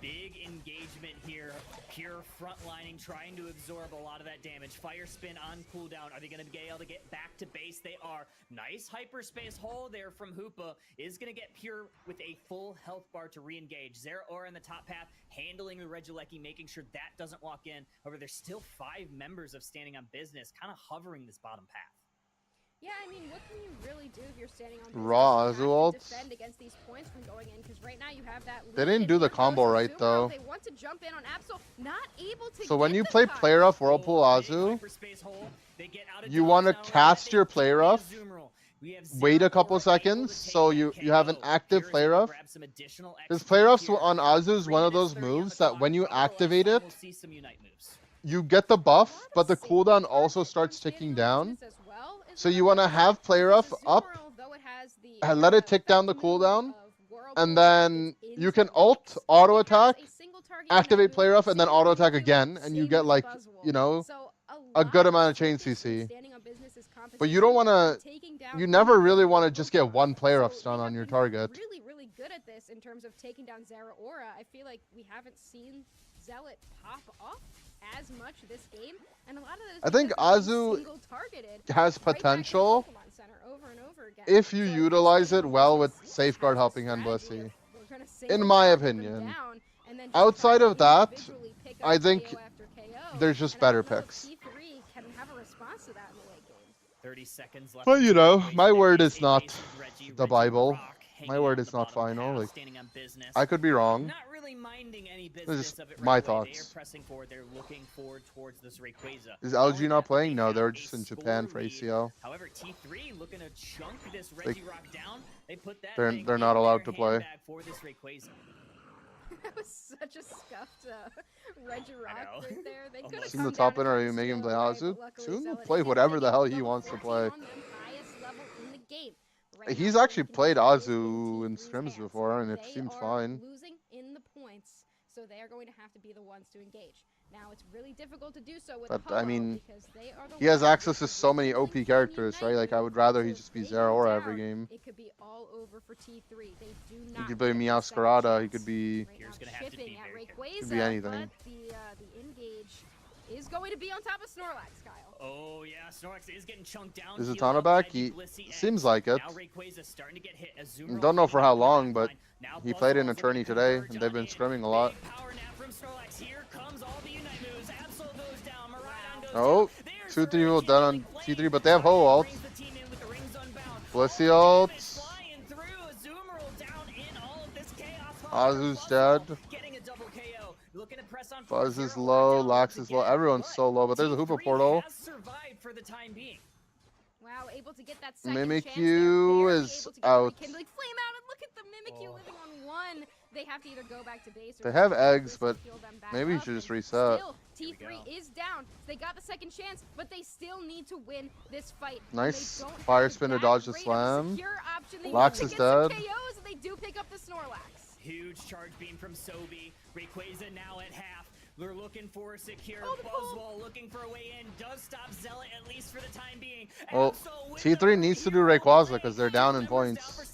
Big engagement here. Pure frontlining, trying to absorb a lot of that damage. Fire spin on cooldown. Are they going to be able to get back to base? They are. Nice hyperspace hole there from Hoopa. Is going to get Pure with a full health bar to re-engage. Zera Aura in the top path, handling the Regieleki, making sure that doesn't walk in. However, there's still 5 members of Standing on Business kind of hovering this bottom path. Yeah, I mean, what can you really do if you're standing on business? Raw You have to Azualt. defend against these points from going in, because right now you have that They lead didn't in do the hand. combo Those right, Sumo, though. They want to jump in on Absol, not able to So when get you the play cut. Play Rough Whirlpool Azu, you want to cast your Play Rough, wait a couple seconds, so you have an active Play Rough. Because Play Roughs on Azu is one of those moves that when you activate it, you get the buff, but the cooldown also starts ticking down. So you want to have Play Rough up, and let it tick down the cooldown, and then you can ult, auto attack, activate Play Rough, and then auto attack again, and you get, like, you know, a good amount of chain CC. But you don't want to, you never really want to just get one Play Rough stun on your target. Really, really good at this in terms of taking down Zera Aura. I feel like we haven't seen Zealot pop off as much this game, and a lot of those. I think Azu has potential if you utilize it well with Safeguard helping hand Blissey. In my opinion. Outside of that, I think there's just better picks. 30 seconds left. But you know, my word is not the Bible. My word is not final. Like, I could be wrong. Not really minding any This business is of it my right away. thoughts. They're pressing forward. They're looking forward towards this Rayquaza. Is LG not playing? No, they're just in Japan for ACL. However, T3 looking to chunk this Like, Regirock down. They put that they're not allowed to play. for this Rayquaza. That was such a scuffed Regirock right there. They could have Seen the top end, or are you making him play Azu? Soon will play whatever the hell he wants to play. He's actually played Azu in scrims before, and it seems fine. Losing in the points, so they are going to have to be the ones to engage. Now it's really difficult to do so with But Ho-Oh I mean, because they are the he has ones access to so many OP characters, right? Like, I would rather he just be Zera Aura every game. It could be all over for T3. They do He not. could be Meowscarada. He could be. Shipping at Rayquaza, Could be anything. but the engage is going to be on top of Snorlax, Kyle. Oh yeah, Snorlax is getting chunked down. Is Zatanna back? He seems like it. Now Rayquaza starting to get hit. Azumarill Don't know for how long, but he played in Attorney today, and they've been scrimming a lot. Oh, 2-3 will done on T3, but they have Ho ult. Blissey ult. Azu's dead. Fuzz is low, Lax is low, everyone's so low, but there's a Hoopa portal. Wow, able to get that second Mimikyu is out. Kindling Flame out, and look at the Mimikyu living on one. They have to either go back to base or They have eggs, but maybe you should just reset. Still, T3 is down. They got the second chance, but they still need to win this fight. Nice fire spin to dodge the slam. Lax is dead. KOs, and they do pick up the Snorlax. Huge charge beam from Sobi. Rayquaza now at half. We're looking for a secure. Buzzwole looking for a way in. Does stop Zealot at least for the time being. Well, T3 needs to do Rayquaza because they're down in points.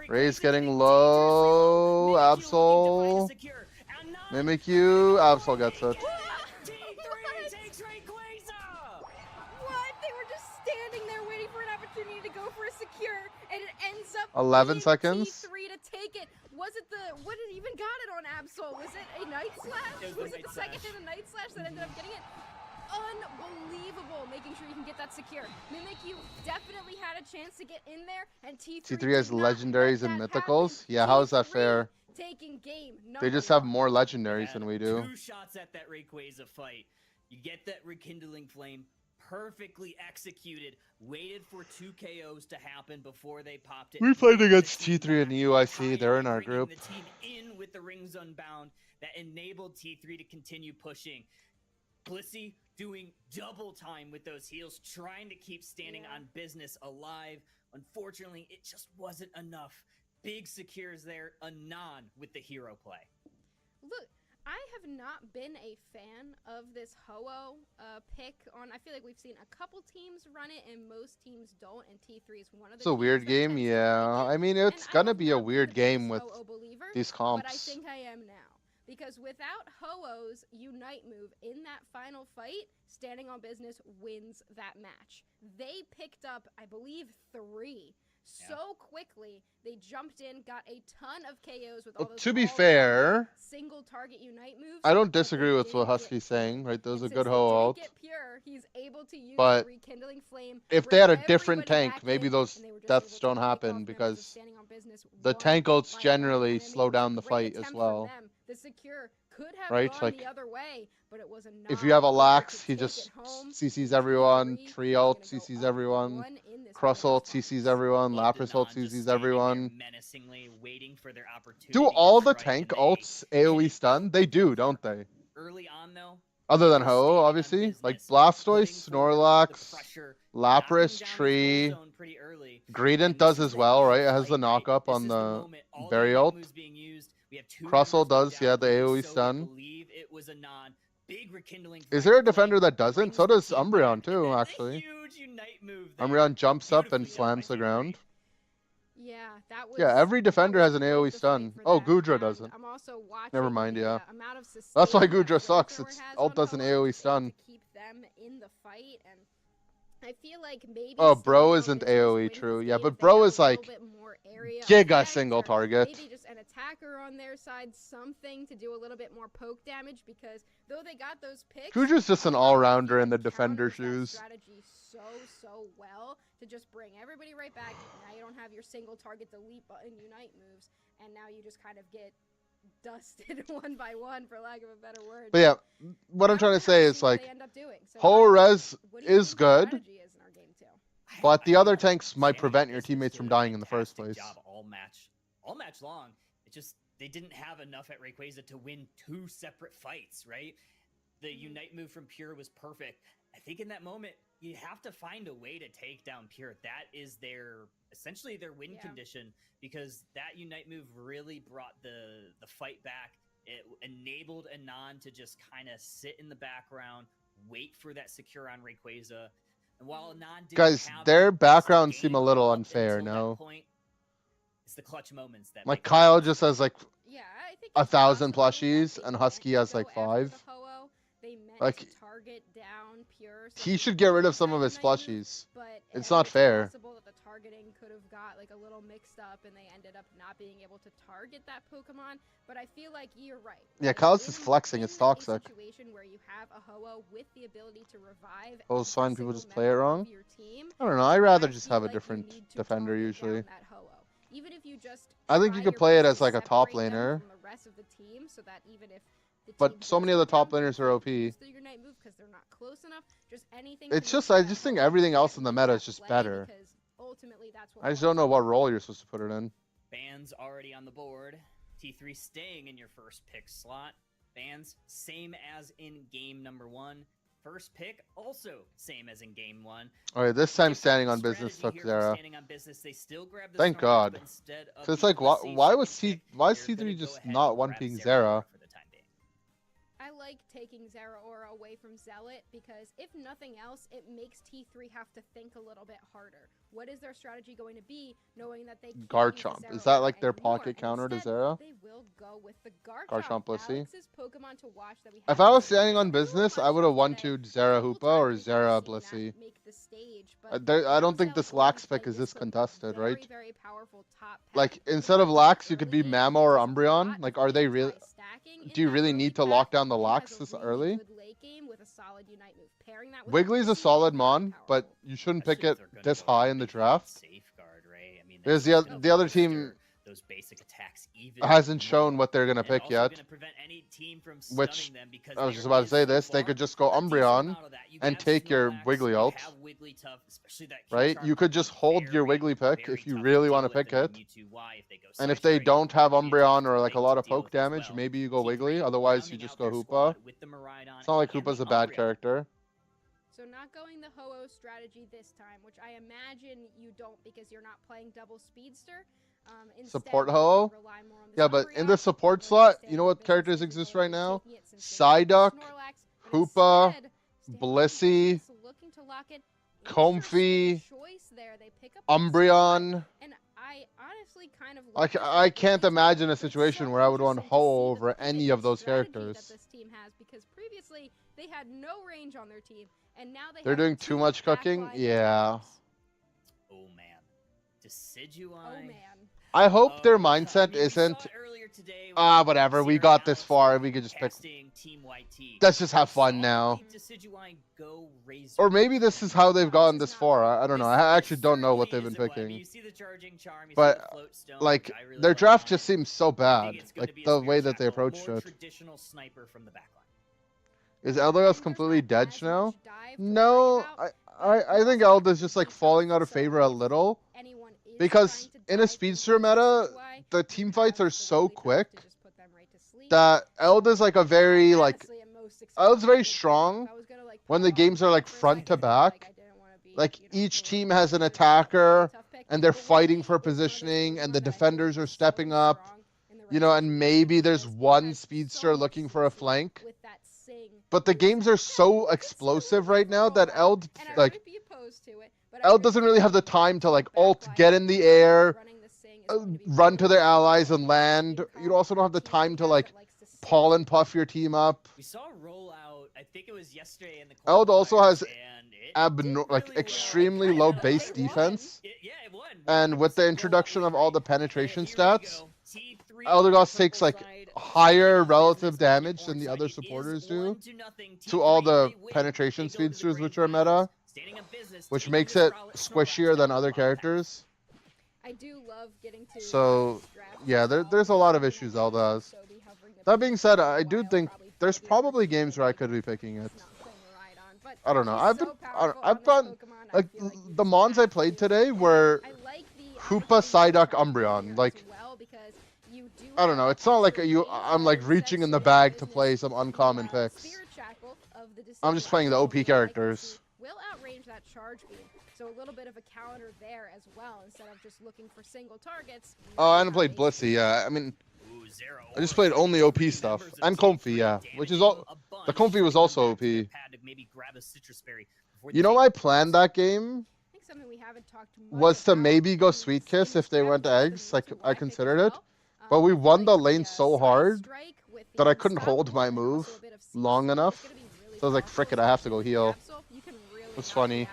Ray's getting low. Absol. Mimikyu. Absol gets it. What? They were just standing there waiting for an opportunity to go for a secure, and it ends up 11 seconds. T3 to take it. Was it the what did even got it on Absol? Was it a Night Slash? Was it the second hit a Night Slash that ended up getting it? Unbelievable, making sure you can get that secure. Mimikyu definitely had a chance to get in there, and T3 has legendaries and mythicals. Yeah, how is that fair? Taking game. They just have more legendaries than we do. 2 shots at that Rayquaza fight. You get that rekindling flame. Perfectly executed. Waited for 2 KOs to happen before they popped it. We played against T3 in the UIC. They're in our group. The team in with the rings unbound that enabled T3 to continue pushing. Blissey doing double time with those heals, trying to keep standing on business alive. Unfortunately, it just wasn't enough. Big secures there. Anon with the hero play. Look, I have not been a fan of this Ho-Oh pick on. I feel like we've seen a couple teams run it, and most teams don't. And T3 is one of the. It's a weird game, yeah. I mean, it's gonna be a weird game with these comps. But I think I am now. Because without Ho-Oh's Unite move in that final fight, Standing on Business wins that match. They picked up, I believe, 3 so quickly. They jumped in, got a ton of KOs with all those to be fair, single target Unite moves. I don't disagree with what Husky's saying, right? Those are good Ho ult. He's able to use but rekindling flame, if they had a different tank, maybe those deaths don't happen because the tank ults generally slow down the fight as well. The secure could have right? gone Like, the other way, but it was a if you have a Lax, he just CCs everyone. Tree ult CCs everyone. Cross ult CCs everyone. Lapras ult CCs everyone. Do all the tank ults AoE stun? They do, don't they? Early on, though. Other than Ho, obviously. Like Blastoise, Snorlax, Lapras, Tree. Greedent does as well, right? It has the knock up on the Berry ult. Cross ult does, yeah, the AoE stun. Is there a defender that doesn't? So does Umbreon too, actually. Umbreon jumps up and slams the ground. Yeah, that was. Yeah, every defender that has was an quite AoE the stun. fight for Oh, them, Gudra and doesn't. I'm also watching Never mind, the yeah. amount of That's why sustain that Gudra sucks. Flamethrower It's has ult on doesn't Ho-Oh, AoE just able stun. to keep them in the fight, and I feel like maybe Oh, staying bro on isn't business AoE wouldn't true. Yeah, fade but if they bro had is a little like bit more area of giga effect, single or target. maybe just an attacker on their side, something to do a little bit more poke damage, because though they got those picks, Gudra's just a an Ho-Oh, I all-rounder feel in the like defender counters that shoes. strategy so well to just bring everybody right back. Now you don't have your single target delete button unite moves, and now you just kind of get dusted one by one, for lack of a better word. But yeah, what I'm Now trying we'll to have say to is see what like, they end up doing. So, Ho Res what do you is think the good, strategy is in our game two? but the other think tanks might Sammy prevent your Business teammates did from a dying in the first fantastic place. job all match long. It just they didn't have enough at Rayquaza to win 2 separate fights, right? The Unite move from Pure was perfect. I think in that moment you have to find a way to take down Pure. That is essentially their win condition, because that Unite move really brought the fight back. It enabled Anon to just kind of sit in the background, wait for that secure on Rayquaza. And while Anon didn't Guys, have their the best backgrounds seem game a little up unfair, until no? that point, it's the clutch moments that Like make the Kyle difference. just has like Yeah, I think 1,000 possible plushies, that and they Husky meant has to like go after 5. the Ho-Oh. They meant Like, to target down Pure. So he they should could get rid of use some that of his Unite move, plushies. but It's not fair. possible that the targeting could have got like a little mixed up, and they ended up not being able to target that Pokemon. But I feel like you're right. Yeah, Like, Kyle's just flexing. It's in toxic. a situation where you have a Ho-Oh with the ability to revive Oh, it's fine. People every just single play it member wrong. of your team, I don't know. I'd rather I just feel have a like you different need to defender target usually. down that Ho-Oh. Even if you just I think try you could your play it best as to like a top separate them laner, from the rest of the team, so that even if the but team so does many of the go top down, laners they are can't OP. use the Ignite move because they're not close enough. Just anything. It's to make just, sure I that just think Ho-Oh everything else in can't the lose meta that is just play, better. because ultimately that's what I just won don't know the what game. role you're supposed to put it in. Bans already on the board. T3 staying in your first pick slot. Bans same as in game number 1. First pick also same as in game 1. All right, this time Different standing on business strategy took here for Zera. standing on business. They still grab the Thank Snorlax, God. but instead of So it's the like, Blissey why was second pick, why is they're C3 gonna go just ahead not and one grab ping Zeraora Zera? for the time being. I like taking Zeraora away from Zealot because, if nothing else, it makes T3 have to think a little bit harder. What is their strategy going to be, knowing that they can't Garchomp. use the Is that Zeraora like their anymore? pocket And counter to instead, Zera? they will go with the Garchomp. Garchomp Blissey. Alex's Pokemon to watch that we If haven't I was seen standing on too business, I much would have of one today. 2'd Zera Couple Hoopa or times we've Zera seen that Blissey. make the stage, but I don't now think this Zealot will be Lax pick playing is this this contested, very, right? very powerful top pack Like, Pokemon instead of really Lax, you could be early. Mamo or Does a Umbreon. lot Like, of are they really? anti-stacking Do you in that really early need to pack, lock down the and Lax has this a really early? good late game with a solid Unite move. Pairing that with Wiggly's a Blissey, solid very mon, powerful. but you shouldn't pick Especially if it they're gonna this go high ahead in the and draft. Safeguard, right? I mean, Because that's the gonna the other bolster team those basic attacks even hasn't shown more, what they're gonna and pick also yet. gonna prevent any team from Which stunning them, because I was there just about to is say so this. They far could just go a decent Umbreon amount of that. You and have take your Snorlax, Wiggly you ult. have Wigglytuff, especially that Right? Q-Charm You could might just be hold your very, Wiggly pick very if you tough really to want deal to with, pick and it. then Mewtwo-Y, if they go And if they Side don't have Strike, maybe a Umbreon tougher or like a thing lot to of deal poke with as damage, well. maybe you go T3 Wiggly. Otherwise, you rounding just out go their Hoopa. squad with the Miraidon It's not like and Hoopa's the a bad Umbreon. character. So not going the Ho-Oh strategy this time, which I imagine you don't because you're not playing double speedster. Instead, Support they Ho-Oh? can rely more on this Yeah, but in the Umbreon. support Knowing that slot, staying you know on what business characters isn't exist going right to be now? taking it since they have Psyduck, Snorlax, but Hoopa, instead, staying on Blissey, business, looking to lock it. Comfy, Interesting choice there. They pick up that spot, Umbreon. and I honestly kind of Like, like this I with can't Wigglytuff, imagine a but it's situation so where I would want interesting to Ho see the over any pivot of in those strategy characters. that this team has, because previously they had no range on their team, and now they They're have doing too two much cooking? backline Yeah. attackers. Oh man, Decidueye. Oh man. I hope their I mindset mean, we saw isn't, it earlier today when whatever, we Sierra got and this Alex far, were we could just pick. casting Team YT. Let's just have We fun saw now. Decidueye go Razor Or maybe this is how they've gotten this far. I don't know. I actually don't know what they've been certainly isn't what- I mean, picking. you see the charging charm, you see But, the float stone, like, which I really their like draft on just it. seems so I bad. think it's gonna Like, be a the Spirit way that they Tackle, approached more it. traditional sniper from the backline. Is Elderos completely dead now? No, I think Elda's just like falling out of favor a little. Because in a speedster meta, the team fights are so quick that Elda's like a very like Elda's very strong when the games are like front to back. Like each team has an attacker and they're fighting for positioning and the defenders are stepping up. You know, and maybe there's one speedster looking for a flank. But the games are so explosive right now that Eld doesn't really have the time to like ult, get in the air, run to their allies and land. You also don't have the time to like pollen puff your team up. We saw a rollout, I think it was yesterday in the Eld also has really like extremely low base defense. Yeah, it won. And with the introduction of all the penetration stats, Eldergoss takes like higher relative damage than the other supporters do to all the penetration speedsters which are meta, which makes it squishier than other characters. I do love getting to So yeah, there's a lot of issues Zelda has. That being said, I do think there's probably games where I could be picking it. I don't know. I've done like the mons I played today were Hoopa, Psyduck, Umbreon. Like I don't know. It's not like I'm like reaching in the bag to play some uncommon picks. I'm just playing the OP characters. Will outrange that charge beam, so a little bit of a counter there as well instead of just looking for single targets. Oh, I haven't played Blissey. Yeah, I mean, I just played only OP stuff and Comfy. Yeah, which is all. The Comfy was also OP. You know, I planned that game was to maybe go Sweet Kiss if they went to eggs. Like I considered it, but we won the lane so hard that I couldn't hold my move long enough. So I was like, frick it, I have to go heal. It's funny.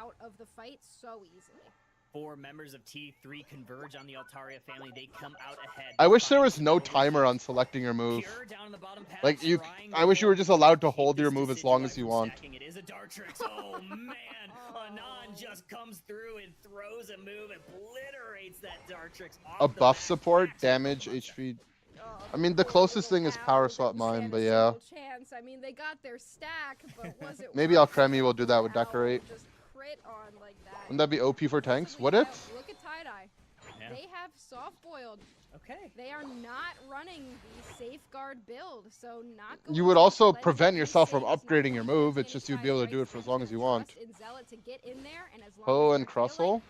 Out of the fight so easily. 4 members of T3 converge on the Altaria family. They come out ahead. I wish there was no timer on selecting your move. Like I wish you were just allowed to hold your move as long as you want. It is a Dartrix. Oh man, Anon just comes through and throws a move, obliterates that Dartrix. A buff support, damage, HP. I mean, the closest thing is Power Swap Mine, but yeah. I mean, they got their stack, but was it Maybe Alcremie will do that with Decorate. Wouldn't that be OP for tanks? Would it? Look at Tie-Dye. Yeah. They have soft-boiled. Okay. They are not running the safeguard build, so not going You would also prevent yourself from upgrading your move. It's just you'd be able to do it for as long as you want. Ho and Crustle?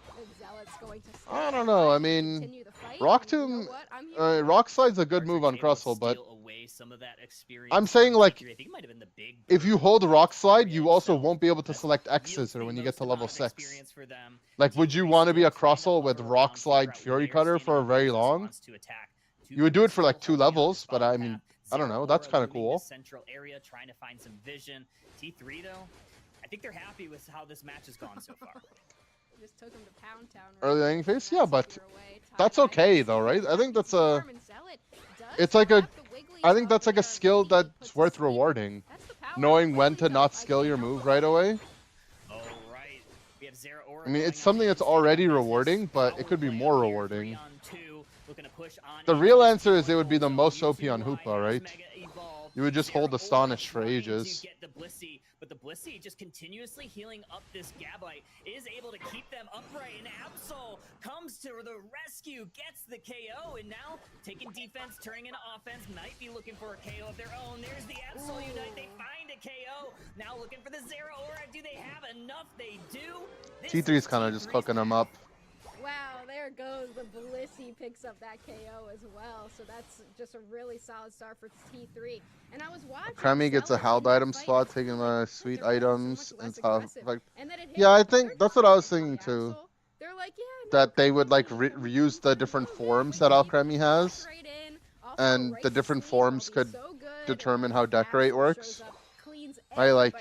I don't know. I mean, Rock Tomb, Rock Slide's a good move on Crustle, but I'm saying like, if you hold Rock Slide, you also won't be able to select X Scissor when you get to level 6. Like, would you want to be a Crustle with Rock Slide Fury Cutter for very long? You would do it for like 2 levels, but I mean, I don't know. That's kind of cool. Central area trying to find some vision. T3 though, I think they're happy with how this match has gone so far. Just took him to Pound Town. Early laning phase, yeah, but that's okay though, right? I think that's a. It's like a. I think that's like a skill that's worth rewarding. Knowing when to not skill your move right away. I mean, it's something that's already rewarding, but it could be more rewarding. The real answer is it would be the most OP on Hoopa, right? You would just hold Astonish for ages. But the Blissey just continuously healing up this Gabite is able to keep them upright, and Absol comes to the rescue, gets the KO, and now taking defense, turning into offense, might be looking for a KO of their own. There's the Absol Unite, they find a KO, now looking for the Zero Aura. Do they have enough? They do. T3's kind of just cooking them up. Wow, there goes the Blissey picks up that KO as well. So that's just a really solid start for T3. And I was watching. Cremie gets a held item spot, taking my sweet items and stuff. Like, yeah, I think that's what I was thinking too. That they would like reuse the different forms that Alcremie has, and the different forms could determine how Decorate works. I like,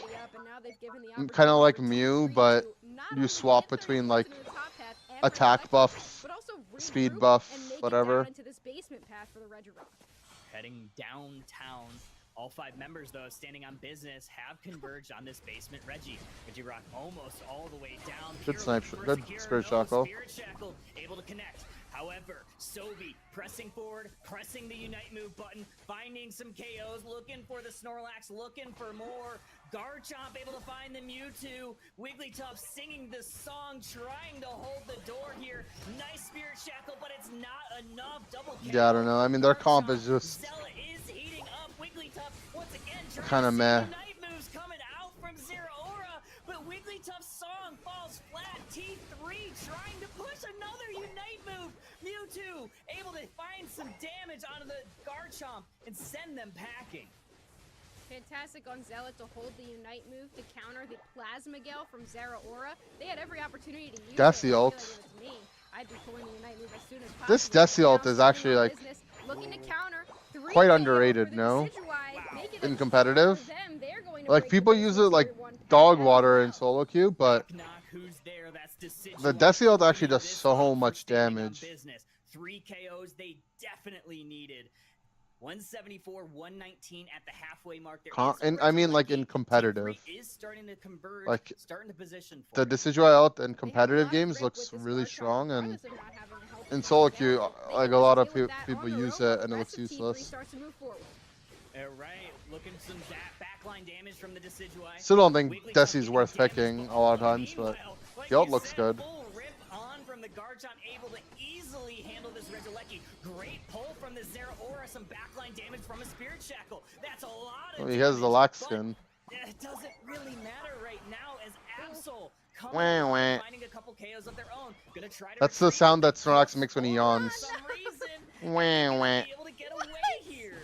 kind of like Mew, but you swap between like attack buff, speed buff, whatever. Heading downtown. All 5 members, though, standing on business, have converged on this basement. Regirock almost all the way down. Good snipe, good Spirit Shackle. Spirit Shackle able to connect. However, Sobi pressing forward, pressing the Unite move button, finding some KOs, looking for the Snorlax, looking for more. Garchomp able to find the Mewtwo. Wigglytuff singing the song, trying to hold the door here. Nice Spirit Shackle, but it's not enough. Double KO. Yeah, I don't know. I mean, their comp is just Zella is heating up. Wigglytuff once again kind of meh. Unite moves coming out from Zero Aura, but Wigglytuff's song falls flat. T3 trying to push another Unite move. Mewtwo able to find some damage onto the Garchomp and send them packing. Fantastic on Zealot to hold the Unite move to counter the Plasma Gale from Zera Aura. They had every opportunity to use That's the ult. I'd be pulling the Unite move as soon as possible. This Desi ult Now is Standing actually on like Business, looking to counter. quite 3 KO underrated, for the no? Decidueye, making it In tough competitive. for them. They're going to Like break the people base use with it like tier 1 dog as water well. in solo queue, but Who's there? That's the Decidueye Desi ult actually opening does this so up for much Standing on damage. Business. 3 KOs they definitely needed. 174, 119 at the halfway mark. There is a And I mean like in Resurrection. competitive. T3 is starting to converge, Like starting to position the for it. Decidueye ult in They have a competitive lot of games grip looks with this really Garchomp, strong, and regardless of not having a healthy in solo Desi queue, Gallagher. They like able a to lot of deal with that people on their use own, while it the and it rest looks of T3 useless. starts to move forward. Right, looking some backline damage from the Decidueye. Still don't think Wigglytuff Desi's getting worth damaged, picking but a lot of times, but meanwhile, like the ult you looks said, good. full rip on from the Garchomp, able to easily handle this Resurrection. Great pull from the Zeraora, some backline damage from a Spirit Shackle. That's a lot of He has the damage, lax but skin. it doesn't really matter right now as Absol coming Wah, along, wah. finding a couple KOs of their own. Gonna try to That's the retreat, sound but that Snorlax makes when he for yawns. some reason, Wah, they're wah. gonna be able to get away here.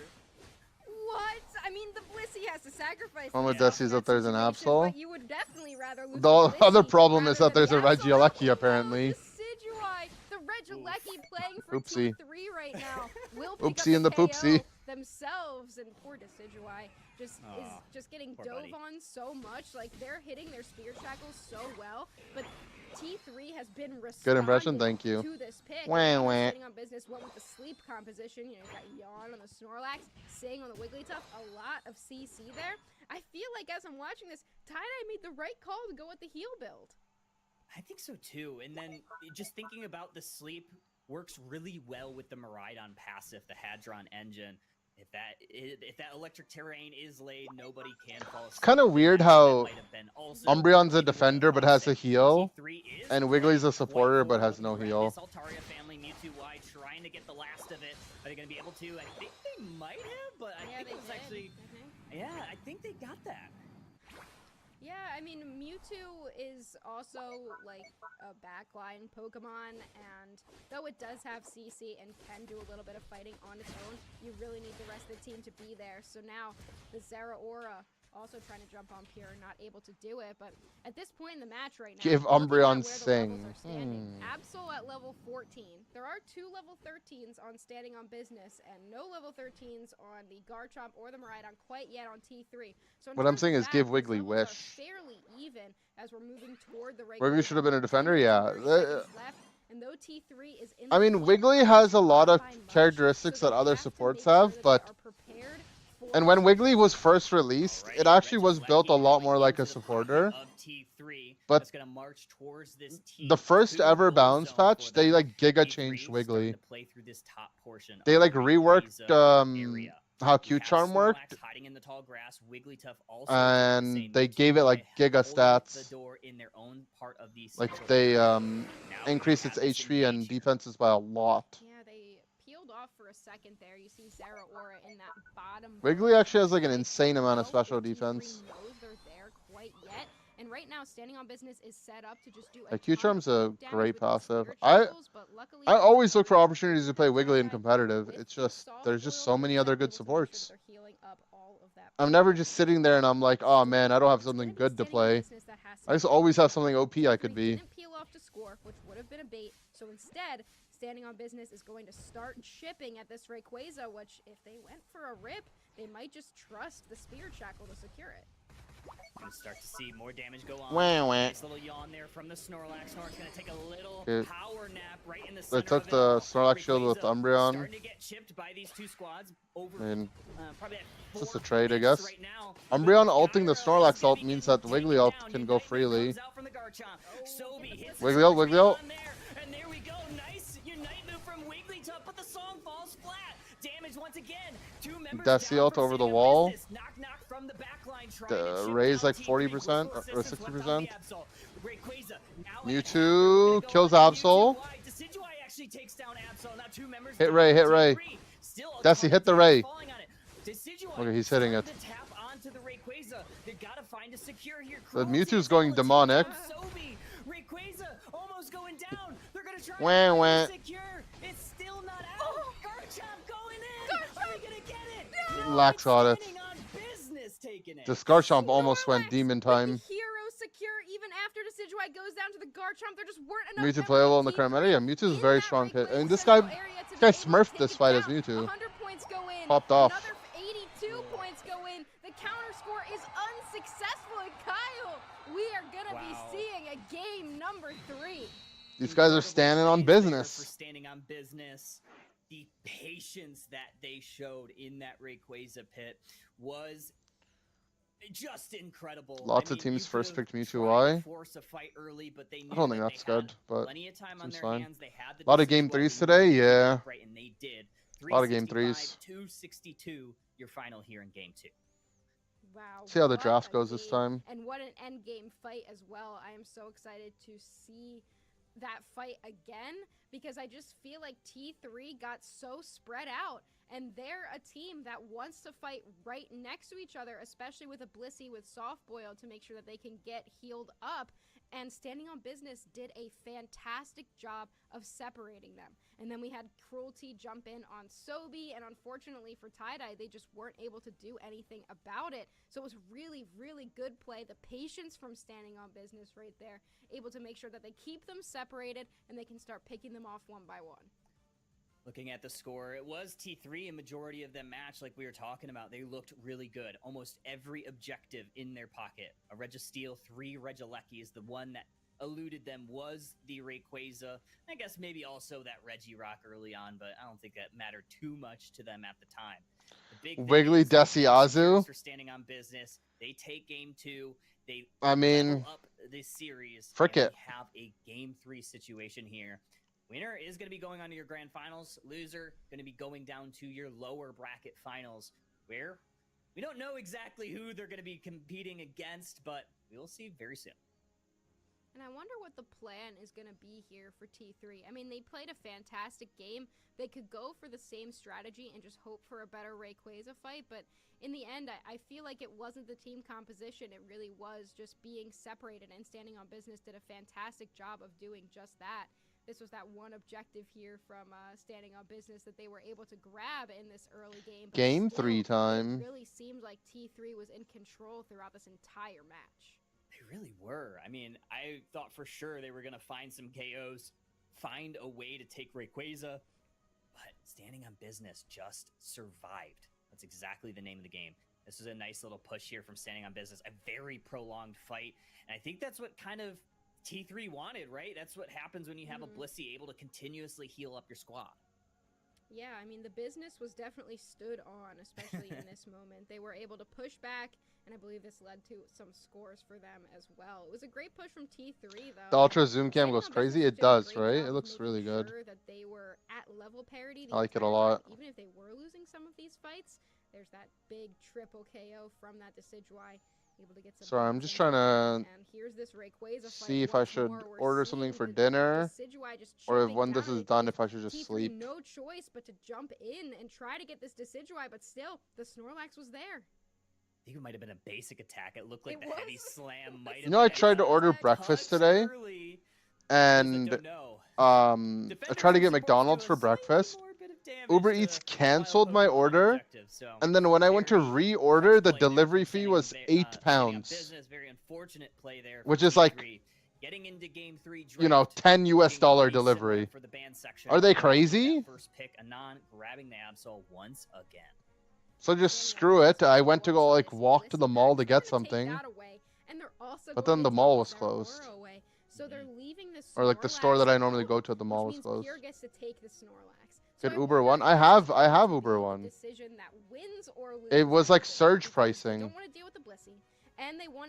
What? I mean, the Blissey has to sacrifice One with himself in Desi's that that there's an situation, Absol. but you would definitely rather lose The Blissey other problem is rather that there's than a the Absol. Regieleki Oh, apparently. Decidueye, the Regieleki playing for Oopsie. T3 right now. Will pick Oopsie up and the KO poopsie. themselves, and poor Decidueye is just getting poor dove buddy. on so much. Like, they're hitting their Spirit Shackles so well, but T3 has been responding Good impression, thank you. to this pick. Wah, And wah. Standing on Business went with the sleep composition. You know, you got Yawn on the Snorlax, Sing on the Wigglytuff, a lot of CC there. I feel like as I'm watching this, Tie-Dye made the right call to go with the heal build. I think so too. And then just thinking about the sleep works really well with the Miraidon passive, the Hadron engine. If that electric terrain is laid, nobody can fall asleep. It's kind of weird how Umbreon's a defender but has a heal, and Wiggly's a supporter but has no heal. This Altaria family, Mewtwo Y trying to get the last of it. Are they going to be able to? I think they might have, but I think it was actually... Yeah, I think they got that. Yeah, I mean, Mewtwo is also, like, a backline Pokemon, and though it does have CC and can do a little bit of fighting on its own, you really need the rest of the team to be there. So now, the Zeraora also trying to jump on Pure, not able to do it, but at this point in the match right now, Give looking at where Umbreon the Sing. levels are standing, Absol at level 14. There are 2 level 13s on Standing on Business, and no level 13s on the Garchomp or the Miraidon quite yet on T3. So in What I'm terms saying of is that, give these Wiggly levels are Wish. fairly even as we're moving toward the Wiggly should have been a defender, yeah. and though T3 is in I the mean, fight, Wiggly has a lot of by much, characteristics so that they other have to supports make sure have, that they but... are prepared for And when this. Wiggly was first released, it actually was built a lot more like a supporter. But That's gonna march towards this the first ever balance patch, they like giga changed Wiggly. play through this top portion They of like the reworked area. how You Q have Charm worked, Snorlax hiding in the tall grass, Wigglytuff also and doing the same. they Mewtwo gave it like Y giga holding stats. the door in their own part of the Like central they area. Now increased we its have this HP and engage here. defenses by a lot. Yeah, they peeled off for a second there. You see Zeraora in that bottom. Wiggly actually has like an insane amount of Well, special if T3 defense. knows they're there quite yet. And right now, Standing on Business is set up to just do a Like Q ton of Charm's a poke damage great with these passive. Spirit I Shackles, but luckily always look for T3 opportunities to play Wiggly in Tie-Dye competitive. with It's the just soft there's just oil so many boost, other able good to make sure that supports. they're healing up all of that I'm never just sitting there and I'm like, oh man, I don't have something good to play. I just always have something OP I could be. Didn't peel off to score, which would have been a bait. So instead, Standing on Business is going to start chipping at this Rayquaza, which if they went for a rip, they might just trust the Spirit Shackle to secure it. Gonna start to see more damage go on. Wah, wah. Nice little yawn there from the Snorlax. Snorlax gonna take a little Okay. power nap right in the They center took of it. the Snorlax shield with Rayquaza Umbreon. starting to get chipped by these two squads over, I mean, probably at it's just 4 a trade, I minutes guess. right now. Umbreon But ulting the Gyro Snorlax is ult getting means that the taken Wiggly ult down. can go Unite freely. comes out from the Garchomp. Sobi hits Wiggly ult, the Wiggly ult. on there, and there we go. Nice Unite move from Wigglytuff, but the song falls flat. Damage once again. 2 members Desi down ult from over the Standing on wall. Business. Knock from the backline, trying The to chip Ray's down like T3 40% with full or assistance left on 60%. the Absol. Rayquaza now Mewtwo kills Absol. Decidueye actually takes down Absol. Now 2 members Hit down Ray, from hit Ray. T3. Still a Desi, ton hit of the damage Ray. falling on it. Decidueye Okay, he's hitting it. starting to tap onto the Rayquaza. They gotta find a secure here. The Cruelty Mewtwo's is going able to demonic. take down Sobi. Rayquaza almost going down. They're gonna try Wah, to wah. find a secure. It's still not out. Garchomp going in. Are they gonna get it? No, Lax it's on it. Standing on Business taking it. The Scarchamp almost went demon time. Hero secure even after Decidueye goes down to the Garchomp. There just weren't enough. Mewtwo playable in the current meta. Yeah, Mewtwo's a very strong hit. I mean, this guy smurfed this fight as Mewtwo. 100 points go in. Popped off. Another 82 points go in. The counter score is unsuccessful. And Kyle, we are gonna be seeing a game number 3. These guys are standing on business. For standing on business. The patience that they showed in that Rayquaza pit was just incredible. Lots of teams first picked Mewtwo. Why? Force a fight early, but they I don't think that's good, but seems fine. A lot of game 3s today, yeah. Right, and they did. A lot of game 3s. 262, your final here in game 2. Wow. See how the draft goes this time. And what an end game fight as well. I am so excited to see that fight again because I just feel like T3 got so spread out and they're a team that wants to fight right next to each other, especially with a Blissey with Soft Boil to make sure that they can get healed up. And Standing on Business did a fantastic job of separating them. And then we had Cruelty jump in on Sobi, and unfortunately for Tie-Dye, they just weren't able to do anything about it. So it was really, really good play. The patience from Standing on Business right there, able to make sure that they keep them separated and they can start picking them off one by one. Looking at the score, it was T3 a majority of them match like we were talking about. They looked really good. Almost every objective in their pocket. A Registeel, 3 Regieleki is the one that eluded them was the Rayquaza. I guess maybe also that Regirock early on, but I don't think that mattered too much to them at the time. The big Wiggly Desiazu. For Standing on Business. They take game 2. They level up this series. Frick it. We have a game 3 situation here. Winner is going to be going on to your grand finals. Loser going to be going down to your lower bracket finals, where we don't know exactly who they're going to be competing against, but we will see very soon. And I wonder what the plan is going to be here for T3. I mean, they played a fantastic game. They could go for the same strategy and just hope for a better Rayquaza fight, but in the end, I feel like it wasn't the team composition. It really was just being separated, and Standing on Business did a fantastic job of doing just that. This was that one objective here from Standing on Business that they were able to grab in this early game. Game 3 time. It really seemed like T3 was in control throughout this entire match. They really were. I mean, I thought for sure they were going to find some KOs, find a way to take Rayquaza, but Standing on Business just survived. That's exactly the name of the game. This was a nice little push here from Standing on Business, a very prolonged fight, and I think that's what kind of T3 wanted, right? That's what happens when you have a Blissey able to continuously heal up your squad. Yeah, I mean, the business was definitely stood on, especially in this moment. They were able to push back, and I believe this led to some scores for them as well. It was a great push from T3, though. The Ultra Zoom Cam goes crazy. It does, right? It looks really good. Sure that they were at level parity. I like it a lot. Even if they were losing some of these fights, there's that big triple KO from that Decidueye. Able to get some. Sorry, I'm just trying to see if I should order something for dinner, or if when this is done, if I should just sleep. No choice but to jump in and try to get this Decidueye, but still, the Snorlax was there. I think it might have been a basic attack. It looked like the heavy slam might have You know, I tried to order breakfast today, and I tried to get McDonald's for breakfast. Uber Eats canceled my order, and then when I went to reorder, the delivery fee was £8, which is like, you know, $10 US delivery. Are they crazy? So just screw it. I went to go like walk to the mall to get something, but then the mall was closed. Or like the store that I normally go to at the mall was closed. Get Uber One. I have Uber One. It was like surge pricing.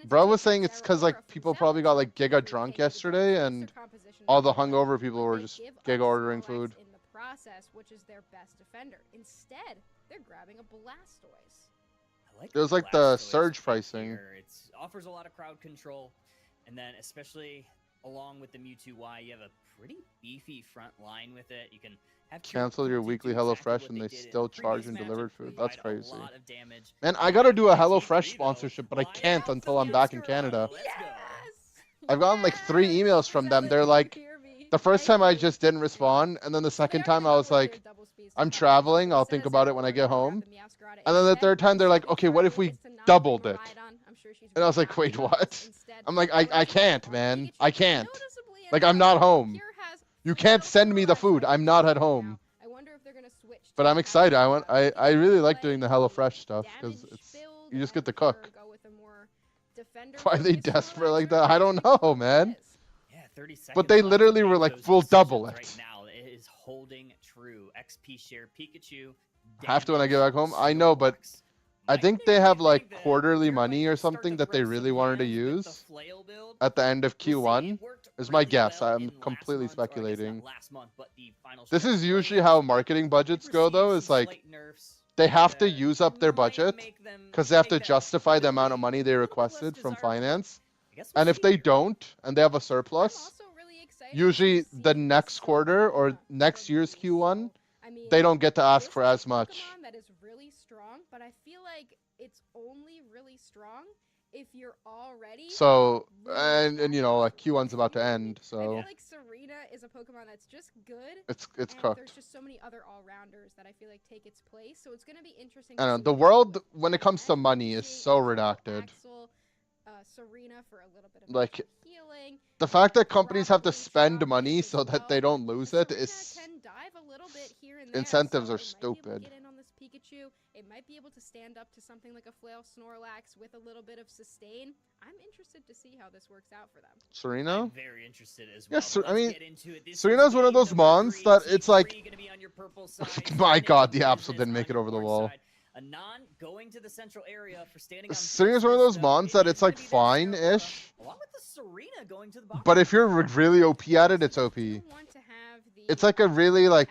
Bro was saying it's because like people probably got like giga drunk yesterday, and all the hungover people were just giga ordering food. In the process, which is their best defender. Instead, they're grabbing a Blastoise. It was like the surge pricing. It offers a lot of crowd control, and then especially along with the Mewtwo Y, you have a pretty beefy front line with it. You can have cancel your weekly HelloFresh and they still charge and delivered food. That's crazy. Man, I gotta do a HelloFresh sponsorship, but I can't until I'm back in Canada. I've gotten like 3 emails from them. They're like, the first time I just didn't respond, and then the second time I was like, I'm traveling, I'll think about it when I get home. And then the third time they're like, okay, what if we doubled it? And I was like, wait, what? I'm like, I can't, man. I can't. Like, I'm not home. Pure has You can't send me the food. I'm not at home. I wonder if they're gonna switch. But I'm excited. I really like doing the HelloFresh stuff because you just get to cook. Why are they desperate like that? I don't know, man. Yeah, 30 seconds. But they left. literally were like, Those we'll double decisions it. Right now, it is holding true. XP share Pikachu. Have to when I get back home. I know, but I think they have like quarterly money or something that they really wanted to use at the end of Q1. Is my guess. I'm completely speculating. This is usually how marketing budgets go, though. Is like they have to use up their budget because they have to justify the amount of money they requested from finance. And if they don't, and they have a surplus, usually the next quarter or next year's Q1, they don't get to ask for as much. That is really strong, but I feel like it's only really strong if you're already. So and you know, like Q1's about to end, I so feel like Serena is a Pokemon that's just good. it's and cooked. There's just so many other all-rounders that I feel like take its place, so it's gonna be interesting. I to don't see know. The how world, when it comes to money, is so redacted. Axel, Serena for a little bit of Like, healing. the fact that companies have to spend money so that they don't lose it is. Can dive a little bit here and there, Incentives so are it might be able to stupid. get in on this Pikachu. It might be able to stand up to something like a Flail Snorlax with a little bit of sustain. I'm interested to see how this works out for them. Serena? I'm very interested as well. Yes, but I let's mean, get into it. This Serena's is one of game those number mons 3. that it's like, T3 gonna be on your purple side. my God, the Standing on Absol didn't business make it on over the your wall. side. Anon going to the central area for standing on Serena's one of business, those though. mons It that is it's gonna like be that Zeraora, fine-ish, along with the Serena going to the bottom. but if you're really OP at it, it's OP. It's like a really like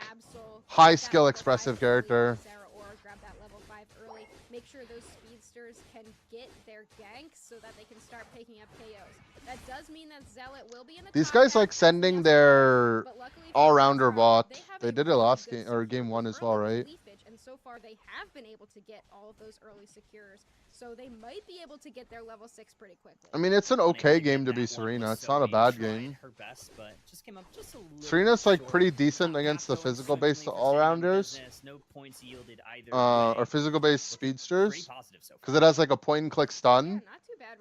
high skill expressive character. Zeraora, grab that level 5 early. Make sure those speedsters can get their ganks so that they can start picking up KOs. That does mean that Zealot will be in the These top guys half, like sending their but luckily for all-rounder Pokemon, bot. have They a did it really last good game or game secure 1 as well, early right? leafage, and so far they have been able to get all of those early secures, so they might be able to get their level 6 pretty quickly. I mean, it's an okay game to be Serena. It's not a bad game. Her best, but just came up just a little Serena's like short. pretty decent Top against the half going physical-based swimmingly for standing on all-rounders. business. No points yielded either Or way. physical-based Pretty speedsters. positive so Because it has like a point-and-click stun,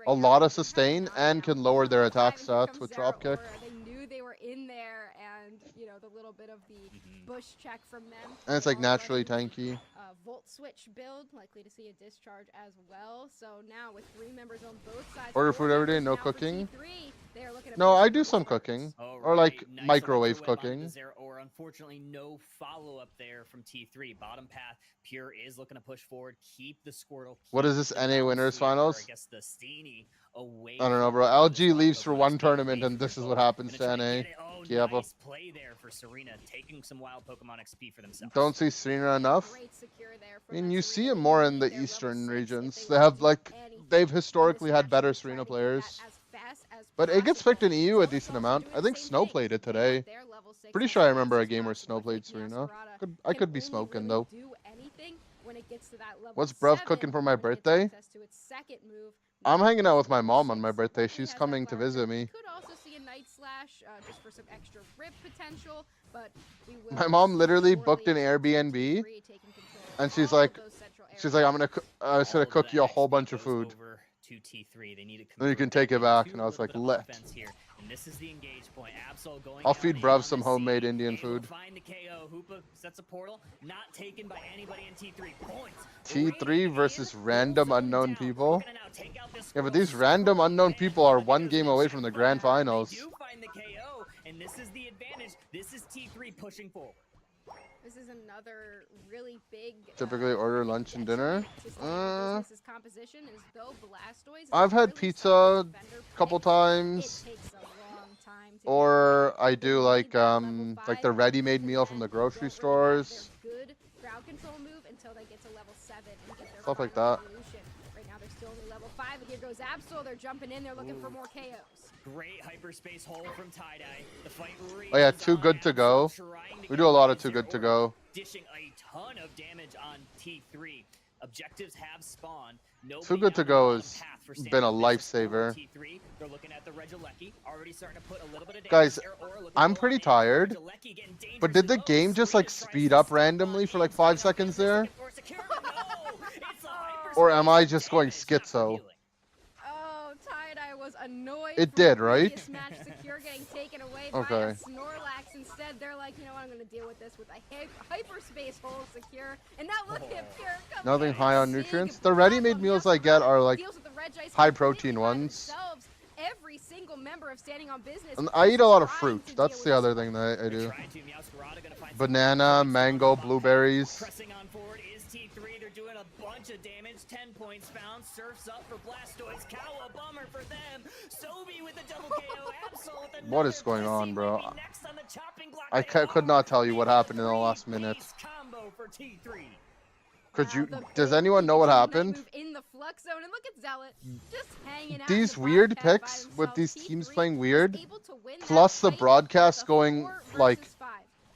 a lot of sustain, and can lower their attack stats with dropkick. They knew they were in there, and you know the little bit of the bush check from them. And it's like naturally tanky. Volt switch build, likely to see a discharge as well. So now with 3 members on both sides. Order 4 food every day, members no now for cooking. T3, they are looking to No, push I for do some numbers. cooking. All Or like right, nice microwave electro whip onto cooking. the Zeraora. Unfortunately, no follow-up there from T3. Bottom path, Pure is looking to push forward, keep the Squirtle. What keep is this, the NA Bouncing, Winners or Finals? I guess the Steenie away I don't know, from bro. the LG spot, leaves but for let's one get tournament, away and from this is the what ball. happens Gonna to try NA. get it. Oh, Kiapa. nice play there for Serena, taking some wild Pokemon XP for themselves. Don't see Serena enough. Great secure there I from mean, that you Serena. see it They more in need the their level eastern 6 if regions. they They want have to do like, anything they've in historically this had matchup. better Try Serena to get that players. as fast as But it gets possible. picked in EU a Zelda's decent also amount. doing I the think same Snow thing. played it They today. have their level 6 Pretty as sure I fast remember a as game where possible. Snow played Taking out Serena. Serena I can could be only smoking really though. do anything when it gets to that level What's Bruv 7, cooking for my when it gets birthday? access to its second move. I'm Now hanging out those with my level mom on my 6 birthday. likely She's has that coming to flower visit grip. me. We could also see a Night Slash just for some extra rip potential, but we will My mom see literally shortly. booked an Airbnb, T3 taking control of and she's all of like, those central I'm areas. gonna All of cook the you a whole XP bunch of goes food. over to T3. They need to Then you can convert take that it back. into And I a was little like, bit of lit. offense here. And this is the engage point. Absol going I'll down feed in Bruv on some this homemade scene. Indian Able food. to find the KO. Hoopa sets a portal. Not taken by anybody in T3. Points. T3 versus Full random zone unknown down. people. We're gonna now take out this Yeah, but Squirtle. these random unknown Squirtle, people are man. one There's game the away from the grand checkpoint. finals. They do find the KO, and this is the advantage. This is T3 pushing forward. This is another really big. Typically order lunch and dinner. Business's composition is though Blastoise is I've a had really pizza solid defender a couple pick, times. it takes a long time to Or get I right. do They like need that level like 5 the ready-made and meal from the then grocery won't really have stores. their good crowd control move until they get to level 7 and get their Stuff like final that. evolution. Right now they're still only level 5, and here goes Absol. They're jumping in. They're looking for more KOs. Great hyperspace hole from Tie-Dye. The fight Oh yeah, rages too on. good to go. Absol trying to We get do a lot of away. too good to Zeraora go. dishing a ton of damage on T3. Objectives have spawned. Too good to go has been a lifesaver. T3. They're looking at the Regieleki, already starting to put a little bit of damage. Guys, Zeraora looking I'm for pretty it. tired. Regieleki getting But did the dangerously game low. just like Serena tries speed to up step on randomly for like inside 5 of seconds business, there? looking for security. No, it's a Or hyperspace am I just going damage, not for schizo? healing. Oh, Tie-Dye was annoyed. It from the did, right? previous match, Secure getting taken away by Okay. a Snorlax. Instead, they're like, you know what, I'm gonna deal with this with a hyperspace hole Secure. And now look at Pure coming Nothing in. high on Big nutrients. The ready-made meals I get are like deals with the Reg Ice high completely protein by ones. themselves. Every single member of Standing on Business. And I eat a lot of trying fruit. to That's deal the with other this thing that I do. Trying to. Meowscarada gonna find some Banana, points mango, on the blueberries. Pressing on forward is T3. They're doing a bunch of damage. 10 points found. Surfs up for Blastoise. Cow, a bummer for them. Sobi with the double KO. Absol with another. What is going Blissey on, bro? might be next on the chopping block. I could not tell you what happened in the last minute. Combo for T3. Could you? The Does big anyone know what Pikachu Night happened? move in the flux zone, and look at Zealot just hanging out. These in the weird bottom half by picks with themselves. these T3 teams playing was weird, able to win that plus the fight broadcast with a going 4 like versus 5.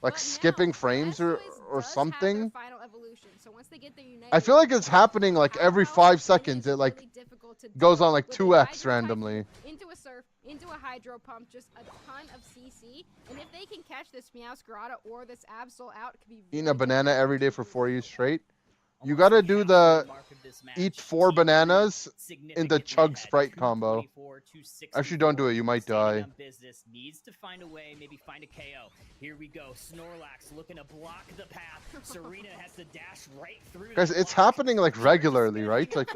like But skipping now, frames or Blastoise does have their something. final evolution, so once they get their Unite I feel like it's happening like every powerhouse, 5 it is seconds. It like really difficult to goes deal on like with a 2x Hydro randomly. Type into a Surf, into a Hydro Pump, just a ton of CC, and if they can catch this Meowscarada or this Absol out, it could be Eating very a banana difficult every to day for lose. 4 years straight. You gotta do the eat 4 bananas in the chug Sprite combo. Actually, don't do it. You might die. On business needs to find a way, maybe find a KO. Here we go. Snorlax looking to block the path. Serena has to dash right through. Guys, it's happening like regularly, right? Like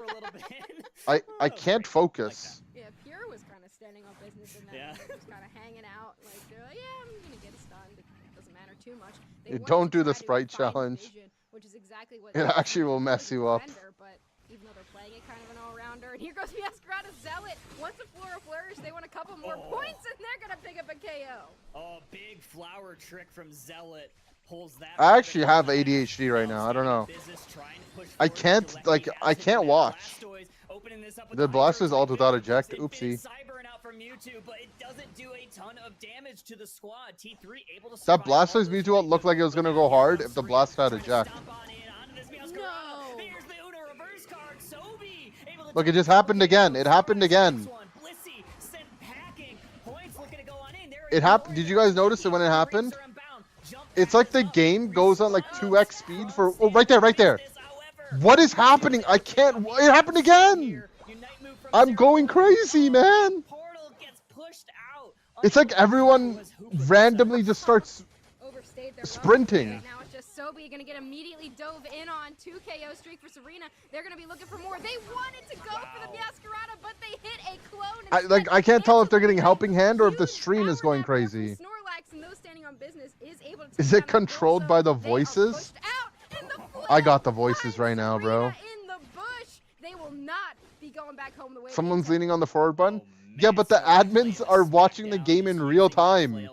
I can't focus. Yeah, Pure was kind of standing on business in that moment, just kind of hanging out. Like, they're like, yeah, I'm gonna get stunned. It doesn't matter too much. They You wanted don't to do the try to Sprite find challenge. vision, which is exactly what It actually will mess you up. But even though they're playing it kind of an all-rounder, and here goes Meowscarada Zealot. Once a Flora Flourish, they want a couple more points, and they're gonna pick up a KO. Oh, big flower trick from Zealot. Pulls that. I actually have ADHD right now. I don't know. I can't watch. The Blastoise ult without eject. Oopsie. From Mewtwo, but it doesn't do a ton of damage to the squad. T3 able to That Blastoise Mewtwo ult looked like it was gonna go hard if the Blast had eject. Look, it just happened again. It happened again. It happened. Did you guys notice it when it happened? It's like the game goes on like 2x speed for. Oh, right there, right there. What is happening? I can't. It happened again. I'm going crazy, man. It's like everyone randomly just starts sprinting. Now it's just Sobi gonna get immediately dove in on 2 KO streak for Serena. They're gonna be looking for more. They wanted to go for the Meowscarada, but they hit a clone. I can't tell if they're getting helping hand or if the stream is going crazy. Snorlax and those standing on business is able to. Is it controlled by the voices? I got the voices right now, bro. In the bush, they will not be going back home the way. Someone's leaning on the forward button. Yeah, but the admins are watching the game in real time.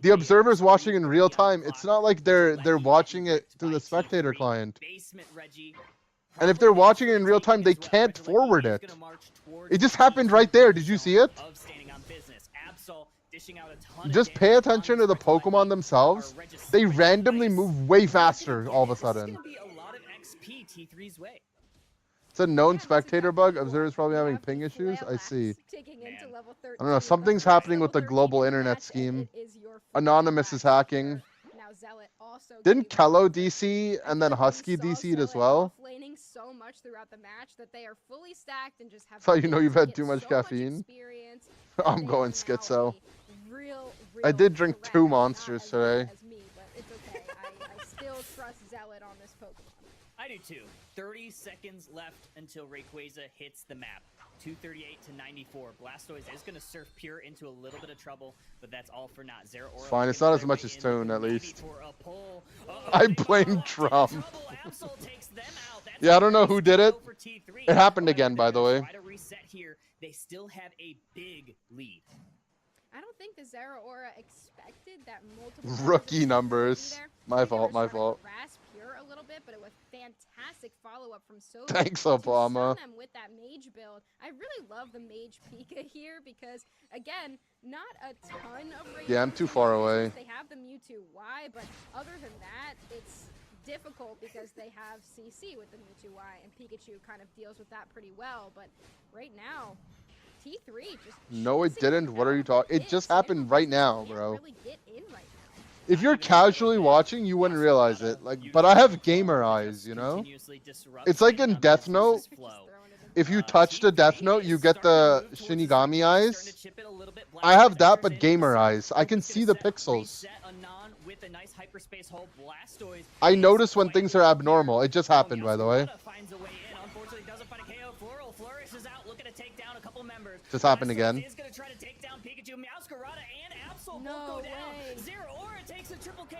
The observer's watching in real time. It's not like they're watching it through the spectator client. And if they're watching it in real time, they can't forward it. It just happened right there. Did you see it? Just pay attention to the Pokemon themselves. They randomly move way faster all of a sudden. It's a known spectator bug. Observers probably having ping issues. I see. I don't know. Something's happening with the global internet scheme. Anonymous is hacking. Didn't Kello DC and then Husky DC'd as well? So much throughout the match that they are fully stacked and just have. So you know you've had too much caffeine. I'm going schizo. I did drink 2 monsters today. It's okay. I still trust Zealot on this Pokemon. I do too. 30 seconds left until Rayquaza hits the map. 238 to 94. Blastoise is going to surf Pure into a little bit of trouble, but that's all for not. Zero. It's fine. It's not as much as Toon, at least. I blame Trump. Yeah, I don't know who did it. It happened again, by the way. They still have a big lead. I don't think the Zeraora expected that multiple Rookie numbers. My fault, my fault. Harass Pure a little bit, but it was fantastic follow-up from Sobi. Thanks, Obama. Them with that Mage build. I really love the Mage Pika here because, again, not a ton of rate. Yeah, I'm too far away. They have the Mewtwo Y, but other than that, it's difficult because they have CC with the Mewtwo Y, and Pikachu kind of deals with that pretty well. But right now, T3 just. No, it didn't. What are you talking? It just happened right now, bro. If you're casually watching, you wouldn't realize it. Like, but I have gamer eyes, you know? It's like in Death Note, if you touch the Death Note, you get the Shinigami eyes. I have that, but gamer eyes. I can see the pixels. I notice when things are abnormal. It just happened, by the way. Just happened again. No way. Zero Aura takes a triple KO.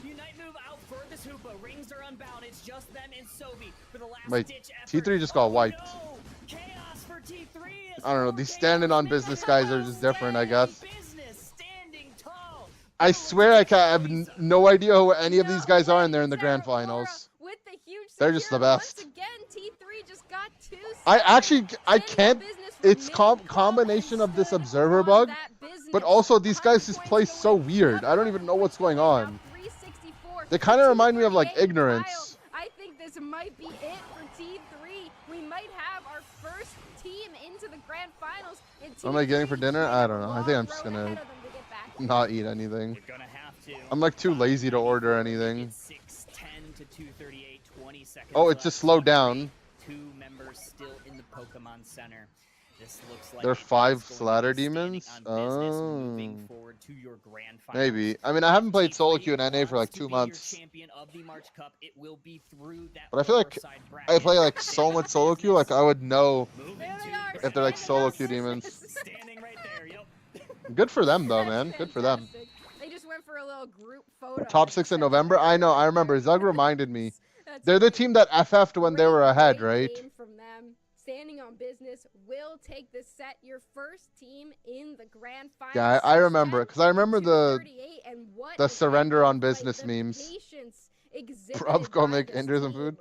Unite move out for this Hoopa. Rings are unbound. It's just them and Sobi for the last ditch effort. T3 just got wiped. No. Chaos for T3. I don't know. These standing on business guys are just different, I guess. I swear I have no idea who any of these guys are, and they're in the grand finals. With the huge They're just the best. Once again, T3 just got two. I can't. It's combination of this observer bug, but also these guys just play so weird. I don't even know what's going on. They kind of remind me of like ignorance. I think this might be it for T3. We might have our first team into the grand finals. What am I getting for dinner? I don't know. I think I'm just gonna not eat anything. I'm like too lazy to order anything. Oh, it just slowed down. Two members still in the Pokemon Center. This looks like there are 5 Slatter demons? Oh. Maybe. I mean, I haven't played solo queue in NA for like 2 months. But I feel like I play like so much solo queue, like I would know if they're like solo queue demons. Good for them though, man. Good for them. They just went for a little group photo. Top 6 in November? I know, I remember. Zug reminded me. They're the team that FF'd when they were ahead, right? From them. Standing on business will take the set. Your first team in the grand final. Yeah, I remember it because I remember the surrender on business memes. Bruv, go make Inders and food.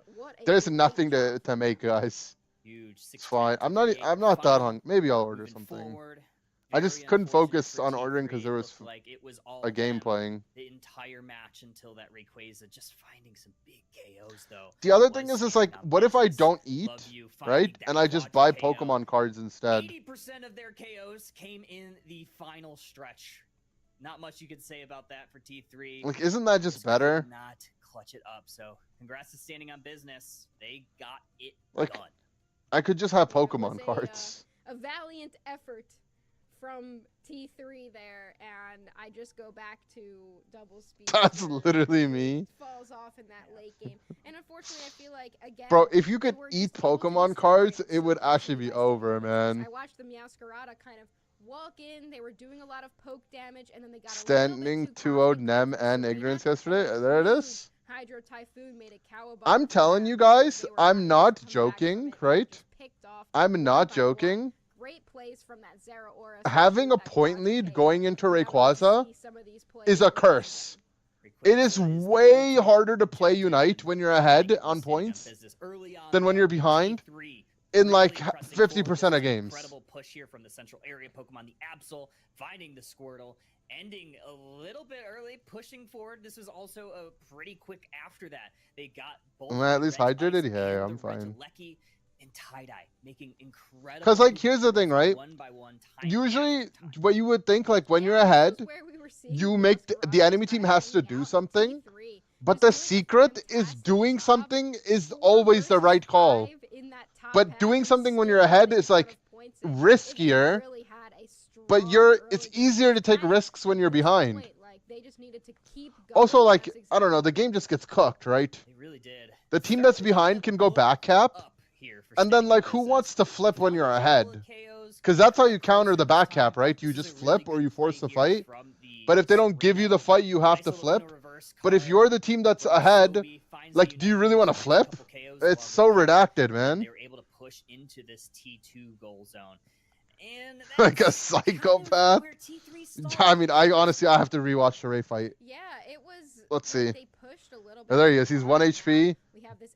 There's nothing to make, guys. It's fine. I'm not that hungry. Maybe I'll order something. I just couldn't focus on ordering because there was a game playing. The entire match until that Rayquaza, just finding some big KOs though. The other thing is like, what if I don't eat, right? And I just buy Pokemon cards instead. 80% of their KOs came in the final stretch. Not much you could say about that for T3. Like, isn't that just better? Not clutch it up. So, congrats to Standing on Business. They got it done. I could just have Pokemon cards. A valiant effort from T3 there, and I just go back to double speed. That's literally me. Falls off in that late game, and unfortunately, I feel like again. Bro, if you could eat Pokemon cards, it would actually be over, man. I watched the Meowscarada kind of walk in. They were doing a lot of poke damage, and then they got standing 2-0 Nem and Ignorance yesterday. There it is. Hydro Typhoon made a cowabunga. I'm telling you guys, I'm not joking, right? I'm not joking. Great plays from that Zera Aura. Having a point lead going into Rayquaza is a curse. It is way harder to play Unite when you're ahead on points than when you're behind in like 50% of games. Incredible push here from the central area Pokemon, the Absol, finding the Squirtle, ending a little bit early, pushing forward. This was also a pretty quick after that. They got both. Am I at least hydrated? Yeah, I'm fine. And tie-dye, making incredible. Because like here's the thing, right? Usually what you would think, like when you're ahead, you make the enemy team has to do something, but the secret is doing something is always the right call. But doing something when you're ahead is like riskier, but it's easier to take risks when you're behind. Also, like, I don't know, the game just gets cooked, right? The team that's behind can go back cap. And then, like, who wants to flip when you're ahead? Because that's how you counter the back cap, right? You just flip or you force the fight. But if they don't give you the fight, you have to flip. But if you're the team that's ahead, like, do you really want to flip? It's so redacted, man. They were able to push into this T2 goal zone. And like a psychopath. I mean, I have to rewatch the Ray fight. Yeah, it was. Let's see. They pushed a little bit. Oh, there he is. He's 1 HP.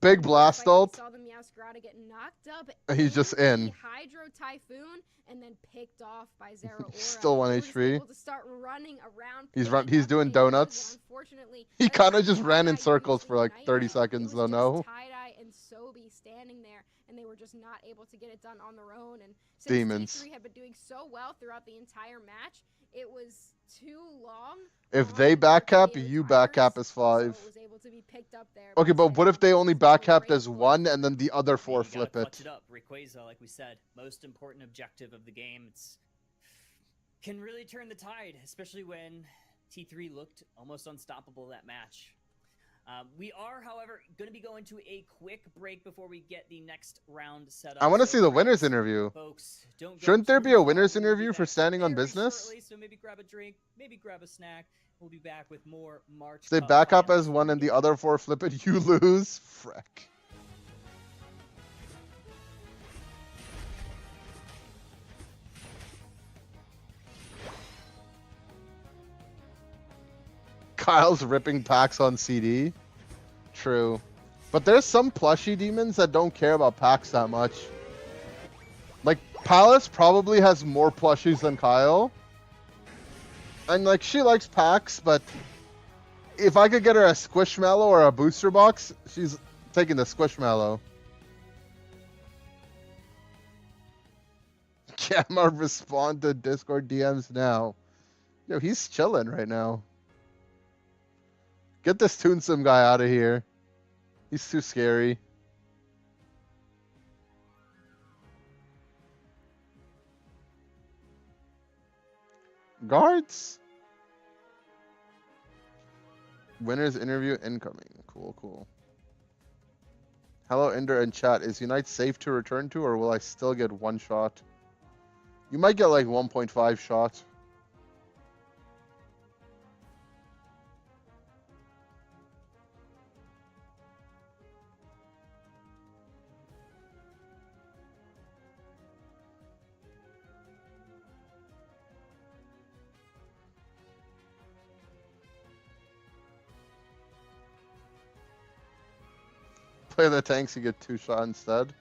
Big blast ult. Saw the Meowscarada get knocked up. He's just in. Hydro Typhoon and then picked off by Zera Aura. Still 1 HP. Able to start running around. He's doing donuts. He kind of just ran in circles for like 30 seconds though. No. Tie-dye and Sobi standing there, and they were just not able to get it done on their own. And since Demons. T3 had been doing so well throughout the entire match, it was too long. If they back cap, you back cap as 5. It was able to be picked up there. Okay, but what if they only back capped as 1 and then the other 4 You gotta flip clutch it? it up. Rayquaza, like we said, most important objective of the game. It's can really turn the tide, especially when T3 looked almost unstoppable that match. We are, however, going to be going to a quick break before we get the next round set up. I want to So see the friends, winner's interview. folks, don't go Shouldn't there too be a far. winner's We'll be interview for back standing on very business? shortly, so maybe grab a drink, maybe grab a snack. We'll be back with more March. If they Cup back up finals as when 1 we and the get other 4 flip it, you lose. Freck. Kyle's ripping packs on CD. True. But there's some plushie demons that don't care about packs that much. Like, Palace probably has more plushies than Kyle. And, like, she likes packs, but if I could get her a Squishmallow or a booster box, she's taking the Squishmallow. Gamma, respond to Discord DMs now. Yo, he's chilling right now. Get this Toonsome guy out of here. He's too scary. Guards? Winner's interview incoming. Cool, cool. Hello, Inder and chat. Is Unite safe to return to, or will I still get 1 shot? You might get like 1.5 shots. Play the tanks, you get 2 shots instead.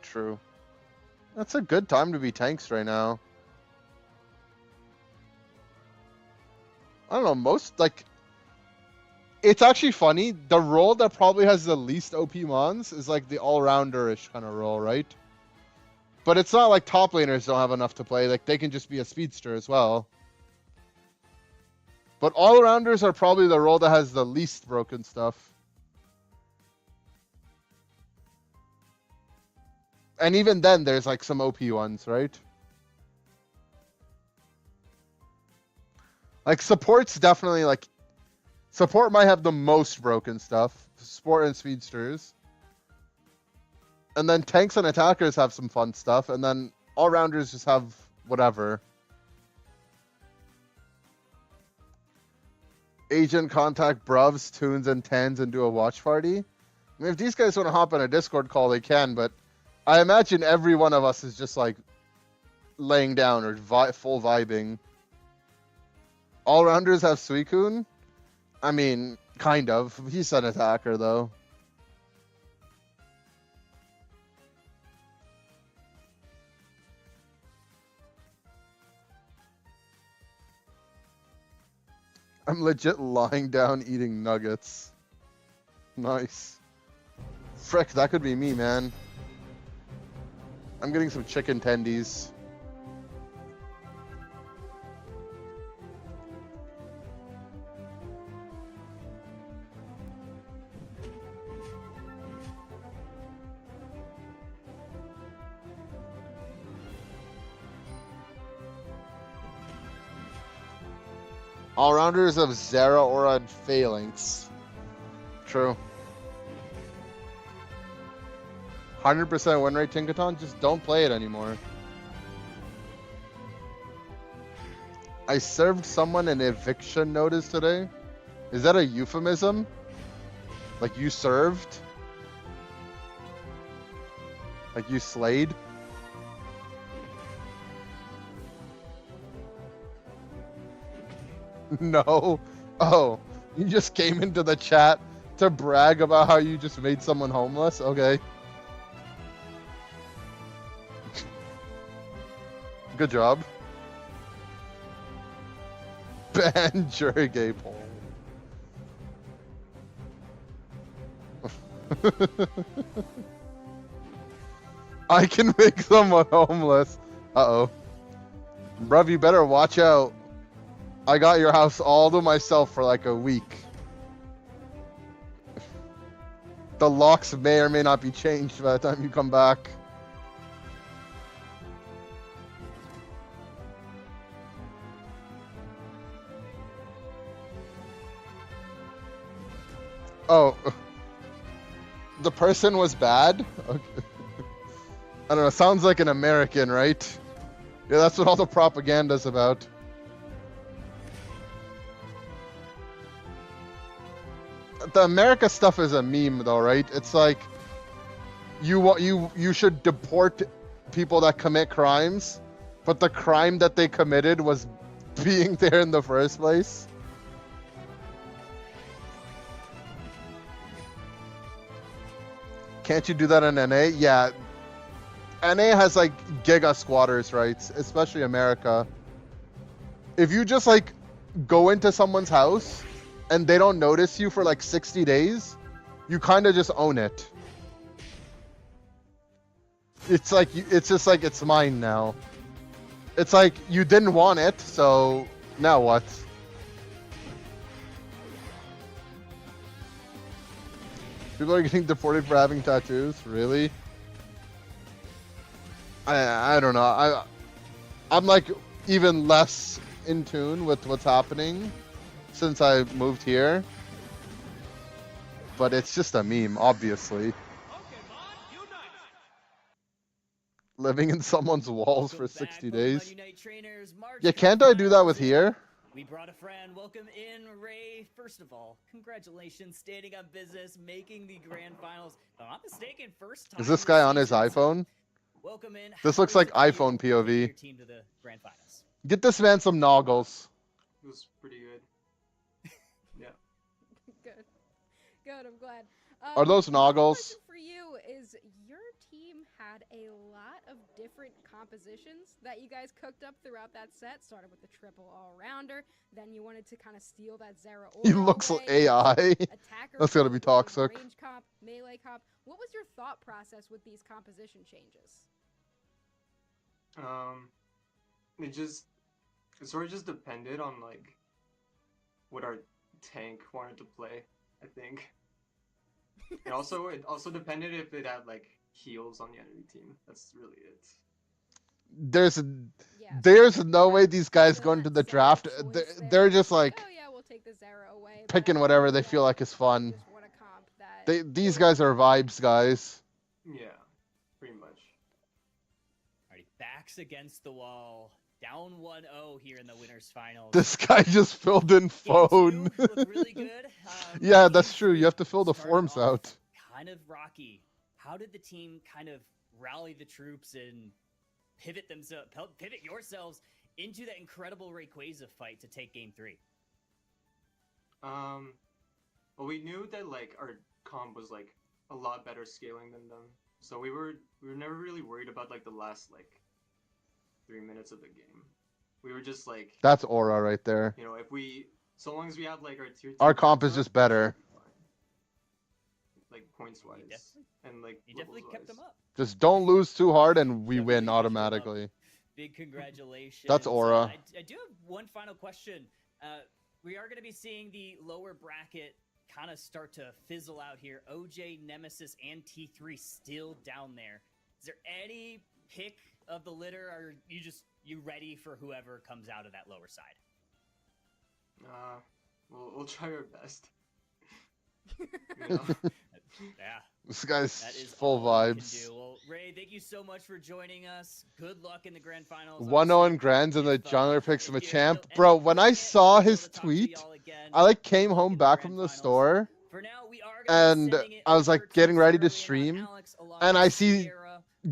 True. That's a good time to be tanks right now. I don't know, most, like... It's actually funny, the role that probably has the least OP mons is like the all-rounder-ish kind of role, right? But it's not like top laners don't have enough to play, like they can just be a speedster as well. But all-rounders are probably the role that has the least broken stuff. And even then, there's like some OP ones, right? Like support's definitely like... Support might have the most broken stuff. Support and speedsters. And then tanks and attackers have some fun stuff. And then all-rounders just have whatever. Agent contact Bruvs, Toons, and Tens and do a watch party. I mean, if these guys want to hop on a Discord call, they can, but I imagine every one of us is just like laying down or full vibing. All-rounders have Suicune? I mean, kind of. He's an attacker, though. I'm legit lying down eating nuggets. Nice. Frick, that could be me, man. I'm getting some chicken tendies. All-rounders of Zera, Aura, and Phalanx. True. 100% win rate Tinkaton, just don't play it anymore. I served someone an eviction notice today. Is that a euphemism? Like you served? Like you slayed? No. Oh, you just came into the chat to brag about how you just made someone homeless? Okay. Good job. Ban Jurgay poll. I can make someone homeless. Uh-oh. Bruv, you better watch out. I got your house all to myself for like a week. The locks may or may not be changed by the time you come back. Oh. The person was bad? Okay. I don't know, sounds like an American, right? Yeah, that's what all the propaganda's about. The America stuff is a meme though, right? It's like you should deport people that commit crimes, but the crime that they committed was being there in the first place. Can't you do that in NA? Yeah. NA has like giga squatters rights, especially America. If you just like go into someone's house and they don't notice you for like 60 days, you kind of just own it. It's like it's just like it's mine now. It's like you didn't want it, so now what? People are getting deported for having tattoos? Really? I don't know. I'm like even less in tune with what's happening since I moved here. But it's just a meme, obviously. Living in someone's walls for 60 days. Yeah, can't I do that with here? We brought a friend. Welcome in, Ray. First of all, congratulations, standing on business, making the grand finals. If I'm not mistaken, first time. Is this guy on his iPhone? Welcome in. This looks like iPhone POV. Team to the grand finals. Get this man some noggles. It was pretty good. Yeah. Good. Good, I'm glad. Are those noggles? Question for you is your team had a lot of different compositions that you guys cooked up throughout that set. Started with the triple all-rounder, then you wanted to kind of steal that Zera He looks like AI. That's gotta be toxic. Range comp, melee comp. What was your thought process with these composition changes? It sort of just depended on like what our tank wanted to play, I think. It also depended if it had like heals on the enemy team. That's really it. There's no way these guys go into the draft. They're just like picking whatever they feel like is fun. These guys are vibes guys. Yeah, pretty much. Alrighty, backs against the wall. Down 1-0 here in the winners finals. This guy just filled in phone. Really good. Yeah, that's true. You have to fill the forms out. Kind of rocky. How did the team kind of rally the troops and pivot yourselves into that incredible Rayquaza fight to take game 3? Well, we knew that like our comp was like a lot better scaling than them, so we were never really worried about like the last like 3 minutes of the game. We were just like, that's aura right there. You know, so long as we had like our tier 2, our comp is just better. Like points wise and like you definitely kept them up. Just don't lose too hard and we win automatically. Big congratulations. That's aura. I do have one final question. We are going to be seeing the lower bracket kind of start to fizzle out here. OJ, Nemesis, and T3 still down there. Is there any pick of the litter, or you ready for whoever comes out of that lower side? We'll try our best. Yeah. This guy's full vibes. Well, Ray, thank you so much for joining us. Good luck in the grand finals. 1-0 in grands and the jungler picks him a champ. Bro, when I saw his tweet, I like came home back from the store and I was like getting ready to stream and I see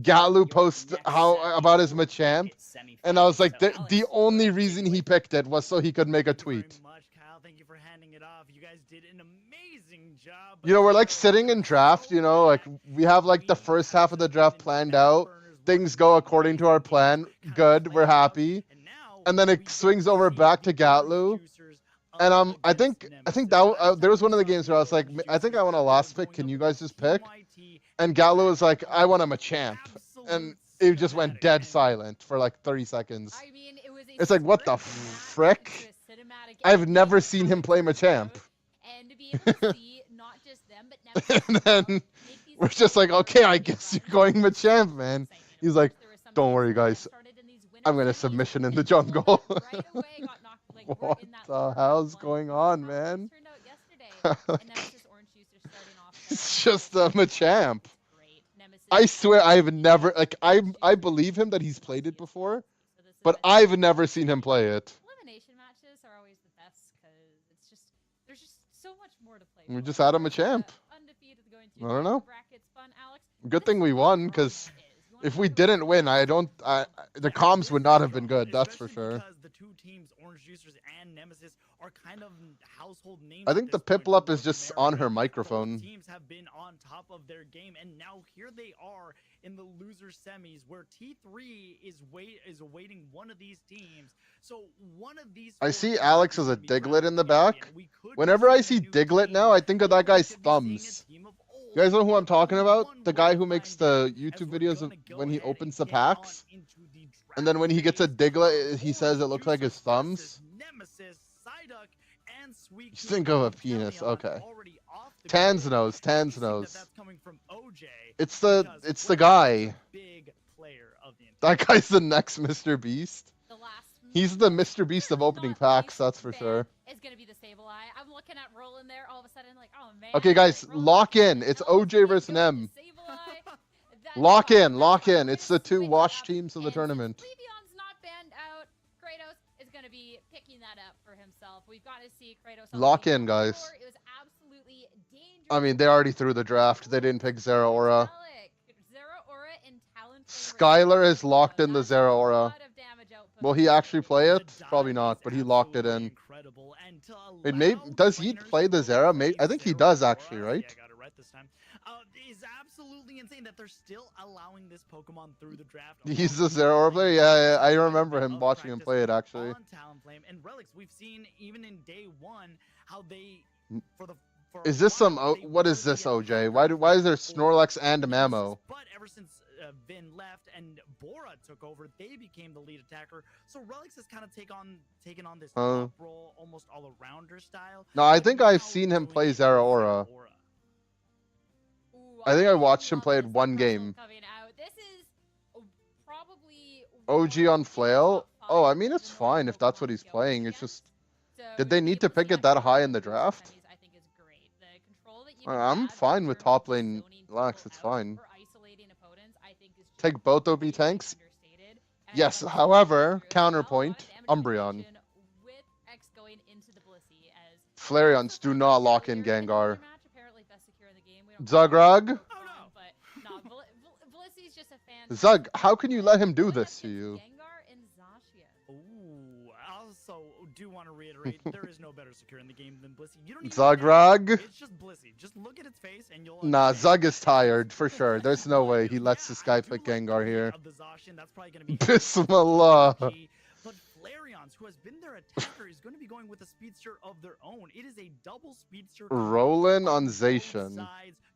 Galu post about his Machamp, and I was like, the only reason he picked it was so he could make a tweet. Thank you for handing it off. You guys did an amazing job. You know, we're like sitting in draft, you know, like we have like the first half of the draft planned out. Things go according to our plan. Good, we're happy. And then it swings over back to Gatlu. And I think that there was one of the games where I was like, I think I want a last pick. Can you guys just pick? And Gatlu was like, I want him a champ. and it just went dead silent for like 30 seconds. I mean, it was a It's like, what the frick? to a cinematic I've never seen him play Machamp. and to be able to see not just them, but Nemesis And then we're just like, okay, I guess you're going Machamp, man. He's like, don't worry, guys. I'm going to submission in the jungle. What the hell's going on, man? It's just a Machamp. I swear I've never, like, I believe him that he's played it before, but I've never seen him play it. Elimination matches are always the best because it's just there's just so much more to play. We just had a Machamp. I don't know. Good thing we won, because if we didn't win, the comms would not have been good, that's for sure. Because the two teams, Orange Juicers and Nemesis, are kind of household names. I think the Piplup is just on her microphone. Teams have been on top of their game, and now here they are in the loser semis, where T3 is awaiting one of these teams. So one of these. I see Alex as a Diglett in the back. Whenever I see Diglett now, I think of that guy's thumbs. You guys know who I'm talking about? The guy who makes the YouTube videos of when he opens the packs, and then when he gets a Diglett, he says it looks like his thumbs. You think of a penis, okay. Tans knows. It's the guy. That guy's the next Mr. Beast. He's the Mr. Beast of opening packs, that's for sure. It's gonna be the Sableye. I'm looking at Roland there. All of a sudden, like, oh man. Okay, guys, lock in. It's OJ versus M. Lock in. It's the two wash teams of the tournament. Le'Veon's not banned out. Kratos is gonna be picking that up for himself. We've got to see Kratos. Lock in, guys. It was absolutely dangerous. I mean, they already threw the draft. They didn't pick Zeraora. Skylar is locked in the Zeraora. Will he actually play it? Probably not, but he locked it in. Wait, maybe, does he play the Zera? Maybe, I think he does actually, right? Yeah, I got it right this time. Is absolutely insane that they're still allowing this Pokemon through the draft. He's the Zeraora player? Yeah, I remember him watching him play it actually. On Talonflame and Relics, we've seen even in day one how they Is this some what is this, OJ? Why is there Snorlax and Mamo? But ever since Vin left and Bora took over, they became the lead attacker. So Relics has kind of taken on this top role, almost all-arounder style. No, I think I've seen him play Zeraora. I think I watched him play it one game. This is probably OG on Flail? Oh, I mean, it's fine if that's what he's playing. It's just, did they need to pick it that high in the draft? I'm fine with top lane Lax, it's fine. Take both OB tanks? Yes, however, counterpoint, Umbreon. Flareons do not lock in Gengar. Zugrog? Zug, how can you let him do this to you? Ooh, I also do want to reiterate, there is no better secure in the game than Blissey. You don't Zugrog? It's just Blissey. Just look at its face and you'll Nah, Zug is tired, for sure. There's no way he lets this guy pick Gengar here. Bismillah. But Flareons, who has been their attacker, is going to be going with a speedster of their own. It is a double speedster. Roland on Zacian.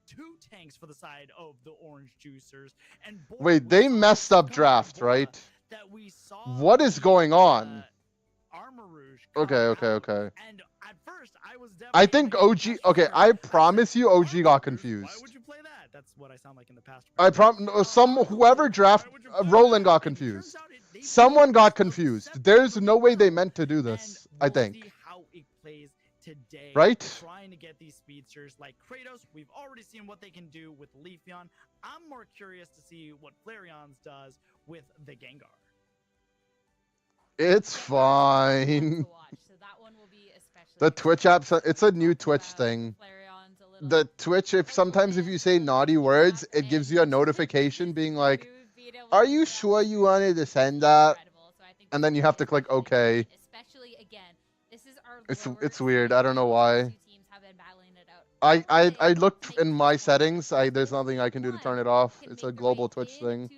Two tanks for the side of the Orange Juicers. And wait, they messed up draft, right? What is going on? Okay. And at first, I think OG. Okay, I promise you, OG got confused. Why would you play that? That's what I sound like in the past. Whoever draft Roland got confused. Someone got confused. There's no way they meant to do this. I think. How it plays today. Right? Trying to get these speedsters like Kratos. We've already seen what they can do with Leafeon. I'm more curious to see what Flareon's does with the Gengar. It's fine. The Twitch app, it's a new Twitch thing. The Twitch, sometimes if you say naughty words, it gives you a notification being like, are you sure you wanted to send that? And then you have to click OK. It's weird. I don't know why. I looked in my settings. There's nothing I can do to turn it off. It's a global Twitch thing.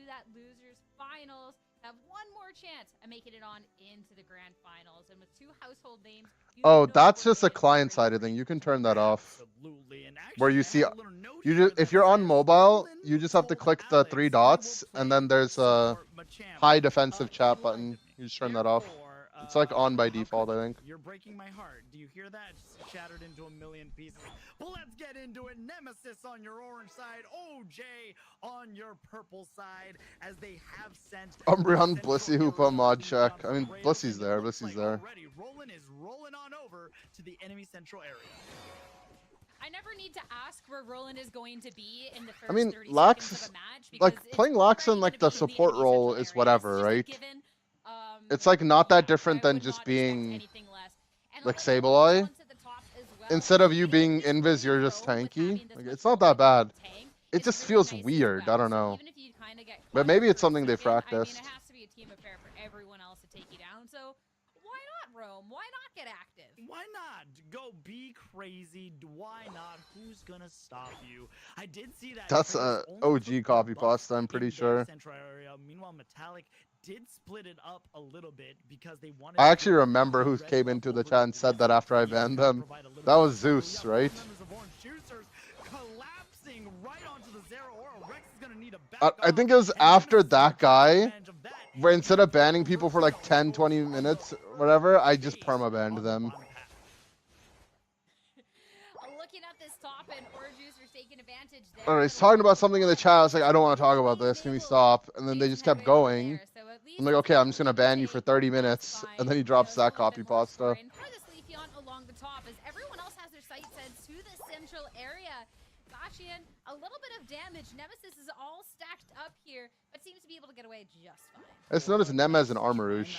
have one more chance at making it on into the grand finals. And with two household names, you Oh, know that's we're just a gonna client side thing. You can turn that off. Absolutely. And Where actually, you I see, have a little note you here just, if that you're on says, mobile, Roland you just have to told click the Alex three he will dots, and play then there's a support Machamp. high defensive chat Flood. button. You just turn that off. Therefore, It's like on by how default, could I think. You're breaking my heart. Do you hear that? Just shattered into a million pieces. But let's get into it. Nemesis on your orange side, OJ on your purple side, as they have sent Umbreon, the Blissey, central Hoopa, area mod team check. down I mean, for Kratos, Blissey's and it there. looks Blissey's like there. already Roland is rolling on over to the enemy central area. I never need to ask where Roland is going to be in the first I mean, 30 Lax, seconds of a match like because playing it's Lax in already like gonna the be in the support enemy role central is area. whatever, It's just a right? given. It's like not that I different than would just not expect being anything less. And a like little Sableye. nuance at the top as well. Instead of you know, being this Invis, you're lead just roam with tanky. having this Like, much it's not that mobility bad. tank It is just really feels nice as weird. I well. don't So know. even if you kind of get But caught maybe out it's for a something they second, I mean, practiced. it has to be a team affair for everyone else to take you down. So why not roam? Why not get active? Why not? Go be crazy. Why not? Who's gonna stop you? I did see that. That's Kratos a only OG took the copy buff pasta, I'm pretty in sure. their central area. Meanwhile, Metallic did split it up a little bit because they wanted I to actually get remember the who red came buff into the over chat to and said that Blissey. after I He banned gotta them. provide a little That bit was of cover. We Zeus, got four right? members of Orange Juicers collapsing right onto the Zero Aura. Rex is gonna need a back I think it off, was and after Nemesis that will take guy, advantage of that. where instead of banning Cancel people for like reversal 10, 20 goes on the minutes, whatever, I just base permabanned on the them. bottom path. Looking at this top and Orange Juicer's taking advantage there. Or he's talking about something in the chat. I was like, I don't want to talk about this. Can we stop? And then they just kept going. I'm like, okay, I'm just gonna ban you for 30 minutes. And then he drops that copy pasta. For this Leafeon along the top, as everyone else has their sights set to the central area. Gashian, a little bit of damage. Nemesis is all stacked up here, but seems to be able to get away just fine. I just noticed Nemez and Armarouge.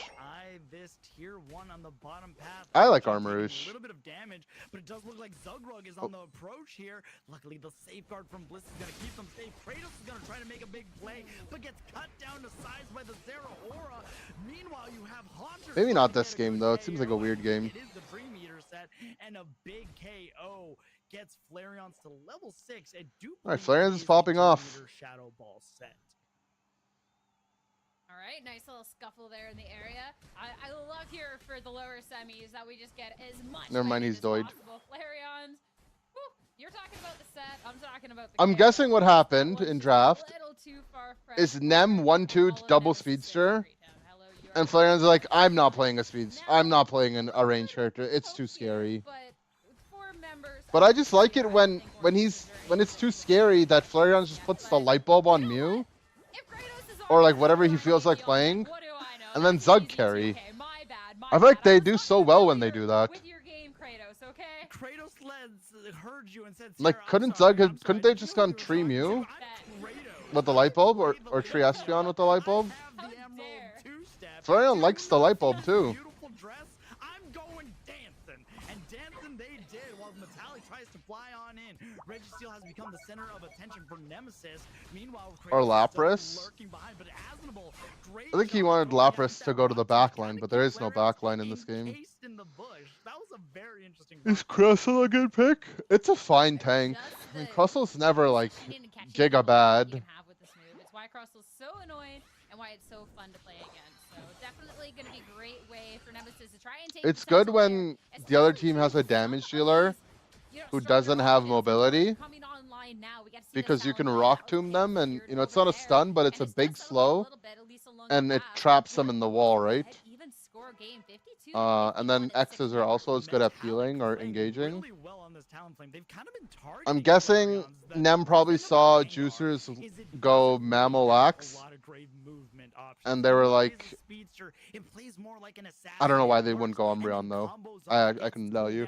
This tier 1 on the bottom path. I like Taking Armarouge. A little bit of damage, but it does look like Zugrug is on the approach here. Luckily, the safeguard from Bliss is going to keep them safe. Kratos is going to try to make a big play, but gets cut down to size by the Zero Aura. Meanwhile, you have Haunter. Maybe not this game, though. It seems like a weird game. It is the Dream Eater set, and a big KO gets Flareon's to level 6. Alright, Flareon's is popping off. Shadow Ball set. All right, nice little scuffle there in the area. I love here for the lower semis that we just get as much. Never mind, he's doid. Flareons. You're talking about the set. I'm talking about the I'm guessing what happened in draft is Nem 1-2 double speedster, and Flareon's like, I'm not playing a speedster. I'm not playing a range character. It's too scary. But I just like it when it's too scary that Flareon just puts the light bulb on Mew, or like whatever he feels like playing, and then Zug carry. I feel like they do so well when they do that. Kratos heard you and said, Like, couldn't they just gone Tree Mew with the light bulb, or Tree Espeon with the light bulb? Flareon likes the light bulb too. Beautiful dress. I'm going dancing, and dancing they did while Metallic tries to fly on in. Registeel has become the center of attention for Nemesis. Meanwhile, Or Kratos is Lapras. lurking behind, but Asmonable, great I think he job wanted going at Lapras that to go to the one-two back punch, line, kinda but there keep is no Flareon back line in this game. encased in the bush. That was a very interesting. Is Crustle a good pick? It's a fine tank. I mean, Crustle's never like giga bad. It's why Crustle's so annoying and why it's so fun to play against. So definitely going to be a great way for Nemesis to try and take. It's good when the other team has a damage dealer who doesn't have mobility, because you can rock tomb them, and you know it's not a stun, but it's a big slow, and it traps them in the wall, right? And then X's are also as good at healing or engaging. I'm guessing Nem probably saw Juicers go Mammalax, and they were like, I don't know why they wouldn't go Umbreon though. I can tell you.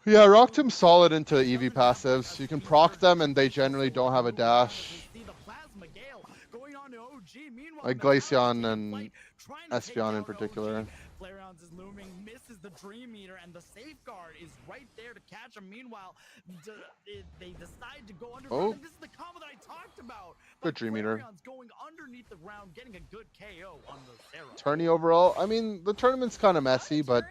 Yeah, Rock Tomb's solid into EV passives. You can proc them and they generally don't have a dash. Like Glaceon and Espeon in particular. Flareon's is looming, misses the Dream Eater, and the safeguard is right there to catch him. Meanwhile, they decide to go under. Oh. This is the combo that I talked about. Good Dream Eater. Flareon's going underneath the ground, getting a good KO on the Zero. Tourney overall, I mean, the tournament's kind of messy, but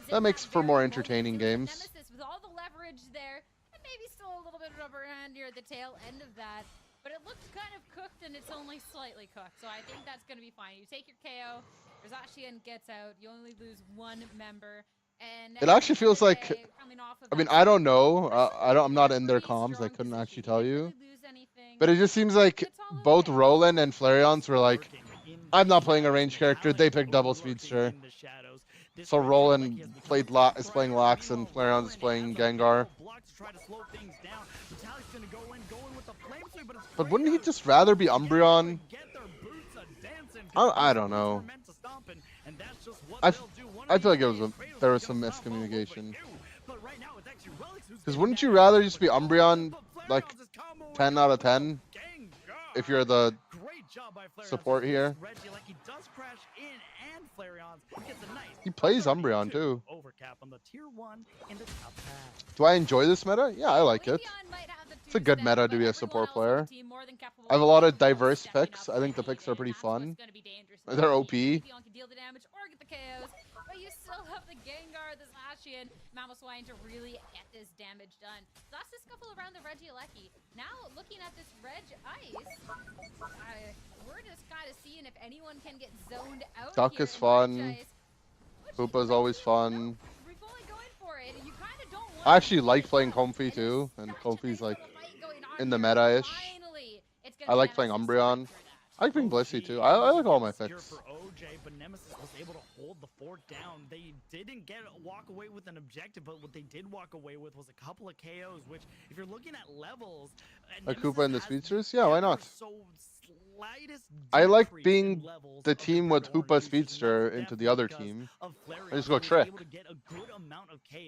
that makes for more entertaining games. Nemesis with all the leverage there, and maybe still a little bit of rubber hand near the tail end of that. but it looked kind of cooked and it's only slightly cooked. So I think that's going to be fine. You take your KO, Rosashian gets out, you only lose one member. And It actually feels like, coming off of I mean, that I don't know. this I'm not in their pretty comms. I strong couldn't position. actually You tell didn't you. really lose anything. But it just seems like It's all both okay. Roland and Flareon's were like, I'm not playing a ranged character. They picked double speedster. So Roland is playing Lax and Flareon's playing Gengar. But wouldn't he just rather be Umbreon? I don't know. I feel like there was some miscommunication. Because wouldn't you rather just be Umbreon like 10 out of 10 if you're the support here? He plays Umbreon too. Do I enjoy this meta? Yeah, I like it. It's a good meta to be a support player. I have a lot of diverse picks. I think the picks are pretty fun. They're OP. But you still have the Gengar, the Zacian, Mamoswine to really get this damage done. So that's the scuffle around the Regieleki. Now, looking at this Reg Ice, we're just kind of seeing if anyone can get zoned out. Duck here is fun. Hoopa's always fun. I actually like playing Comfy too, and Comfy's like in the meta-ish. I like playing Umbreon. I like playing Blissey too. I like all my picks. But Nemesis was able to hold the fort down. They didn't walk away with an objective, but what they did walk away with was a couple of KOs, which, if you're looking at levels, Like Koopa and the Speedsters? Yeah, why not? I like being the team with Hoopa Speedster into the other team. I just go Trick.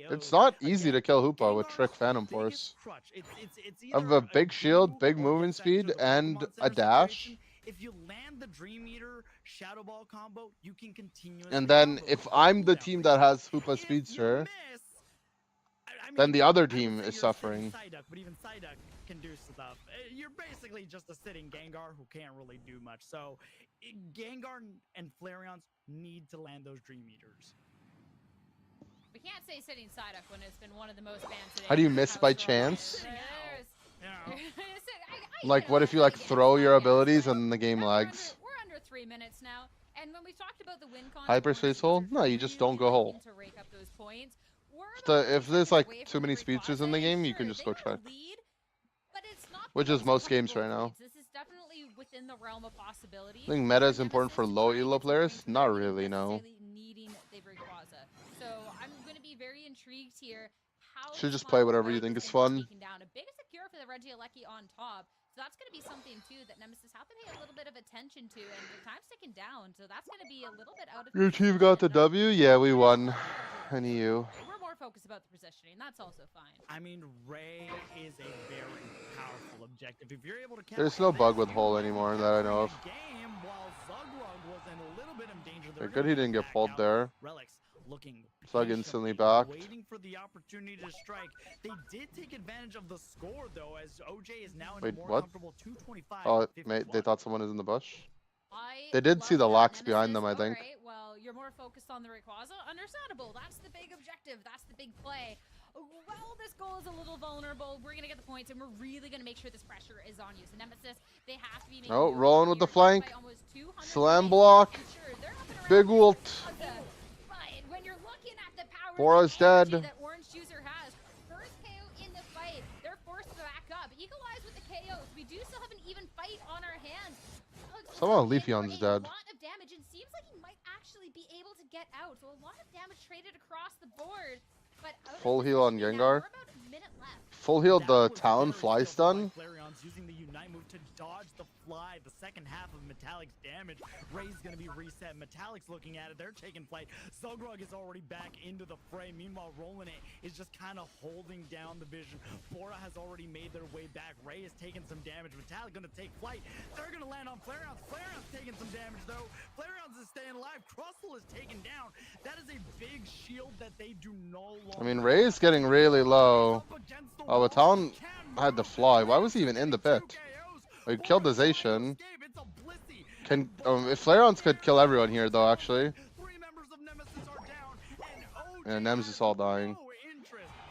It's not easy to kill Hoopa with Trick Phantom Force. I have a big shield, big movement speed, and a dash. If you land the Dream Eater Shadow Ball combo, you can continue. And then if I'm the team that has Hoopa Speedster, then the other team is suffering. Psyduck, but even Psyduck can do stuff. You're basically just a sitting Gengar who can't really do much. So Gengar and Flareons need to land those Dream Eaters. We can't say sitting Psyduck when it's been one of the most banned today. How do you miss by chance? Like, what if you like throw your abilities and the game lags? We're under 3 minutes now, and when we talked about the win con, Hyperspace hole? No, you just don't go hole. If there's like too many speedsters in the game, you can just go Trick. Which is most games right now. This is definitely within the realm of possibility. I think meta is important for low elo players. Not really, no. So I'm going to be very intrigued here. Should just play whatever you think is fun. A big secure for the Regieleki on top. So that's going to be something, too, that Nemesis have to pay a little bit of attention to. And the time's ticking down, so that's going to be a little bit out of... Your team got the W? Yeah, we won. And you. We're more focused about the positioning. That's also fine. I mean, Ray is a very powerful objective. If you're able to There's no bug with hole anymore that I know of. Good he didn't get pulled there. Slug instantly backed. Waiting for the opportunity to strike. They did take advantage of the score though, as OJ is now in Wait, a more what? comfortable 225. Oh, they thought someone is in the bush. They did see the Lax behind them, I think. Right, well, you're more focused on the Rayquaza. Understandable. That's the big objective. That's the big play. Well, this goal is a little vulnerable. We're going to get the points, and we're really going to make sure this pressure is on you. So Nemesis, they have to be making... Oh, rolling with the flank. Slam block. Big ult. Bora's dead. That Orange Juicer has. First KO in the fight. They're forced to back up. Equalize with the KOs. We do still have an even fight on our hands. Somehow Leafeon's dead. A lot of damage, and seems like he might actually be able to get out. So a lot of damage traded across the board. But full heal on Gengar. Full healed the Talon fly stun. Using the Unite move to dodge the fly, the second half of Metallic's damage. Ray's gonna be reset. Metallic's looking at it. They're taking flight. Zugrug is already back into the fray. Meanwhile, Roland is just kind of holding down the vision. Bora has already made their way back. Ray is taking some damage. Metallic gonna take flight. They're gonna land on Flareon's. Flareon's taking some damage though. Flareon's is staying alive. Crustle is taken down. That is a big shield that they do no longer. I mean, Ray's getting really low. Oh, but Talon had to fly. Why was he even in the pit? He killed the Zacian. If Flareons could kill everyone here, though, actually. And Nemesis all dying.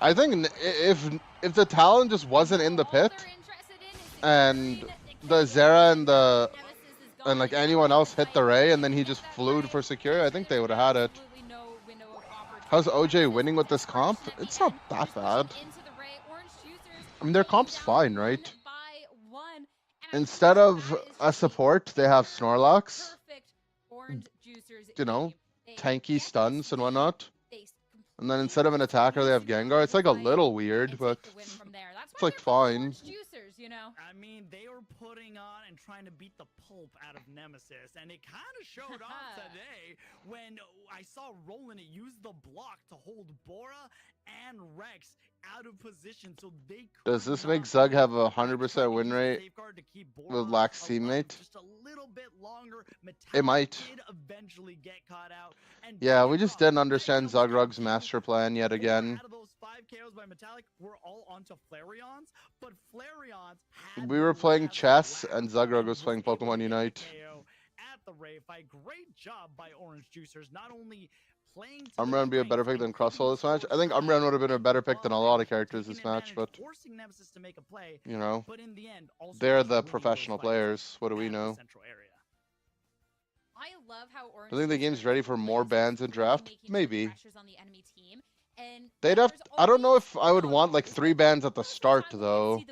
I think if the Talon just wasn't in the pit, and the Zera and like anyone else hit the Ray, and then he just flew for secure, I think they would have had it. How's OJ winning with this comp? It's not that bad. I mean, their comp's fine, right? Instead of a support, they have Snorlax. You know, tanky stuns and whatnot. And then instead of an attacker, they have Gengar. It's like a little weird, but it's like fine. I mean, they were putting on and trying to beat the pulp out of Nemesis, and it kind of showed off today when I saw Roland use the block to hold Bora and Rex out of position, so they Does this make Zug have a 100% win rate with Lax teammate? just a little bit longer. It might. Did eventually get caught out, and Yeah, we just didn't understand Zugrug's master plan yet again. out of those 5 KOs by Metallic, we're all onto Flareons, but Flareons had We were playing chess, and Zugrug was playing Pokemon Unite. KO at the Ray fight. Great job by Orange Juicers, not only playing Umbreon would be a better pick than Crustle this match. I think Umbreon would have been a better pick than a lot of characters this match, but forcing Nemesis to make a play, you know, but in the end, also they're the professional players. What do we know? I love how Orange I think the game's ready for more bans in draft. Maybe. on the enemy team. And They'd have. I don't know if I would want like 3 bans at the start though.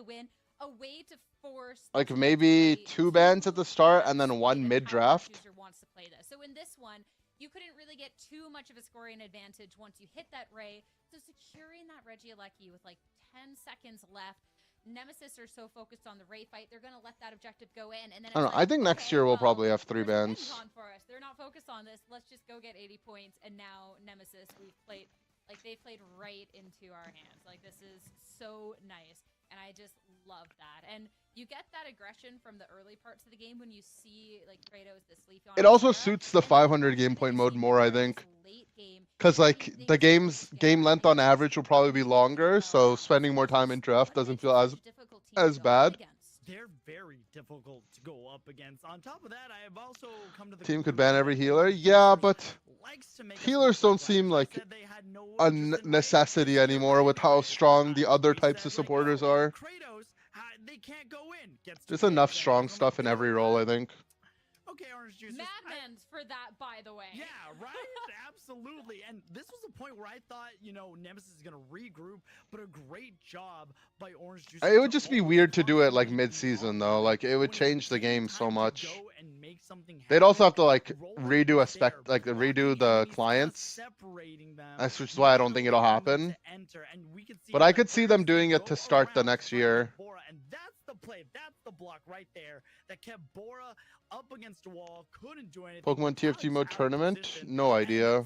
a way to force Like maybe 2 bans at the start and then 1 mid draft. wants to play this. So in this one, you couldn't really get too much of a scoring advantage once you hit that Ray. So securing that Regieleki with like 10 seconds left. Nemesis are so focused on the Ray fight, they're gonna let that objective go in, and then I don't know. I think next year we'll probably have 3 bans. for us. They're not focused on this. Let's just go get 80 points, and now Nemesis, we've played like they played right into our hands. Like this is so nice, and I just love that. And you get that aggression from the early parts of the game when you see like Kratos, this leaf on. It also suits the 500 game point mode more, I think. Because like the game length on average will probably be longer, so spending more time in draft doesn't feel as bad. They're very difficult to go up against. On top of that, I have also come to the Team could ban every healer. Yeah, but healers don't seem like a necessity anymore with how strong the other types of supporters are. They can't go in. There's enough strong stuff in every role, I think. Okay, Orange Juice. Madmen's for that, by the way. Yeah, right? Absolutely. And this was a point where I thought, you know, Nemesis is going to regroup, but a great job by Orange Juice. It would just be weird to do it like mid-season though. Like it would change the game so much. They'd also have to like redo redo the clients. That's just why I don't think it'll happen. But I could see them doing it to start the next year. And that's the play. That's the block right there that kept Bora up against the wall. Couldn't do anything. Pokemon TFT mode tournament? No idea.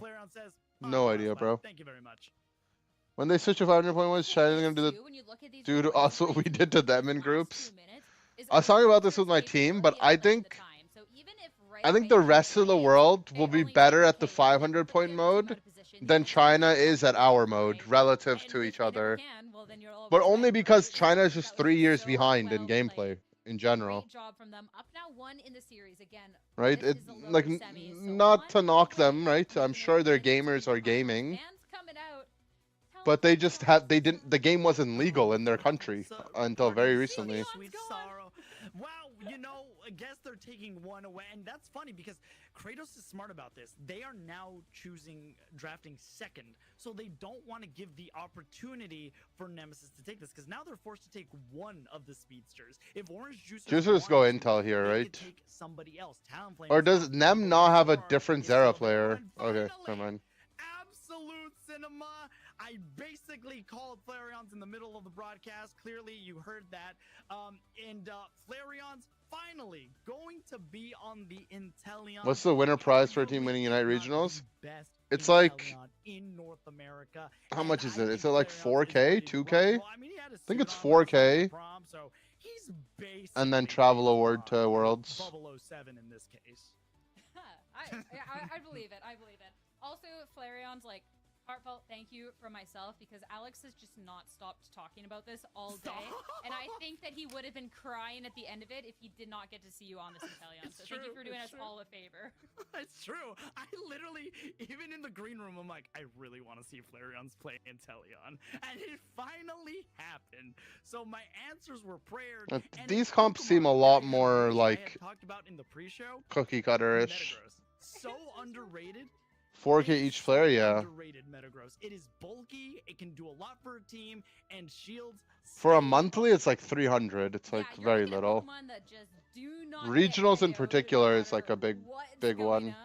No idea, bro. Thank you very much. When they switch to 500.1, is China gonna do the dude also what we did to them in groups? I was talking about this with my team, but I think the rest of the world will be better at the 500 point mode than China is at our mode relative to each other. But only because China is just 3 years behind in gameplay in general. Right? It like not to knock them, right? I'm sure their gamers are gaming. But they just the game wasn't legal in their country until very recently. Wow, you know, I guess they're taking one away, and that's funny because Kratos is smart about this. They are now drafting second, so they don't want to give the opportunity for Nemesis to take this, because now they're forced to take one of the speedsters. If Orange Juicers go Intel here, right? Take somebody else. Or does Nem not have a different Zera player? Okay, never mind. Absolute cinema. I basically called Flareons in the middle of the broadcast. Clearly, you heard that. And Flareons finally going to be on the Inteleon. What's the winner prize for a team winning Unite Regionals? It's like in North America. How much is it? Is it like 4K, 2K? I think it's 4K. And then travel award to Worlds. 007 in this case. I believe it. I believe it. Also, Flareon's like Heartfelt thank you for myself because Alex has just not stopped talking about this all day. And I think that he would have been crying at the end of it if he did not get to see you on this Inteleon. So thank you for doing us all a favor. It's true. I literally, even in the green room, I'm like, I really want to see Flareon's play Inteleon. And it finally happened. So my answers were prayer. These comps seem a lot more like talked about in the pre-show. cookie cutter-ish. So underrated. 4K each player, yeah. Underrated Metagross. It is bulky. It can do a lot for a team, and shields. For a monthly, it's like 300. It's like very little. Regionals in particular is like a big one.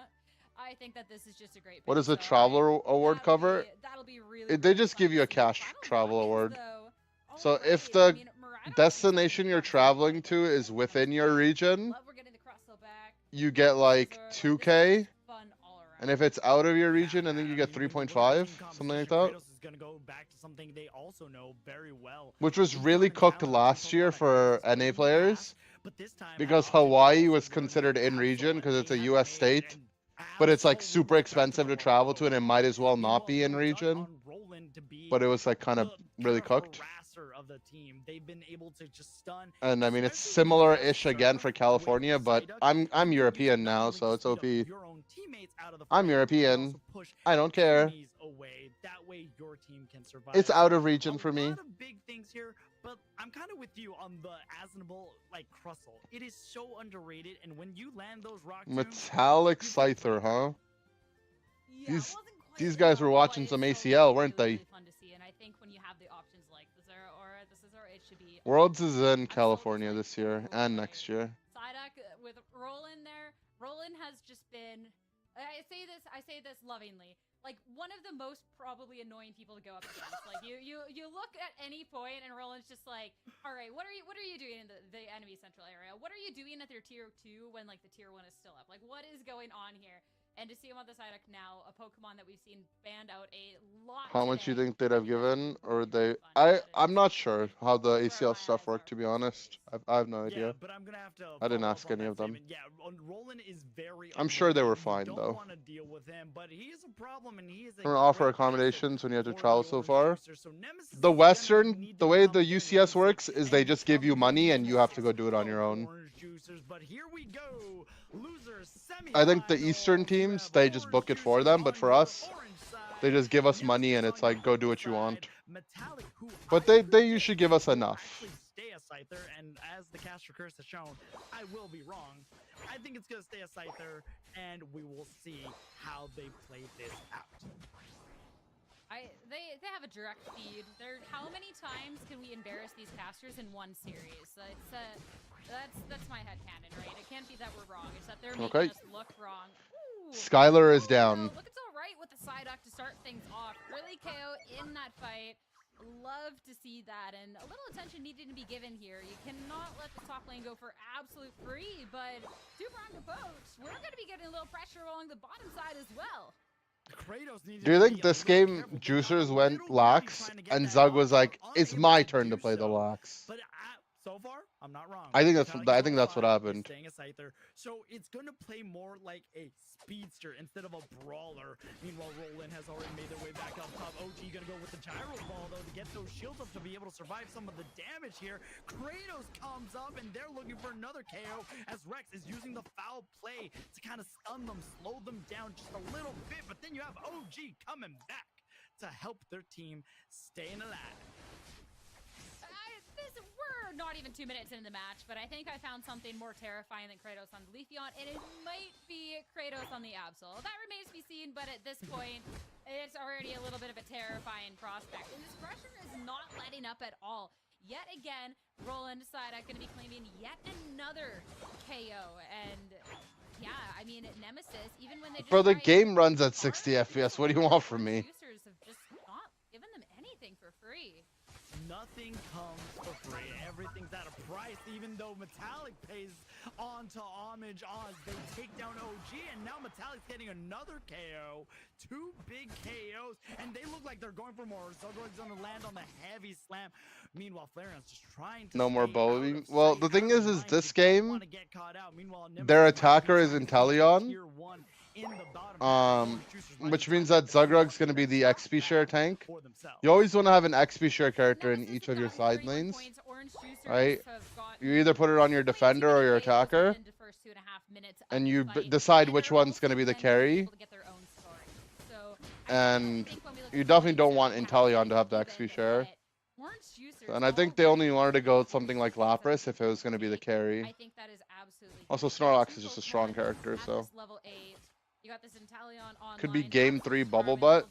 I think that this is just a great. What does the Traveler Award cover? They just give you a cash travel award. So if the destination you're traveling to is within your region, you get like 2K. And if it's out of your region, I think you get 3.5, something like that. Which was really cooked last year for NA players, because Hawaii was considered in region because it's a US state, but it's like super expensive to travel to and it might as well not be in region. But it was like kind of really cooked. And I mean, it's similar-ish again for California, but I'm European now, so it's OP. I'm European. I don't care. It's out of region for me. Big things here, but I'm kind of with you on the Asnable like Crustle. It is so underrated, and when you land those rock Metallic Scyther, huh? These guys were watching some ACL, weren't they? Worlds is in California this year and next year. Psyduck with Roland there. Roland has just been. I say this lovingly. Like one of the most probably annoying people to go up against. Like you look at any point and Roland's just like, all right, what are you doing in the enemy central area? What are you doing at their tier 2 when like the tier 1 is still up? Like what is going on here? And to see him on the Psyduck now, a Pokemon that we've seen banned out a lot. How much you think they'd have given, or they? I'm not sure how the ACL stuff worked, to be honest. I have no idea. But I'm gonna have to I didn't ask any of them. Yeah, Roland is very. I'm sure they were fine though. Want to deal with him, but he is a problem, and he is. I'm gonna offer accommodations when you have to travel so far. The the way the UCS works is they just give you money and you have to go do it on your own. But here we go. I think the Eastern teams, they just book it for them, but for us, they just give us money and it's like, go do what you want. But they usually give us enough. Stay a Scyther, and as the caster curse has shown, I will be wrong. I think it's gonna stay a Scyther, and we will see how they play this out. They have a direct feed. How many times can we embarrass these casters in one series? That's my headcanon, right? It can't be that we're wrong. It's that they're making us look wrong. Ooh. Skylar is down. Look, it's all right with the Psyduck to start things off. Early KO in that fight. Love to see that, and a little attention needed to be given here. You cannot let the top lane go for absolute free, but two-pronged approach. We're going to be getting a little pressure along the bottom side as well. Do you think this game Juicers went lax and Zug was like, "It's my turn to play the lax"? But so far, I'm not wrong. I think that's what happened. So it's gonna play more like a speedster instead of a brawler. Meanwhile, Roland has already made their way back up top. OG gonna go with the gyro ball though to get those shields up to be able to survive some of the damage here. Kratos comes up and they're looking for another KO as Rex is using the foul play to kind of stun them, slow them down just a little bit. But then you have OG coming back to help their team staying alive. We're not even 2 minutes into the match, but I think I found something more terrifying than Kratos on the Leafeon, and it might be Kratos on the Absol. That remains to be seen, but at this point, it's already a little bit of a terrifying prospect. And this pressure is not letting up at all. Yet again, Roland Psyduck going to be claiming yet another KO, and yeah, I mean, Nemesis, even when they just Bro, the game runs at 60 FPS. What do you want from me? Producers have just not given them anything for free. Nothing comes for free. Everything's at a price, even though Metallic pays on to Homage Oz. They take down OG, and now Metallic's getting another KO. 2 big KOs, and they look like they're going for more. Zogor's gonna land on the heavy slam. Meanwhile, Flareon's just trying to no more bowling. Well, the thing is this game, their attacker is Inteleon, which means that Zugrug's going to be the XP share tank. You always want to have an XP share character in each of your side lanes, right? You either put it on your defender or your attacker, and you decide which one's going to be the carry. And you definitely don't want Inteleon to have the XP share. And I think they only wanted to go with something like Lapras if it was going to be the carry. Also, Snorlax is just a strong character, so. Could be game 3 Bubble Butt.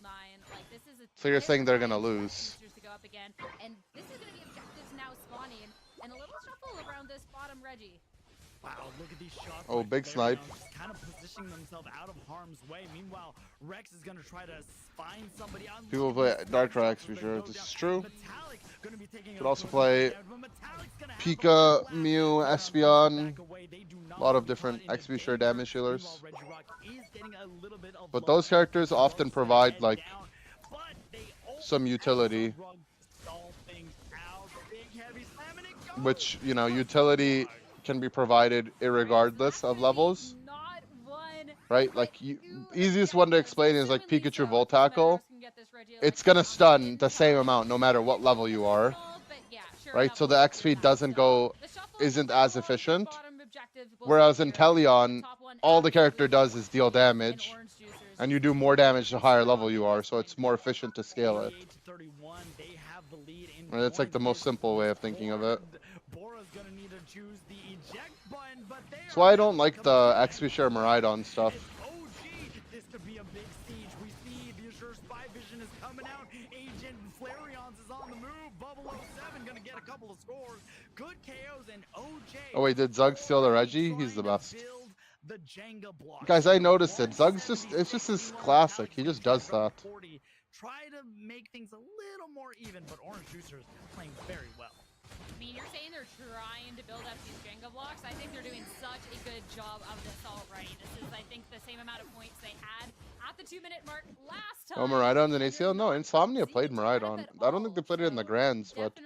So you're saying they're going to lose. And this is going to be objectives now spawning. And a little shuffle around this bottom Reggie. Wow, look at these shots. Oh, big snipe. Just kind of positioning themselves out of harm's way. Meanwhile, Rex is going to try to find somebody on. People play Dark Tracks for sure. This is true. Could also play Pika, Mew, Espeon. A lot of different XP share damage healers. But those characters often provide like some utility. Which, you know, utility can be provided irregardless of levels, right? Like, easiest one to explain is like Pikachu Volt Tackle. It's gonna stun the same amount no matter what level you are, right? So the XP isn't as efficient. Whereas in Inteleon, all the character does is deal damage, and you do more damage the higher level you are, so it's more efficient to scale it. And it's like the most simple way of thinking of it. That's why I don't like the XP share Miraidon stuff. This could be a big siege. We see the Azure Spy Vision is coming out. Agent Flareon's is on the move. Bubble 07 gonna get a couple of scores. Good KOs and OJ. Oh wait, did Zug steal the Reggie? He's the best. Guys, I noticed it. Zug's it's just his classic. He just does that. Try to make things a little more even, but Orange Juicer is playing very well. I mean, you're saying they're trying to build up these Jenga blocks. I think they're doing such a good job of this already. This is, I think, the same amount of points they had at the 2-minute mark last time. Oh, Miraidon's an ACL? No, Insomnia played Miraidon. I don't think they played it in the Grands, but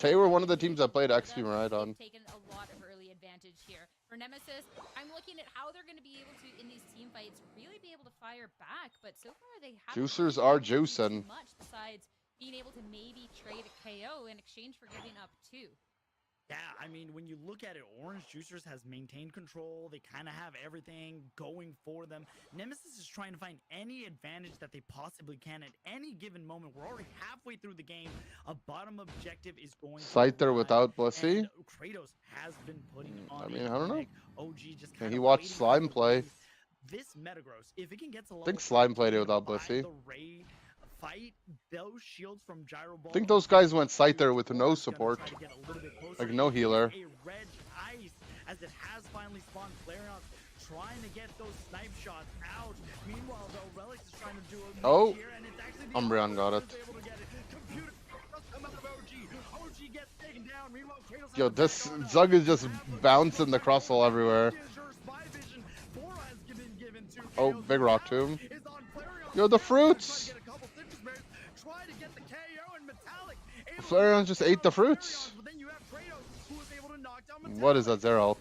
they were one of the teams that played XP Miraidon. Taken a lot of early advantage here. For Nemesis, I'm looking at how they're going to be able to, in these team fights, really be able to fire back, but so far they haven't. Juicers are juicing. Much besides being able to maybe trade a KO in exchange for giving up 2. Yeah, I mean, when you look at it, Orange Juicers has maintained control. They kind of have everything going for them. Nemesis is trying to find any advantage that they possibly can at any given moment. We're already halfway through the game. A bottom objective is going Scyther without Blissey? Kratos has been putting on. I mean, I don't know. OG just he watched Slime play. This Metagross, if it can get to level I think Slime played it without Blissey. Fight those shields from Gyro Ball. I think those guys went Scyther with no support. Like no healer. A red ice as it has finally spawned Flareon trying to get those snipe shots out. Meanwhile, though, Relics is trying to do a oh, here, and it's actually Umbreon got it. Yo, this Zug is just bouncing the Crustle everywhere. Oh, big rock tomb. Yo, the fruits! Flareon just ate the fruits. What is that, Zerault?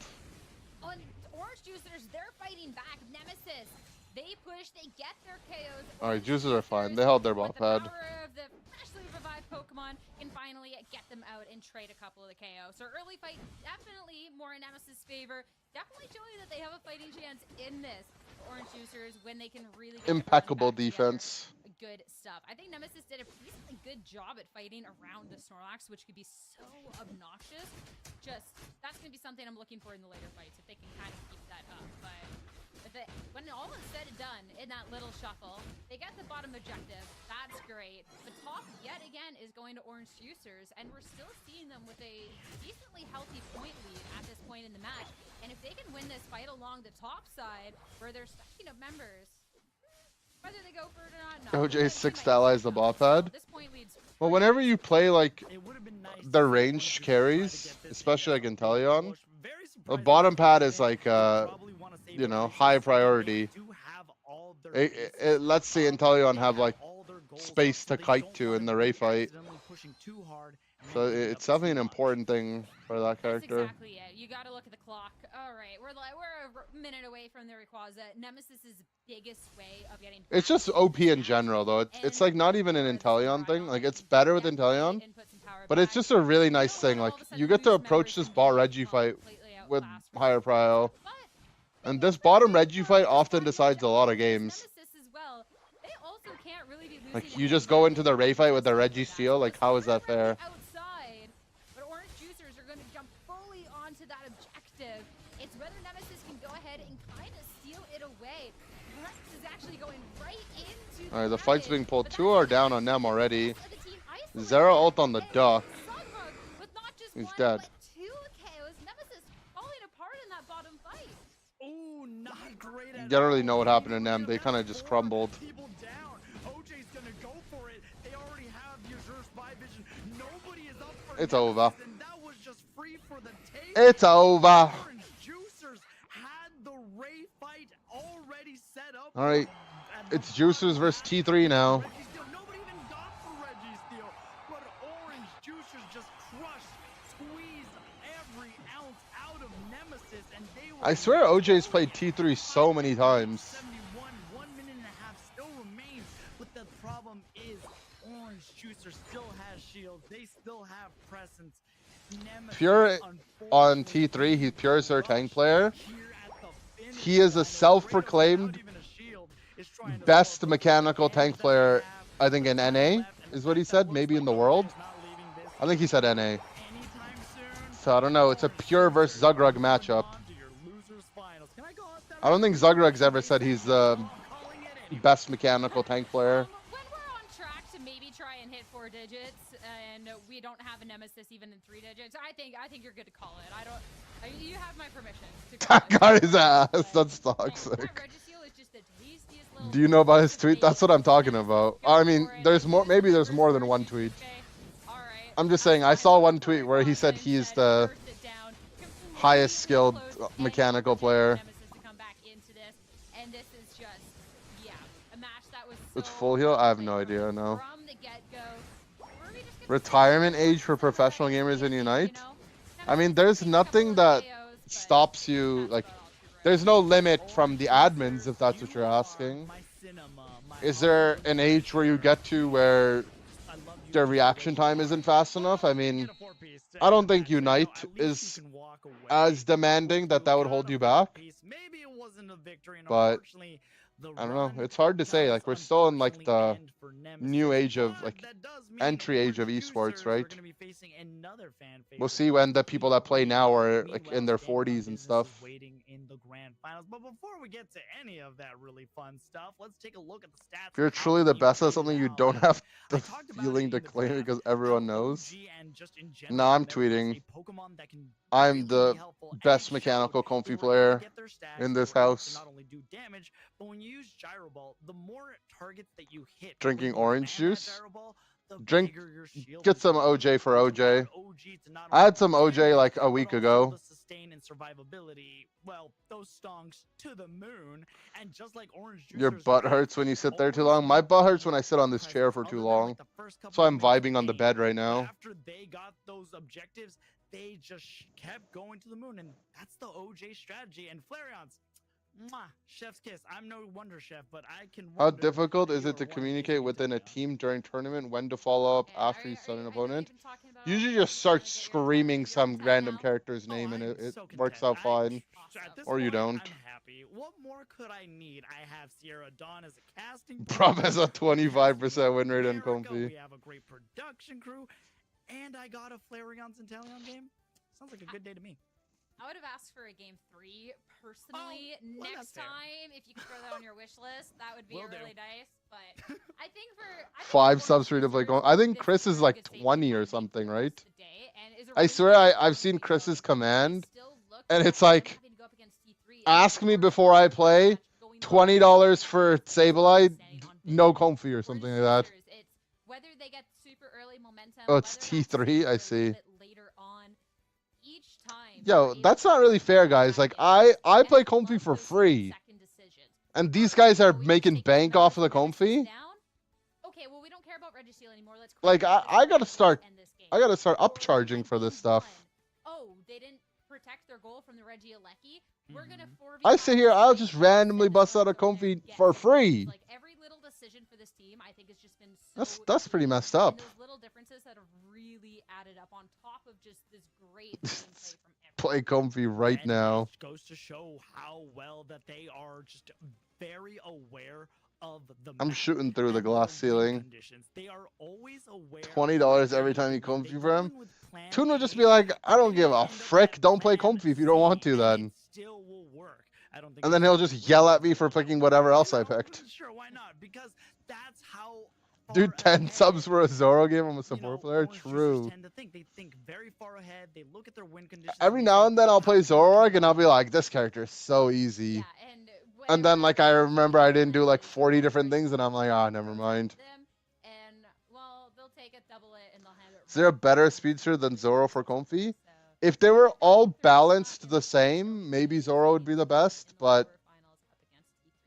On Orange Juicers, they're fighting back. Nemesis, they push, they get their KOs. Alright, Juicers are fine. They held their ball pad. The power of the freshly revived Pokemon can finally get them out and trade a couple of the KO. So early fight, definitely more in Nemesis' favor. Definitely showing that they have a fighting chance in this. Orange Juicers, when they can really get impeccable defense. Good stuff. I think Nemesis did a decently good job at fighting around the Snorlax, which could be so obnoxious. Just, that's going to be something I'm looking for in the later fights, if they can kind of keep that up. But when all is said and done in that little shuffle, they get the bottom objective. That's great. The top, yet again, is going to Orange Juicers, and we're still seeing them with a decently healthy point lead at this point in the match. And if they can win this fight along the top side, where they're stacking up members, whether they go for it or not, OJ's 6th ally is the ball pad. Well, whenever you play like the ranged carries, especially like Inteleon, the bottom pad is like you know, high priority. Let's see Inteleon have like space to kite to in the Ray fight. So it's definitely an important thing for that character. That's exactly it. You got to look at the clock. All right, we're a minute away from the Rayquaza. Nemesis's biggest way of getting It's just OP in general, though. It's like not even an Inteleon thing. Like, it's better with Inteleon, but it's just a really nice thing. Like, you get to approach this ball Reggie fight with higher prio. And this bottom Reggie fight often decides a lot of games. Nemesis as well. They also can't really be losing. Like, you just go into the Ray fight with the Reggie Steel. Like, how is that fair? Outside, but Orange Juicers are going to jump fully onto that objective. It's whether Nemesis can go ahead and kind of steal it away. Rex is actually going right into. Alright, the fight's being pulled. 2 are down on them already. Zero ult on the duck. He's dead. Ooh, not great at You don't really know what happened to them. They kind of just crumbled. people down. OJ's gonna go for it. They already have the Azure Spy Vision. Nobody is up for It's over. and that was just free for the tape. It's over. Orange Juicers had the Ray fight already set up. Alright, it's Juicers versus T3 now. Nobody even got the Reggie Steel, but Orange Juicers just crushed, squeezed every ounce out of Nemesis, and they were. I swear OJ's played T3 so many times. 71, 1 minute and a half still remains, but the problem is Orange Juicer still has shields. They still have presence. Nemesis, Pure on T3, he's Pure is their tank player. He is a self-proclaimed best mechanical tank player, I think in NA, is what he said, maybe in the world. I think he said NA. So I don't know, it's a Pure versus Zugrug matchup. I don't think Zugrug's ever said he's the best mechanical tank player. When we're on track to maybe try and hit 4 digits, and we don't have a Nemesis even in 3 digits, I think you're good to call it. I don't. You have my permission to call it. Got his ass. That's toxic. Do you know about his tweet? That's what I'm talking about. I mean, there's more. Maybe there's more than one tweet. I'm just saying. I saw one tweet where he said he's the highest skilled mechanical player. It's full heal? I have no idea. No. Retirement age for professional gamers in Unite? I mean, there's nothing that stops you. Like, there's no limit from the admins, if that's what you're asking. Is there an age where you get to where their reaction time isn't fast enough? I mean, I don't think Unite is as demanding that would hold you back. But I don't know. It's hard to say. Like, we're still in like the new age of like entry age of esports, right? We'll see when the people that play now are like in their 40s and stuff. In the grand finals. But before we get to any of that really fun stuff, let's take a look at the stats. If you're truly the best at something, you don't have the feeling to claim it because everyone knows. No, I'm tweeting. I'm the best mechanical comfy player in this house. Not only do damage, but when you use Gyro Ball, the more targets that you hit. Drinking orange juice? Drink, get some OJ for OJ. I had some OJ like a week ago. Sustain and survivability, well, those stonks to the moon, and just like Orange Juicers, Your butt hurts when you sit there too long. My butt hurts when I sit on this chair for too long. So I'm vibing on the bed right now. After they got those objectives, they just kept going to the moon, and that's the OJ strategy. And Flareon's, mwah, chef's kiss. I'm no wonder chef, but I can. How difficult is it to communicate within a team during tournament? When to follow up after you stun an opponent? Usually just start screaming some random character's name and it works out fine. Or you don't. I'm happy. What more could I need? I have Sierra Dawn as a casting. Prob has a 25% win rate on Comfy. We have a great production crew, and I got a Flareon Centellion game. Sounds like a good day to me. I would have asked for a game 3 personally. Next time, if you could throw that on your wish list, that would be really nice. But I think for 5 subs free to play. I think Chris is like 20 or something, right? I swear I've seen Chris's command, and it's like, ask me before I play, $20 for Sableye, no Comfy or something like that. Whether they get super early momentum. Oh, it's T3. I see. Later on, each time. Yo, that's not really fair, guys. Like, I play Comfy for free. And these guys are making bank off of the Comfy. Okay, well, we don't care about Registeel anymore. Let's like, I gotta start upcharging for this stuff. Oh, they didn't protect protect their goal from the Regieleki, we're gonna 4v. I sit here, I'll just randomly bust out a Comfy for free. Like every little decision for this team, I think has just been so. That's pretty easy. messed up. And those little differences that have really added up on top of just this great gameplay from everyone. Play Comfy right now. It goes to show how well that they are just very aware of the. I'm shooting through the glass ceiling. They are always aware. $20 every time you Comfy for him. Toon would just be like, I don't give a frick. Don't play Comfy if you don't want to then. Still will work. I don't think. And then he'll just yell at me for picking whatever else I picked. Sure, why not? Because that's how. Dude, 10 subs for a Zoro game. I'm a support player. True. Tend to think. They think very far ahead. They look at their win conditions. Every now and then I'll play Zoroark and I'll be like, this character is so easy. Yeah, and then like I remember I didn't do like 40 different things and I'm like, ah, never mind. And well, they'll take it, double it, and they'll hand it. Is there a better speedster than Zoro for Comfy? If they were all balanced the same, maybe Zoro would be the best, but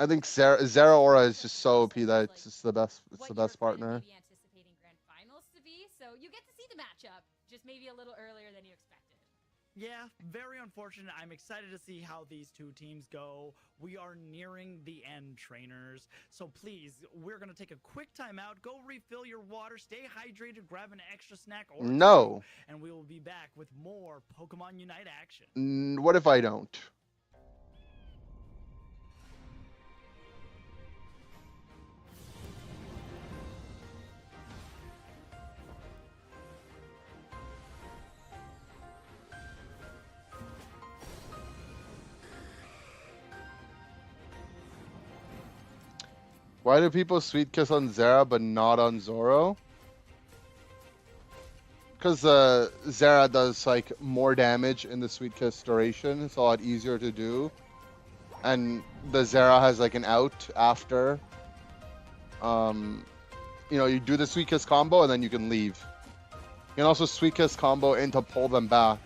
I think Zeraora is just so OP that it's just the best. It's the best partner. Maybe anticipating grand finals to be, so you get to see the matchup, just maybe a little earlier than you expected. Yeah, very unfortunate. I'm excited to see how these two teams go. We are nearing the end, trainers. So please, we're going to take a quick timeout. Go refill your water, stay hydrated, grab an extra snack or No. two, and we will be back with more Pokemon Unite action. What if I don't? Why do people sweet kiss on Zera but not on Zoro? Because Zera does like more damage in the sweet kiss duration. It's a lot easier to do. And the Zera has like an out after. You know, you do the sweet kiss combo and then you can leave. You can also sweet kiss combo in to pull them back.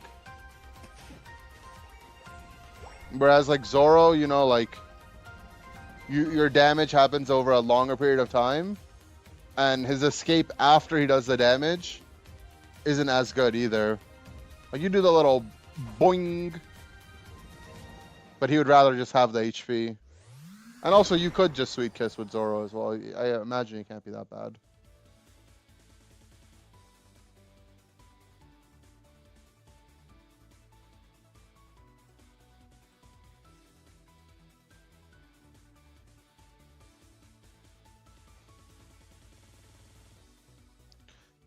Whereas like Zoro, you know, like your damage happens over a longer period of time, and his escape after he does the damage isn't as good either. Like you do the little boing, but he would rather just have the HP. And also you could just sweet kiss with Zoro as well. I imagine it can't be that bad.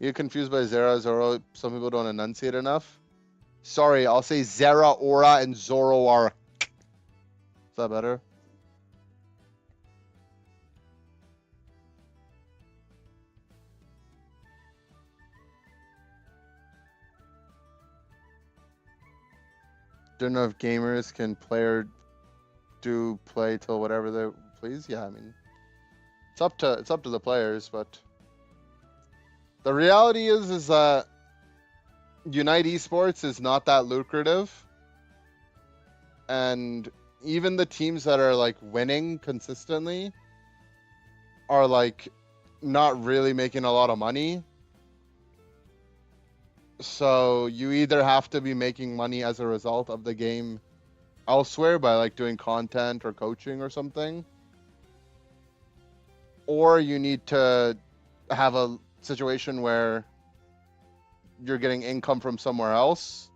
You get confused by Zoro. Some people don't enunciate enough. Sorry, I'll say Zeraora and Zoroark. Is that better? Don't know if gamers can play or do play till whatever they please. Yeah, I mean, it's up to the players, but. The reality is that Unite Esports is not that lucrative. And even the teams that are like winning consistently are like not really making a lot of money. So you either have to be making money as a result of the game elsewhere by like doing content or coaching or something. Or you need to have a situation where you're getting income from somewhere else,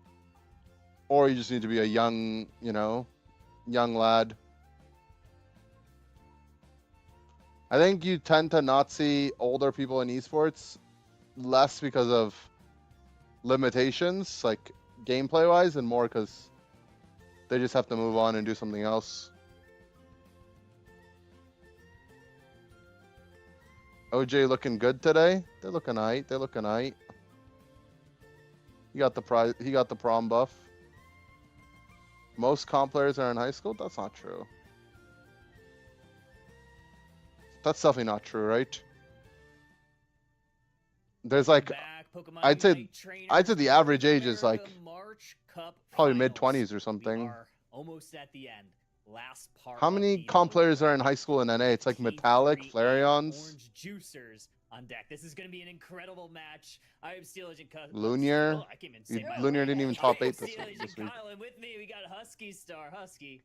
or you just need to be a young, young lad. I think you tend to not see older people in esports less because of limitations, like gameplay wise, and more because they just have to move on and do something else. OJ looking good today. They're looking aight. They're looking aight. He got the prize. He got the prom buff. Most comp players are in high school. That's not true. That's definitely not true, right? There's like, I'd say the average age is like probably mid-20s or something. Almost at the end. Last part. How many comp players are in high school in NA? It's like Metallic, Flareons. Orange Juicers on deck. This is going to be an incredible match. I am Steel Agent Kyle. Lunar. I can't even say my Lunar own didn't name. even top I am 8 this Steel Agent week. Kyle, and with me we got Husky Star. Husky,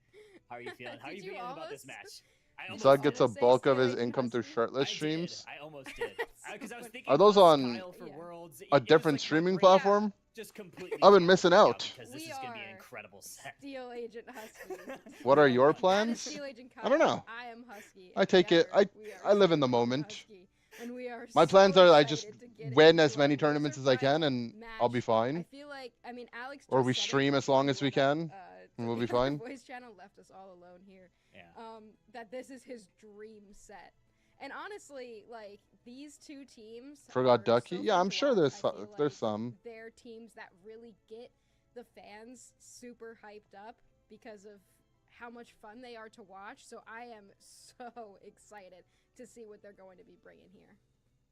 how are you feeling? How are you Did you feeling about almost? this match? I Zug gets a almost say bulk of Steel his Agent income through Husky. shirtless I streams. did. I almost did. Because I was thinking Are those Husk on Kyle for Worlds. a It was different like my streaming brain platform? just completely I've been jammed missing right now out. because this We is going to be an are incredible set. Steel Agent Husky. What are your That is plans? Steel Agent Kyle. I don't know. I am Husky. I take it. Together, we are I live in Steel the Agent moment. Husky. And we are My so plans are I just excited to get win into as many our tournaments loser as I can, final and match. I'll be I fine. feel like, I mean, Alex Or just we said it stream as long as we before can, and we'll be took the other fine. Voice channel left us all alone here. Yeah. That this is his dream set. And honestly, like, these two teams Forgot are Ducky? so Yeah, fun I'm to sure watch. there's I some, feel there's like some. they're teams that really get the fans super hyped up because of how much fun they are to watch. So I am so excited to see what they're going to be bringing here.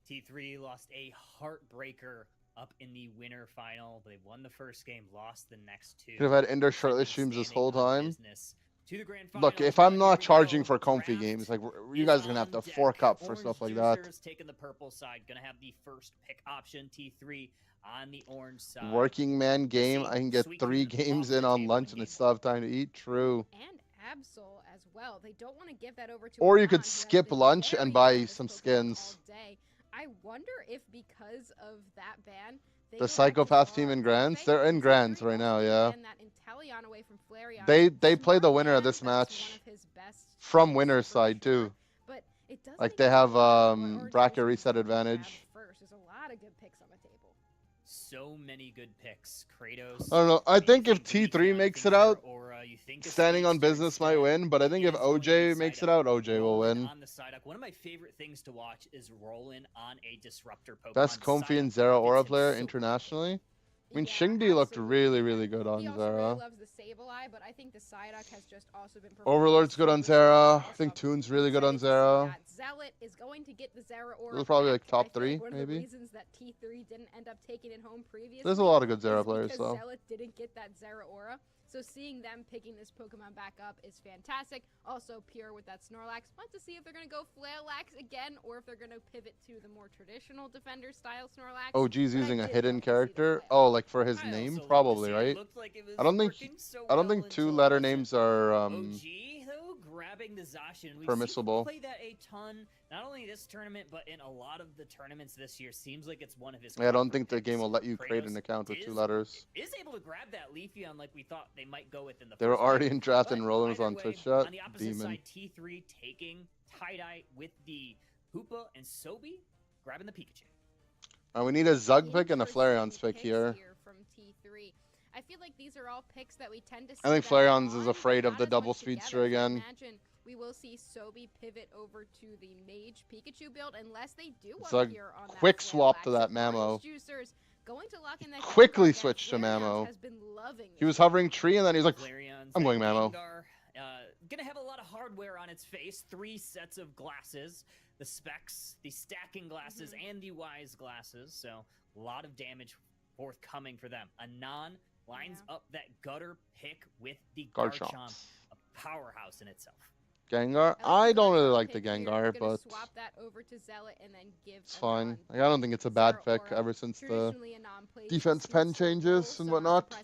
T3 lost a heartbreaker up in the winter final. They won the first game, lost the next two. Could have had Inder Second shirtless streams this standing whole on time. business. To the grand Look, finals, if I'm here not we charging go. for comfy Draft games, like you is guys are gonna have on to deck. fork up for Orange stuff like that. Juicers taking the purple side, gonna have the first pick option. T3 on the orange side. Working man game, see I can get Sweet 3 Green games off in the on table lunch in and I game still have time to eat. True. And Absol as well. They don't want to give that over to Or you Iran, could who has skip been lunch very and good buy on this some Pokemon skins. all day. I wonder if because of that ban, they The go back to Psychopath Star team in Don't Grands? they? They're in T3 Grands right wants now, to yeah. ban that Inteleon away from Flareon. They play Smart the winner of ban, this that is one match of his best from picks winner's for side sure. too. But it does Like make they me have wonder what Orange bracket Juicers reset want to grab advantage. first. There's a lot of good picks on the table. So many good picks. Kratos. I don't know. I you think if Leafeon, T3 you makes think it out, Zeraora, you think a standing on Speedster business might instead. win, but I It think if is going to be OJ makes it out, OJ will Roland win. on the Psyduck. One of my favorite things to watch is Roland on a disruptor Pokemon. Best Comfy and Psyduck fits Zeraora him player so internationally. I mean, Yeah, Shingdi looked absolutely. really, really good on He also really Zera. loves the Sableye, but I think the Psyduck has just also been performing Overlord's good on super, super Zera. well, I think so I'm Toon's really good on excited to see Zera. that. Zealot is going to get the Zeraora Those are probably like back. top I feel 3, like one of the maybe. reasons that T3 didn't end up taking it home previously There's a lot of good is Zera players, because though. Zealot didn't get that Zeraora. So seeing them picking this Pokemon back up is fantastic. Also, Pure with that Snorlax. Want to see if they're going to go Flaillax again, or if they're going to pivot to the more traditional defender style Snorlax. Oh, geez, But I using a did hidden love to see the character. Flail. Oh, like for his I name, also love to probably, see it. right? It looked like it was I don't think working so I don't well think until 2-letter it wasn't. names are OG though, grabbing the Zacian. We've permissible. seen him play that a ton, not only this tournament, but in a lot of the tournaments this year. Seems like it's one of his. Yeah, I don't comfort think the picks. game will let you create Kratos an account with is- 2 letters. Is able to grab that Leafeon like we thought they might go with in the They were first already game. in draft But and Roland was either on way, Twitch chat. On the opposite Demon. side, T3 taking tie-dye with the Hoopa and Sobi, grabbing the Pikachu. We need a Zug pick and a Interesting Flareon's pick picks here. from T3. I feel like these are all picks that we tend to see. I think them Flareon's is on, afraid but of the not as double much speedster together. So I again. imagine we will see Sobi pivot over to the Mage Pikachu build unless they do want Zug Pure on that quick swap Flaillax. to that So Mamo. Orange Juicers going to lock in that Quickly Gengar, and switched to Flareon's Mamo. has been loving He this was hovering tree and then he's like, Flareon's I'm going got Mamo. Gengar, gonna have a lot of hardware on its face. 3 sets of glasses, the specs, the stacking glasses, and the wise glasses. So a lot of damage forthcoming for them. Anon lines up that gutter pick with the Garchomp. Garchomp, a powerhouse in itself. Gengar? I don't really like the Gengar, but swap that over to Zealot and then give it's fine. Like, I don't think it's a bad pick ever since the defense pen changes and whatnot.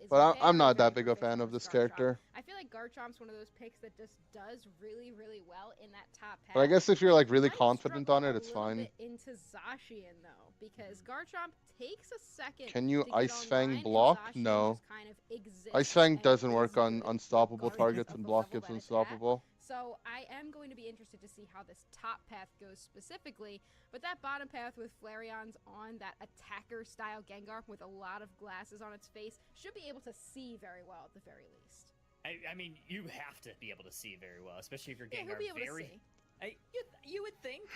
But I'm not that big a fan of this character. I feel like Garchomp's one of those picks that just does really, really well in that top half. But I guess if you're like really Might confident struggle on it, a it's little fine. bit into Zacian though, because Garchomp takes a second. Can you to get Ice Fang online, and block? Zacian No. just kind of exists Ice Fang and doesn't is work on good unstoppable regardless targets of and the block level gets that it's at. unstoppable. So I am going to be interested to see how this top path goes specifically, but that bottom path with Flareon's on that attacker style Gengar with a lot of glasses on its face should be able to see very well at the very least. I mean, you have to be able to see very well, especially if you're Yeah, Gengar. he'll be able to very, see. you would think.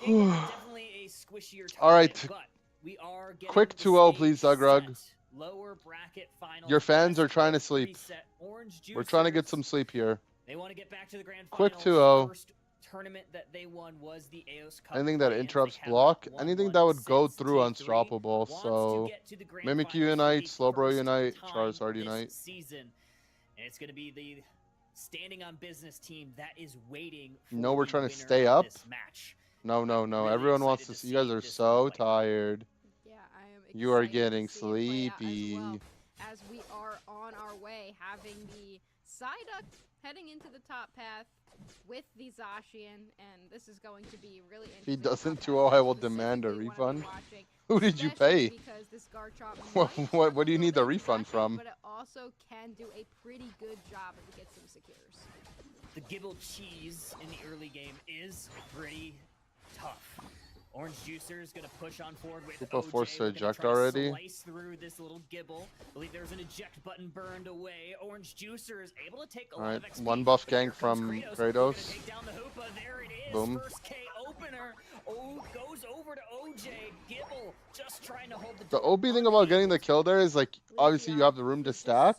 Gengar definitely a squishier target, All right. but we are getting Quick the 2-0, stage please, Zugrug. set. Lower bracket final. Your fans are best trying to of sleep. reset. Orange We're trying to Juicers, get some sleep here. They want to get back to the grand Quick finals. 2-0. First tournament that they won was the Eos Cup. Anything that play-ins. interrupts They have block, not won anything one that would go since through T3 unstoppable. wants to So get to the grand Mimikyu finals for Unite, the Slowbro first Unite, time Charizard this Unite. season. And it's going to be the standing on business team that is waiting for No, we're the trying to winner stay of up. this match. No, no, no. Really Everyone wants excited to to see. You guys see are this so one play. tired. Yeah, I am excited You are getting to see it play out sleepy. as well, as we are on our way, having the Psyduck heading into the top path with the Zacian, and this is going to be really If he interesting. doesn't top do path well, that I will specifically demand a wanna be refund. watching, Who did you especially pay? because this Garchomp What, might what struggle do you a need the little bit refund attacking, from? but it also can do a pretty good job if it gets some secures. The Gibble cheese in the early game is pretty tough. Orange Juicer is going to push on forward with People OJ. forced to looking eject try already? Slice through this little Gibble. I believe there's an eject button burned away. Orange Juicer is able to take a lot Alright, of XP. one buff but here gank comes from Kratos. Kratos. Gonna take down the Hoopa. There it is. Boom. First K opener. Oh, goes over to OJ. Gibble just trying to hold the The door. OP thing about getting the kill there is like, obviously you have the room to stack,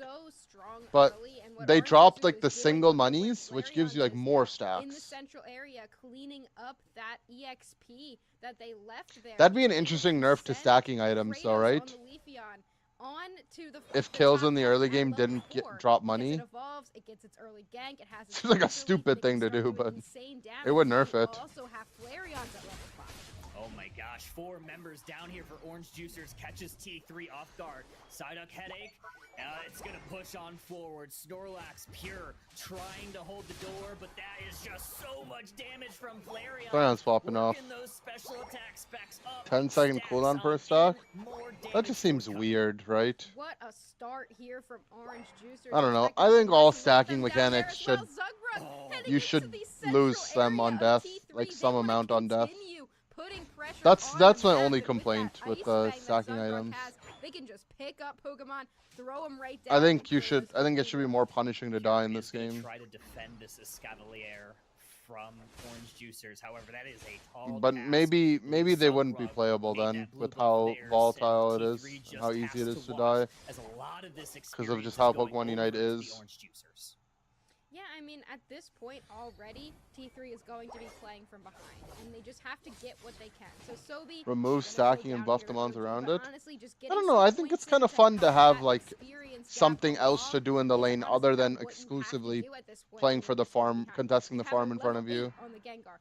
but they dropped like the single monies, which gives you like more in the stacks. central area, cleaning up that EXP that they left there. That'd be an able interesting to nerf to send stacking items though, Kratos right? on the Leafeon on to the If kills top in the path early at game level didn't 4, drop because money. It evolves, it gets its early gank, it has its Seems like a Ultra Leaf, stupid and it can thing to start do, doing but insane damage. it would You nerf it. also have Flareons at level 5. Oh my gosh, 4 members down here for Orange Juicers. Catches T3 off guard. Psyduck headache. It's gonna push on forward. Snorlax pure trying to hold the door, but that is just so much damage from Flareon. Flareon's popping off. Working those special attack specs up. 10-second Stacks cooldown per on stock? in, more That damage just seems forthcoming. weird, right? What a start here from Orange Juicers. I don't know. Expecting I think to all let stacking them down there mechanics as well. should. Zugbrug heading You into should the central lose them on area of death, T3. like They some wanna amount on death. continue putting pressure That's on that's the my map, only and complaint with with that the ice stacking bang that Zugbrug items. has, they can just pick up Pokemon, throw them right down. I think and you kill should. as I think it quickly should be more punishing to die in this Is gonna game. try to defend this Escavalier from Orange Juicers. However, that is a tall But task. maybe they wouldn't be Zugbrug playable made then that blue with buff how theirs, volatile it and is, T3 and just how easy has it is to watch die. as a lot of this Because of just experience how is going Pokemon Unite over to the is. Orange Juicers. Yeah, I mean, at this point already, T3 is going to be playing from behind, and they just have to get what they can. So Sobi Remove stacking and buff the mons around it. honestly, just I don't know. I think it's kind of fun to have like something else to do in the lane other than exclusively playing for the farm, contesting the farm in front of you. On the Gengar.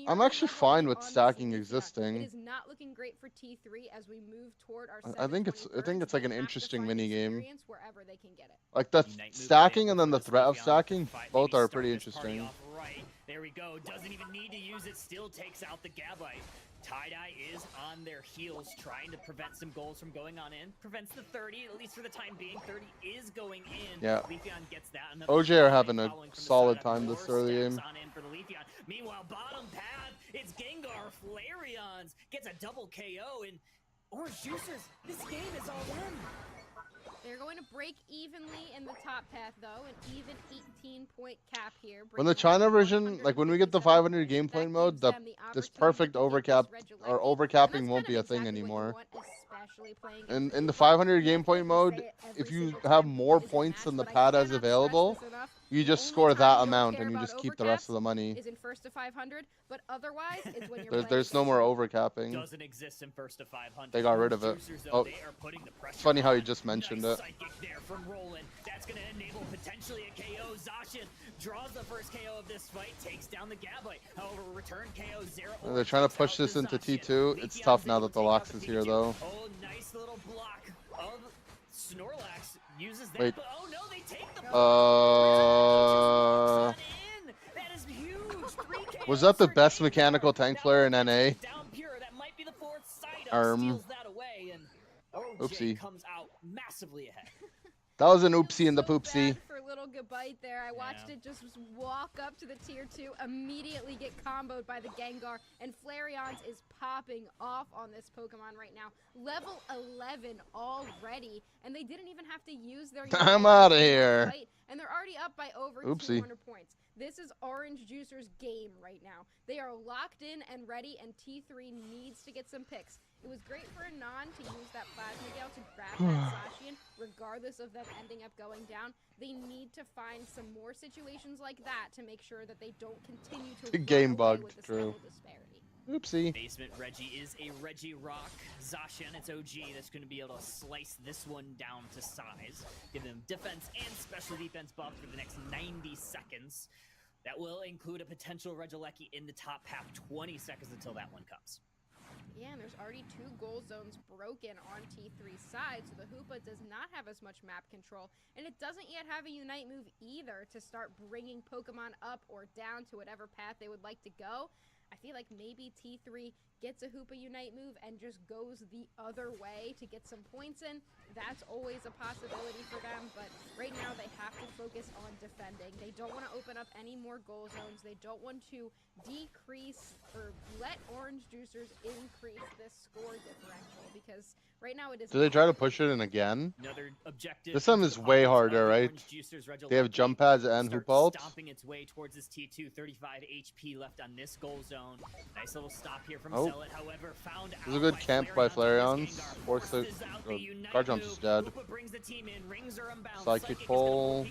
I'm actually fine with stacking existing. It is not looking great for T3 as we move toward our I think it's like an interesting mini game. wherever they can get it. Like the stacking and then the threat of stacking, both are pretty interesting. Right, there we go. Doesn't even need to use it. Still takes out the Gabite. Tie-Dye is on their heels, trying to prevent some goals from going on in. Prevents the 30, at least for the time being. 30 is going in. Yeah. Leafeon gets that. OJ are having a solid time this early game. On in for the Leafeon. Meanwhile, bottom path, it's Gengar. Flareons gets a double KO, and Orange Juicers, this game is all in. They're going to break evenly in the top path, though, an even 18-point cap here. When the China version, like when we get the 500 game point mode, this perfect overcap or overcapping won't be a thing anymore. In the 500 game point mode, if you have more points than the pad has available, you just score that amount and you just keep the rest of the money. Is in first to 500, but otherwise, it's when you're There's no more overcapping. Doesn't exist in first to 500. They got rid of it. Oh, it's funny how you just mentioned it. Psychic there from Roland. That's going to enable potentially a KO. Zacian draws the first KO of this fight, takes down the Gabite. However, return KO 0. They're trying to push this into T2. It's tough now that the Lox is here, though. Oh, nice little block of Snorlax. Uses that, Wait. but oh no, they take the That is huge. Was that the best mechanical tank player in NA? Down pure. That might be the fourth Psyduck. Steals that away, and OJ Oopsie. comes out massively ahead. That was an oopsie in the So poopsie. bad for little Gabite there. I watched it just walk up to the tier 2, immediately get comboed by the Gengar, and Flareons is popping off on this Pokemon right now. Level 11 already, and they didn't even have to use their I'm outta here. And they're already up by over Oopsie. 200 points. This is Orange Juicer's game right now. They are locked in and ready, and T3 needs to get some picks. It was great for Anon to use that Plasma Gale to grab that Zacian, regardless of them ending up going down. They need to find some more situations like that to make sure that they don't continue to The game run away bugged, with this true. level disparity. Oopsie. Basement Reggie is a Reggie Rock. Zacian, it's OG that's going to be able to slice this one down to size. Give him defense and special defense buff for the next 90 seconds. That will include a potential Regieleki in the top half. 20 seconds until that one comes. Yeah, and there's already 2 goal zones broken on T3's side, so the Hoopa does not have as much map control, and it doesn't yet have a Unite move either to start bringing Pokemon up or down to whatever path they would like to go. I feel like maybe T3 gets a Hoopa Unite move and just goes the other way to get some points in. That's always a possibility for them, but right now they have to focus on defending. They don't want to open up any more goal zones. They don't want to decrease or let Orange Juicers increase this score differential because right now it is. Do they try to push it in again? Another objective This time is way harder, right? They have jump pads and hoop ults. Stomping its way towards this T2, 35 HP left on this goal zone. Nice little stop here from Zealot, however, found out. This is a good camp by Flareons. Force the guard jump is dead. Psychic pull.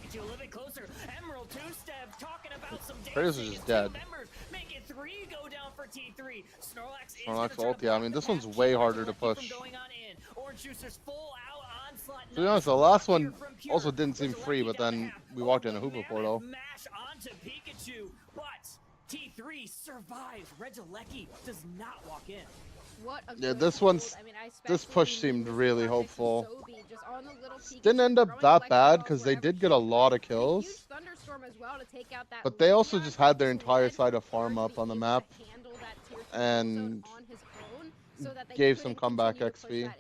Kratos is just dead. Snorlax ult, yeah, I mean this one's way harder to push. To be honest, the last one also didn't seem free, but then we walked in a Hoopa portal. T3 survives. Regieleki does not walk in. Yeah, this push seemed really hopeful. Didn't end up that bad because they did get a lot of kills. But they also just had their entire side of farm up on the map and gave some comeback XP.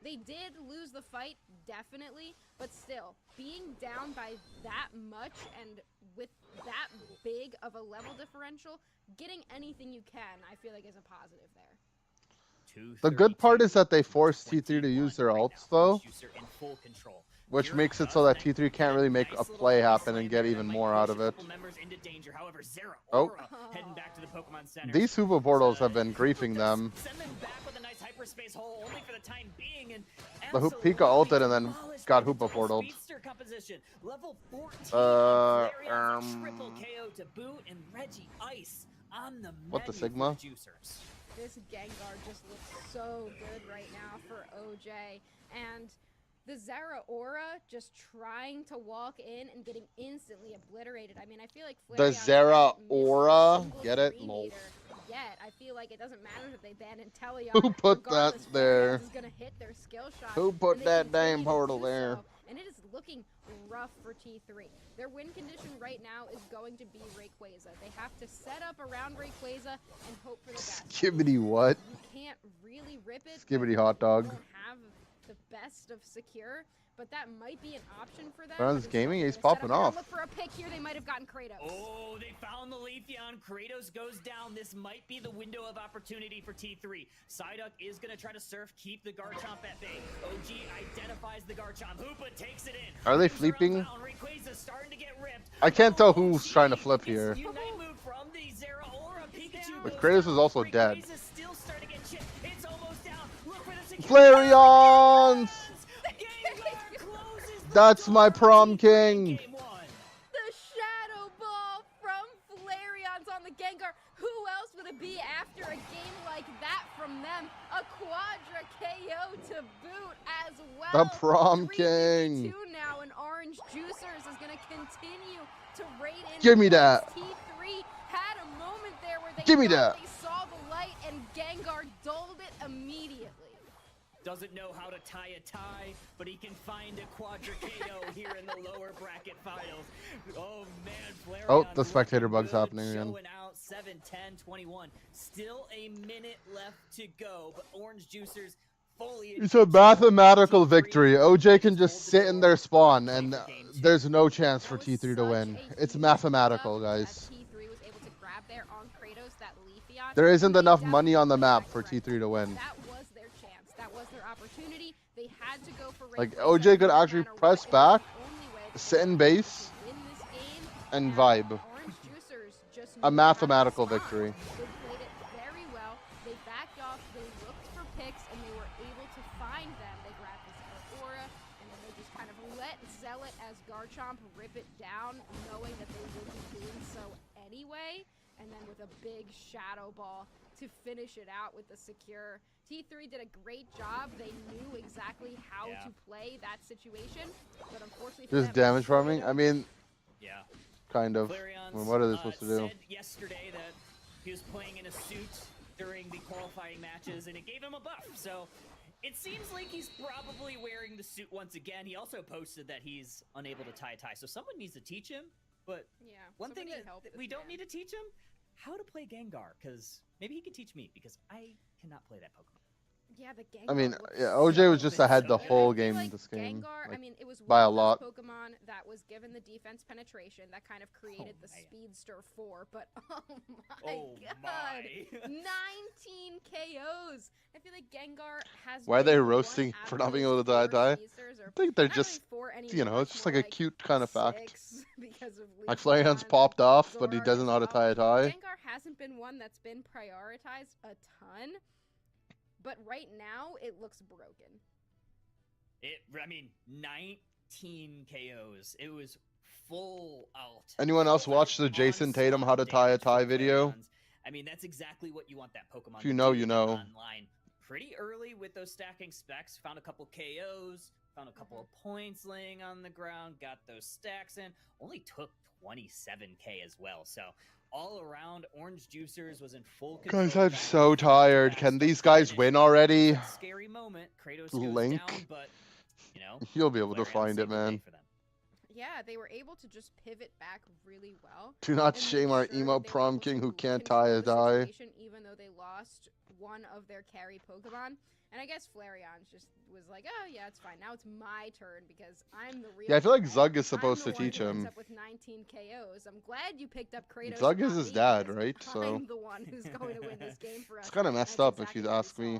They did lose the fight, definitely, but still, being down by that much and with that big of a level differential, getting anything you can, I feel like is a positive there. The good part is that they forced T3 to use their ults, though, which makes it so that T3 can't really make a play happen and get even more out of it. Oh. These Hoopa portals have been griefing them. The Pika ulted and then got Hoopa portaled. What the Sigma? This Gengar just looks so good right now for OJ. And the Zera Aura just trying to walk in and getting instantly obliterated. I mean, I feel like the Zera Aura, get it? Lol. Yet. I feel like it doesn't matter if they ban Inteleon. Who put that there? Is gonna hit their skill shot, who put that damn portal there? And it is looking rough for T3. Their win condition right now is going to be Rayquaza. They have to set up around Rayquaza and hope for the best. Skibbity what? You can't really rip it. Skibbity hot dog. They don't have the best of secure, but that might be an option for them. Brown's gaming, he's popping off. Look for a pick here. They might have gotten Kratos. Oh, they found the Leafeon. Kratos goes down. This might be the window of opportunity for T3. Psyduck is going to try to surf, keep the Garchomp at bay. OG identifies the Garchomp. Hoopa takes it in. Are they flipping? I can't tell who's trying to flip here. But Kratos is also dead. Flareons! That's my prom king. The Shadow Ball from Flareons on the Gengar. Who else would it be after a game like that from them? A Quadra KO to boot as well. The prom king. Now, and Orange Juicers is going to continue to raid in. Give me that. T3 had a moment there where they saw the light and Gengar dulled it immediately. Doesn't know how to tie a tie, but he can find a Quadra KO here in the lower bracket finals. Oh man, Flareon. Oh, the spectator bug's happening again. Showing out 7-10-21. Still a minute left to go, but Orange Juicers fully. It's a mathematical victory. OJ can just sit in their spawn, and there's no chance for T3 to win. It's mathematical, guys. There isn't enough money on the map for T3 to win. They had to go for like OJ could actually press back, sit in base, and vibe. A mathematical victory. They played it very well. They backed off. They looked for picks, and they were able to find them. They grabbed this Aura, and then they just kind of let Zealot as Garchomp rip it down, knowing that they would be doing so anyway. And then with a big Shadow Ball to finish it out with the secure. T3 did a great job. They knew exactly how to play that situation, but unfortunately for just damage farming. I mean, kind of. Flareon's, What are they supposed to do? said yesterday that he was playing in a suit during the qualifying matches, and it gave him a buff. So it seems like he's probably wearing the suit once again. He also posted that he's unable to tie a tie, so someone needs to teach him. But yeah, one thing that we don't need to teach him, how to play Gengar, because maybe he could teach me, because I cannot play that Pokemon. Yeah, the Gengar. I mean, looks yeah, OJ was just so ahead the good. whole I feel game like this game. Gengar, Like, I mean, it was by one a of lot. those Pokemon that was given the defense penetration that kind of created the Speedster 4, but oh my god. 19 KOs. I feel like Gengar has Why are they been the roasting one for out not of being those able to tie a 4 tie? Speedsters, or I think they're not really just, 4 you know, anymore, it's just more like a cute kind of fact. 6 because of Like Leafeon Flareon's and popped off, but he Zoroark doesn't know how to as well. tie a tie. Gengar hasn't been one that's been prioritized a ton, but right now it looks broken. I mean, 19 KOs. It was full out. Anyone else watch the Jason Tatum how to tie a tie video? I mean, that's exactly what you want that Pokemon If you to know, do. you Get know. Online pretty early with those stacking specs. Found a couple KOs. Found a couple of points laying on the ground. Got those stacks in. Only took 27k as well. So all around, Orange Juicers was in full control. Guys, I'm so tired. Can these guys win already? Scary moment. Kratos Link. goes down, but you know, You'll be able to Flareon find it, saved the day man. for them. Yeah, they were able to just pivot back really well. Do not and shame make our sure emo that they were prom able king to who can't tie a control the tie. situation, even though they lost one of their carry Pokemon. And I guess Flareon just was like, oh yeah, it's fine. Now it's my turn because I'm the real Yeah, I feel like threat. Zug is supposed I'm to the one teach who ends him. up with 19 KOs. I'm glad you picked up Kratos. Zug and is not his me, dad, because right? So I'm the one who's going to win this game for us. it's kind of messed That's up if exactly you what we ask me.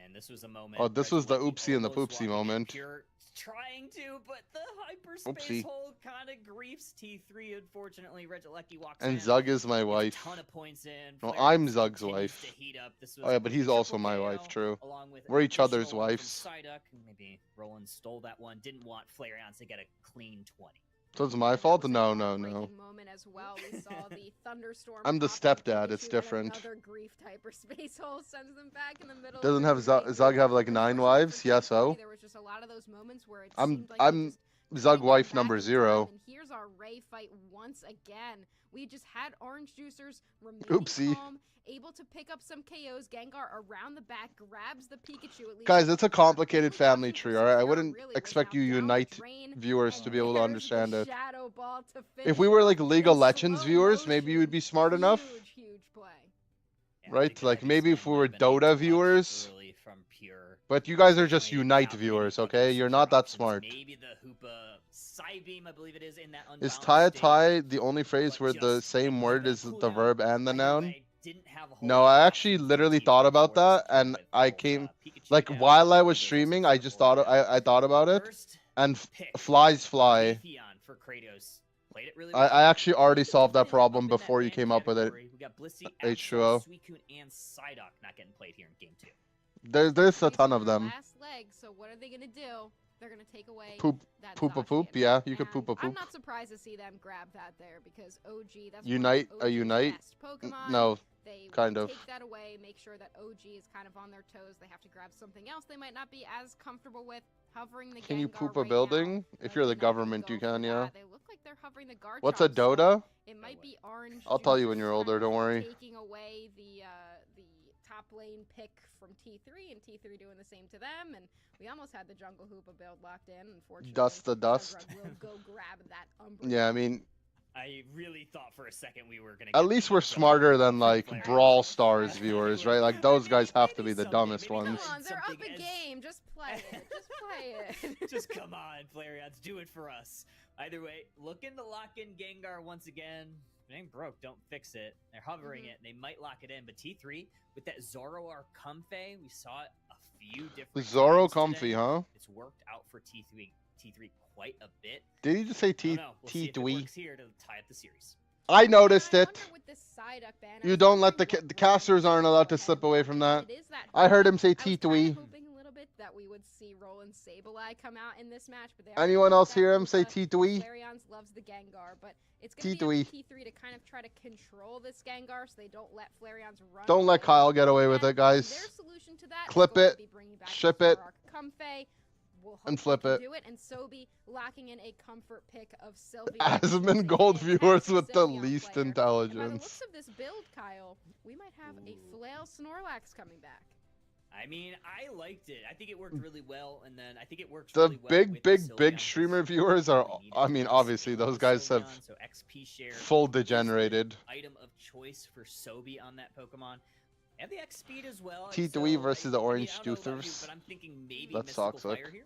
And this was a moment. Oh, this was the Resurrecting oopsie and the almost poopsie walking in moment. Pure trying to, but the hyperspace Oopsie. hold kind of griefs T3. Unfortunately, Regilecki walks And in. Zug is my Gets a wife. ton of points in. No, Flareon I'm Zug's continues wife. to heat up. This was Oh yeah, but he's a also triple my KO, wife, true. along with We're each other's additional one from wives. Psyduck. Maybe Roland stole that one. Didn't want Flareon to get a clean 20. So it's my fault? No, no, no. Breaking moment as well. We saw the thunderstorm. I'm the pop on stepdad, it's Pikachu, and different. Another grief hyperspace hole sends them back in the middle. of Doesn't their have debate. Zug have like 9 Unfortunately wives? for Yeah, T3, so. There was just a lot of those moments where it I'm seemed like they I'm just Zug couldn't wife get number back in 0. time, and here's our Ray fight once again. We just had Orange Juicers remaining Oopsie. calm, able to pick up some KOs. Gengar around the back grabs the Pikachu. At least Guys, it's a complicated really family option for tree, alright? I Secure wouldn't really was expect now you down the unite drain, viewers and to be able to there's understand the it. Shadow Ball to If finish we were like in League of Legends slow viewers, maybe you would be smart enough. Huge play. Right? Like maybe if we were Dota viewers. But you guys are just Unite viewers, okay? You're not that smart. Maybe the Hoopa Psybeam, I believe it is, in that Is unbalanced tie a state. tie the only phrase where the same word is the verb and the noun? Didn't have a whole No, I actually literally thought about that, and I came like while I was streaming, I just thought I thought about it, and flies fly. Raytheon for Kratos. Played it really I well. actually already solved that problem before you came up with it. We got Blissey, H2O. Absol, Suicune, and Psyduck not getting played here in game 2. There's a ton of them. Last leg, so what are they gonna do? They're gonna take away Poop, that poop a Zacian. poop. Yeah, you could And poop a I'm poop. not surprised to see them grab that there because OG. That's Unite, one of OG's unite. best Pokemon. No, They kind will of. take that away, make sure that OG is kind of on their toes. They have to grab something else they might not be as comfortable with. Hovering the Can you Gengar poop a right building? now. If you're the They're not gonna government, go you for can, yeah. that. They look like they're hovering the Garchomp. What's a Dota? It might be Orange. I'll tell you when Juicers you're older, kind of don't worry. Taking away the top lane pick from T3 and T3 doing the same to them, and we almost had the Jungle Hoopa build locked in. Unfortunately, Dust the dust. Zugzug will go grab that Umbreon. Yeah, I mean, I really thought for a second we were gonna. at least we're smarter than like Brawl Stars viewers, right? Like those guys have to be the dumbest ones. Come on, they're up a game. Just play it. Just play it. Just come on, Flareons, do it for us. Either way, looking to lock in Gengar once again. If it ain't broke, don't fix it. They're hovering it. They might lock it in, but T3 with that Zoroark Comfey, we saw it a few different. Zoro times Comfy, today. huh? It's worked out for T3 quite a bit. Did he just say I don't know. We'll see if it T3? works here to tie up the series. I noticed it. With this Psyduck banner, You don't let the casters aren't allowed to slip away from that. It is that I heard him say I was kinda T3. hoping a little bit that we would see Roland Sableye come out in this match, but they Anyone else hear him say T3? Flareons loves the Gengar, but it's going to T3. be up to T3 to kind of try to control this Gengar so they don't let Flareons run. Don't let Kyle get away with it, Their guys. solution to that is Clip going it, to be bringing back ship the it. Zoroark Comfey. will hope And they flip can it. do it. And Sobi locking in a comfort pick of Sylvia. Asmon Gold viewers with the least And by the looks intelligence. of this build, Kyle, we might have a Flail Snorlax coming back. I mean, I liked it. I think it worked really well, and then I think it works The really well with big Sylveon, streamer viewers are, I mean, obviously those guys have so XP share full is the degenerated. item of choice for Sobi on that Pokemon. And the X speed as well. and T3 so, versus the I mean, Orange I don't know about you, Juicers. but I'm thinking maybe That's Mystical toxic. Fire here.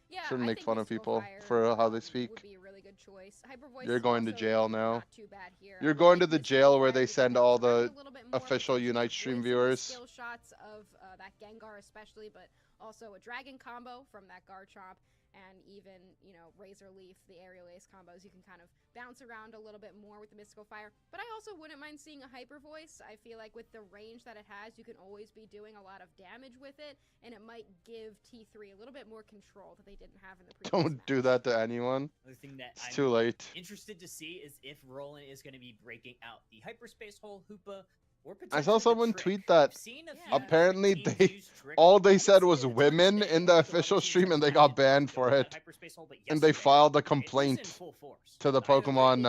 Yeah, Shouldn't I make think fun of Mystical people Fire, for how they speak. would be a really good choice. Hyper Voice You're is going to also jail now. not too bad here. I You're would going like to the Mystical jail where Fire they because send it all moves around the a little bit more, official potentially Unite avoid stream some of the viewers. skill shots of that Gengar especially, but also a Dragon combo from that Garchomp, and even, you know, Razor Leaf, the Aerial Ace combos. You can kind of bounce around a little bit more with the Mystical Fire. But I also wouldn't mind seeing a Hyper Voice. I feel like with the range that it has, you can always be doing a lot of damage with it, and it might give T3 a little bit more control that they didn't have in the previous Don't do that to anyone. The thing that It's I'm too late. interested to see is if Roland is going to be breaking out the Hyperspace Hole, Hoopa, or I saw potentially the someone Trick. tweet that We've seen a few apparently different teams they use Trick. all they I said would was say the women Trick in today, the the official level teams stream have and they gotten got banned to for that it. Hyperspace Hole, but And they yesterday, filed a it was in complaint full force. to the But either way, Pokemon on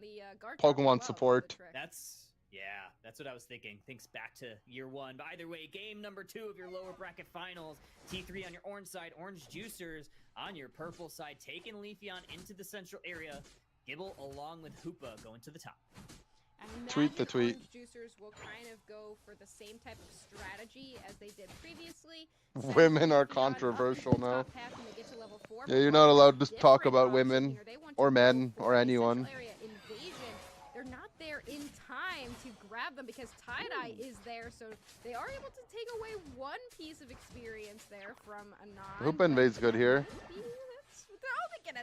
the Garchomp as Pokemon well, support. That's what I was thinking. Thinks back to year one. But either way, game number 2 of your lower bracket finals. T3 on your orange side, Orange Juicers on your purple side, taking Leafeon into the central area. Gibble along with Hoopa going to the top. Tweet the tweet. Orange Juicers will kind of go for the same type of strategy as they did previously. Women are controversial now. Yeah, you're not allowed to talk about women or men or anyone. They're not there in time to grab them because Tie-Dye is there, so they are able to take away one piece of experience there from Anon. Hoop invades good here.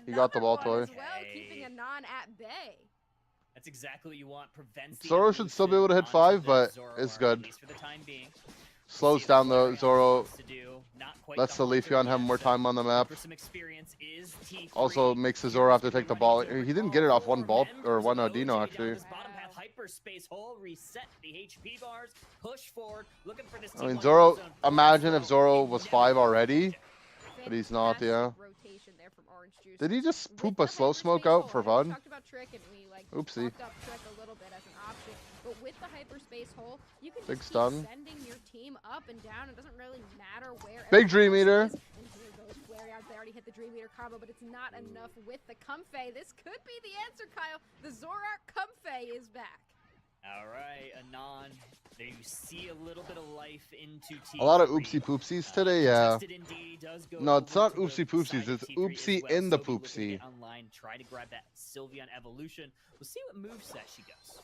He got the ball toy. As well, keeping Anon at bay. That's exactly what you want. Prevents the Zoro should still be able to hit 5, but it's good. at least for the time being. Slows down the Zoro. Not quite Lets the Leafeon have more time on the map. For some experience is T3. Also makes the Zoro have to take the ball. He didn't get it off one ball or one Dino actually. Bottom path hyperspace hole, reset the HP bars, push forward, looking for this I mean, T1 Zoro. zone. Imagine if Zoro was 5 already, but he's not. Yeah. Rotation there from Orange Juice. Did he just poop a slow smoke out for fun? Talked about Trick and we Oopsie. talked up Trick a little bit as an option, but with the hyperspace hole, you can Big just stun. keep sending your team up and down. It doesn't really matter where. Big Dream everyone Eater. else is. And here goes Flareon. They already hit the Dream Eater combo, but it's not enough with the Comfey. This could be the answer, Kyle. The Zoroark Comfey is back. All right, Anon. There you see a little bit of life into T3. A lot of oopsie poopsies today, yeah. Contested indeed, does go No, it's over not to the oopsie poopsies. side It's of T3 as oopsie well. in the Sophie looking to poopsie. get online, try to grab that Sylveon evolution. We'll see what moveset she goes.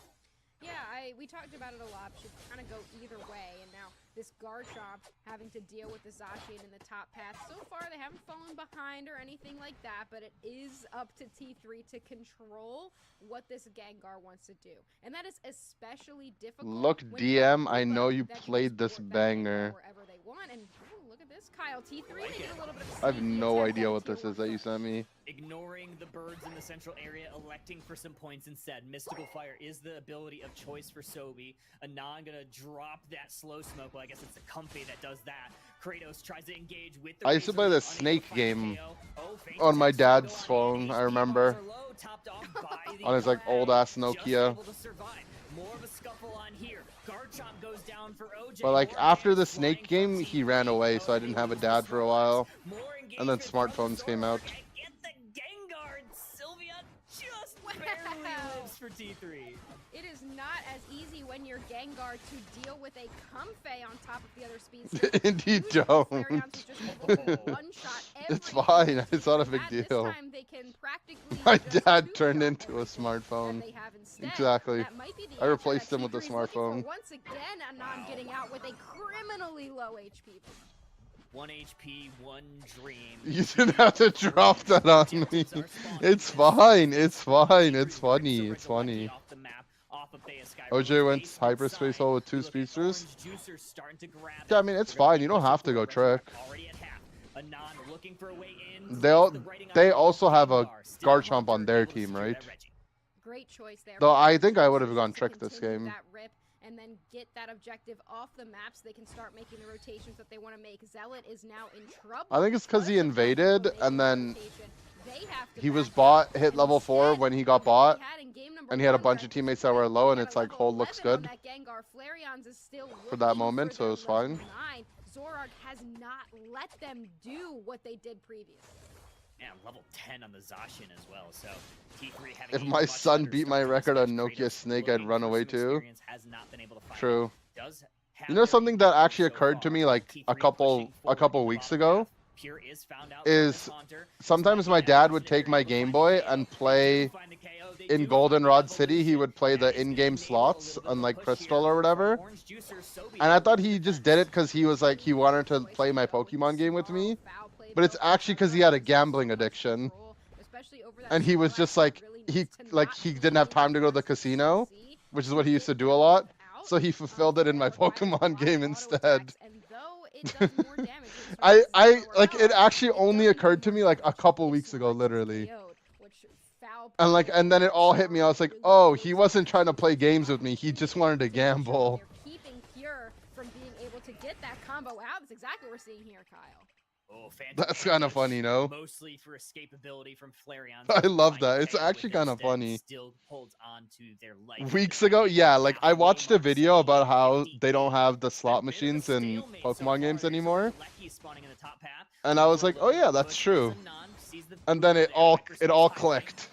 Yeah, we talked about it a lot. Should kind of go either way, and now this Garchomp having to deal with the Zacian in the top path. So far, they haven't fallen behind or anything like that, but it is up to T3 to control what this Gengar wants to do, and that is especially difficult. Look, when you DM, have I Hoopa know you that can played this support that Gengar banger. wherever they want, and ooh, look at this, Kyle. T3 making a little bit of a I have sneaky no attempt idea at what tier this one is that you first. sent me. Ignoring the birds in the central area, electing for some points instead. Mystical Fire is the ability of choice for Sobi. Anon gonna drop that slow smoke. Well, I guess it's the Comfey that does that. Kratos tries to engage with the I used to play the Snake game on my dad's phone, I remember. On his like old ass Nokia. More of a scuffle on here. Garchomp goes down for OJ. But like after the Snake game, he ran away, so I didn't have a dad for a while. And then smartphones came out. Get the Gengar. Sylvia just barely lives for T3. It is not as easy when you're Gengar to deal with a Comfey on top of the other speedsters. Indeed, don't. It's fine. It's not a big deal. My dad turned into a smartphone. Exactly. I replaced him with a smartphone. Once again, Anon getting out with a criminally low HP. 1 HP, 1 dream. You didn't have to drop that on me. It's fine. It's fine. It's funny. It's funny. OJ went hyperspace hole with 2 speedsters. Yeah, I mean it's fine. You don't have to go Trick. They also have a Garchomp on their team, right? Great choice there. Though I think I would have gone Trick this game. and then get that objective off the map so they can start making the rotations that they want to make. Zealot is now in trouble. I think it's because he invaded and then They have to he was back bought, up, hit and level 4 instead, when he got we bought, had in game number and he had a one bunch where of teammates that were low, and it's like, hold looks level good 11 on that Gengar. Flareon's is still for that looking moment, for so their it was fine. level 9. Zorark has not let them do what they did previously. Yeah, level 10 on the Zacian as well. So T3 having If a my much son better beat start my to this record on match. Nokia Kratos Snake, I'd looking run for away some too. experience, has not been able to find True. it. Does have You know their something that advantage actually so occurred to far. me like T3 a couple pushing forward in the weeks bottom ago half. Pure is found out from his is Haunter. This sometimes might my be dad evidence would that take they're my able to Game find Boy the KO. and They do play find the KO. They in do Goldenrod find the City. He evolution. would play That the is gonna in-game enable a slots little bit on of a like push Crystal here or for whatever. Orange Juicer. Sobi And I helping thought with the he just defense. did it because he was like he wanted to play my Pokemon game with me, but it's actually because he had a gambling addiction, and he was just like he didn't have time to go to the casino, which is what he used to do a lot. So he fulfilled it in my Pokemon game instead. I like it actually only occurred to me like a couple weeks ago, literally. And then it all hit me. I was like, oh, he wasn't trying to play games with me. He just wanted to gamble. Keeping Pure from being able to get that combo out. That's exactly what we're seeing here, Kyle. Oh, That's kind of funny, no? Mostly for escapability from Flareon. I love that. It's actually kind of funny. Still holds on to their life. Weeks ago, yeah, like I watched a video about how they don't have the slot machines in Pokemon games anymore. And I was like, oh yeah, that's true. And then it all clicked.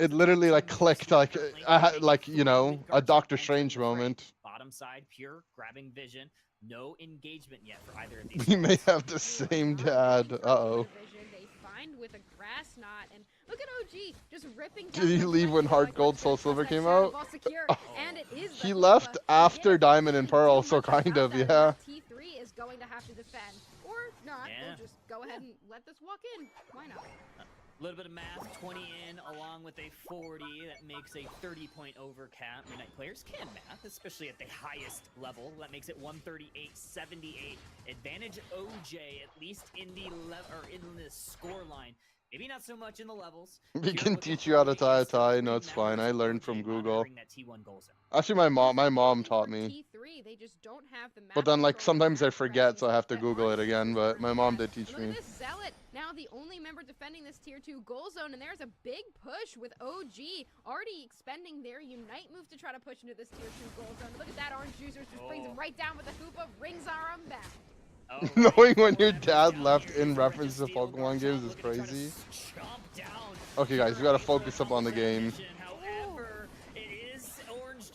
It literally like clicked like I had like, you know, a Doctor Strange moment. Bottom side, Pure grabbing vision. No engagement yet for either of these. We may have the same dad. Uh-oh. They find with a grass knot, and look at OG just ripping. Did he leave when Heart Gold Soul Silver came out? And it is He left after Diamond and Pearl, so kind of, yeah. T3 is going to have to defend, or not. Yeah. We'll just go ahead and let this walk in. Why not? A little bit of math, 20 in, along with a 40. That makes a 30-point over cap. Midnight players can math, especially at the highest level. That makes it 138-78. Advantage OJ, at least in the score line. Maybe not so much in the levels. We can teach you how to tie a tie. No, it's fine. I learned from Google. Actually, my mom taught me. They just don't have the But then, like, sometimes I forget, so I have to Google it again. But my mom did teach me. Look at this Zealot, now the only member defending this tier 2 goal zone, and there's a big push with OG already expending their Unite move to try to push into this tier 2 goal zone. Look at that, Orange Juicers just brings him right down with the Hoopa, rings our arm back. Knowing when your dad left in reference to Pokemon games is crazy. Okay, guys, we gotta focus up on the game.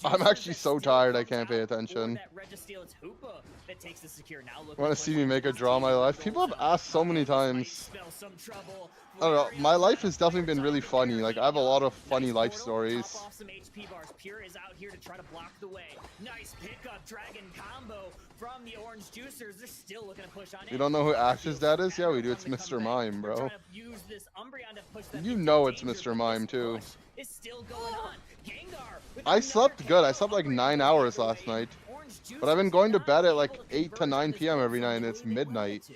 I'm actually so tired I can't pay attention. Want to see me make a draw my life? People have asked so many times. I don't know. My life has definitely been really funny. Like, I have a lot of funny life stories. You don't know who Ash's dad is? Yeah, we do. It's Mr. Mime, bro. You know it's Mr. Mime, too. I slept good. I slept like 9 hours last night. But I've been going to bed at like 8 to 9 p.m. every night, and it's midnight.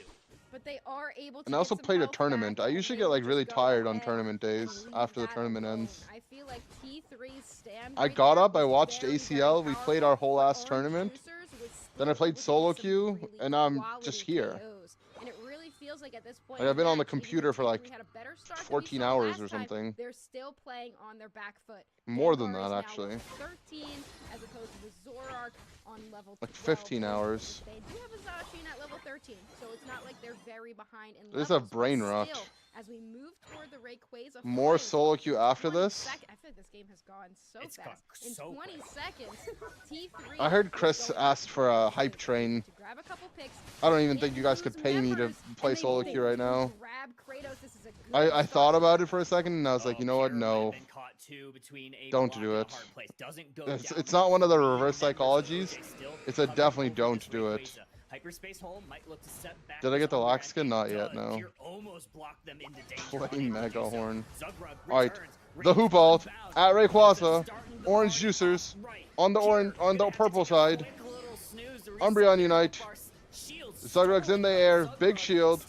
But they are able to and I also played a tournament. I usually get like really tired on tournament days after the tournament ends. I feel like T3's stand I got up, I watched ACL, we played our whole ass tournament. Then I played solo queue, and now I'm just here. And it really feels like at this point, Like I've been on the computer for like 14 hours or something. They're still playing on their back foot. More than that, actually. 13 as opposed to the Zorark on level like 15 hours. They do have a Zacian at level 13, so it's not like they're very behind in There's levels, a brain but rot. still, as we move toward the Rayquaza More fight, solo queue after this. I feel like this game has gone so fast. In 20 seconds, T3 I heard Chris asked for a hype train. grab a couple picks. I don't even think you guys could pay me to play solo queue right now. Grab Kratos. This is a good I thought about it for a second, and I was like, you know what? No. Don't do it. It's not one of the reverse psychologies. It's a definitely don't do it. Did I get the lock skin? Not yet, no. Playing Mega Horn. Alright. The Hoop Ult at Rayquaza. Orange Juicers. On the purple side. Umbreon Unite. Zugrak's in the air. Big shield.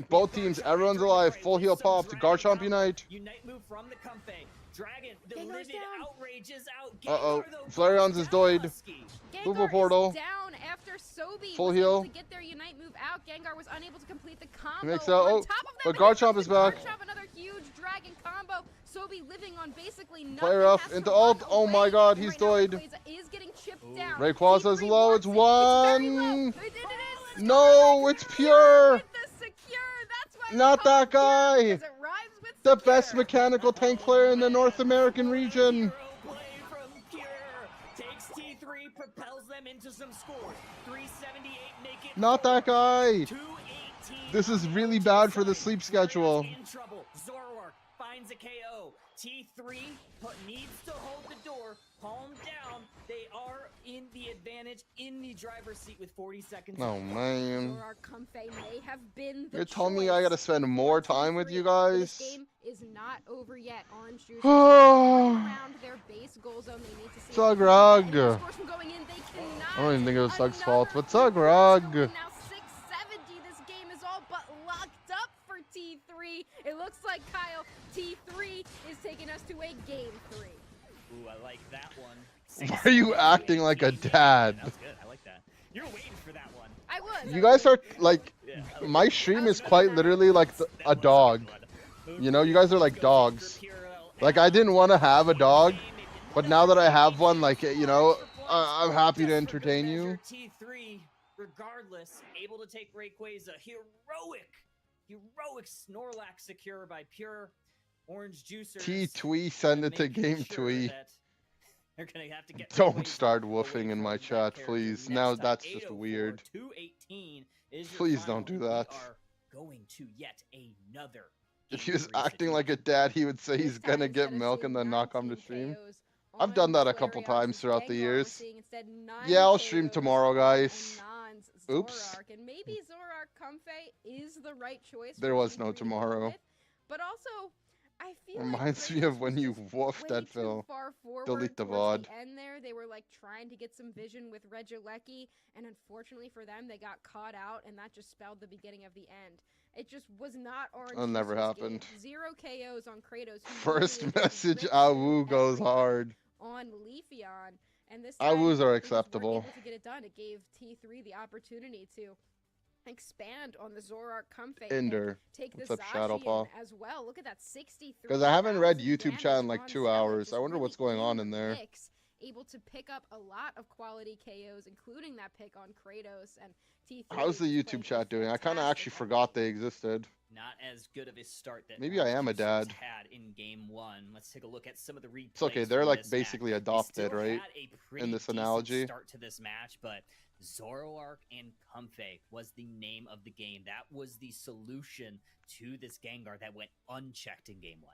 Both teams, everyone's alive. Full heal pop to Garchomp Unite. Unite move from the Comfey. Dragon, the Gengar's livid down. outrage is out. Uh-oh. Gengar, though, Flareon's goes is down, doid. Husky. Hoopa Gengar portal. is down after Sobi Full was heal. able to get their Unite move out. Gengar was unable to complete the combo. Makes out. On Oh, top of that, but when he Garchomp comes is to back. Garchomp, another huge dragon combo. Sobi living on basically nothing. Flare up has to into run ult. Oh away, my god, and he's right now doid. Rayquaza is getting chipped down. Rayquaza's T3 low. wants It's it. Very low. one. It is No, it's pure. with the secure. That's why Not we call that it pure, guy. because it rhymes with The secure. best mechanical tank player in the North American region. Hero play from Pure. Takes T3, propels them into some scores. 378 make it Not that guy. 218. This is really bad for the sleep schedule. In trouble. Zoroark finds a KO. T3 needs to hold the door. Calm down. They are in the advantage in the driver's seat with 40 seconds. Oh man. Zoroark Comfey may have been the You're telling me I gotta spend more time with you This guys? game is not over yet. Orange Juice is around their base goal zone. They need to see Sugrug. any scores from going in. They cannot. I don't even think it was Sug's fault, but Sugrug. Now 670. This game is all but locked up for T3. It looks like Kyle T3 is taking us to a game 3. Ooh, I like that one. Why are you acting like a dad? That's good. I like that. You're waiting for that one. I was. You guys are like, my stream is quite literally like a dog. You know, you guys are like dogs. Like I didn't want to have a dog, but now that I have one, like you know, I'm happy to entertain you. T3, regardless, able to take Rayquaza. Heroic Snorlax secure by Pure. Orange Juicers. T-Twee, send it to Game sure Twee. that they're gonna have to get Don't Rayquaza start away woofing in from my that chat, character please. next Now time. that's just 804, weird. 218 is your Please final. don't do We that. are going to yet another. If he was acting like a dad, he would say he's gonna get milk and then not come to stream. I've done that a couple times throughout the years. Yeah, I'll stream tomorrow, guys. Oops. And maybe Zoroark Comfey is the right choice. There for was no T3 to go tomorrow. with, but also, I feel Reminds like me of when you Kratos woofed way that too Phil. far forward Delete the towards VOD. the end there, they were like trying to get some vision with Regieleki, and unfortunately for them, they got caught out, and that just spelled the beginning of the end. It just was not Orange That never Juice's happened. game. 0 KOs on Kratos. who First really is message, ripping Awu goes everything hard. on Leafeon, and this time Awus are they just weren't acceptable. able to get it done. It gave T3 the opportunity to expand on the Zoroark Comfey and Inder. take the What's up, Shadowpaw? Zacian as well. Look at that 63. Because I haven't read YouTube chat in like 2 hours. I wonder what's going on in there. Able to pick up a lot of quality KOs, including that pick on Kratos and T3. How's the YouTube chat doing? I kind of actually forgot they existed. Not as good of a start that Maybe I am a Orange Juicers dad. had in game 1. Let's take a look at some of the replays. It's okay, they're from like this basically match. They adopted, still right? had a pretty In this decent analogy. start to this match, but Zoroark and Comfey was the name of the game. That was the solution to this Gengar that went unchecked in game 1.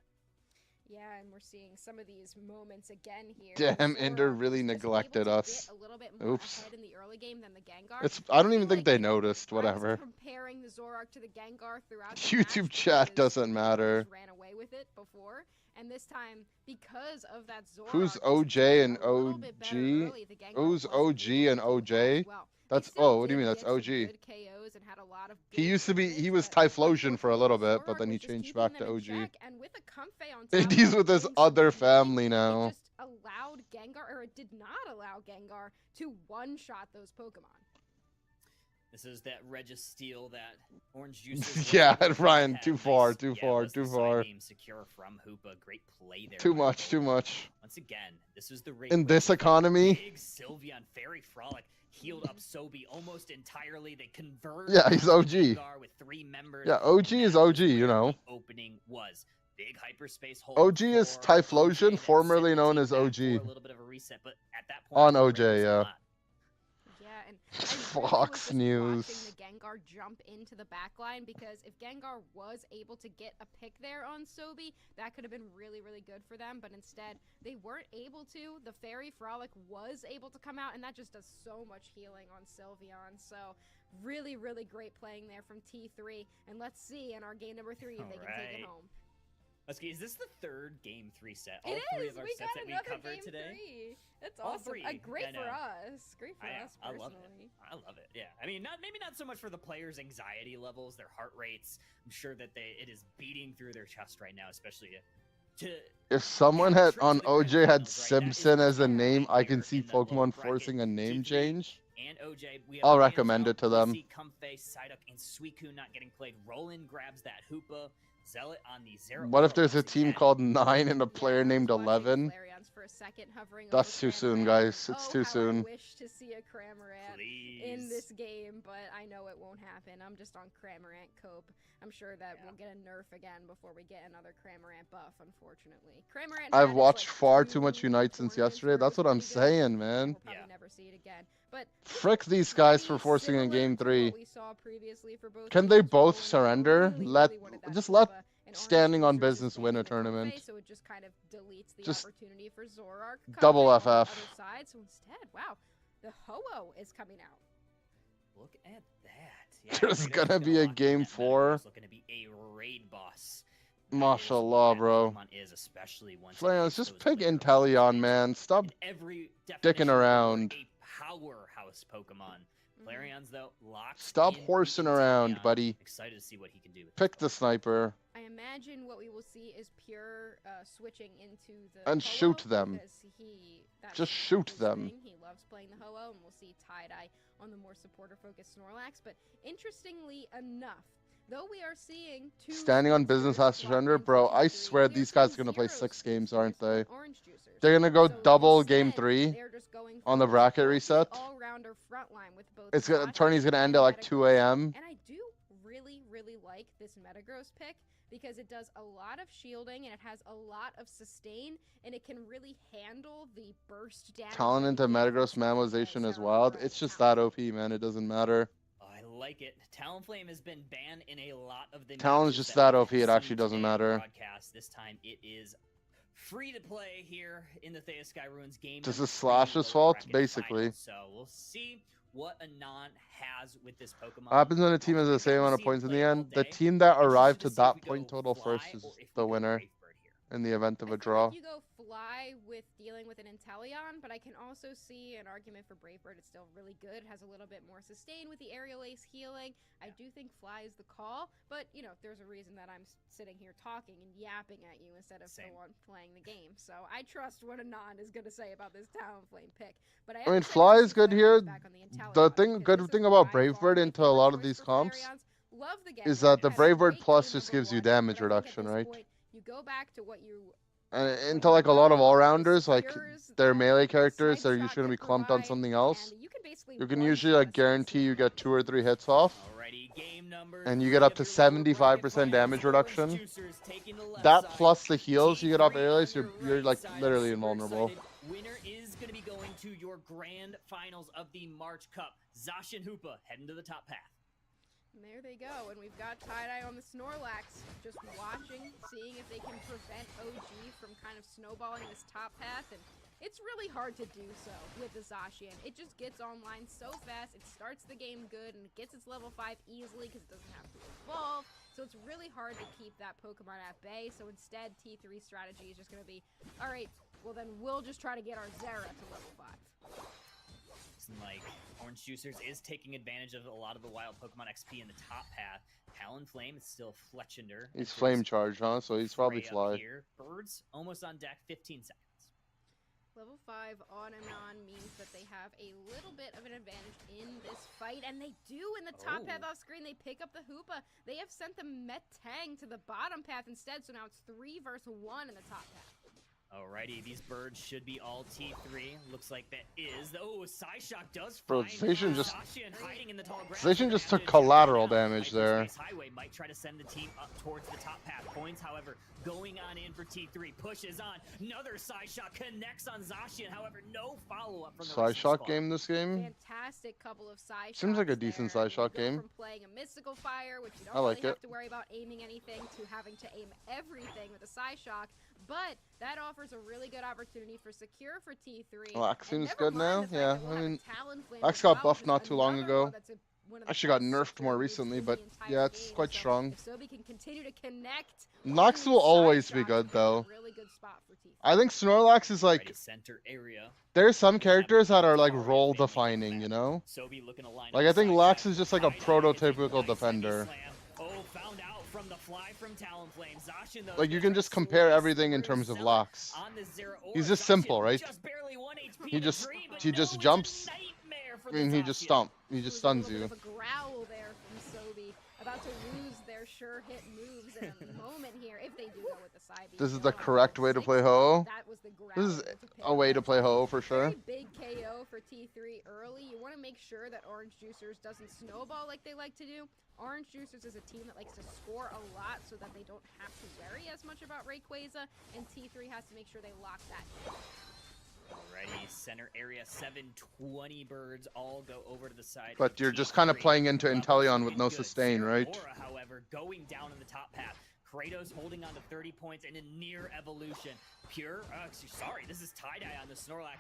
Yeah, and we're seeing some of these moments again here. Damn, Zoroark Inder really was able neglected to us. get a little bit more Oops. ahead in the early game than the Gengar. It's. I don't feel even think like they noticed. I was Whatever. comparing the Zoroark to the Gengar throughout the YouTube match chat because doesn't Kratos matter. ran away with it before, and this time because of that Zoroark. Who's just OJ being and a little bit better OG? early, the Gengar Who's wasn't OG able and to pull it off OJ? as well. That's. They still Oh, what do you did mean? That's get some OG. good KOs and had a lot of He good used to be. moments, He was but Typhlosion for a little bit, but Zoroark then he was just changed keeping back to them in OG. check, and with a Comfey on top, And he's with his doing other some good family things, now. It just allowed Gengar, or it did not allow Gengar to one-shot those Pokemon. This is that Registeel that Orange Juice. Yeah, Ryan, too far, too far, too far. Secure from Hoopa. Great play there. Too by much, Hoopa. too much. Once again, this is the In this economy. Big Sylveon, Fairy Frolic healed up Sobi almost entirely. They converged. Yeah, he's on OG. Gengar with 3 members. Yeah, OG and is that OG, was you where know. the opening was big hyperspace hold. OG is for Typhlosion, OJ that formerly sent the known team as back OG. for a little bit of a reset, but at that point, On the rate OJ, was yeah. on. Yeah, and I really was Fox just News. watching the Gengar jump into the back line, because if Gengar was able to get a pick there on Sobi, that could have been really, really good for them, but instead, they weren't able to. The Fairy Frolic was able to come out, and that just does so much healing on Sylveon, so really, really great playing there from T3, and let's see in our game number 3 if they can take it home. Is this the third Game 3 set? It All three is. of our We sets got that we another covered game today. 3. That's All awesome. three. Great I for know. us. Great for us I personally. love it. I love it. Yeah. I mean, maybe not so much for the players' anxiety levels, their heart rates. I'm sure that it is beating through their chest right now, especially to. If someone have a had trip on to the grand OJ had finals, right? That is Simpson as a name, I can here see in the lower Pokemon bracket. forcing a name T3 change. And OJ, we have I'll Lance recommend out, it to them. Blissey, Comfey, Psyduck, and Suicune not getting played. Roland grabs that Hoopa. Zealot on the zero. What if there's a team called 9 and a player named 11? For a second, hovering That's over too soon, Cramorant, guys. and It's oh, too how soon. I wish to see a Cramorant in this game, but I know it won't happen. I'm just on Cramorant cope. I'm sure that we'll get a nerf again before we get another Cramorant buff, unfortunately. Cramorant I've had watched its, far like, too much 2 Unite since tournaments yesterday. where it That's was what I'm really good, saying, and man. we'll probably never see it again. But Frick these guys for pretty forcing a similar game to 3. what we saw previously for both Can they teams. both Roland surrender? really wanted that Just Hoopa, let and Orange Standing on Juicers is Business win a banning the tournament. Comfey, so it just kind of deletes the Just opportunity for Zoroark. double Comfey on FF. the other side, so instead, wow, the Ho-Oh is coming out. Look at that. Yeah, There's Rita's gonna be a lock in game that 4. Metagross looking to be a raid boss. Mashallah, bro. Pokemon is, especially once it Flails, hits just those pick later Inteleon, man. Stop every dicking definition of the word, around. a powerhouse Pokemon. Flareon's though locked. Stop in horsing the around, Inteleon. buddy. Excited to see what he can do. Pick the sniper. I imagine what we will see is pure switching into the And Ho-Oh shoot them. because that's Just shoot his them. thing. He loves playing the Ho-Oh, and we'll see Tie-Dye on the more supporter-focused Snorlax. But interestingly enough, though we are seeing 2 Standing on Business has to surrender? Bro, I swear these guys are going to play 6 games, aren't they? They're going to go double game 3 on the bracket reset. all-rounder front line with both Tourney's going to end at like 2 a.m. And I do really, really like this Metagross pick because it does a lot of shielding and it has a lot of sustain and it can really handle the burst damage. Talent into Metagross Mammoization as wild. It's just that OP, man. It doesn't matter. I like it. Talonflame has been banned in a lot of the Talon is matches just that that we've OP. It seen actually doesn't today on the matter. broadcast. This time it is free to play here in the Thea Sky Ruins game. This number is Slash's 3 fault, bracket basically. finals. So we'll see what Anon has with this Pokemon. What happens when a team has the same amount of points in the end? The team that arrived to that point total first is the winner in the event of a draw. You go Fly with dealing with an Inteleon, but I can also see an argument for Brave Bird. It's still really good. It has a little bit more sustain with the Aerial Ace healing. I do think Fly is the call, but, you know, there's a reason that I'm sitting here talking and yapping at you instead of the one playing the game. So I trust what Anon is going to say about this Talonflame pick. But I mean, Fly is good here. The good thing about Brave Bird into a lot of these comps is that the Brave Bird Plus just gives you damage reduction, right? You go back to what you And into like a lot of all-rounders, like their melee characters that are usually going to be clumped on something else, you can usually like guarantee you get 2 or 3 hits off, and you get up to 75% damage reduction. That plus the heals you get off Aerial Ace, you're like literally invulnerable. Winner is going to be going to your grand finals of the March Cup. Zacian Hoopa heading to the top path. And there they go, and we've got Tie-Dye on the Snorlax, just watching, seeing if they can prevent OG from kind of snowballing this top path, and it's really hard to do so with the Zacian. It just gets online so fast, it starts the game good, and it gets its level 5 easily because it doesn't have to evolve, so it's really hard to keep that Pokemon at bay, so instead T3 strategy is just going to be, alright, well then we'll just try to get our Zera to level 5. Like Orange Juicers is taking advantage of a lot of the wild Pokemon XP in the top path. Talonflame is still Fletchender. He's flame charged, huh? So he's probably Fly. Here. Birds almost on deck, 15 seconds. Level 5 on Anon means that they have a little bit of an advantage in this fight, and they do in the top path off screen. They pick up the Hoopa. They have sent the Metang to the bottom path instead, so now it's 3 versus 1 in the top path. Alrighty, these birds should be all T3. Looks like that is. Oh, Psyshock does Bro, find Station just hiding in the tall grass. Station just took collateral damage there. Highway might try to send the team up towards the top path. Points, however, going on in for T3. Pushes on. Another Psyshock connects on Zacian. However, no follow-up from the Psyshock game this game? Fantastic couple of Psyshocks. Seems like a decent Psyshock game. From playing a Mystical Fire, which you don't I like really have it. to worry about aiming anything, to having to aim everything with a Psyshock. But that offers a really good opportunity for Secure for T3. Well, Axe seems good mind now. the fact Yeah, that we'll I have mean, Talonflame Axe as got well, buffed which not is too long another ago. one that's a one of the Actually got best nerfed more super moves recently, in but the entire yeah, it's game. quite So strong. if Sobi can continue to connect, Nox will always be good though. really good spot for T3. I think Snorlax is like, Center area. there's some characters that are like role defining, you know? Sobi looking to line Like up I think side Lux path. is just like a prototypical defender. Oh, found out from the fly from Talonflame. Zacian, though, Like you can just compare everything in terms of Lux. He's just simple, right? He just jumps. I mean, he just stuns you. A growl there from Sobi, about to lose their sure hit moves in a moment here if they do go with the side B. This is the correct way to play Ho. That was the growl. This is a way to play Ho for sure. Very big KO for T3 early. You want to make sure that Orange Juicers doesn't snowball like they like to do. Orange Juicers is a team that likes to score a lot so that they don't have to worry as much about Rayquaza, and T3 has to make sure they lock that in. Alrighty, center area 720 birds all go over to the side. But you're just kind of playing into Inteleon with no sustain, right? Aura, however, going down in the top path. Kratos holding on to 30 points and a near evolution. Pure, sorry, this is tie-dye on the Snorlax,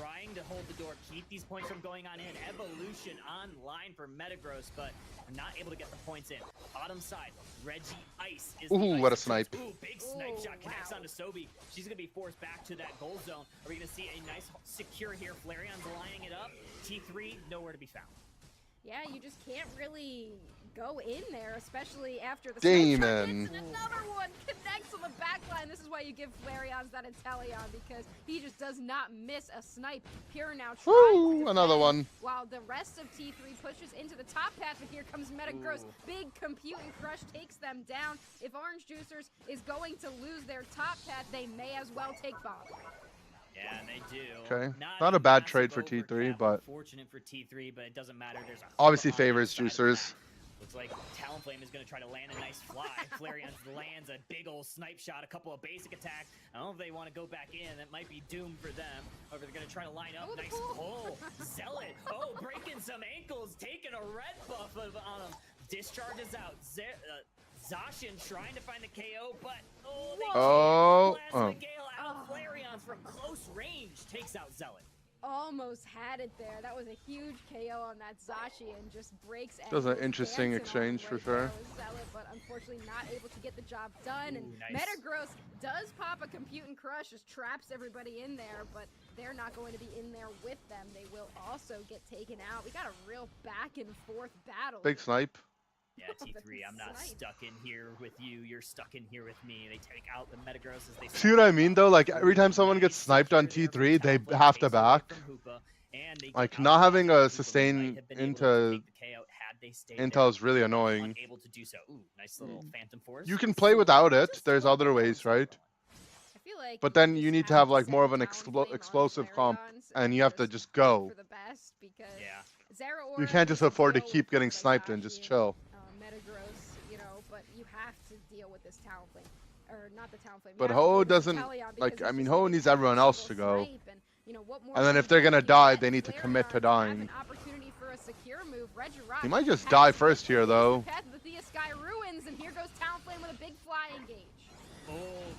trying to hold the door, keep these points from going on in. Evolution online for Metagross, but not able to get the points in. Bottom side, Reggie Ice is Ooh, what a snipe. Ooh, big snipe shot connects onto Sobi. She's going to be forced back to that goal zone. Are we going to see a nice secure here? Flareon's lining it up. T3, nowhere to be found. Yeah, you just can't really go in there, especially after the Damon. And another one connects on the back line. This is why you give Flareon's that Inteleon, because he just does not miss a snipe. Pure now trying to another one. While the rest of T3 pushes into the top path, but here comes Metagross. Big compute and crush takes them down. If Orange Juicers is going to lose their top path, they may as well take bomb. Yeah, and they do. Okay, not a bad trade for T3, but Fortunate for T3, but it doesn't matter. There's a obviously favors Juicers. Looks like Talonflame is going to try to land a nice fly. Flareon lands a big old snipe shot, a couple of basic attacks. I don't know if they want to go back in. That might be doomed for them. However, they're going to try to line up. Nice pull. Zealot. Oh, breaking some ankles. Taking a red buff on him. Discharges out. Zacian trying to find the KO, but Plasma Gale out. Flareon from close range takes out Zealot. Almost had it there. That was a huge KO on that Zacian, just breaks. That was an interesting exchange for sure. Zealot, but unfortunately not able to get the job done. And nice. Metagross does pop a compute and crush, just traps everybody in there, but they're not going to be in there with them. They will also get taken out. We got a real back and forth battle. Big snipe. Yeah, T3, I'm not stuck in here with you. You're stuck in here with me. They take out the Metagross as they See what I mean though? Like every time someone gets sniped on T3, they have to back. Like not having a sustain into intel is really annoying. You can play without it. There's other ways, right? But then you need to have like more of an explosive comp, and you have to just go. You can't just afford to keep getting sniped and just chill. Metagross, you know, but you have to deal with this Talonflame, or not the Talonflame. But Ho doesn't, like, I mean, Ho needs everyone else to go. And then if they're gonna die, they need to commit to dying. He might just die first here, though. The Sky ruins, and here goes Talonflame with a big fly engage. Oh,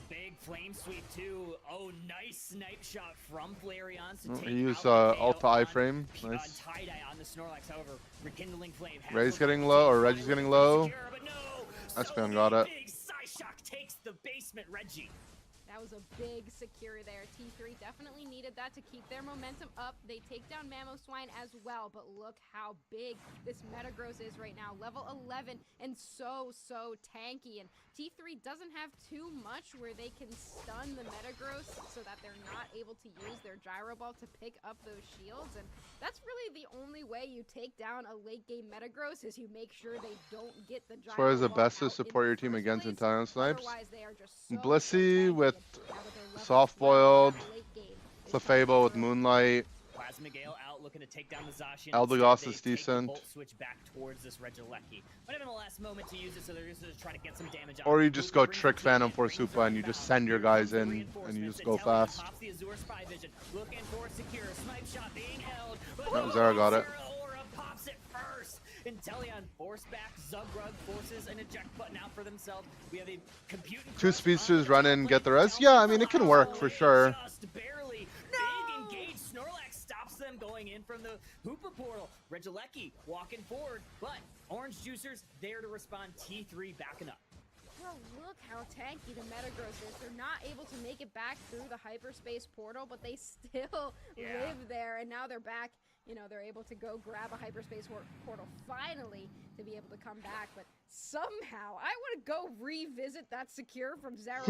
big flame sweep too. Oh, nice snipe shot from Flareon to take He used out Alta iframe. Nice. tie-dye on the Snorlax, however, rekindling flame. Ray's getting low, or Reggie's getting low. Espeon got it. Big Psyshock takes the basement, Reggie. That was a big secure there. T3 definitely needed that to keep their momentum up. They take down Mamoswine as well, but look how big this Metagross is right now. Level 11 and so tanky. And T3 doesn't have too much where they can stun the Metagross so that they're not able to use their Gyro Ball to pick up those shields. And that's really the only way you take down a late game Metagross is you make sure they don't get the Gyro Ball. As far as the best to support your team against Italian snipes, Blissey with soft boiled, Clefable with Moonlight. Plasma Gale out looking to take down the Zacian. Eldegoss is decent. Switch back towards this Regieleki. Might have been the last moment to use it, so they're just trying to get some damage out. Or you just go trick Phantom Force Super and you just send your guys in and you just go fast. Looking for secure snipe shot being held. Oh, Zara got it. Pops it first. Inteleon force back. Zugrug forces an eject button out for themselves. We have a compute. Two speedsters run in, get the res. Yeah, I mean it can work for sure. Just barely. Big engage. Snorlax stops them going going in from the Hoopa portal. Regilecki walking forward, but Orange Juicers there to respond. T3 backing up. Well, look how tanky the Metagross is. They're not able to make it back through the hyperspace portal, but they still live there, and now they're back. You know, they're able to go grab a hyperspace portal finally to be able to come back, but somehow I want to go revisit that secure from Zero.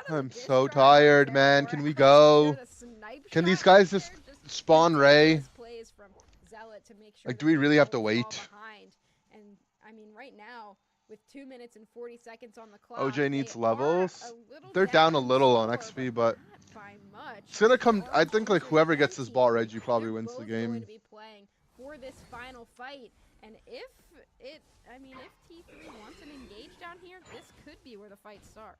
I'm so tired, man. Can we go? Can these guys just spawn Ray? Like, do we really have to wait? And I mean, right now, with 2 minutes and 40 seconds on the clock, OJ needs levels. They're down a little on XP, but it's gonna come. I think like whoever gets this ball, Reggie probably wins the game. Going to be playing for this final fight, and if T3 wants an engage down here, this could be where the fight starts.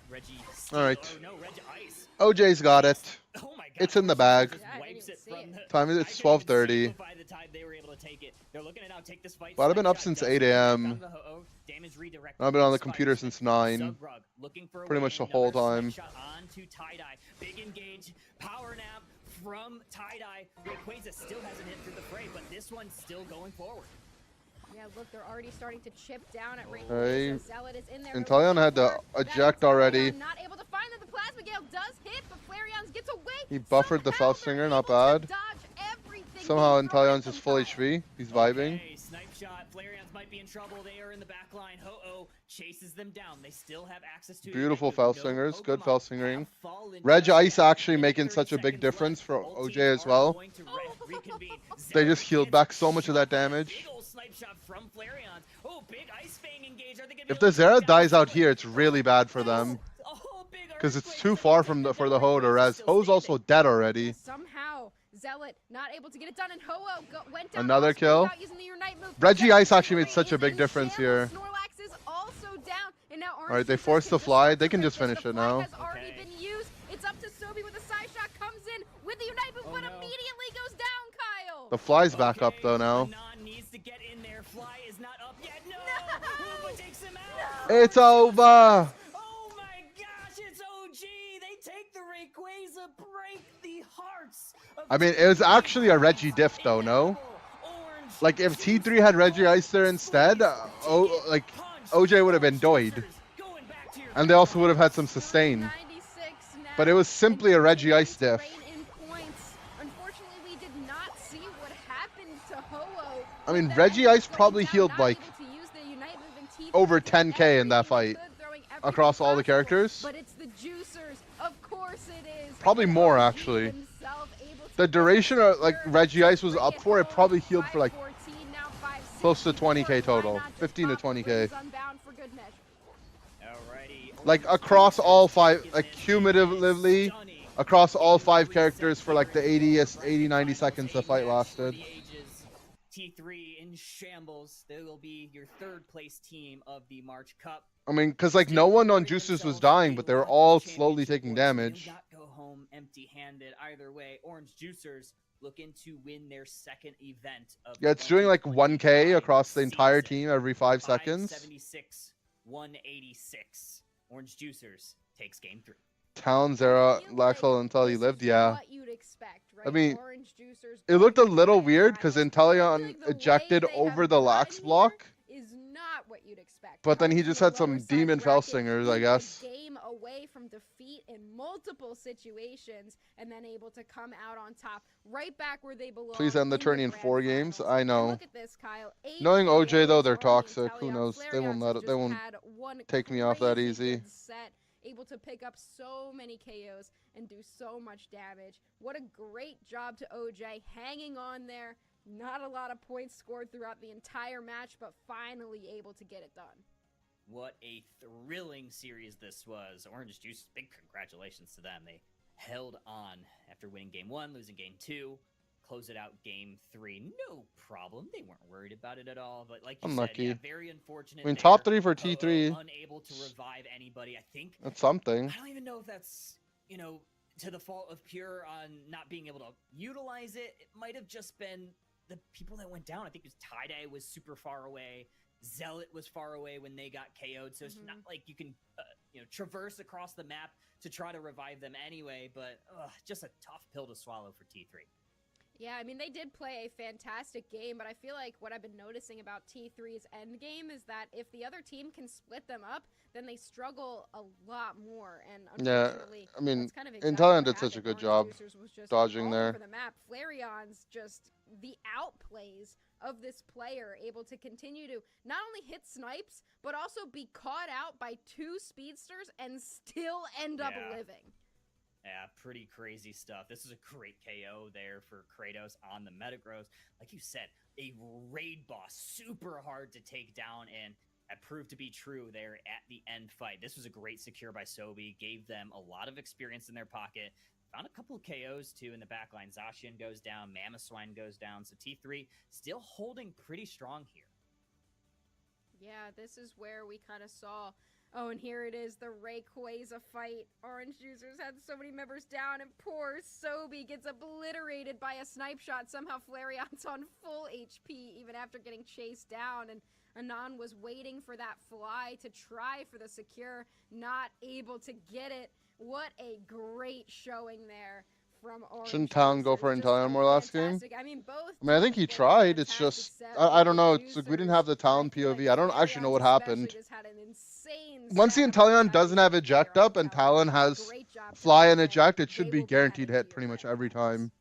Reggie. All right. Oh, no, Reggie Ice. OJ's got it. Oh my God. It's in the bag. Time is it's 12:30. But I've been up since 8 a.m. I've been on the computer since 9. Pretty much the whole time. Big engage, power nap from tie-dye. Rayquaza still hasn't hit through the fray, but this one's still going forward. Yeah, look, they're already starting to chip down at Rayquaza. Hey. Zealot is in there. Inteleon had to eject already. Not able to find them. The Plasma Gale does hit, but Flareon gets away. He buffered the Felsinger, not bad. Somehow Inteleon's just full HP. He's vibing. Snipe shot. Flareons might be in trouble. They are in the back line. Ho-Oh chases them down. They still have access to Beautiful Felsingers. Good Felsingering. Reg Ice actually making such a big difference for OJ as well. They just healed back so much of that damage. If the Zera dies out here, it's really bad for them. Because it's too far for the Ho to res. Ho's also dead already. Somehow, Zealot not able to get it done, and Ho-Oh went down. Another kill. Reggie Ice actually made such a big difference here. Snorlax is also down, and now Alright, they forced the fly. They can just finish it now. has already been used. It's up to Sobi with a side shot, comes in with the Unite move, but immediately goes down, Kyle. The fly's back up though now. Needs to get in there. Fly is not up yet. No! Takes him out. It's over. Oh my gosh, it's OG. They take the Rayquaza, break the hearts. I mean, it was actually a Reggie diff though, no? Like if T3 had Reggie Ice there instead, OJ would have been doid. And they also would have had some sustain. But it was simply a Reggie Ice diff. Unfortunately, we did not see what happened to Ho-Oh. I mean, Reggie Ice probably healed like over 10k in that fight across all the characters. But it's the Juicers, of course it is. Probably more actually. The duration of like Reggie Ice was up for, it probably healed for like close to 20k total, 15 to 20k. Like across all 5, like cumulatively across all 5 characters for like the 80-90 seconds the fight lasted. T3 in shambles. They will be your 3rd place team of the March Cup. I mean, because like no one on Juicers was dying, but they were all slowly taking damage. They will not go home empty-handed either way. Orange Juicers looking to win their 2nd event of Yeah, it's doing like 1k across the entire team every 5 seconds. 576, 186. Orange Juicers takes game 3. Town, Zera, Laxel, until he lived, yeah. I mean, it looked a little weird because Inteleon ejected over the Lax block. Is not what you'd expect. But then he just had some demon Felsingers, I guess. Game away from defeat in multiple situations, and then able to come out on top, right back where they belong. Please end the tourney in 4 games. I know. Look at this, Kyle. Knowing OJ though, they're toxic. Who knows? They won't let it. They won't take me off that easy. Able to pick up so many KOs and do so much damage. What a great job to OJ, hanging on there. Not a lot of points scored throughout the entire match, but finally able to get it done. What a thrilling series this was. Orange Juice, big congratulations to them. They held on after winning game 1, losing game 2, close it out game 3. No problem. They weren't worried about it at all. But like you said, yeah, very unfortunate. I mean, top 3 for T3. Unable to revive anybody. I think that's something. I don't even know if that's, you know, to the fault of Pure on not being able to utilize it. It might have just been the people that went down. I think it was Tie-Dye was super far away. Zealot was far away when they got KO'd. So it's not like you can, you know, traverse across the map to try to revive them anyway. But just a tough pill to swallow for T3. Yeah, I mean, they did play a fantastic game, but I feel like what I've been noticing about T3's end game is that if the other team can split them up, then they struggle a lot more. And Yeah, unfortunately, I mean, that's kind of exactly Intellion what did such a happened. good Orange job Juicers was just dodging all there. over the map. Flarion's just the outplays of this player, able to continue to not only hit snipes, but also be caught out by 2 speedsters and still end up living. Yeah, pretty crazy stuff. This is a great KO there for Kratos on the Metagross. Like you said, a raid boss, super hard to take down, and that proved to be true there at the end fight. This was a great secure by Sobi, gave them a lot of experience in their pocket. Found a couple of KOs too in the backline. Zacian goes down, Mamoswine goes down, so T3 still holding pretty strong here. Yeah, this is where we kind of saw. Oh, and here it is, the Rayquaza fight. Orange Juicers had so many members down, and poor Sobi gets obliterated by a snipe shot. Somehow Flarion's on full HP, even after getting chased down, and Anon was waiting for that fly to try for the secure, not able to get it. What a great showing there from Orange. Shouldn't Talon go for Intellion more last game? I mean, both. I mean, I think he tried. It's just, I don't know. It's like we didn't have the Talon POV. I don't actually know what happened. Once the Intellion doesn't have eject up and Talon has fly and eject, it should be guaranteed hit pretty much every time.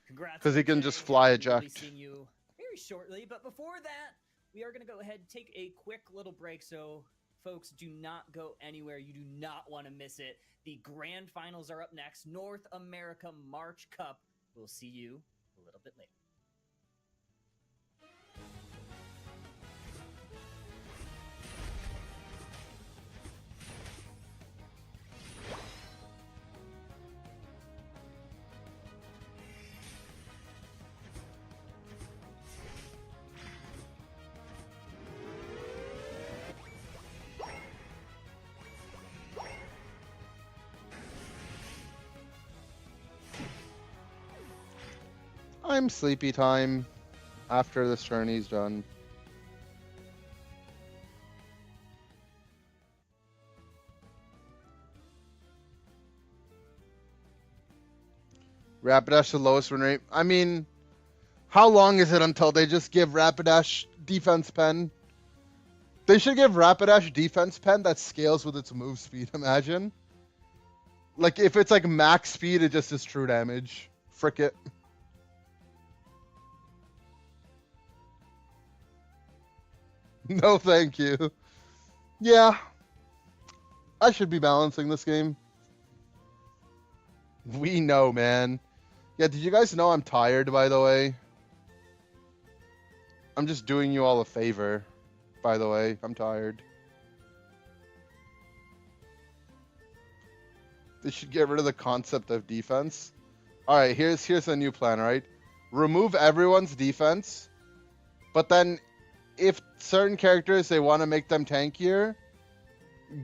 Because he can just fly eject. Seeing you very shortly, but before that, we are going to go ahead and take a quick little break. So, folks, do not go anywhere. You do not want to miss it. The grand finals are up next. North America March Cup. We'll see you a little bit later. I'm sleepy time after this journey's done. Rapidash the lowest win rate. I mean, how long is it until they just give Rapidash defense pen? They should give Rapidash defense pen that scales with its move speed, imagine. Like, if it's like max speed, it just is true damage. Frick it. No, thank you. Yeah. I should be balancing this game. We know, man. Yeah, did you guys know I'm tired, by the way? I'm just doing you all a favor, by the way. I'm tired. They should get rid of the concept of defense. Alright, here's a new plan, alright? Remove everyone's defense, but then if certain characters, they want to make them tankier,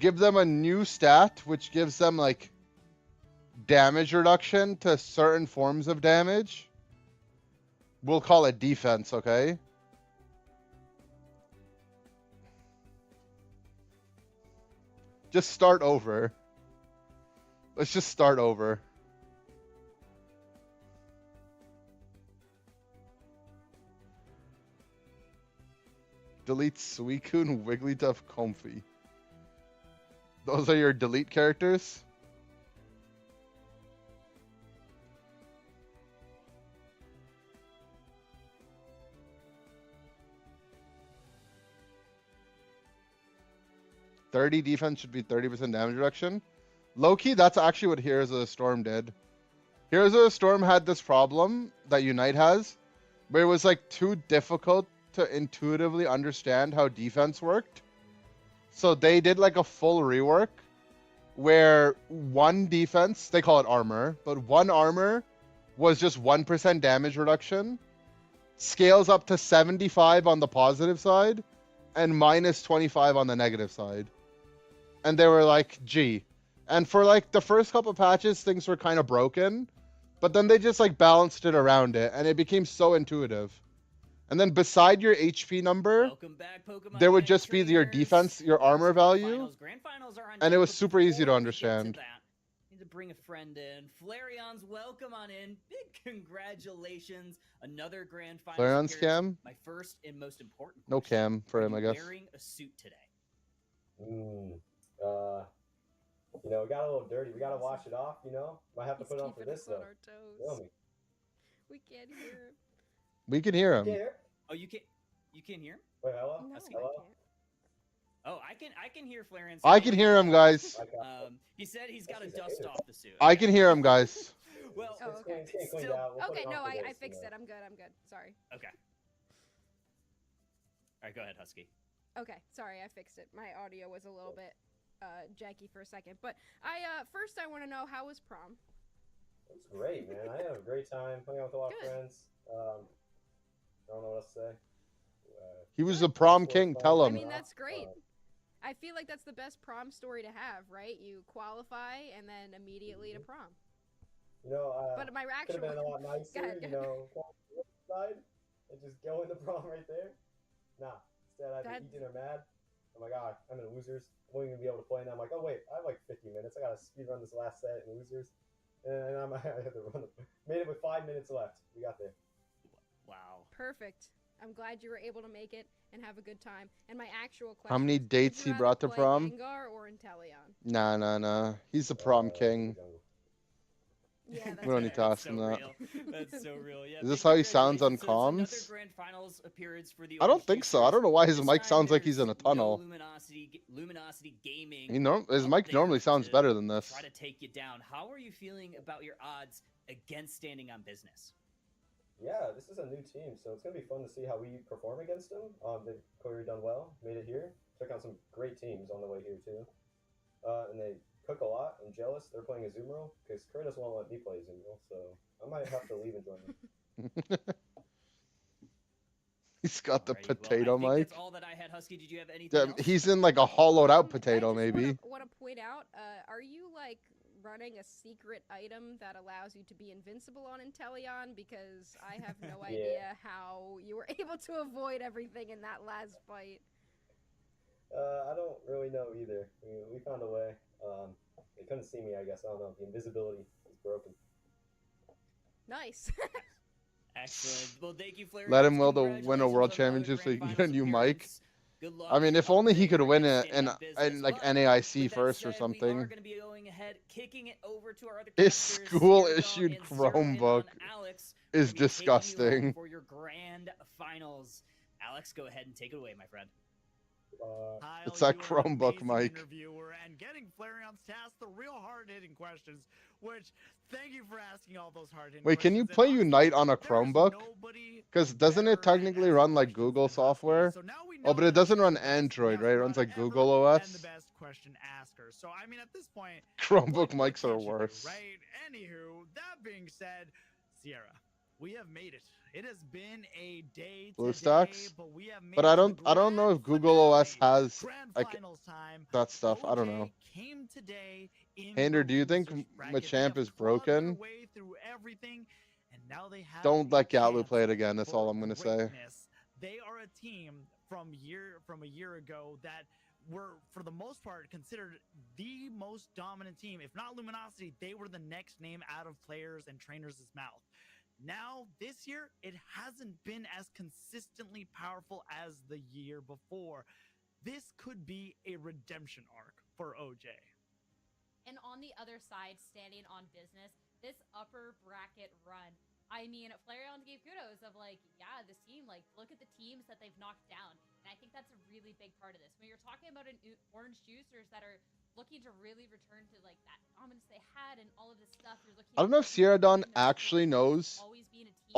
give them a new stat, which gives them, like, damage reduction to certain forms of damage. We'll call it defense, okay? Just start over. Let's just start over. Delete Suicune, Wigglytuff, Comfy. Those are your delete characters? $30 defense should be 30% damage reduction. Low-key, that's actually what Heroes of the Storm did. Heroes of the Storm had this problem that Unite has, where it was like too difficult to intuitively understand how defense worked. So they did like a full rework where one defense, they call it armor, but one armor was just 1% damage reduction, scales up to 75 on the positive side, and minus 25 on the negative side. And they were like, gee. And for like the first couple patches, things were kind of broken, but then they just like balanced it around it, and it became so intuitive. And then beside your HP number, there would just be your defense, your armor value, and it was super easy to understand. Need to bring a friend in. Flarion's welcome on in. Big congratulations. Another grand final. Flarion's cam? My first and most important No question. cam for Are him, you I guess. wearing a suit today? You know, it got a little dirty. We gotta wash it off, you know? Might have to put it on for this, though. Feel me? We can't hear him. We can hear You him. can't hear? Oh, you can't hear him? Wait, hello? No, Husky? I Hello? can't. Oh, I can hear Flareon. I can hear him, guys. He said he's got to dust off the suit. I can hear him, guys. Well, Oh, okay. It's getting cleaned out. We'll put Okay, it on no, for I this, fixed you it. know? I'm good. Sorry. Okay. All right, go ahead, Husky. Okay, sorry, I fixed it. My audio was a little bit janky for a second. But first I want to know, how was prom? It's great, man. I had a great time hanging out with a lot of friends. I don't know what else to say. He was the prom king. Tell I him. mean, that's great. I feel like that's the best prom story to have, right? You qualify and then immediately to prom. You know, but my could actual have been a lot nicer, Go ahead. you know, side and just go into prom right there. Nah, instead I had to eat dinner mad. Oh my god, I'm in losers. I won't even be able to play. And I'm like, oh wait, I have like 50 minutes. I gotta speed run this last set in losers. And I had to run. Made it with 5 minutes left. We got there. Wow. Perfect. I'm glad you were able to make it and have a good time. And my actual question: How many is, dates would you he brought to rather play prom? Gengar or Inteleon? Nah. He's the prom king. Yeah, that's We don't need to ask him that. That's so real. Yeah. Is this how he sounds on Another comms? grand finals appearance for the I don't Orange think so. I don't know why his mic sounds like he's in a tunnel. Luminosity Gaming. His mic normally sounds better than this. Try to take you down. How are you feeling about your odds against Standing on Business? Yeah, this is a new team, so it's gonna be fun to see how we perform against them. They've clearly done well, made it here, took on some great teams on the way here too, and they cook a lot. I'm jealous. They're playing Azumarill because Kratos won't let me play Azumarill, so I might have to leave and join them. He's got the Alrighty, potato well, I think mic. that's all that I had, Husky. Did you have anything Yeah, else? he's in like a hollowed out potato, maybe. Want to point out, are you like running a secret item that allows you to be invincible on Inteleon? Because I have no idea how you were able to avoid everything in that last fight. I don't really know either. We found a way. They couldn't see me, I guess. I don't know. The invisibility is broken. Nice. Excellent. Well, thank you, Flareon. Let him will to win a world championship so he can get a new mic. I mean, if only he could win it in like NAIC first or something. His school issued Chromebook is disgusting. For your grand finals, Alex, go ahead and take it away, my friend. It's that Chromebook mic. Interviewer and getting Flarion's to ask the real hard-hitting questions, which thank you for asking all those hard-hitting Wait, can you play Unite on a Chromebook? Because doesn't it technically run like Google software? Oh, but it doesn't run Android, right? It runs like Google OS. And the best question asker. So I mean, at this point, Chromebook mics are worse. right? Anywho, that being said, Sierra, we have made it. It has been a day BlueStacks? but we have made But I don't know if Google OS has like that stuff. I don't know. Came today in Hander, do you think Machamp is broken? Don't let Galu play it again. That's all I'm gonna say. They are a team from a year ago that were, for the most part, considered the most dominant team. If not Luminosity, they were the next name out of players and trainers' mouth. Now, this year, it hasn't been as consistently powerful as the year before. This could be a redemption arc for OJ. And on the other side, standing on business, this upper bracket run. I mean, Flareon gave kudos of like, yeah, this team, like, look at the teams that they've knocked down. And I think that's a really big part of this. When you're talking about orange juicers that are looking to really return to like that dominance they had and all of this stuff, you're looking. I don't know if Sierra Dawn actually knows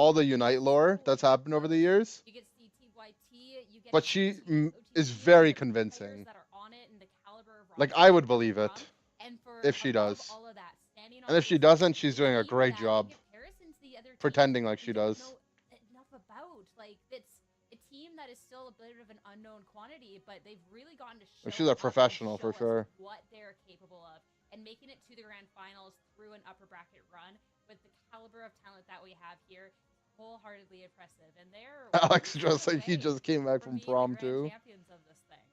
all the Unite lore that's happened over the years. You get CTYT, you get But she is very convincing. Like, I would believe it if she does. And if she doesn't, she's doing a great job pretending like she does. Enough about like it's a team that is still a bit of an unknown quantity, but they've really gotten to show. She's a professional for sure. What they're capable of, and making it to the grand finals through an upper bracket run with the caliber of talent that we have here, wholeheartedly impressive. And they're Alex just like he just came back from prom too. champions of this thing.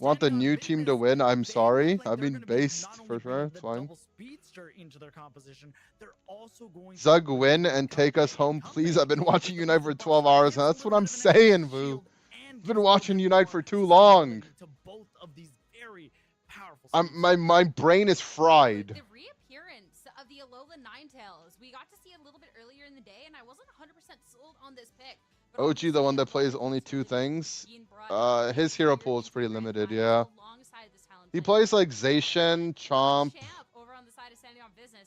Want the new team to win? I'm sorry. I mean, based for sure. It's fine. Speedster into their composition. They're also going Zug, win and take us home, please. I've been watching Unite for 12 hours, and that's what I'm saying, Vu. I've been watching Unite for too long. My brain is fried. The reappearance of the Alola Ninetales. We got to see a little bit earlier in the day, and I wasn't 100% sold on this pick. OG, the one that plays only 2 things. His hero pool is pretty limited, yeah. He plays like Zacian, Chomp.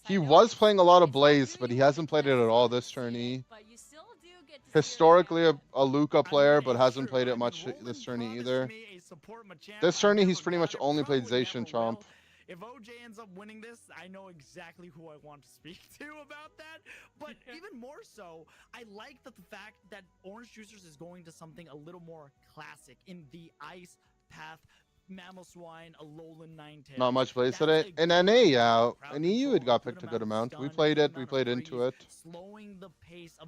He was playing a lot of Blaze, but he hasn't played it at all this tourney. Historically a Luca player, but hasn't played it much this tourney either. This tourney, he's pretty much only played Zacian, Chomp. If OJ ends up winning this, I know exactly who I want to speak to about that. But even more so, I like that the fact that Orange Juicers is going to something a little more classic in the Ice Path, Mammal Swine, Alolan Ninetales. Not much plays today. In NA, yeah. In EU, it got picked a good amount. We played it. We played into it. Oh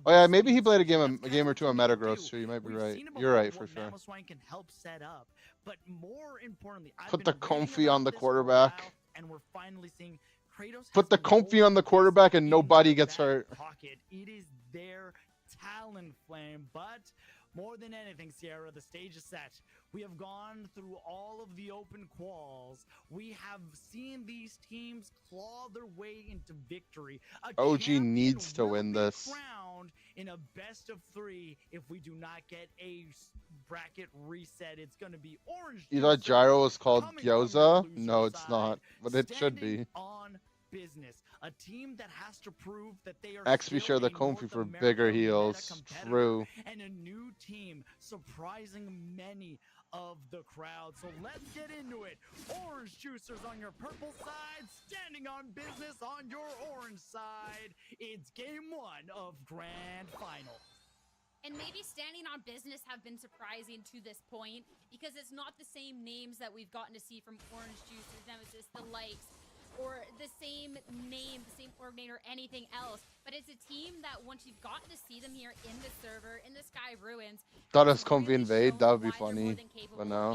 yeah, maybe he played a game or two on Metagross too. You might be right. You're right for sure. Can help set up. But more importantly, put the comfy on the quarterback. And we're finally seeing Kratos. Put the comfy on the quarterback and nobody gets hurt. Pocket. It is their talent flame, but more than anything, Sierra, the stage is set. We have gone through all of the open quals. We have seen these teams claw their way into victory. OG needs to win this. In a best of 3, if we do not get a bracket reset, it's going to be Orange. You thought Gyro was called Gyoza? No, it's not, but it should be. On business, a team that has to prove that they are XP share the comfy for bigger heals. True. And a new team surprising many of the crowd. So let's get into it. Orange Juicers on your purple side, standing on business on your orange side. It's game 1 of Grand Final. And maybe standing on business have been surprising to this point because it's not the same names that we've gotten to see from Orange Juicers, Nemesis, the likes, or the same name, the same coordinator, anything else. But it's a team that once you've gotten to see them here in the server, in the Sky Ruins. Thought it was comfy invade. That would be funny. But no.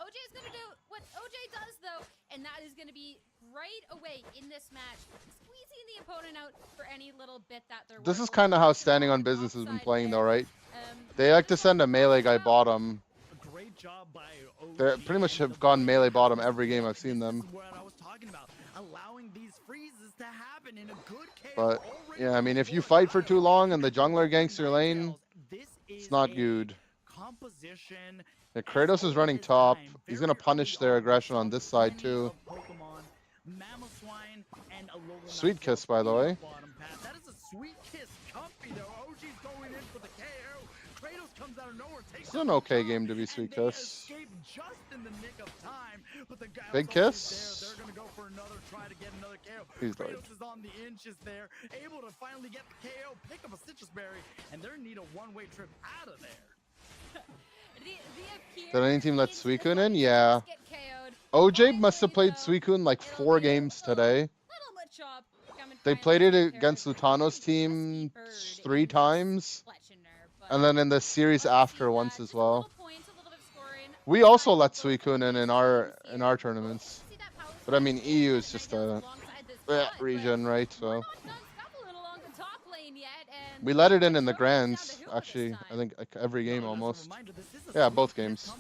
OJ is going to do what OJ does, though, and that is going to be right away in this match, squeezing the opponent out for any little bit that they're This is kind of how standing on business has been playing, though, right? They like to send a melee guy bottom. Great job by OG. They pretty much have gone melee bottom every game I've seen them. Allowing these freezes to happen in a good But yeah, I mean, if you fight for too long and the jungler ganks your lane, it's not good. Yeah, Kratos is running top. He's gonna punish their aggression on this side too. Sweet kiss, by the way. That is a sweet kiss, comfy though. OG's going in for the KO. Kratos comes out of nowhere, takes It's an okay game to be sweet kiss. just in the nick of time, but the guy Big kiss. they're gonna go for another try to get another KO. He's dead. Kratos is on the inches there, able to finally get the KO, pick up a citrus berry, and they're need a one-way trip out of there. Did any team let Suicune in? Yeah. OJ must have played Suicune like 4 games today. They played it against Lutano's team 3 times. And then in the series after once as well. We also let Suicune in our tournaments. But I mean, EU is just a region, right? So we let it in the grands, actually. I think like every game almost. Yeah, both games.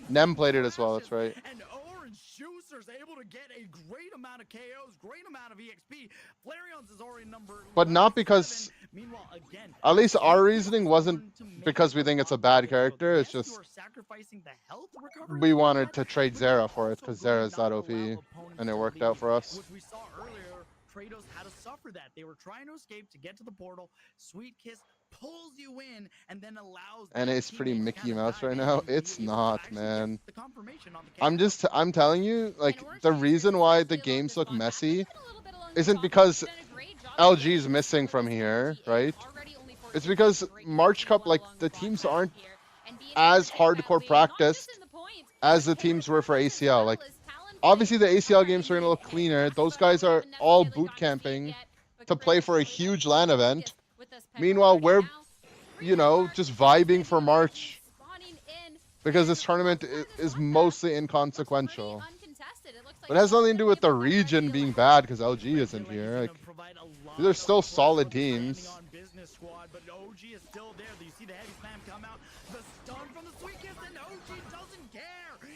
Nem played it as well. That's right. And Orange Juicers able to get a great amount of KOs, great amount of EXP. Flareon's is already number. But not because. At least our reasoning wasn't because we think it's a bad character. It's just we wanted to trade Zera for it because Zera's that OP, and it worked out for us. Which we saw earlier, Kratos had to suffer that. They were trying to escape to get to the portal. Sweet Kiss pulls you in and then allows. And it's pretty Mickey Mouse right now. It's not, man. I'm telling you, like the reason why the games look messy isn't because LG is missing from here, right? It's because March Cup, like the teams aren't as hardcore practiced as the teams were for ACL. Like obviously the ACL games are gonna look cleaner. Those guys are all boot camping to play for a huge LAN event. Meanwhile, we're, you know, just vibing for March because this tournament is mostly inconsequential. But it has nothing to do with the region being bad because LG isn't here. Like, these are still solid teams. But OG is still there. You see the heavy slam come out. The stun from the Sweet Kiss, and OG doesn't care.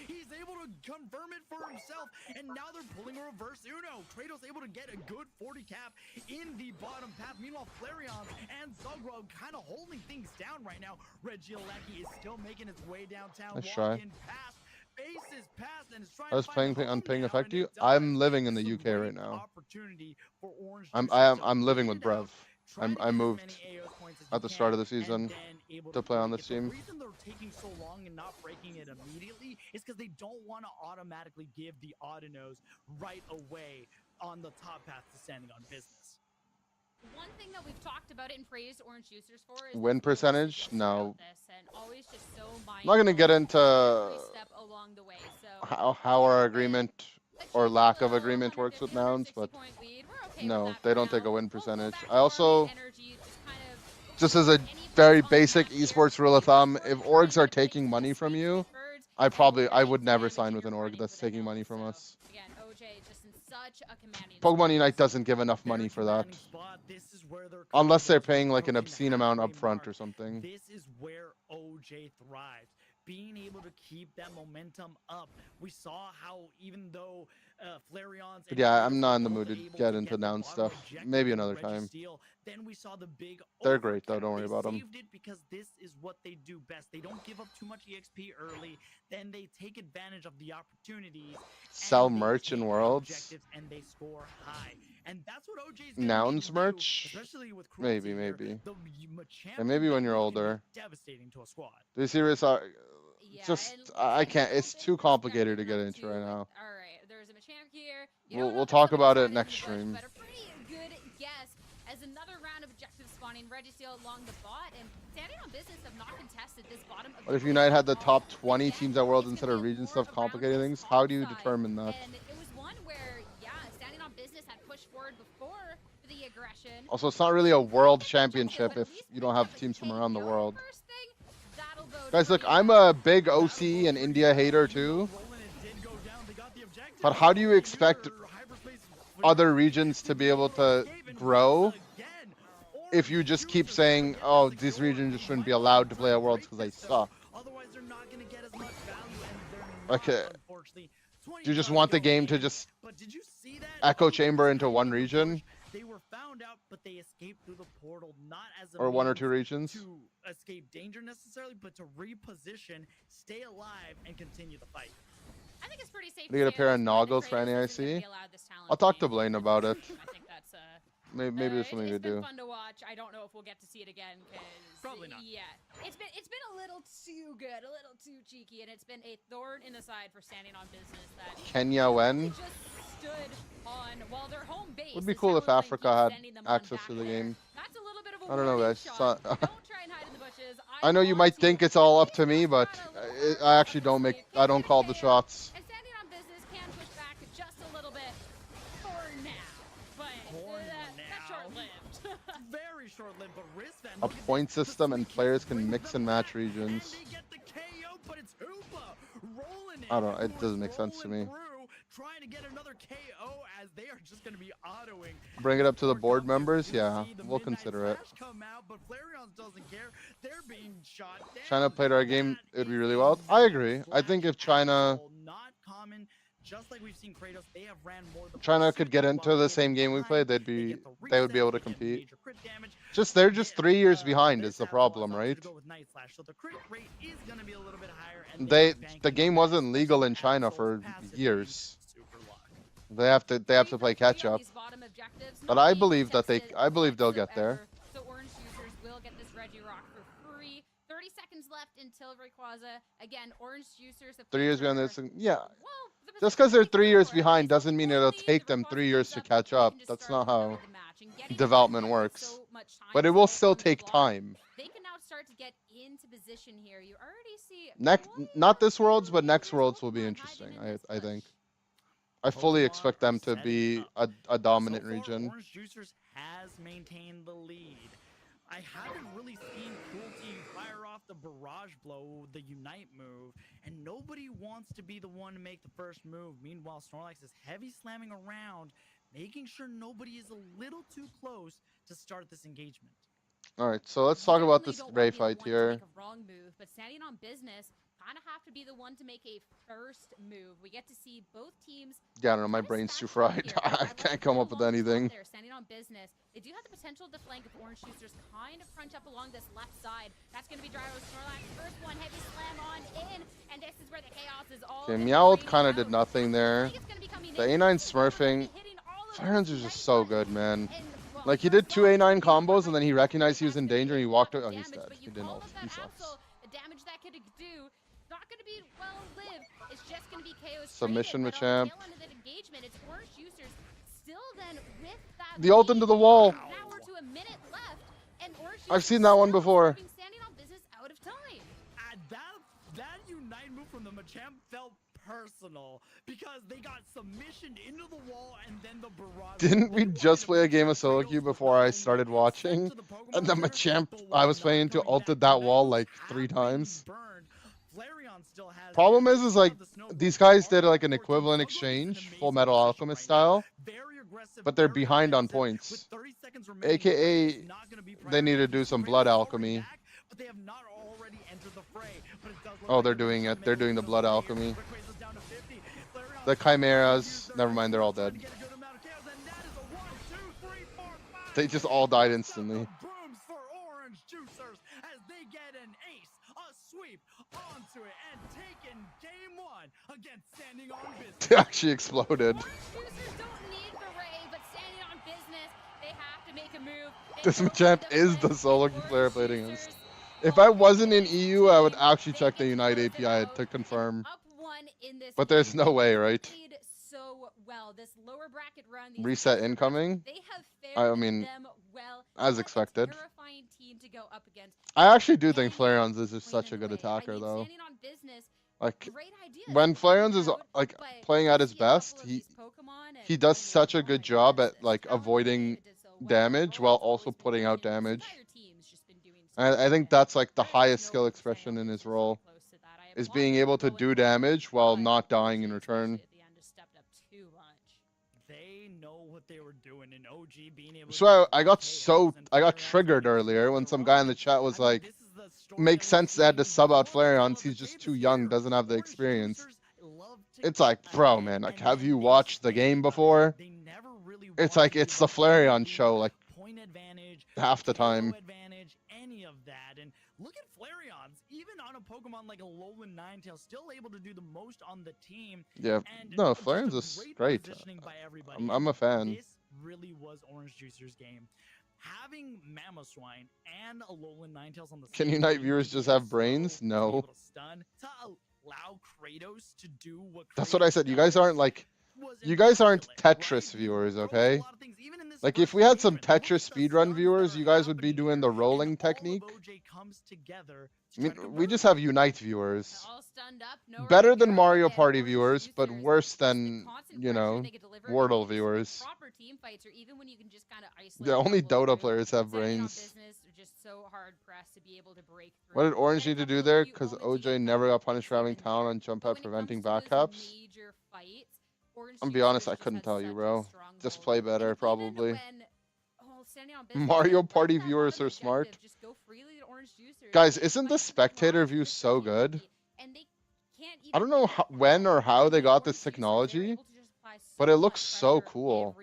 He's able to confirm it for himself, and now they're pulling a reverse Uno. Kratos able to get a good 40 cap in the bottom path. Meanwhile, Flareon and Zugro kind of holding things down right now. Regieleki is still making its way downtown, Nice try. walking past, faces past, and is trying I was to playing find a on home Ping now, Effect and you. it does. I'm living in This the is a UK right great now. opportunity for Orange I'm Juicers to living wait with it Brev. out, try to I get as moved many AOS points as at you the can, start of the and season then able to play on break this it. The team. reason they're taking so long and not breaking it immediately is because they don't want to automatically give the Autonos right away on the top path to standing on business. One thing that we've talked about it and praised Orange Juicers for is Win percentage? No. this and always just so I'm not gonna get into every step along the way. So how our agreement or lack of agreement works with nouns, but no, they don't take a win percentage. I also, just as a very basic esports rule of thumb, if orgs are taking money from you, I would never sign with an org that's taking money from us. again, OJ just in such a commanding Pokemon Unite doesn't give enough money for that. Unless they're paying like an obscene amount up front or something. This is where OJ thrives. Being able to keep that momentum up. We saw how even though Flareon's But yeah, I'm not in the mood to get into noun stuff. Maybe another time. Then we saw the big They're great though, don't worry about them. saved it because this is what they do best. They don't give up too much EXP early, then they take advantage of the opportunities. Sell merch in Worlds. And they score high. And that's what OJ's Nouns merch? Maybe. And maybe when you're older. Devastating to a squad. The series are just I can't. It's too complicated to get into right now. All right, there's a Machamp here. We'll talk about it next stream. But a pretty good guess as another round of objective spawning. Registeel along the bot and standing on business have not contested this bottom. But if Unite had the top 20 teams at Worlds instead of region stuff complicating things, how do you determine that? And it was one where, yeah, standing on business had pushed forward before the aggression. Also, it's not really a world championship if you don't have teams from around the world. Guys, look, I'm a big OC and India hater too. But how do you expect other regions to be able to grow if you just keep saying, oh, these regions just shouldn't be allowed to play at Worlds because they suck? Okay. Do you just want the game to just echo chamber into one region? They were found out, but they escaped through the portal, not as a or one or means two regions to escape danger necessarily, but to reposition, stay alive, and continue the fight. I think it's pretty safe to get a pair of noggles for NAIC. I'll talk to Blaine about it. I think that's maybe there's something to do. It's been fun to watch. I don't know if we'll get to see it again because probably not. Yeah, it's been a little too good, a little too cheeky, and it's been a thorn in the side for standing on business. That Kenya when? just stood on while their home base. Would be cool if Africa had access to the game. That's a little bit of a I don't know, guys. Don't try and hide in the bushes. I know you might think it's all up to me, but I actually don't call the shots. And standing on business can push back just a little bit for now, but that's short-lived. Very short-lived, but Rizvan, A point system and players can mix and match regions. I don't know. It doesn't make sense to me. Trying to get another KO as they are just going to be autoing. Bring it up to the board members? Yeah, we'll consider it. Come out, but Flareon doesn't care. They're being shot down. China played our game, it would be really well. I agree. I think if China just like we've seen Kratos, they have ran more than China could get into the same game we played, they would be able to compete. They're just 3 years behind is the problem, right? The game wasn't legal in China for years. They have to play catch up. But I believe they'll get there. So Orange users will get this Reggie Rock for free. 30 seconds left until Rayquaza. Again, Orange users have 3 years behind this. Yeah. Just because they're 3 years behind doesn't mean it'll take them 3 years to catch up. That's not how development works. But it will still take time. They can now start to get into position here. You already see Not this Worlds, but next Worlds will be interesting, I think. I fully expect them to be a dominant region. Orange Juicers has maintained the lead. I haven't really seen Cruelty fire off the barrage blow, the Unite move, and nobody wants to be the one to make the first move. Meanwhile, Snorlax is heavy slamming around, making sure nobody is a little too close to start this engagement. Alright, so let's talk about this Ray fight here. Wrong move, but standing on business kind of have to be the one to make a first move. We get to see both teams. Yeah, I don't know. My brain's too fried. I can't come up with anything. They're standing on business. They do have the potential to flank if Orange Juicers kind of crunch up along this left side. That's going to be Gyro's Snorlax. First one, heavy slam on in, and this is where the chaos is all. Okay, Meowth kind of did nothing there. The A9 smurfing. Flareon's is just so good, man. Like, he did 2 A9 combos, and then he recognized he was in danger, and he walked away. Oh, he's dead. He didn't ult. He sucks. The damage that could do, not going to be well lived. It's just going to be KO. Submission Machamp. It's Orange Juicers still then with that The ult into the wall. Now we're to a minute left, and Orange I've seen that one before. standing on business out of time. That Unite move from the Machamp felt personal because they got submissioned into the wall and then the barrage. Didn't we just play a game of solo queue before I started watching? And the Machamp I was playing into ulted that wall like 3 times. Problem is like these guys did like an equivalent exchange, Full Metal Alchemist style, but they're behind on points. AKA, they need to do some blood alchemy. Oh, they're doing it. They're doing the blood alchemy. The Chimeras, never mind, they're all dead. They just all died instantly. They actually exploded. This Machamp is the solo queue player I played against. If I wasn't in EU, I would actually check the Unite API to confirm. But there's no way, right? Reset incoming? I mean, as expected. I actually do think Flareon's is just such a good attacker, though. Like, when Flareon's is like playing at his best, he does such a good job at like avoiding damage while also putting out damage. I think that's like the highest skill expression in his role, is being able to do damage while not dying in return. They know what they were doing, and OG being able. So I got triggered earlier when some guy in the chat was like, "Makes sense they had to sub out Flareon. He's just too young, doesn't have the experience." It's like, bro, man, like, have you watched the game before? It's like it's the Flareon show, like half the time. Any of that, and look at Flareon's, even on a Pokemon like a Alolan Ninetales, still able to do the most on the team. Yeah, no, Flareon's is great. I'm a fan. This really was Orange Juicer's game. Having Mamoswine and Alolan Ninetales on the Can same Unite team viewers just have brains? No. to allow Kratos to do what That's what I said. You guys aren't like, you guys aren't Tetris viewers, okay? Like, if we had some Tetris speedrun viewers, you guys would be doing the rolling technique. I mean, we just have Unite viewers. Better than Mario Party viewers, but worse than, you know, Wordle viewers. Yeah, only Dota players have brains. What did Orange need to do there? Because OJ never got punished for having talent on jump pad preventing backcaps. I'm gonna be honest, I couldn't tell you, bro. Just play better, probably. Mario Party viewers are smart. Guys, isn't the spectator view so good? I don't know when or how they got this technology, but it looks so cool.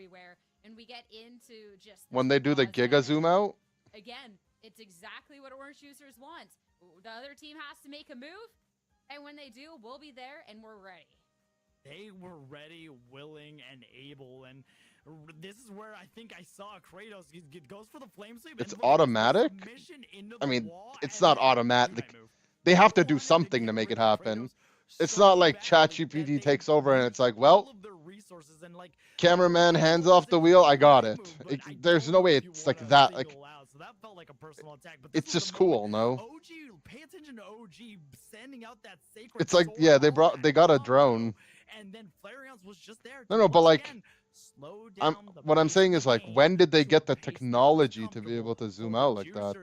When they do the Giga zoom out. Again, it's exactly what Orange Juicers wants. The other team has to make a move, and when they do, we'll be there and we're ready. They were ready, willing, and able, and this is where I think I saw Kratos. He goes for the flame sweep. It's automatic? I mean, it's not automatic. They have to do something to make it happen. It's not like ChatGPT takes over and it's like, well, cameraman, hands off the wheel, I got it. There's no way it's like that. Like, it's just cool, no? It's like, yeah, they got a drone. And then Flareon's was just there. No, but like, what I'm saying is like, when did they get the technology to be able to zoom out like that?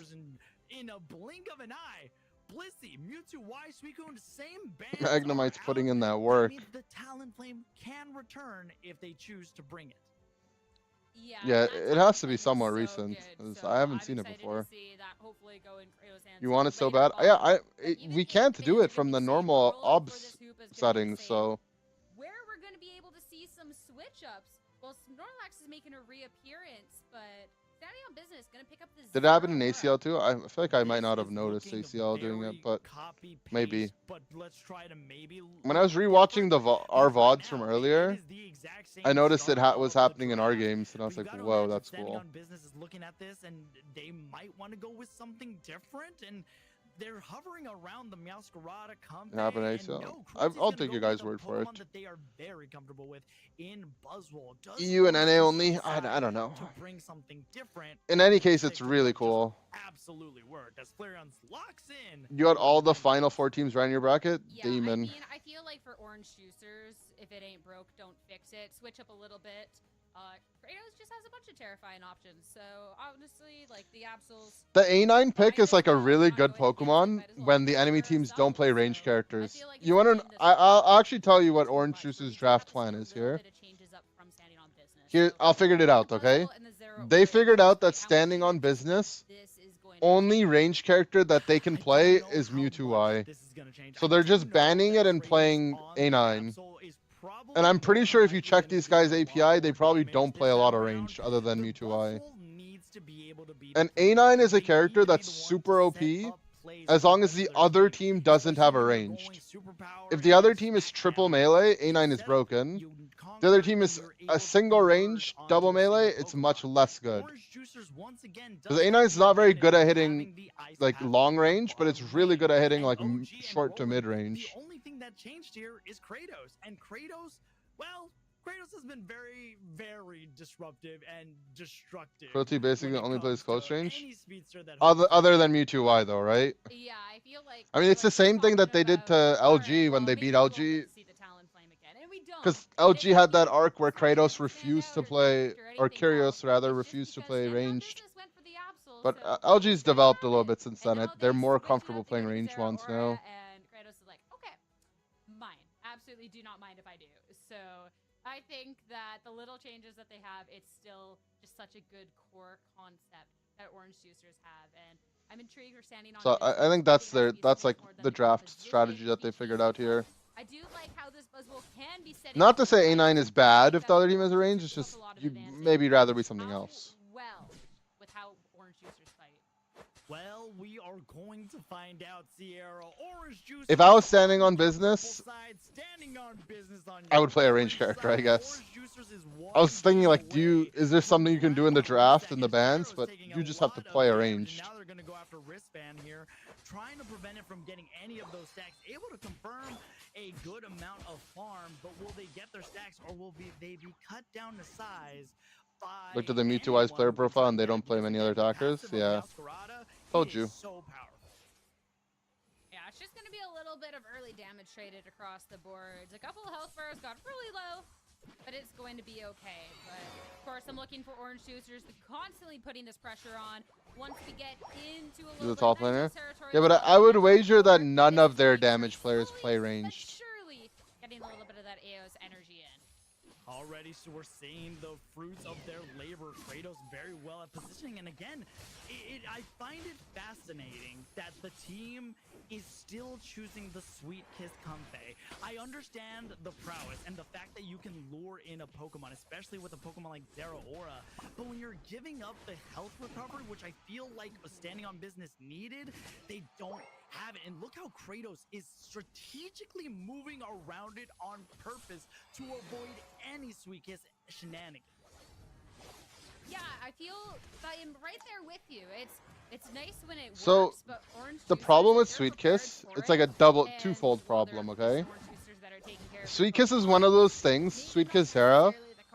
In a blink of an eye, Blissey, Mewtwo, Y, Suicune, same band. Magnemite's putting in that work. I mean, the Talon Flame can return if they choose to bring it. Yeah, it has to be somewhat recent, 'cause I haven't seen it before. You want it so bad? Yeah, we can't do it from the normal obs settings, so where we're going to be able to see some switch ups. Well, Snorlax is making a reappearance, but Standing on Business going to pick up the did it happen in ACL too? I feel like I might not have noticed ACL doing it, but maybe. But let's try to maybe When I was rewatching our VODs from earlier, I noticed it was happening in our games, and I was like, whoa, that's Standing cool. on Business is looking at this, and they might want to go with something different, and they're hovering around the Meowscarada It happened in ACL. I'll take your guys' word for it. that they are very comfortable with in Buzzwole. Does EU and NA only? decide I don't know. to bring something different? In any case, it's really cool. Absolutely work. As Flareon's locks in. You got all the final 4 teams right in your bracket? Yeah, Demon. I mean, I feel like for Orange Juicers, if it ain't broke, don't fix it. Switch up a little bit. Kratos just has a bunch of terrifying options. So honestly, like the Absols. The A9 pick is like a really good Pokemon when the enemy teams don't play range characters. You want to? I'll actually tell you what Orange Juice's draft plan is here. Here, I'll figure it out, okay? They figured out that Standing on Business, only range character that they can play is Mewtwo. So they're just banning it and playing A9. And I'm pretty sure if you check these guys' API, they probably don't play a lot of range other than Mewtwo. And A9 is a character that's super OP as long as the other team doesn't have a ranged. If the other team is triple melee, A9 is broken. The other team is a single range, double melee, it's much less good. Because A9 is not very good at hitting like long range, but it's really good at hitting like short to mid range. The only thing that changed here is Kratos, and Kratos, well, Kratos has been very, very disruptive and destructive. Cruelty basically only plays close range? Other than Mewtwo though, right? Yeah, I feel like. I mean, it's the same thing that they did to LG when they beat LG. Because LG had that arc where Kratos refused to play, or Curios rather, refused to play ranged. But LG's developed a little bit since then. They're more comfortable playing ranged ones now. And Kratos is like, okay, mine. Absolutely do not mind if I do. So I think that the little changes that they have, it's still just such a good core concept that Orange Juicers have, and I'm intrigued for Standing on. So I think that's like the draft strategy that they figured out here. I do like how this Buzzwole can be setting. Not to say A9 is bad if the other team has a range, it's just you'd maybe rather be something else. Well, with how Orange Juicers fight. Well, we are going to find out, Sierra. Orange Juice. If I was standing on business, I would play a range character, I guess. I was thinking like, is there something you can do in the draft and the bans, but you just have to play a ranged. Now they're going to go after wristband here, trying to prevent it from getting any of those stacks. Able to confirm a good amount of farm, but will they get their stacks, or will they be cut down to size? Looked at the Mewtwo player profile and they don't play many other attackers. Yeah. Told you. Yeah, it's just going to be a little bit of early damage traded across the boards. A couple of health bars got really low, but it's going to be okay. But of course, I'm looking for Orange Juicers constantly putting this pressure on. Once we get into a little The top laner. Yeah, but I would wager that none of their damage players play ranged. Surely getting a little bit of that AO's energy in. Already, so we're seeing the fruits of their labor. Kratos very well at positioning, and again, I find it fascinating that the team is still choosing the Sweet Kiss Comfey. I understand the prowess and the fact that you can lure in a Pokemon, especially with a Pokemon like Zeraora, but when you're giving up the health recovery, which I feel like Standing on Business needed, they don't have it. And look how Kratos is strategically moving around it on purpose to avoid any Sweet Kiss shenanigans. Yeah, I feel that I'm right there with you. It's nice when it So works, but Orange the problem with Sweet Kiss, it's like a twofold problem, okay? Sweet Kiss is one of those things, Sweet Kiss Hera,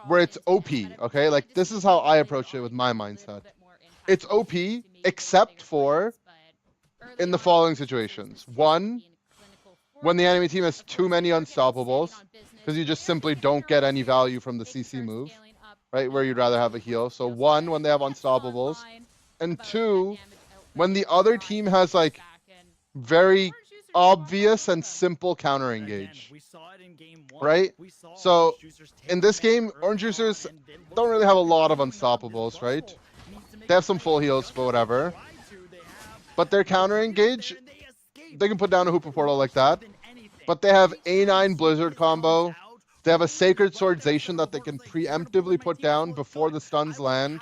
where it's OP, okay? Like, this is how I approach it with my mindset. It's OP, except for in the following situations. One, when the enemy team has too many unstoppables, because you just simply don't get any value from the CC move, right? Where you'd rather have a heal. So one, when they have unstoppables, and two, when the other team has like very obvious and simple counter engage. Right? So in this game, Orange Juicers don't really have a lot of unstoppables, right? They have some full heals, but whatever. But their counter engage, they can put down a Hooper Portal like that. But they have A9 Blizzard combo. They have a Sacred Swordization that they can preemptively put down before the stuns land.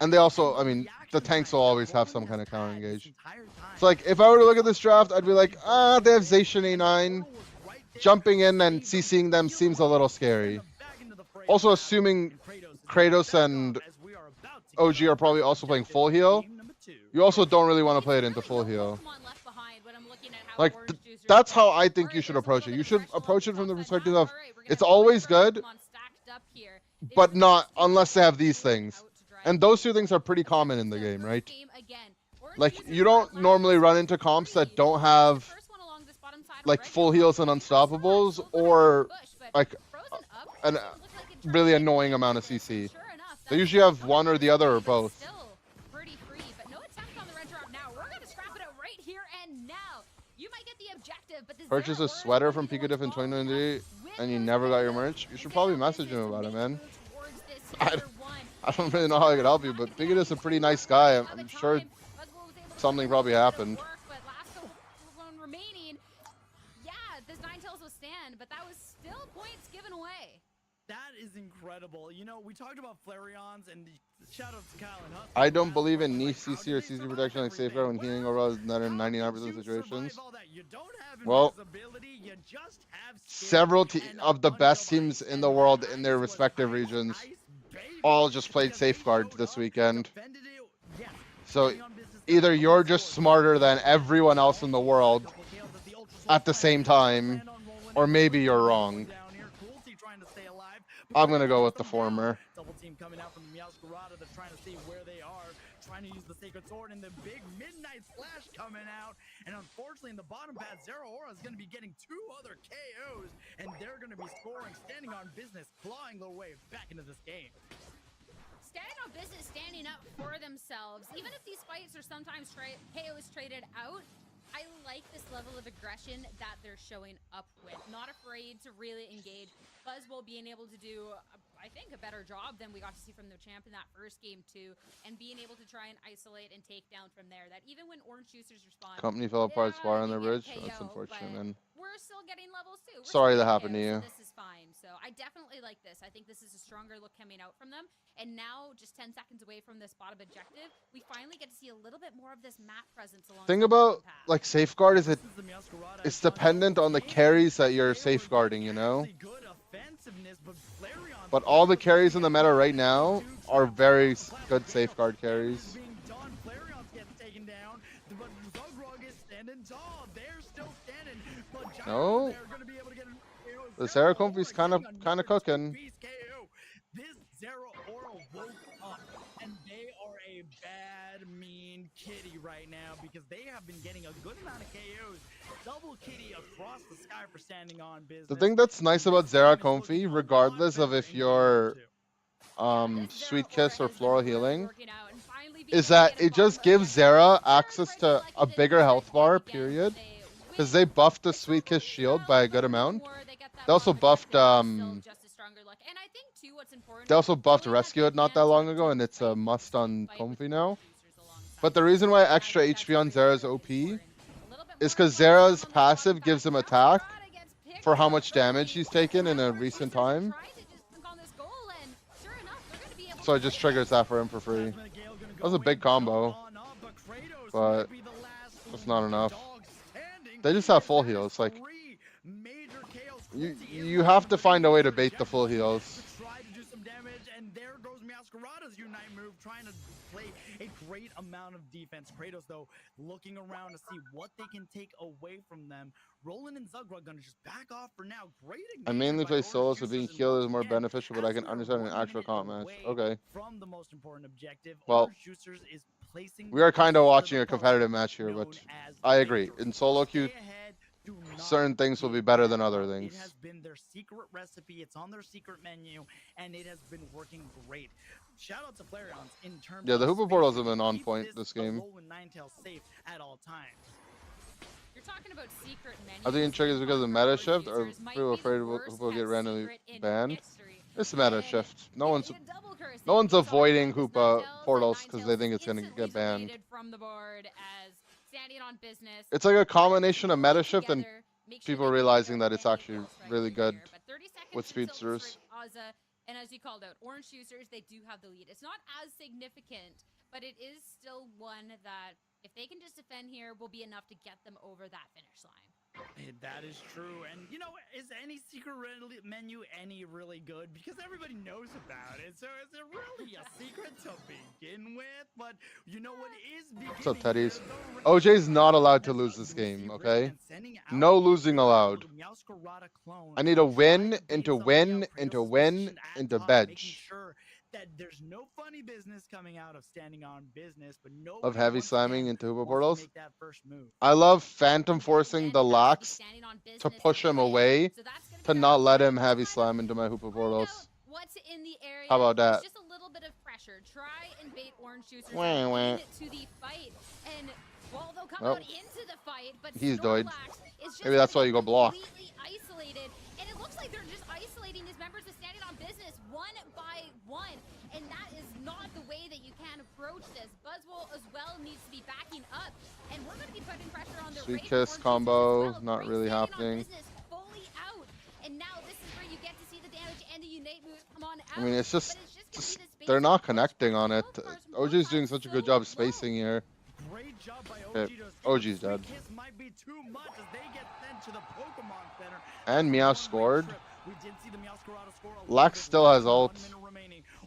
And they also, I mean, the tanks will always have some kind of counter engage. So, like, if I were to look at this draft, I'd be like, they have Zacian A9. Jumping in and CCing them seems a little scary. Also, assuming Kratos and OG are probably also playing full heal, you also don't really want to play it into full heal. Like, that's how I think you should approach it. You should approach it from the perspective of, it's always good, but not unless they have these things. And those two things are pretty common in the game, right? Like, you don't normally run into comps that don't have, like, full heals and unstoppables, or, like, a really annoying amount of CC. They usually have one or the other or both. Purchase a sweater from Picadiff in 2023 and you never got your merch? You should probably message him about it, man. I don't really know how I could help you, but Picadiff's a pretty nice guy. I'm sure something probably happened. That is incredible. You know, we talked about Flareons and shout out to Kyle and Hustle. I don't believe in niche CC or CC protection like Safeguard when healing overall is not in 99% of situations. Well, several of the best teams in the world in their respective regions all just played Safeguard this weekend. So either you're just smarter than everyone else in the world at the same time, or maybe you're wrong. I'm gonna go with the former. Double team coming out from the Meowscarada. They're trying to see where they are, trying to use the Sacred Sword, and the big Midnight Slash coming out. And unfortunately, in the bottom pad, Zero Aura is going to be getting 2 other KOs, and they're going to be scoring, standing on business, clawing their way back into this game. Standing on business, standing up for themselves. Even if these fights are sometimes KOs traded out, I like this level of aggression that they're showing up with. Not afraid to really engage. Buzzwole being able to do, I think, a better job than we got to see from the champ in that first game too, and being able to try and isolate and take down from there. That even when Orange Juicers respond, Company fell apart, spar on the bridge. That's unfortunate, man. We're still getting levels too. Sorry that happened to you. This is fine. So I definitely like this. I think this is a stronger look coming out from them. And now, just 10 seconds away from this bottom objective, we finally get to see a little bit more of this map presence along. Thing about like Safeguard is it's dependent on the carries that you're safeguarding, you know. But all the carries in the meta right now are very good Safeguard carries. No, the Zerakomfi's kind of cooking. Zero Aura woke up, and they are a bad, mean kitty right now because they have been getting a good amount of KOs. Double kitty across the sky for standing on business. The thing that's nice about Zerakomfi, regardless of if you're Sweet Kiss or Floral Healing, is that it just gives Zera access to a bigger health bar, period. Because they buffed the Sweet Kiss shield by a good amount. They also buffed Rescue It not that long ago, and it's a must on Comfy now. But the reason why extra HP on Zera's OP is because Zera's passive gives him attack for how much damage he's taken in a recent time. So it just triggers that for him for free. That was a big combo, but that's not enough. They just have full heals. Like, you have to find a way to bait the full heals. Meowscarada's Unite move, trying to play a great amount of defense. Kratos, though, looking around to see what they can take away from them. Roland and Zugra gonna just back off for now. Great. I mainly play solos, so being healed is more beneficial, but I can understand an actual comp match. Okay. From the most important objective, well, we are kind of watching a competitive match here, but I agree. In solo queue, certain things will be better than other It things. has been their secret recipe. It's on their secret menu, and it has been working great. Shout out to Flareons in terms Yeah, the of Hoopa portals spacing have been to on keep point this game. Alolan Ninetales safe at all times. You're talking about secret menus. I think it triggers because of meta shift, or people afraid Hoopa will get randomly banned. It's meta shift. No one's avoiding Hoopa portals because they think it's gonna get banned. From the board as standing on business. It's like a combination of meta shift and people realizing that it's actually really good with speedsters. And as you called out, Orange Juicers, they do have the lead. It's not as significant, but it is still one that, if they can just defend here, will be enough to get them over that finish line. That is true. And, you know, is any secret menu any really good? Because everybody knows about it. So is it really a secret to begin with? But you know what is beginning? What's up, Teddies? OJ's not allowed to lose this game, okay? No losing allowed. I need a win into win into win into veg. That there's no funny business coming out of standing on business, but no Of heavy slamming into Hoopa portals. make that first move. I love phantom forcing the Lax to push him away, to not let him heavy slam into my Hoopa portals. What's in the area? How about that? It's just a little bit of pressure. Try and bait Orange Juicers Wah, wah. into the fight, and while they'll come Oh. out into the fight, but He's died. Snorlax is just Maybe that's why you go block. completely isolated, and it looks like they're just isolating his members of standing on business one by one, and that is not the way that you can approach this. Buzzwole as well needs to be backing up, and we're going to be putting pressure on the Sweet kiss combo, not really happening. fully out, and now this is where you get to see the damage and the unite moves come on out. I mean, it's just they're not connecting on it. OG's doing such a good job spacing here. Great job by Okay, OG's dead. Kiss might be too much as they get sent to the Pokemon Center. And Meow scored. We did see the Meowscarada score. Lax still has ult.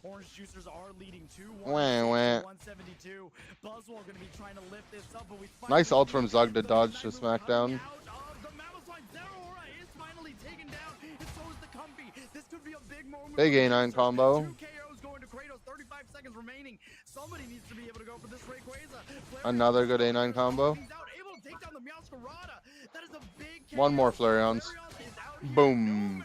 Orange Juicers are leading 2-1. Wah, wah. 172. Buzzwole going to be trying to lift this up, but we Nice ult from Zug to dodge to SmackDown. Big A9 combo. Another good A9 combo. One more Flareons. Boom.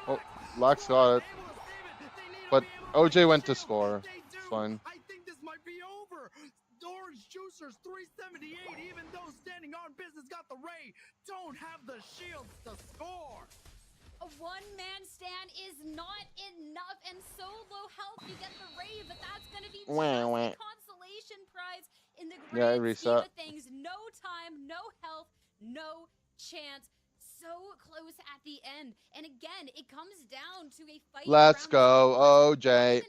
Oh, Lax got it. But OJ went to score. It's fine. I think this might be over. Orange Juicers 378, even though standing on business got the Ray, don't have the shields to score. A one-man stand is not enough, and so low health you get the Ray, but that's going to be just a consolation prize in the grand scheme of things. No time, no health, no chance. So close at the end, and again, it comes down to a fight. Let's go, OJ.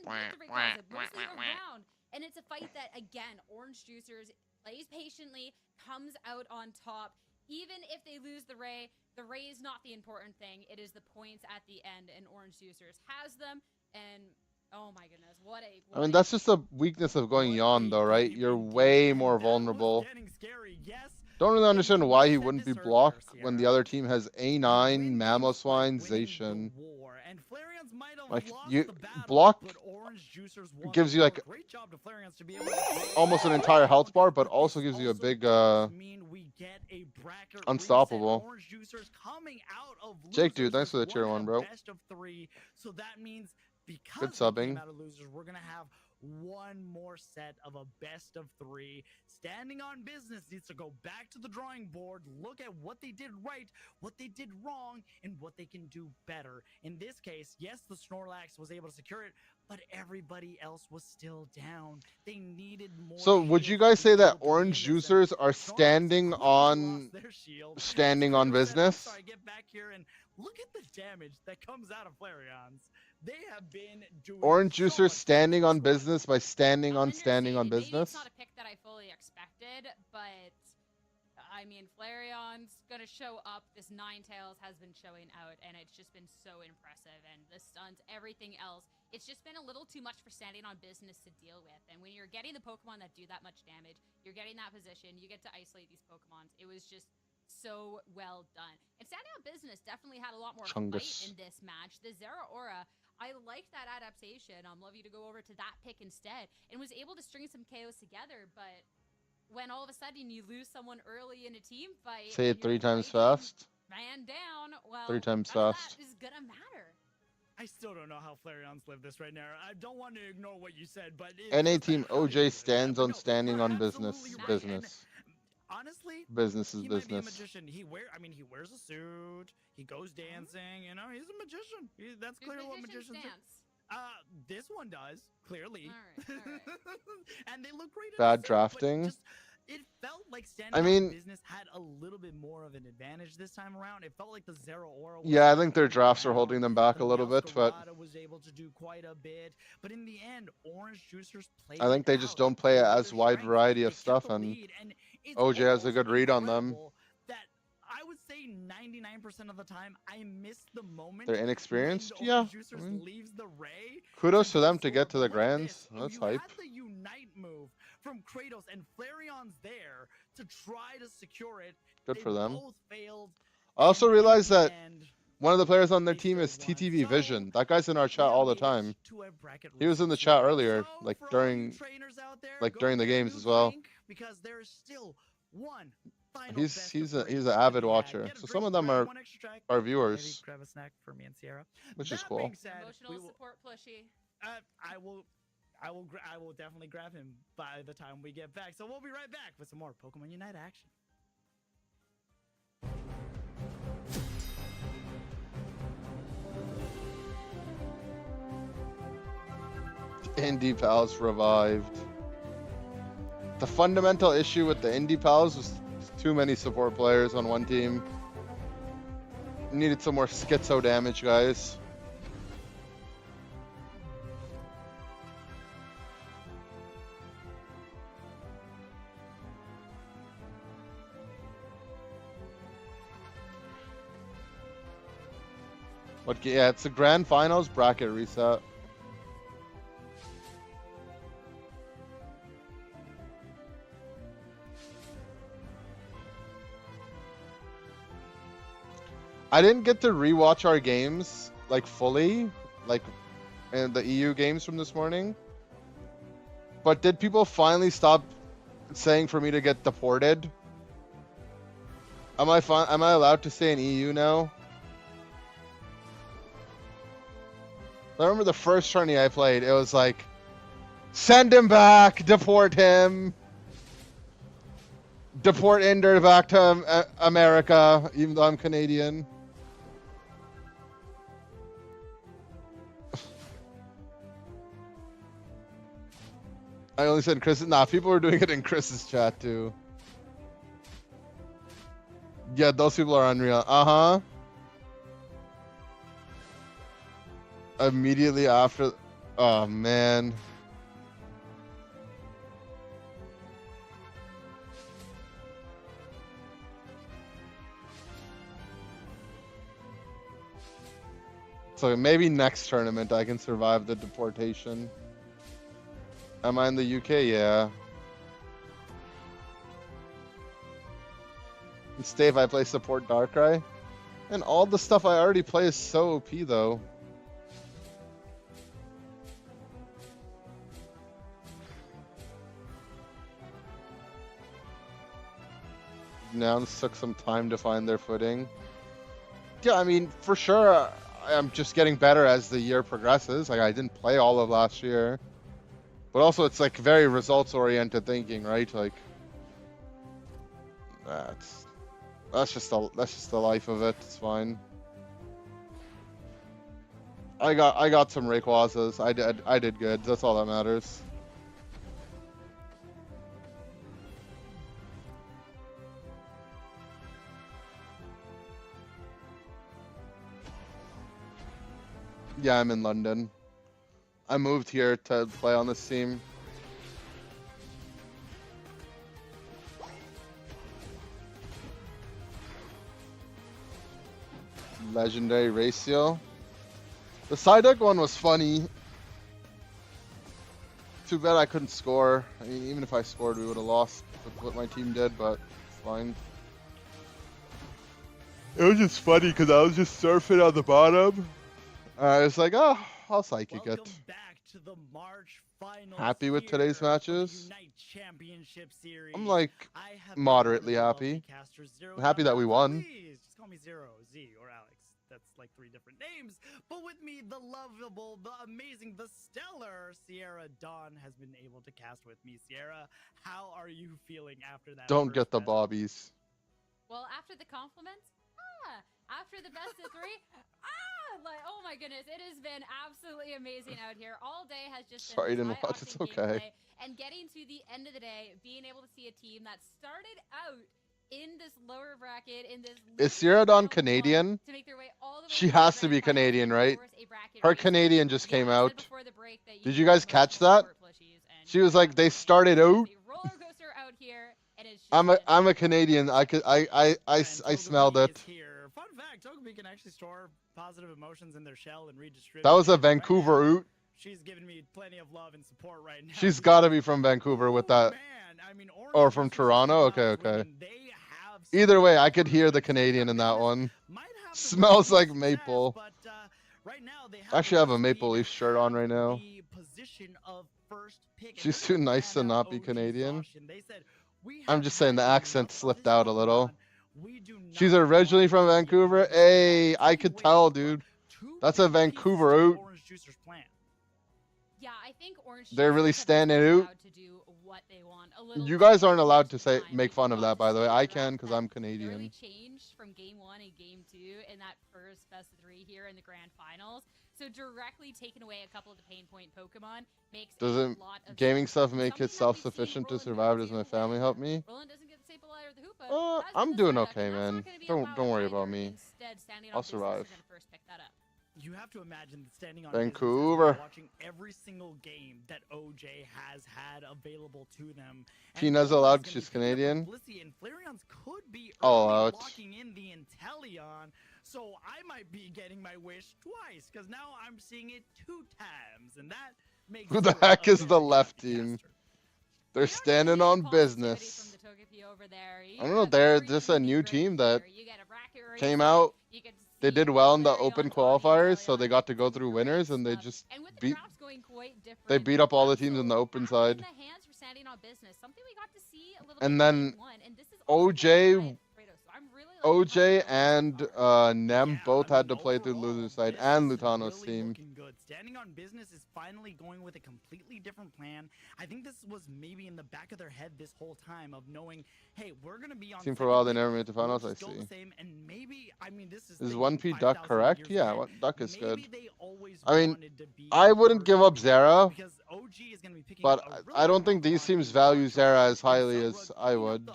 And it's a fight that, again, Orange Juicers plays patiently, comes out on top. Even if they lose the Ray is not the important thing. It is the points at the end, and Orange Juicers has them. And oh my goodness, what a! I mean, that's just the weakness of going Yawn, though, right? You're way more vulnerable. Don't really understand why he wouldn't be blocked when the other team has A9, Mamoswine, Zacian. Like, you block gives you like almost an entire health bar, but also gives you a big unstoppable. Jake, dude, thanks for the tier 1, bro. So that means good subbing. We're gonna have one more set of a best of 3. Standing on business needs to go back to the drawing board, look at what they did right, what they did wrong, and what they can do better. In this case, yes, the Snorlax was able to secure it, but everybody else was still down. They needed more. So would you guys say that Orange Juicers are standing on business? Sorry, get back here and look at the damage that comes out of Flareons. They have been doing Orange Juicers standing on business by standing on business. Maybe it's not a pick that I fully expected, but I mean, Flareon's gonna show up. This Ninetales has been showing out, and it's just been so impressive. And the stuns, everything else, it's just been a little too much for standing on business to deal with. And when you're getting the Pokemon that do that much damage, you're getting that position, you get to isolate these Pokemon. It was just so well done. And standing on business definitely had a lot more fight in this match. The Zeraora, I like that adaptation. Love you to go over to that pick instead, and was able to string some KOs together, but when all of a sudden you lose someone early in a team fight. Say and it 3 you're times breaking fast. Man down. Well, 3 times none of fast. that is gonna matter. I still don't know how Flareons live this right now. I don't want to ignore what you said, but NA team OJ stands on standing on business. Honestly, business is he might be a business. magician. He wears a suit. He goes dancing. You know, he's a magician. That's clearly what magicians do. This one does clearly. All right. And they look great. Bad drafting. It felt like I mean, business had a little bit more of an advantage this time around. It felt like the Zero Aura. Yeah, I think their drafts are holding them back a little bit, but was able to do quite a bit. But in the end, Orange Juicers played. I think they just don't play as wide variety of stuff, and OJ has a good read on them. That I would say 99% of the time, I miss the moment. They're inexperienced, when yeah. Juicers leaves the Ray. Kudos to them to get to the Grands. That's You hype. had the Unite move from Kratos and Flareon's there to try to secure it. Good for them. Both failed. I also realized that one of the players on their team is TTV Vision. That guy's in our chat all the time. He was in the chat earlier, like during the games as well. Because there's still one final He's an avid watcher. So some of them are our viewers, grab a snack for me and Sierra. which is cool. Emotional support plushie. I will definitely grab him by the time we get back. So we'll be right back with some more Pokemon Unite action. Indie Pals revived. The fundamental issue with the Indie Pals was too many support players on one team. Needed some more schizo damage, guys. What? Yeah, it's the grand finals bracket reset. I didn't get to rewatch our games like fully, like in the EU games from this morning. But did people finally stop saying for me to get deported? Am I allowed to stay in EU now? I remember the first tourney I played, it was like, send him back, deport him. Deport Inder back to America, even though I'm Canadian. I only said Chris. Nah, people were doing it in Chris's chat too. Yeah, those people are unreal. Uh-huh. Immediately after. Oh, man. So maybe next tournament I can survive the deportation. Am I in the UK? Yeah. Stay if I play support Darkrai. And all the stuff I already play is so OP though. Nouns took some time to find their footing. Yeah, I mean, for sure, I'm just getting better as the year progresses. Like, I didn't play all of last year. But also, it's like very results-oriented thinking, right? Like, that's just the life of it. It's fine. I got some Rayquazas. I did good. That's all that matters. Yeah, I'm in London. I moved here to play on this team. Legendary Ratio. The Psyduck one was funny. Too bad I couldn't score. I mean, even if I scored, we would have lost with what my team did, but it's fine. It was just funny because I was just surfing on the bottom. I was like, oh, I'll psychic it. Back to the March finals. Happy with today's here for the matches? Unite Championship Series. I'm like I have moderately been one of the happy. multicasters, Zero I'm happy Don that we Alex. won. Please, just call me Zero, Z, or Alex. That's like 3 different names. But with me, the lovable, the amazing, the stellar Sierra Dawn has been able to cast with me. Sierra, how are you feeling after that? Don't get first the best? bobbies. Well, after the compliments, after the best of 3, like, oh my goodness, it has been absolutely amazing out here. All day has just Sorry, been didn't high watch. It's octane okay. gameplay, and getting to the end of the day, being able to see a team that started out in this lower bracket, in this Is Sierra Dawn Canadian? to make their way all the way She to the has to grand be finals Canadian, and right? force a bracket Her race. Canadian just Yeah, came I said out. before the break that Did you you guys promote catch all that? short plushies, and She was like, they started out. roller coaster out here, and it's just I'm a Canadian. I smelled it. Here. Fun fact, Togepi can actually store positive emotions in their shell and redistribute. That was a it. Right Vancouver now, oot. she's giving me plenty of love and support right now. She's got to be from Vancouver with that. I mean, Or from Toronto. Okay. Either way, I could hear the Canadian in that one. Smells like maple. But right now they I actually have a Maple Leaf shirt on right now. the position of first pick. She's too nice to not be Canadian. I'm just saying the accent slipped out a little. She's originally from Vancouver. Hey, I could tell, dude. That's a Vancouver oot. Yeah, I think Orange They're really Juicers have standing been out. allowed to do what they want a little You too guys aren't allowed to much say time. make fun of that, by the way. I can because I'm Really Canadian. changed from game 1 and game 2 in that first best of 3 here in the grand finals. So directly taking away a couple of the pain point Pokemon makes Doesn't a lot of gaming sense. stuff make Something it that we've seen self-sufficient to Roland survive? do Does my family help me? Roland doesn't get the staple out of the hoop, but guys, I'm with this doing Psyduck, okay, and that's man. not gonna be Don't worry about Inder. me. Instead, standing I'll on business is survive. gonna first pick that up. You have to imagine that standing on Vancouver. business, watching every single game that OJ has had available to them. Tina's allowed because she's Canadian. And Flareon's could be All early out. locking in the Inteleon, so I might be getting my wish twice because now I'm seeing it 2 times, and that makes Who the Zero heck a is the very left happy team? caster. They're standing on business. From the Togepi over there. I don't know. They're just a new team that came out. They did well in the open qualifiers, so they got to go through winners, and they just beat. They beat up all the teams in the open side. And then OJ and Nem both had to play through loser side and Lutano's team. Good. Standing on business is finally going with a completely different plan. I think this was maybe in the back of their head this whole time of knowing, hey, we're gonna be on. Team for a while, they never made the finals. I see. And maybe, I mean, this is 1P Duck correct? Yeah, Duck is good. They always I mean, wanted to be I wouldn't give up Zera, because OG is gonna be picking but a really I don't think these teams value Zera as highly as I would.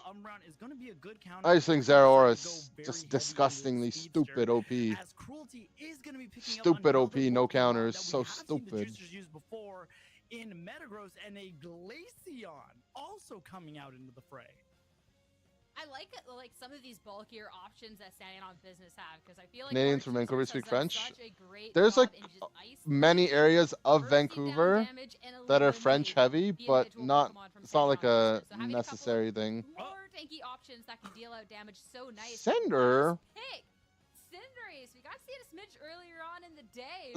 I just think Zeraora is just disgustingly stupid OP. Stupid OP, no counters, so stupid. Used before in Metagross, and a Glaceon also coming out into the fray. I like some of these bulkier options that Standing on Business have because I feel like Canadians Orange from Vancouver Juicers speak has done French. such a great There's job like in just ice many areas of Vancouver that are French heavy, but not. It's not like a necessary thing. more tanky options that can deal out damage so nice. Cinder. Pick Cinderace. We got to see it a smidge earlier on in the day.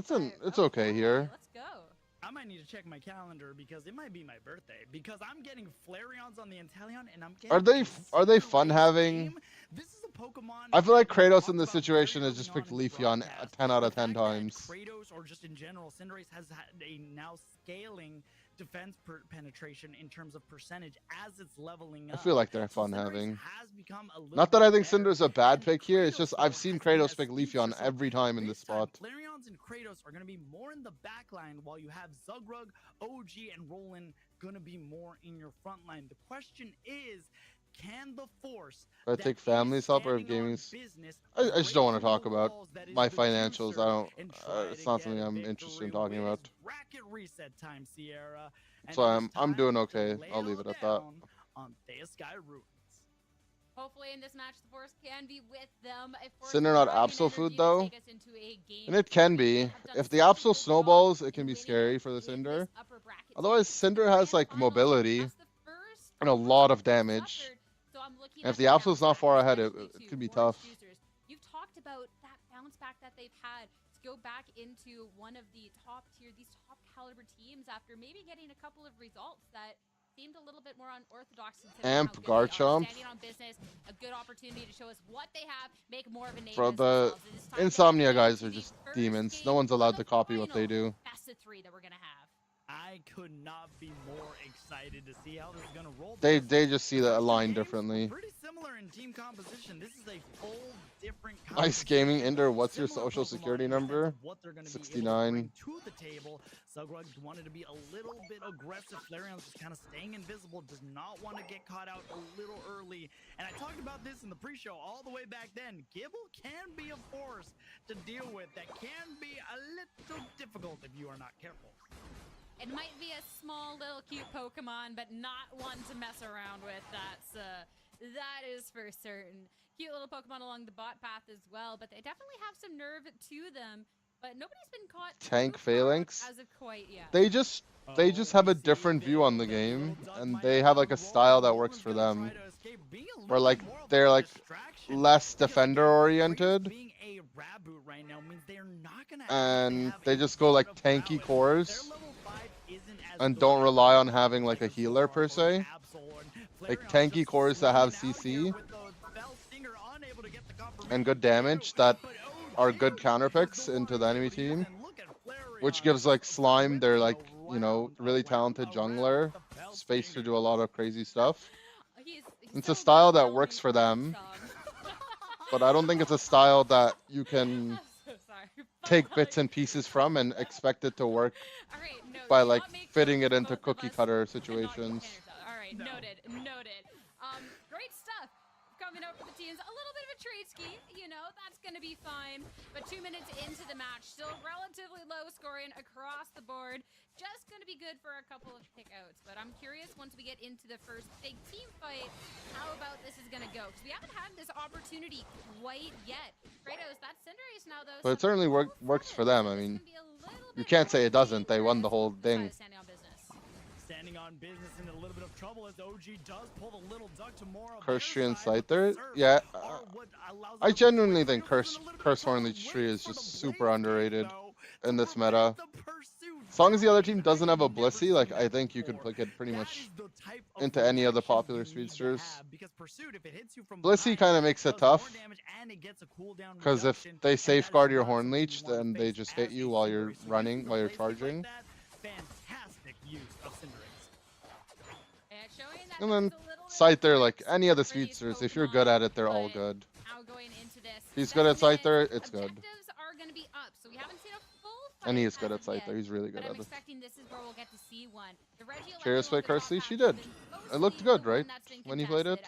It's okay here. Let's go. I might need to check my calendar because it might be my birthday because I'm getting Flareons on the Inteleon and I'm getting Are they fun having? This is a Pokemon. I feel like Kratos in this situation has just picked Leafeon 10 out of 10 times. Kratos or just in general, Cinderace has had a now scaling defense penetration in terms of percentage as it's leveling up. I feel like they're fun having. Has become a little Not that I think better. Cinder's a bad pick here. It's just I've seen Kratos pick Leafeon every time in this spot. Flareons and Kratos are going to be more in the back line while you have Zugrug, OG, and Roland going to be more in your front line. The question is, can the force I take family's help or if gaming's. I just don't want to talk about my financials. I don't. It's not something I'm interested in talking about. Bracket reset time, Sierra. So I'm doing okay. I'll leave it at that. On Thea Sky Ruins. Hopefully in this match, the Force can be with them. Cinder not Absol food though, and it can be. If the Absol snowballs, it can be scary for the Cinder. Otherwise, Cinder has like mobility and a lot of damage. And if the Absol's not far ahead, it could be tough. You've talked about that bounce back that they've had to go back into one of the top tier, these top caliber teams after maybe getting a couple of results that seemed a little bit more unorthodox. Amp Garchomp. Standing on business, a good opportunity to show us what they have, make more of a name Bro, as the themselves. It is time to Insomnia get guys into are the just first demons. game No one's of allowed the to copy what they final do. Best of 3 that we're gonna have. I could not be more excited to see how this is gonna roll. They because just see the the first two line games were differently. pretty similar in team composition. This is a full different Ice Gaming composition, Inder, what's your similar social Pokemon security in the sense number? of what they're gonna be able to bring 69. to the table. Sugrug wanted to be a little bit aggressive. Flareon's just kind of staying invisible, does not want to get caught out a little early. And I talked about this in the pre-show all the way back then. Gibble can be a force to deal with that can be a little difficult if you are not careful. It might be a small little cute Pokemon, but not one to mess around with. That is for certain. Cute little Pokemon along the bot path as well, but they definitely have some nerve to them. But nobody's been caught Tank Phalanx. as of quite yet. They just have a different view on the game, and they have like a style that works for them. Where like they're like less defender oriented, and they just go like tanky cores, and don't rely on having like a healer per se. Like tanky cores that have CC and good damage that are good counter picks into the enemy team, which gives like Slime, their like, you know, really talented jungler, space to do a lot of crazy stuff. It's a style that works for them, but I don't think it's a style that you can take bits and pieces from and expect it to work by like fitting it into cookie cutter situations. All right, noted. Great stuff coming up for the teams. A little bit of a trade scheme, you know, that's going to be fine. But 2 minutes into the match, still relatively low scoring across the board. Just going to be good for a couple of pickouts. But I'm curious, once we get into the first big team fight, how about this is going to go? Because we haven't had this opportunity quite yet. Kratos, that's Cinderace now, though. But it certainly works for them. I mean, you can't say it doesn't. They won the whole thing. Standing on business in a little bit of trouble as OG does pull the little duck to more. Curse Scyther? Yeah. I genuinely think Curse Hornleech Tree is just super underrated in this meta. As long as the other team doesn't have a Blissey, like I think you could pick it pretty much into any of the popular speedsters. Blissey kind of makes it tough, because if they safeguard your Hornleech, then they just hit you while you're running, while you're charging. And then Scyther, like any of the speedsters, if you're good at it, they're all good. If he's good at Scyther, it's good. And he is good at Scyther. He's really good at it. Curious play Curse, she did. It looked good, right? When he played it.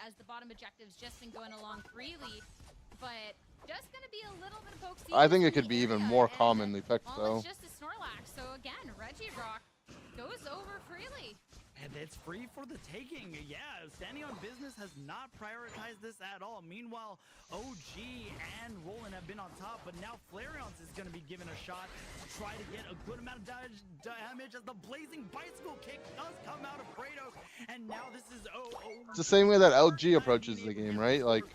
I think it could be even more commonly picked, though. So again, Regirock goes over freely. And it's free for the taking. Yeah, Standing on Business has not prioritized this at all. Meanwhile, OG and Roland have been on top, but now Flareon's is going to be given a shot to try to get a good amount of damage as the blazing bicycle kick does come out of Kratos. And now this is It's the same way that LG approaches the game, right? Like,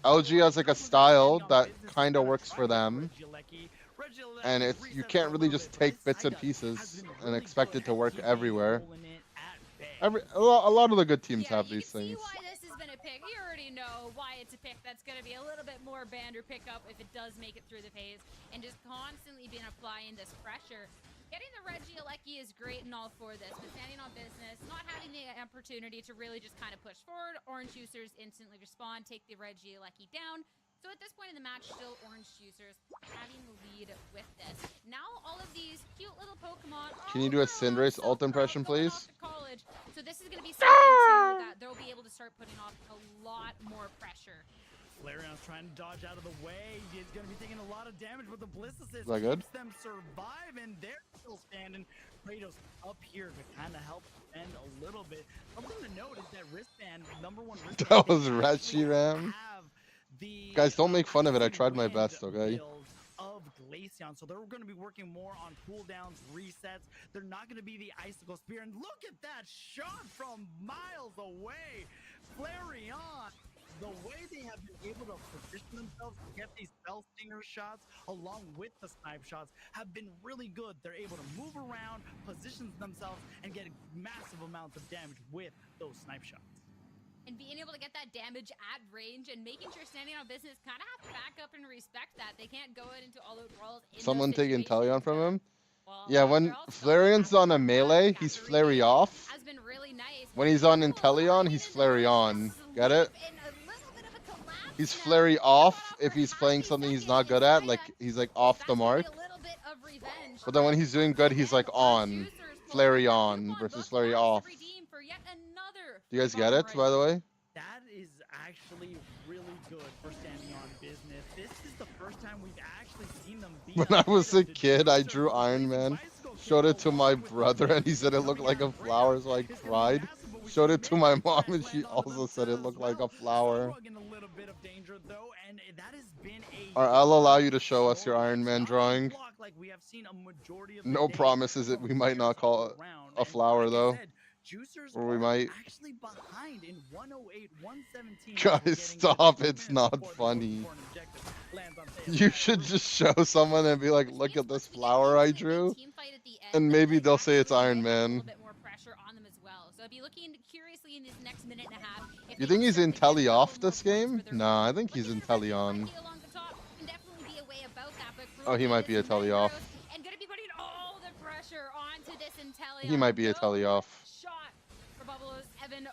LG has like a style that kind of works for them. And it's, you can't really just take bits and pieces and expect it to work everywhere. A lot of the good teams have these things. Why this has been a pick. You already know why it's a pick that's going to be a little bit more band or pickup if it does make it through the phase, and just constantly been applying this pressure. Getting the Regieleki is great and all for this, but Standing on Business, not having the opportunity to really just kind of push forward. Orange Juicers instantly respond, take the Regieleki down. So at this point in the match, still Orange Juicers having the lead with this. Now all of these cute little Pokemon. Can you do a Cinderace ult impression, please? College. So this is going to be something too that they'll be able to start putting off a lot more pressure. Flareon's trying to dodge out of the way. He's going to be taking a lot of damage, but the Bliss Assist keeps them survive, and they're still standing. Kratos up here to kind of help defend a little bit. Something to note is that wristband, #1 wristband. That was Reshiram. Guys, don't make fun of it. I tried my best, okay? Of Glaceon, so they're going to be working more on cooldowns, resets. They're not going to be the Icicle Spear, and look at that shot from miles away. Flareon the way they have been able to position themselves to get these bell stinger shots along with the snipe shots have been really good. They're able to move around, position themselves, and get massive amounts of damage with those snipe shots. And being able to get that damage at range and making sure standing on business kind of have to back up and respect that. They can't go into all those roles. Someone taking Inteleon from him? Yeah, when Flarion's on a melee, he's Flurry off. Has been really nice. When he's on Inteleon, he's Flurry on. Get it? He's Flurry off if he's playing something he's not good at, like he's like off the mark. But then when he's doing good, he's like on. Flurry on versus Flurry off. Do you guys get it, by the way? That is actually really good for standing on business. This is the first time we've actually seen them be When I was a kid, I drew Iron Man, showed it to my brother, and he said it looked like a flower, so I cried. Showed it to my mom, and she also said it looked like a flower. Alright, I'll allow you to show us your Iron Man drawing. No promises that we might not call it a flower, though. Or we might. Actually behind in 108, 117. Guys, stop. It's not funny. You should just show someone and be like, look at this flower I drew. And maybe they'll say it's Iron Man. You think he's Intelli off this game? Nah, I think he's Intelli on. Oh, he might be a Telly off. He might be a Telly off.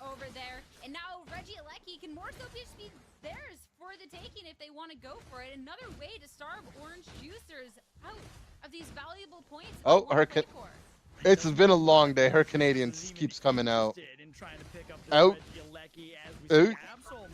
Over there, and now Reggie Alecki can more so just be theirs for the taking if they want to go for it. Another way to starve Orange Juicers out of these valuable points. Oh, it's been a long day. Her Canadian keeps coming out. Out. Out.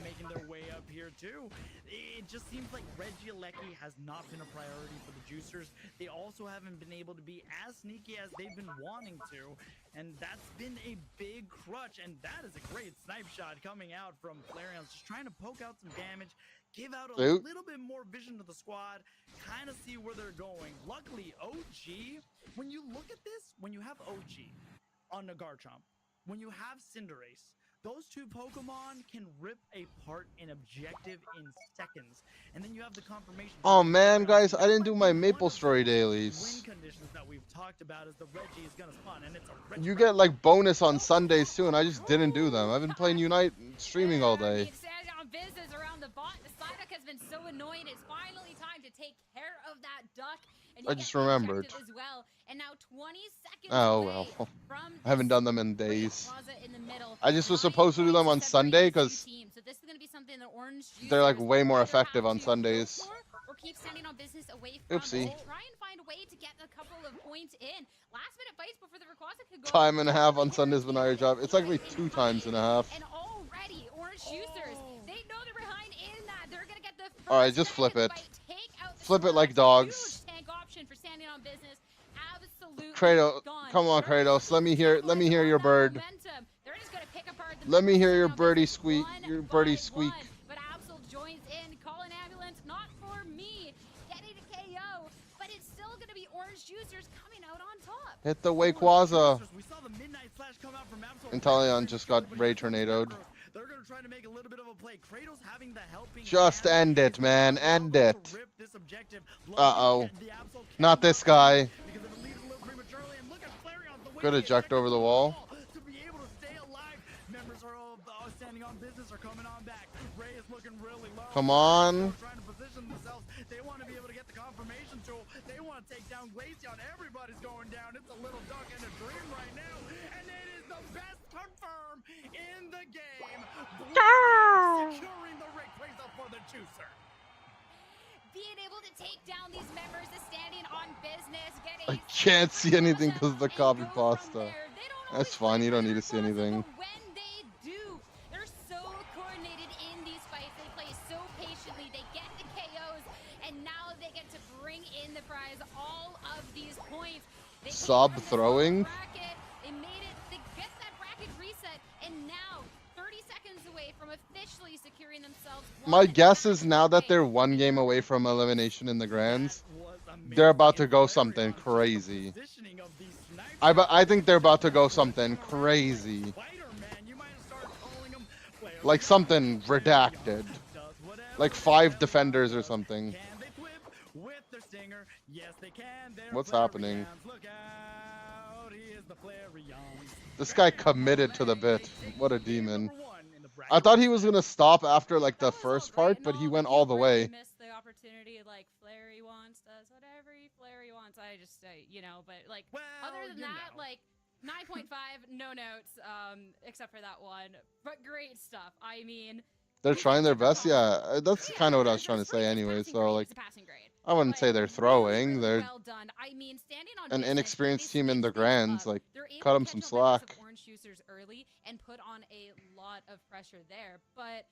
Making their way up here too. It just seems like Reggie Alecki has not been a priority for the Juicers. They also haven't been able to be as sneaky as they've been wanting to, and that's been a big crutch. And that is a great snipe shot coming out from Flareon, just trying to poke out some damage, give out a little bit more vision to the squad, kind of see where they're going. Luckily, OG, when you look at this, when you have OG on Nagarchomp, when you have Cinderace, those two Pokemon can rip apart an objective in seconds. And then you have the confirmation. Oh man, guys, I didn't do my Maple Story dailies. That we've talked about is the Reggie is gonna spawn, and it's a You get like bonus on Sundays too, and I just didn't do them. I've been playing Unite streaming all day. Business around the bot. The Psyduck has been so annoying. It's finally time to take care of that duck. And I just remembered. As well. And now 20 seconds Oh well. I haven't done them in days. I just was supposed to do them on Sunday because so this is going to be something that Orange they're like way more effective on Sundays. Or keep standing on business away from Oopsie. try and find a way to get a couple of points in. Last minute fights before the Rayquaza could go. Time and a half on Sundays when I job. It's actually 2 times and a half. And already Orange Juicers, they know they're behind in that. They're going to get the first Alright, just flip it. Flip it like dogs. tank option for standing on business. Absolutely Kratos, gone. come on Kratos, let me hear your bird. Let me hear your birdie squeak, But Absol joins in, call an ambulance, not for me. Getting a KO, but it's still going to be Orange Juicers coming out on top. Hit the Wayquaza. Inteleon just got Ray Tornadoed. They're going to try to make a little bit of a play. Kratos having the helping Just end it, man. End it. Uh-oh. Not this guy. Good eject over the wall. To be able to stay alive. Members are standing on business are coming on back. Ray is looking really low. Come on. Trying to position themselves. They want to be able to get the confirmation tool. They want to take down Glaceon. Everybody's going down. It's a little duck and a dream right now. And it is the best confirm in the game. Securing the Rayquaza for the Juicer. Being able to take down these members is standing on business. I can't see anything because of the copy pasta. That's fine, you don't need to see anything. When they do, they're so coordinated in these fights. They play so patiently. They get the KOs, and now they get to bring in the prize. All of these points. Sob throwing. They made it. They get that bracket reset, and now 30 seconds away from officially securing themselves. My guess is now that they're 1 game away from elimination in the Grands, they're about to go something crazy. I think they're about to go something crazy. Like something redacted. Like 5 defenders or something. What's happening? This guy committed to the bit. What a demon. I thought he was gonna stop after like the first part, but he went all the way. Missed the opportunity, like Flary wants, does whatever Flary wants. I just say, you know, but like other than that, like 9.5, no notes, except for that one. But great stuff. I mean, They're trying their best. Yeah, that's kind of what I was trying to say anyway. So like, I wouldn't say they're throwing. They're an inexperienced team in the grands. Like, cut them some slack. Orange Juicers early and put on a lot of pressure there, but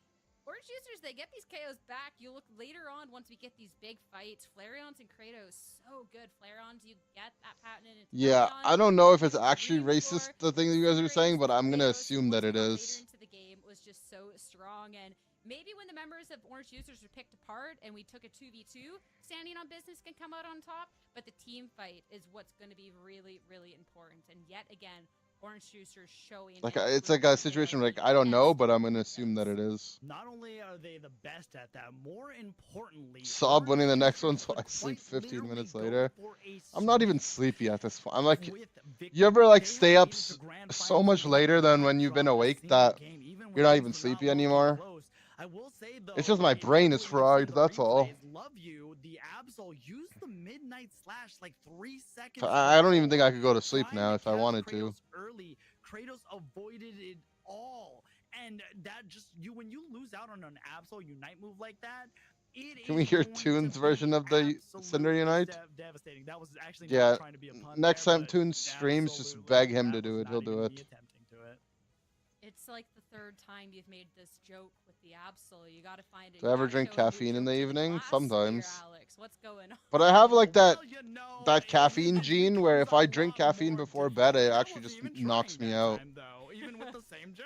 Orange Juicers, they get these KOs back. You look later on once we get these big fights. Flareons and Kratos, so good. Flareons, you get that patented. Yeah, I don't know if it's actually racist, the thing that you guys are saying, but I'm gonna assume that it is. Into the game was just so strong, and maybe when the members of Orange Juicers were picked apart and we took a 2v2, standing on business can come out on top, but the team fight is what's going to be really, really important. And yet again, Orange Juicers showing like it's like a situation where, like, I don't know, but I'm gonna assume that it is. Not only are they the best at that, more importantly, Sob winning the next one, so I sleep 15 minutes later. I'm not even sleepy at this point. I'm like, you ever like stay up so much later than when you've been awake that you're not even sleepy anymore? It's just my brain is fried, that's all. Love you. The Absol used the midnight slash like 3 seconds. I don't even think I could go to sleep now if I wanted to. Early, Kratos avoided it all, and that just when you lose out on an Absol Unite move like that. Can we hear Toon's version of the Cinder Unite? Devastating. That was actually yeah. Not trying to be a pun Next there, time Toon streams, just beg him to do it. He'll do it. It's like the 3rd time you've made this joke with the Absol. You gotta find it. Do I ever drink caffeine in the evening? Sometimes. Alex, what's going on? But I have like that caffeine gene where if I drink caffeine before bed, it actually just knocks me out.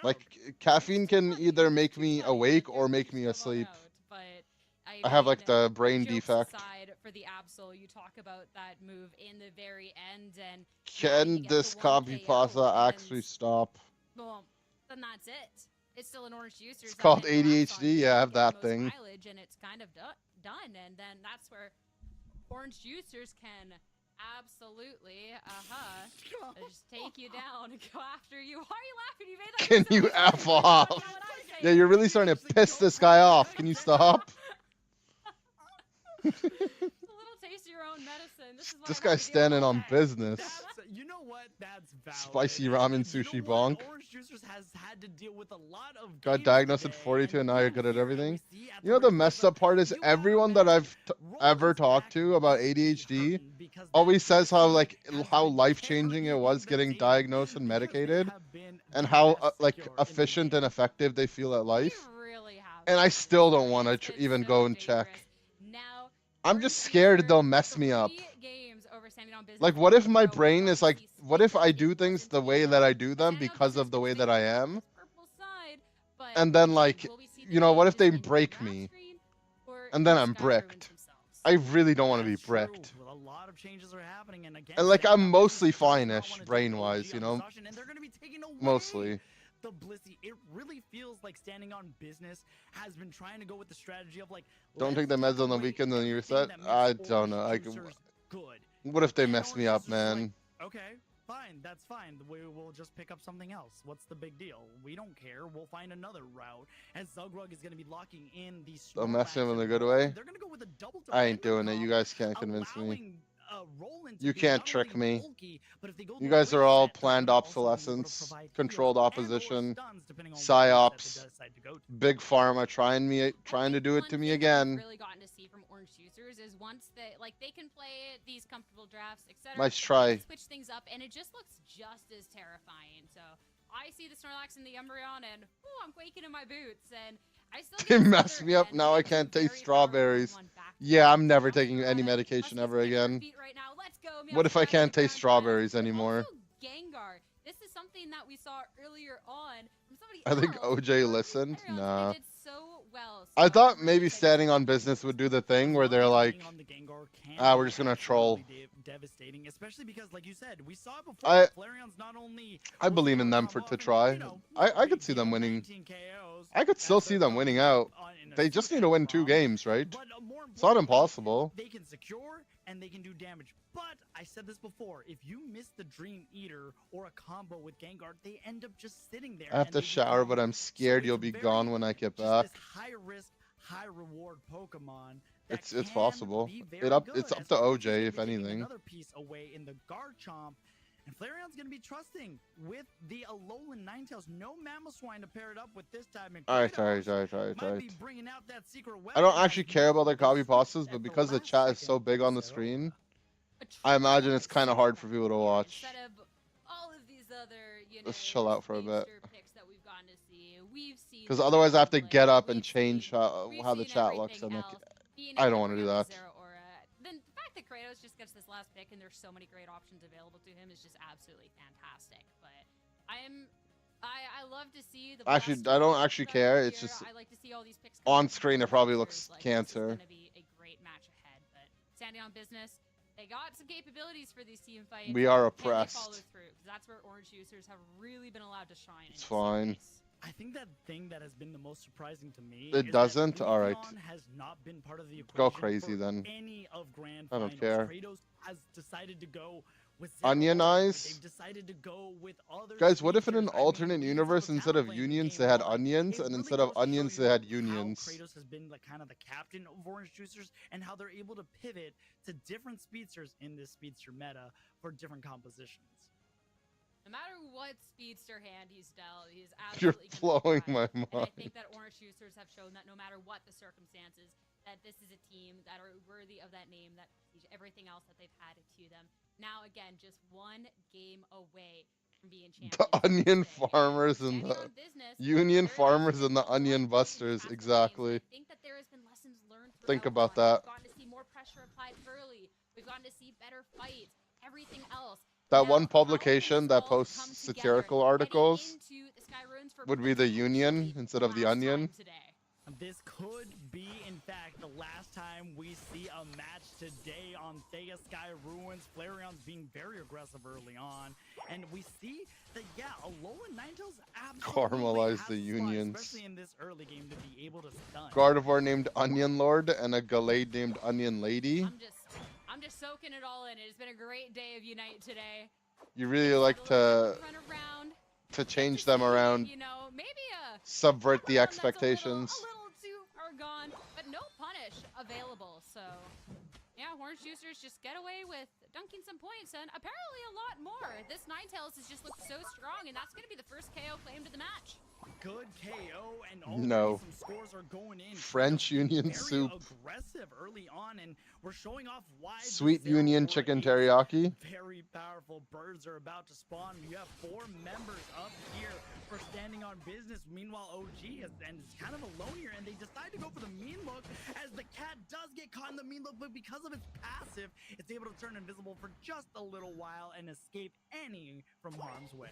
Like caffeine can either make me awake or make me asleep. I have like the brain defect. For the Absol, you talk about that move in the very end, and can this copy pasta actually stop? Well, then that's it. It's still an Orange Juicer. It's called ADHD. Yeah, I have that thing. And it's kind of done, and then that's where Orange Juicers can absolutely, just take you down and go after you. Why are you laughing? You made that. Can you F off? Yeah, you're really starting to piss this guy off. Can you stop? A little taste of your own medicine. This guy's standing on business. You know what? That's valid. Spicy ramen sushi bonk. Orange Juicers has had to deal with a lot of got diagnosed at 42 and now you're good at everything. You know the messed up part is everyone that I've ever talked to about ADHD always says how life-changing it was getting diagnosed and medicated, and how efficient and effective they feel at life. And I still don't want to even go and check. I'm just scared they'll mess me up. Like, what if my brain is like, what if I do things the way that I do them because of the way that I am? And then, like, you know, what if they break me? And then I'm bricked. I really don't want to be bricked. A lot of changes are happening, and like, I'm mostly fine-ish, brain-wise, you know? Mostly. The Blissey, it really feels like standing on business has been trying to go with the strategy of like. Don't take the meds on the weekend and you reset. I don't know. What if they mess me up, man? Okay, fine, that's fine. We will just pick up something else. What's the big deal? We don't care. We'll find another route. And Zugrug is going to be locking in these. They'll mess him in a good way. They're going to go with a double. I ain't doing it. You guys can't convince me. You can't trick me. You guys are all planned obsolescence, controlled opposition, psyops, big pharma trying to do it to me again. Really gotten to see from Orange Juicers is once they can play these comfortable drafts, etc. Nice try. Switch things up, and it just looks just as terrifying. So I see the Snorlax and the Umbreon, and I'm quaking in my boots, and I still. They messed me up. Now I can't taste strawberries. Yeah, I'm never taking any medication ever again. What if I can't taste strawberries anymore? Gengar. This is something that we saw earlier on from somebody I think OJ listened. Nah. They did so well. I thought maybe standing on business would do the thing where they're like, we're just gonna troll. Devastating, especially because, like you said, we saw it before. Flareon's not only I believe in them to try. I could see them winning. I could still see them winning out. They just need to win 2 games, right? It's not impossible. They can secure and they can do damage. But I said this before, if you miss the Dream Eater or a combo with Gengar, they end up just sitting there. I have to shower, but I'm scared you'll be gone when I get back. High risk, high reward Pokemon. It's possible. It's up to OJ if anything. Another piece away in the Garchomp. And Flareon's going to be trusting with the Alolan Ninetales. No Mamoswine to pair it up with this time. Alright. I don't actually care about the copy pastas, but because the chat is so big on the screen, I imagine it's kind of hard for people to watch. Let's chill out for a bit. Because otherwise I have to get up and change how the chat looks. And I don't want to do that. The fact that Kratos just gets this last pick and there's so many great options available to him is just absolutely fantastic. But I love to see the. Actually, I don't actually care. It's just I like to see all these picks on screen. It probably looks cancer. It's going to be a great match ahead. But standing on business, they got some capabilities for these team fights. We are and they oppressed. follow through, 'cause that's where Orange Juicers have really been allowed to shine. It's fine. I think that thing that has been the most surprising to me. It doesn't. All right. Has not been part of the go crazy then. Any of Grand I don't Finals. care. Kratos has decided to go with Onion eyes. They've decided to go with other Guys, what if in an alternate universe instead of unions they had onions, and instead of onions they had unions? Kratos has been like kind of the captain of Orange Juicers, and how they're able to pivot to different speedsters in this speedster meta for different compositions. No matter what speedster hand he's dealt, he's You're absolutely blowing my And I mind. think that Orange Juicers have shown that no matter what the circumstances, that this is a team that are worthy of that name, that everything else that they've had to them. Now again, just 1 game away from being champions. The onion farmers and the union farmers and the onion busters, exactly. I think that there has been lessons learned. Think about that. We've gotten to see more pressure applied early. We've gotten to see better fights. Everything else. That one publication that posts satirical articles would be the union instead of the onion. This could be, in fact, the last time we see a match today on Thea Sky Ruins. Flareon's being very aggressive early on. And we see that, yeah, Alolan Ninetales absolutely Caramelize the unions. especially in this early game, to be able to stun. Gardevoir named Onion Lord and a Gallade named Onion Lady. I'm just soaking it all in. It's been a great day of Unite today. You really like to change them around, You know, maybe subvert the expectations. a little too far gone, but no punish available. So, yeah, Orange Juicers just get away with dunking some points, and apparently a lot more. This Ninetales has just looked so strong, and that's going to be the first KO claim to the match. Good KO, and already No. some scores are going in. French Union Very soup. aggressive early on, and we're showing off why the Sweet Zero Union Aura chicken is teriyaki. Very powerful. Birds are about to spawn. You have 4 members up here for standing on business. Meanwhile, OG is kind of alone here, and they decide to go for the mean look as the cat does get caught in the mean look, but because of its passive, it's able to turn invisible for just a little while and escape any from harm's way.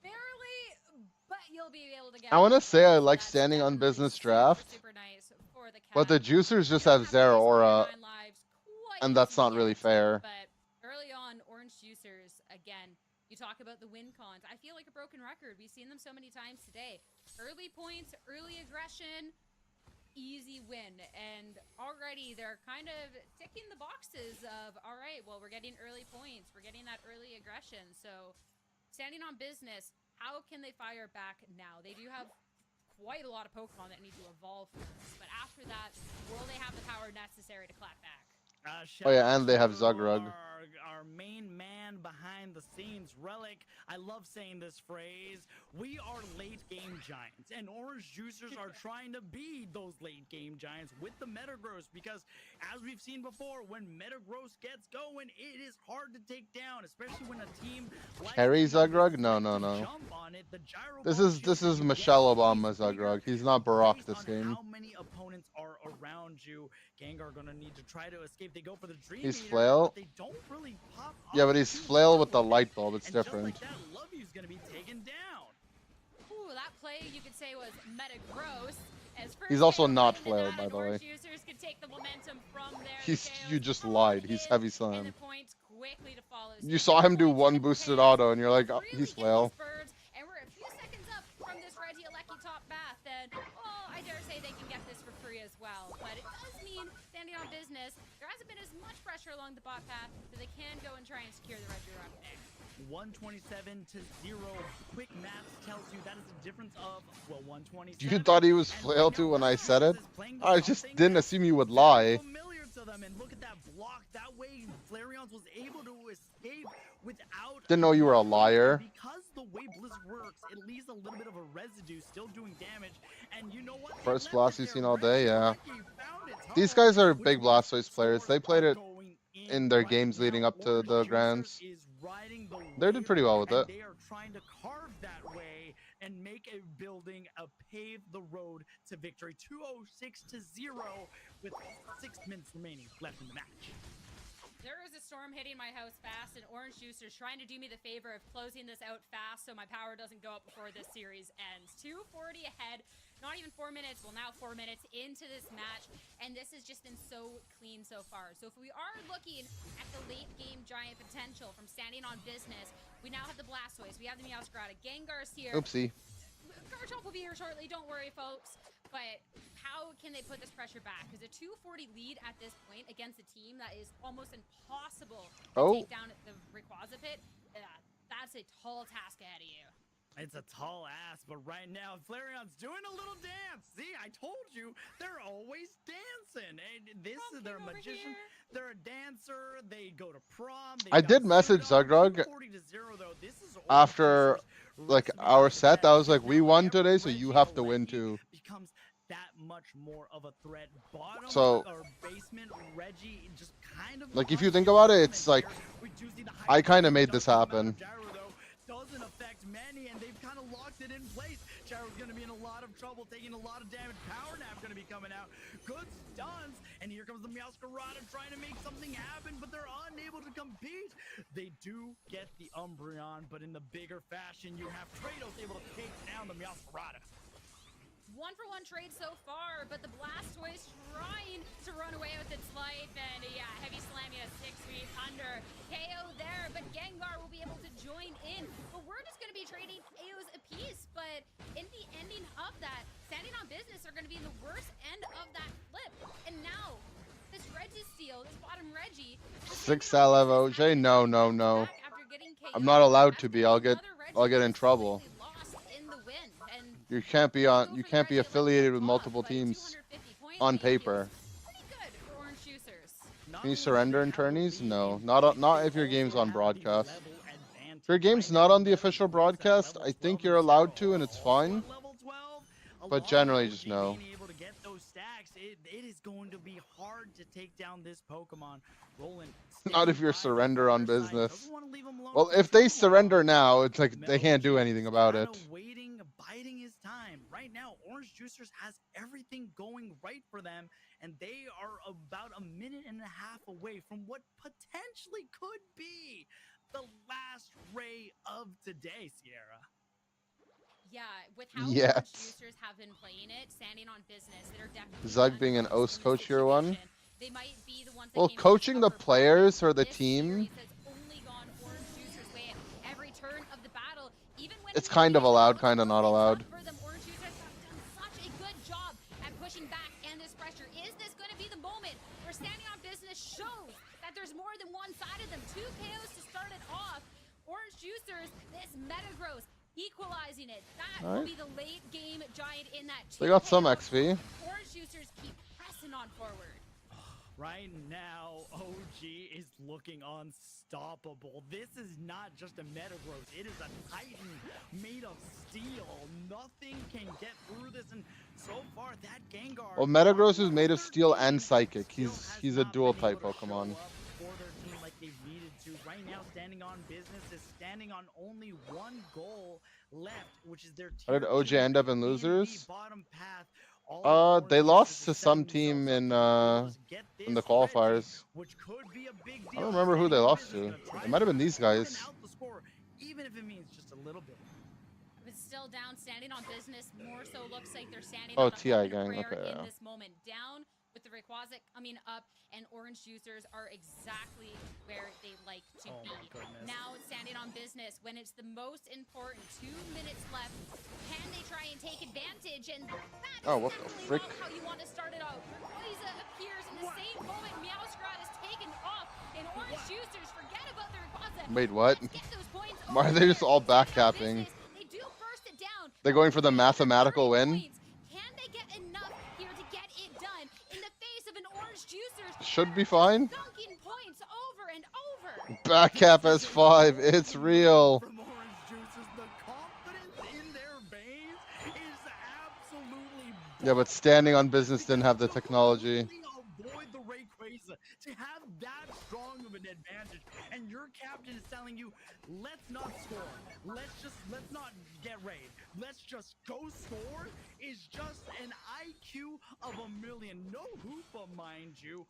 Barely, but you'll be able to get. I want to say I like standing on business draft, Super nice for the cat. but the juicers just have zero aura, and that's not really fair. But early on, Orange Juicers, again, you talk about the win cons. I feel like a broken record. We've seen them so many times today. Early points, early aggression, easy win. And already they're kind of ticking the boxes of, all right, well, we're getting early points. We're getting that early aggression. So standing on business, how can they fire back now? They do have quite a lot of Pokemon that need to evolve first. But after that, will they have the power necessary to clap back? Oh yeah, and they have Zugrug. Our main man behind the scenes, Relic. I love saying this phrase. We are late game giants, and Orange Juicers are trying to be those late game giants with the Metagross, because as we've seen before, when Metagross gets going, it is hard to take down, especially when a team like Harry Zugrug? No. jump on it. The gyro This is Michelle Obama Zugrug. He's not Barack this game. how many opponents are around you. Gengar gonna need to try to escape. They go for the Dream He's Eater, Flail. but they don't really pop Yeah, up but he's too Flail with the early. light bulb. It's And just different. like that, Lovey's gonna be taken down. Ooh, that play you could say was meta gross. He's also not flail, by the way. Juicers could take the momentum from there. You just lied. He's heavy slam. And the points quickly to follow. You saw him do one boosted auto, and you're like, oh, he's flail. And we're a few seconds up from this Reggie Alecki top bath. And oh, I dare say they can get this for free as well. But it does mean standing on business. There hasn't been as much pressure along the bot path, so they can go and try and secure the Reggie rock there. 127 to 0. Quick math tells you that is the difference of, well, 127. You thought he was flail too when I said it? I just didn't assume you would lie. Familiar to them, and look at that block. That way, Flareon's was able to escape without. Didn't know you were a liar. Because the way Blizzard works, it leaves a little bit of a residue, still doing damage. And you know what? First blast you've seen all day, yeah. These guys are big Blastoise players. They played it in their games leading up to the Grands. They did pretty well with it. They are trying to carve that way and make a building, pave the road to victory. 206 to 0 with 6 minutes remaining left in the match. There is a storm hitting my house fast, and Orange Juicers trying to do me the favor of closing this out fast so my power doesn't go up before this series ends. 240 ahead, not even 4 minutes. Well, now 4 minutes into this match, and this has just been so clean so far. So if we are looking at the late game giant potential from standing on business, we now have the Blastoise, we have the Meowscarada, Gengar's here. Oopsie. Garchomp will be here shortly, don't worry, folks. But how can they put this pressure back? Because a 240 lead at this point against a team that is almost impossible to take down at the Rayquaza pit, that's a tall task ahead of you. It's a tall ass, but right now, Flareon's doing a little dance. See, I told you, they're always dancing. And they're a magician, they're a dancer, they go to prom. I did message Zugrug after like our set. I was like, we won today, so you have to win too. Becomes that much more of a threat. Bottom So, or basement, Reggie just kind of like, if you think about it, it's like, I kind of made this happen. Doesn't affect many, and they've kind of locked it in place. Gyro's going to be in a lot of trouble, taking a lot of damage. Power Nap going to be coming out. Good stuns, and here comes the Meowscarada trying to make something happen, but they're unable to compete. They do get the Umbreon, but in the bigger fashion, you have Kratos able to take down the Meowscarada. 1-for-1 trade so far, but the Blastoise trying to run away with its life, and yeah, heavy slamming a 6 feet under. KO there, but Gengar will be able to join in. But we're just going to be trading KOs apiece, but in the ending of that, standing on business are going to be in the worst end of that flip. And now, this Registeel, this bottom Reggie. 6 LF OJ? No. I'm not allowed to be. I'll get in trouble. You can't be affiliated with multiple teams on paper. Can you surrender in tourneys? No, not if your game's on broadcast. If your game's not on the official broadcast, I think you're allowed to, and it's fine. But generally, just no. It is going to be hard to take down this Pokemon. Roland. Not if you're surrender on business. Well, if they surrender now, it's like they can't do anything about it. Biding his time. Right now, Orange Juicers has everything going right for them, and they are about a minute and a half away from what potentially could be the last ray of today, Sierra. Yeah, with how Orange Juicers have been playing it, standing on business, they're definitely Zug being an OS coach year one. They might be the ones well, coaching the players or the team, it's kind of allowed, kind of not allowed. Orange Juicers have done such a good job at pushing back and this pressure. Is this going to be the moment where standing on business shows that there's more than one side of them? 2 KOs to start it off. Orange Juicers, this Metagross equalizing it. That will be the late game giant in that. They got some XP. Orange Juicers keep pressing on forward. Right now, OG is looking unstoppable. This is not just a Metagross. It is a Titan made of steel. Nothing can get through this, and so far, that Gengar... Well, Metagross is made of steel and Psychic. He's a dual-type Pokemon. For their team like they've needed to. Right now, standing on business is standing on only one goal left, which is their How did OJ end up in losers? Bottom path. They lost to some team in the qualifiers. I don't remember who they lost to. It might have been these guys. Even if it means just a little bit. It was still down, standing on business. More so looks like they're standing Oh, on the TI hope and gang. prayer Okay, in yeah. this moment. Down with the Rayquaza coming up, and Orange Juicers are exactly where they like to be. Now it's standing on business when it's the most important. 2 minutes left. Can they try and take advantage? And that is Oh, what the definitely frick? not how you want to start it out. Rayquaza appears in the same moment. Meowscrot is taken off, and Orange Juicers forget about the Rayquaza. Wait, what? Let's get those points Why are over they just there. all Standing on backcapping? business. They do burst it down. They're going for the mathematical win? Points. Can they get enough here to get it done in the face of an Orange Juicers? Should be fine. Dunking points over and over. Back cap as 5. It's real. From Orange Juicers, the confidence in their veins is absolutely Yeah, but standing on business didn't have the technology. avoid the Rayquaza to have that strong of an advantage, and your captain is telling you, let's not score, let's not get raid, let's just go score, is just an IQ of a million. No hoopa, mind you.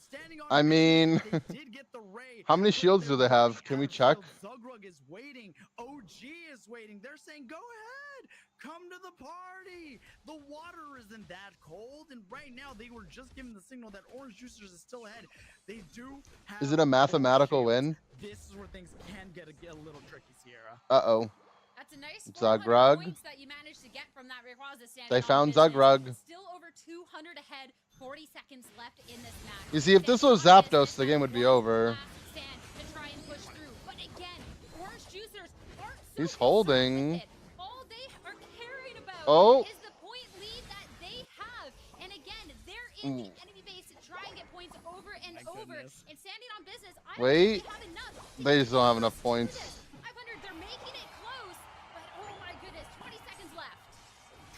Standing on I mean, business, they did get the raid, how many but shields do they're they have? running Can out we of check? shields. Zugrug is waiting, OG is waiting. They're saying, go ahead, come to the party. The water isn't that cold, and right now they were just given the signal that Orange Juicers is still ahead. They do have Is it a mathematical win? This is where things can get a little tricky, Sierra. Uh-oh. That's a nice 400 Zugrug. points that you managed to get from that Rayquaza standing They on found business. Zugrug. Still over 200 ahead, 40 seconds left in this match. You see, if this was Zapdos, the game would be over. Stand to try and push through. But again, Orange Juicers aren't so He's holding. all they are caring about Oh. is the point lead that they have. And again, they're in the Ooh. enemy base to try and get points over and over. And standing on business, I don't Wait. think they have enough. They just don't have enough points. 500, they're making it close, but oh my goodness, 20 seconds left.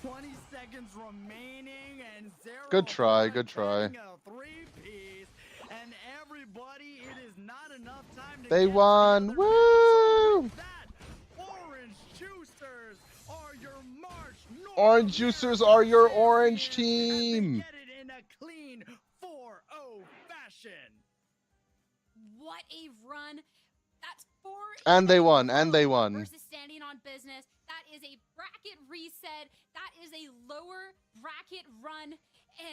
20 seconds remaining, and Zero Good try, good try. getting a three-piece, and everybody, it is not enough time to They get won. together. Woo! With that, Orange Juicers are your March North Orange Juicers are your orange team. Get it in a clean 4-0 fashion. What a run. That's 4 And they won, and they won. versus standing on business. That is a bracket reset. That is a lower bracket run.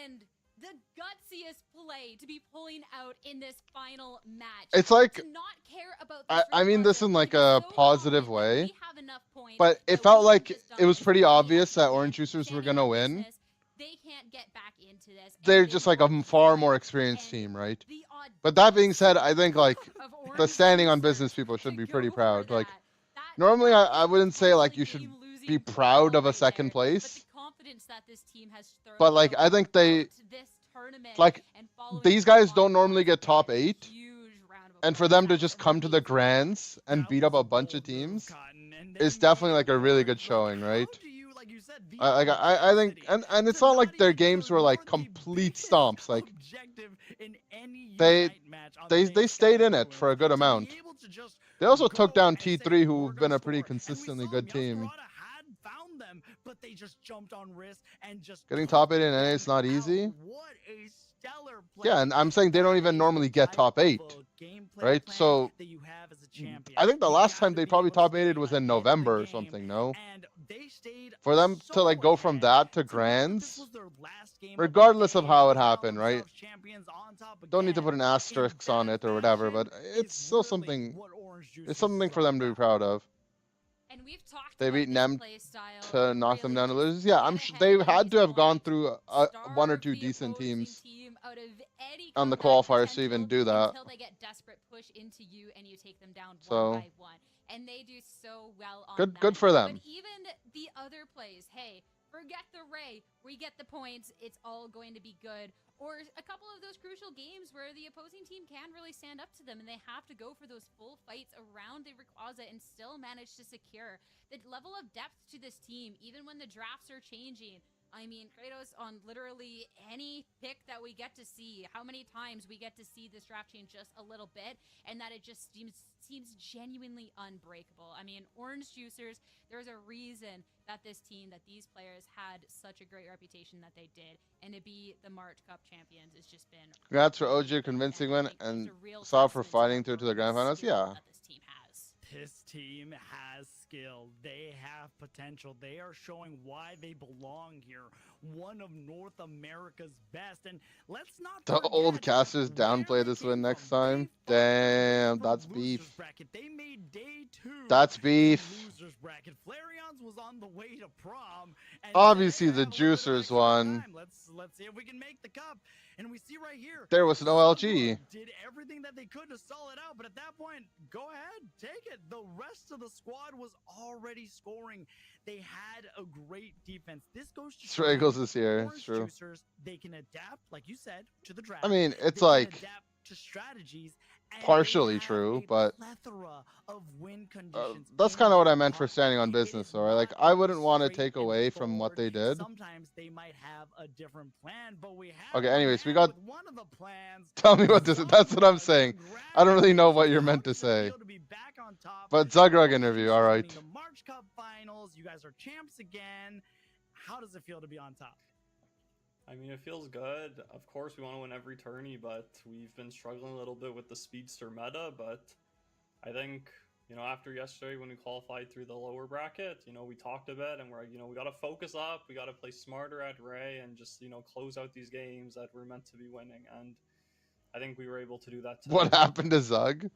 And the gutsiest play to be pulling out in this final match. It's like, to not care about I mean this in like a positive way, we have enough points but it that felt we like can just it was dunk pretty it. obvious that Orange Juicers were going to win. They can't get back into this. and They're they just like a won. far more experienced team, right? The But that being said, I think like of the Orange standing on Juicers business people should to be go pretty for proud. that. Like That normally I wouldn't say like the you should game losing be proud of right a second there, place. But the confidence that this team has But like I think they this tournament like and following these guys don't normally get top 8, huge round of and for them to just come to the grands and beat up a bunch of teams is definitely like a really good showing, right? I think and it's not like their games were like complete stomps. Like they stayed in it for a good amount. They also took down T3, who've been a pretty consistently good team. Found them, but they just jumped on risk and just Getting top 8 in NA is not easy. What a stellar play. Yeah, and I'm saying they don't even normally get top 8, right? So that you have as a champion. I think the last time they probably top 8 was in November or something, no? For them to like go from that to grands, regardless of how it happened, right? Don't need to put an asterisk on it or whatever, but it's still something. It's something for them to be proud of. And we've talked They about beat this Nem play style to knock them really down to just losers. Yeah, I'm get sure ahead they at had to these have gone points, through one or starve two the decent opposing teams team out of any on the comeback qualifiers to even do that. until they get desperate, push into you, and you take them down So- one by one. And they do so well on Good- that. good for them. But even the other plays, hey, forget the Ray. We get the points. It's all going to be good. Or a couple of those crucial games where the opposing team can really stand up to them and they have to go for those full fights around the Rayquaza and still manage to secure the level of depth to this team, even when the drafts are changing. I mean, Kratos on literally any pick that we get to see, how many times we get to see this draft change just a little bit, and that it just seems genuinely unbreakable. I mean, Orange Juicers, there's a reason that this team, that these players had such a great reputation that they did, and to be the March Cup champions has just been. Congrats for OG convincing win and Saw for fighting through to the grand finals. Yeah. This team has skill. They have potential. They are showing why they belong here. One of North America's best. And let's not The old casters downplay this win next time. Damn, that's beef. bracket. They made day 2. That's beef. Losers bracket. Flareon's was on the way to prom. And Obviously, the Juicers won. Let's see if we can make the cup. And we see right here. There was no LG. Did everything that they could to stall it out, but at that point, go ahead, take it. The rest of the squad was already scoring. They had a great defense. This goes to Stragles is here. It's true. Juicers, they can adapt, like you said, to the draft. I mean, it's They like can adapt to strategies. partially true, but Plethora of win conditions. that's kind of what I meant for standing on business. All right, like I wouldn't want to take away from what they did. Sometimes they might have a different plan, but we have Okay, anyways, we got. one of the plans. Tell me what this is. That's what I'm saying. I don't really know what you're meant to say. But Zugrug interview, all right. The March Cup Finals, you guys are champs again. How does it feel to be on top? I mean, it feels good. Of course, we want to win every tourney, but we've been struggling a little bit with the speedster meta. But I think, you know, after yesterday when we qualified through the lower bracket, you know, we talked a bit and we're like, you know, we got to focus up. We got to play smarter at Ray and just, you know, close out these games that we're meant to be winning. And I think we were able to do that today. What happened to Zug?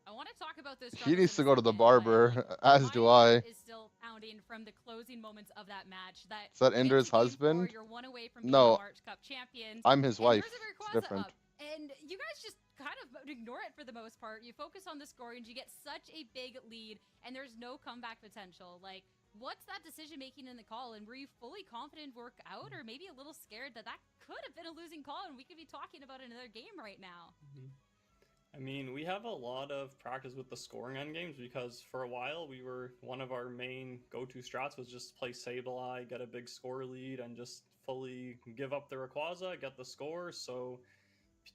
I want to talk about this. He needs to go to the barber, as do I. Is still pounding from the closing moments of that match. Is that Inder's husband? You're one away from being No, the March Cup champions. I'm his and wife. there's a It's Rayquaza different. up, and you guys just kind of ignore it for the most part. You focus on the scoring. You get such a big lead, and there's no comeback potential. Like, what's that decision making in the call? And were you fully confident work out, or maybe a little scared that that could have been a losing call, and we could be talking about another game right now? I mean, we have a lot of practice with the scoring end games because for a while we were one of our main go-to strats was just play Sableye, get a big score lead, and just fully give up the Rayquaza, get the score. So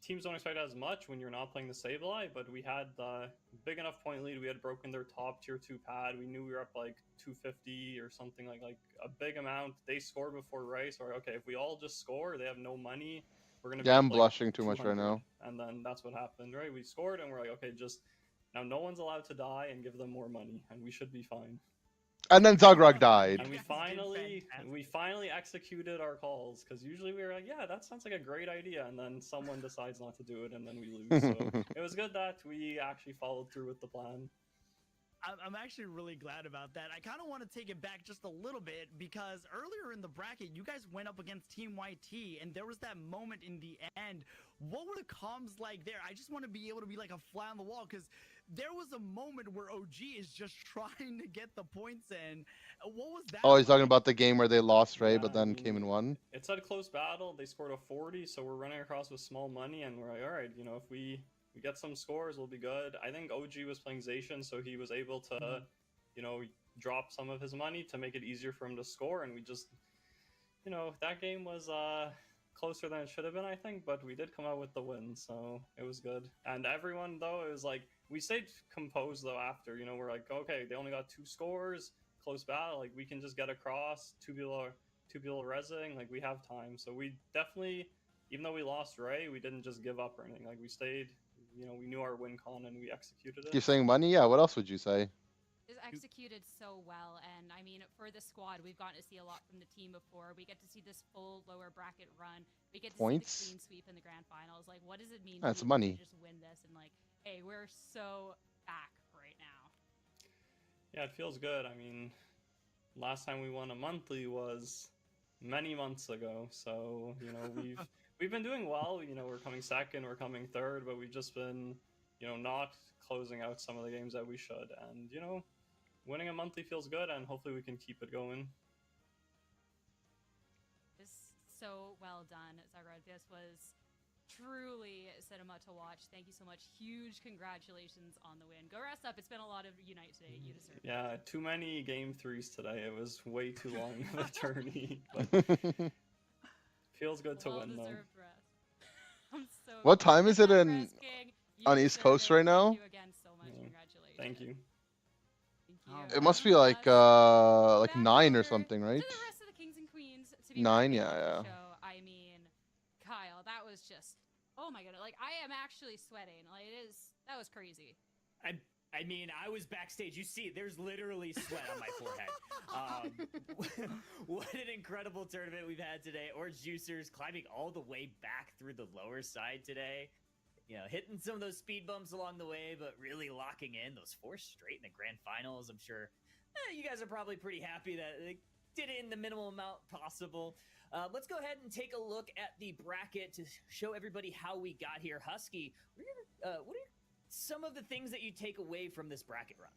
teams don't expect as much when you're not playing the Sableye, but we had the big enough point lead. We had broken their top tier 2 pad. We knew we were up like 250 or something, like a big amount. They scored before race. Or okay, if we all just score, they have no money. We're gonna Yeah, be I'm like blushing too much right 200. now. And then that's what happened, right? We scored and we're like, okay, just now no one's allowed to die and give them more money and we should be fine. And then Zugrug died. And we finally executed our calls because usually we were like, yeah, that sounds like a great idea, and then someone decides not to do it and then we lose. So it was good that we actually followed through with the plan. I'm actually really glad about that. I kind of want to take it back just a little bit because earlier in the bracket, you guys went up against Team YT, and there was that moment in the end. What were the comms like there? I just want to be able to be like a fly on the wall because there was a moment where OG is just trying to get the points in. What was that? Oh, he's talking about the game where they lost Ray, but then came and won. It's a close battle. They scored a 40, so we're running across with small money, and we're like, all right, you know, if we get some scores, we'll be good. I think OG was playing Zacian, so he was able to, you know, drop some of his money to make it easier for him to score, and we just, you know, that game was closer than it should have been, I think, but we did come out with the win, so it was good. And everyone, though, it was like, we stayed composed, though, after, you know, we're like, okay, they only got 2 scores, close battle, like, we can just get across, two people rezzing, like, we have time. So we definitely, even though we lost Ray, we didn't just give up or anything, like, we stayed, you know, we knew our win con and we executed it. You're saying money? Yeah, what else would you say? Is executed so well, and I mean, for the squad, we've gotten to see a lot from the team before. We get to see this full lower bracket run. We get to Points? see the clean sweep in the grand finals. Like, what does it mean? That's to be able money. to just win this and like, hey, we're so back right now. Yeah, it feels good. I mean, last time we won a monthly was many months ago, so you know we've been doing well. You know, we're coming second, we're coming third, but we've just been, you know, not closing out some of the games that we should. And you know, winning a monthly feels good, and hopefully we can keep it going. This so well done, Zagrod. This was truly cinema to watch. Thank you so much. Huge congratulations on the win. Go rest up. It's been a lot of Unite today. You deserve it. Yeah, too many game 3s today. It was way too long of a tourney. But feels good to win, though. Well-deserved rest. I'm so What time is it glad. in Rest, King. You on East deserve Coast it. right now? Thank you again so much. Congratulations. Thank you. Thank you. It must be like 9 or something, right? To the rest of the kings and queens to be 9, back yeah, on the yeah. show. I mean, Kyle, that was just, oh my god, like I am actually sweating. Like that was crazy. I I mean, I was backstage. You see, there's literally sweat on my forehead. What an incredible tournament we've had today. Orange Juicers climbing all the way back through the lower side today. You know, hitting some of those speed bumps along the way, but really locking in those 4 straight in the grand finals. I'm sure you guys are probably pretty happy that they did it in the minimal amount possible. Let's go ahead and take a look at the bracket to show everybody how we got here. Husky, what are some of the things that you take away from this bracket run?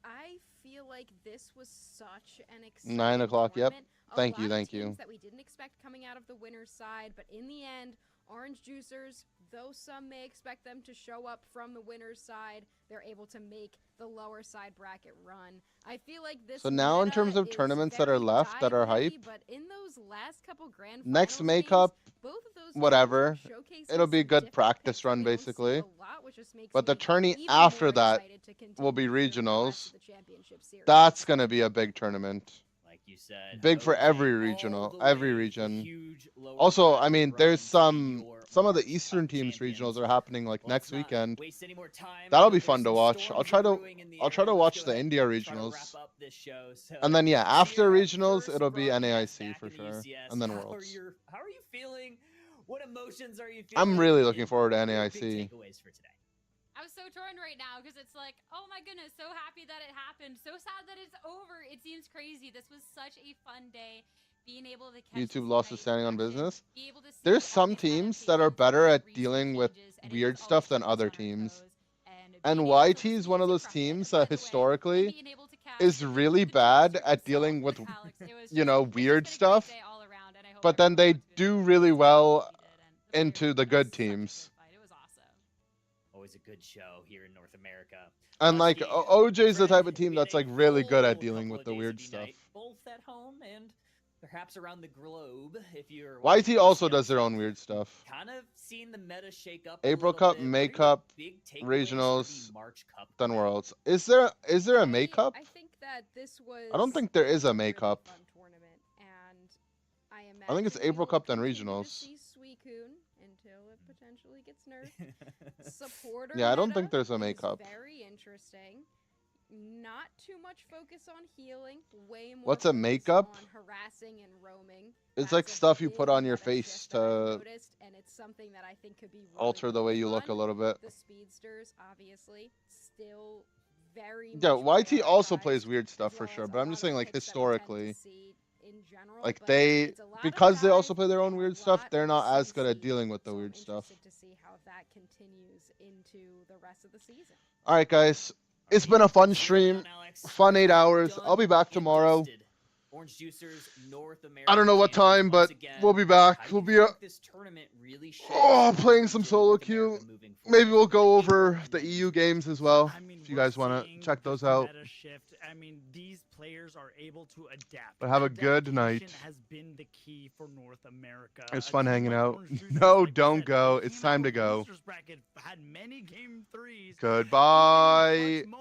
I feel like this was such an exciting 9 o'clock, yep. tournament. Thank A you, lot of thank you. teams that we didn't expect coming out of the winner's side, but in the end, Orange Juicers, though some may expect them to show up from the winner's side, they're able to make the lower side bracket run. I feel like this So now in meta terms of is tournaments that are very left that are dive-heavy, hype, but in those last couple grand next finals makeup, games, both of those whatever, teams are showcasing it'll be a some good different practice picks run that we don't see basically. a lot, which just makes But the me tourney even after more that excited to will be continue through the rest regionals. of the championship series. That's going to be a big tournament. Like you said, Big for OJ every all regional, the every way, region. huge lower Also, I bracket mean, run there's to be some your of the March Eastern Cup teams regionals champions. are happening like Let's next not weekend. waste any more time. I That'll know be there's fun to some watch. storms brewing in the I'll try air. to Let's watch go the ahead India and try to wrap regionals. up this show. So, And then yeah, after Sierra, regionals, first it'll be broadcast NAIC back for in the sure, UCS. and then How are Worlds. you feeling? What emotions are you feeling? I'm really looking And forward to what are your NAIC. big takeaways for today? I'm so torn right now because it's like, oh my goodness, so happy that it happened. So sad that it's over. It seems crazy. This was such a fun day. Being able to catch YouTube this lost fight its standing on in action, business. be able to see There's all some these teams that are adaptations, better all at these dealing with changes, and it weird just stuff always than puts us other on our teams. toes. And being able to YT is one of those crush it, teams by that the way, and historically being able to catch is the really the bad jokester at himself, dealing with, Alex. It was you just, know, it's just weird been a great stuff. day all around, and I hope But then they everyone do who's really been able well to see it, and the players into the put up good such a good teams. fight. It was awesome. Always a good show here in North America. And like Husky, OJ's the Fred, type of team we had that's a like really good at full dealing couple with of the days weird of stuff. Unite, both at home and perhaps around the globe. If you're YT also does their own weird stuff. kind of seeing the meta shake up. April a little Cup, bit. May What are your Cup, big takeaways for regionals, the March Cup? then Worlds. Is there a May Cup? I think that this was. I don't think there is a May really Cup. Fun tournament, and I imagine I think it's we April will Cup then continue to regionals. see Suicune until it potentially gets nerfed. Supporter. Yeah, I don't meta think there's a May is Cup. Very interesting. Not too much focus on healing. Way more. What's a focus makeup? On harassing and roaming. It's That's like a stuff you big put on your meta face shift that I've to noticed, and it's something that I think could be really, alter the way really you look a fun. little bit. The speedsters, obviously, still very Yeah, much YT also prioritized, plays weird as stuff for well sure, as but a I'm lot just of saying like picks that we tend to historically, see in general, like but they it's a lot of because they dive also play their own and a weird stuff, lot they're of not as good at CC, dealing with the so I'm weird stuff. interested to see how that continues into the rest of the season. All right, guys. It's been a fun stream, fun 8 hours. I'll be back tomorrow. Orange Juicers North America. I don't know what time, but we'll be back. We'll be this tournament really playing some solo queue. Maybe we'll go over the EU games as well. If you guys want to check those out. Meta shift. I mean, these players are able to adapt. But have a good night. Adaptation has been the key for North America. It was A fun team hanging like out. Orange Juicers, No, like we don't said, go. came It's out time to of go. losers bracket, had many game threes. Goodbye.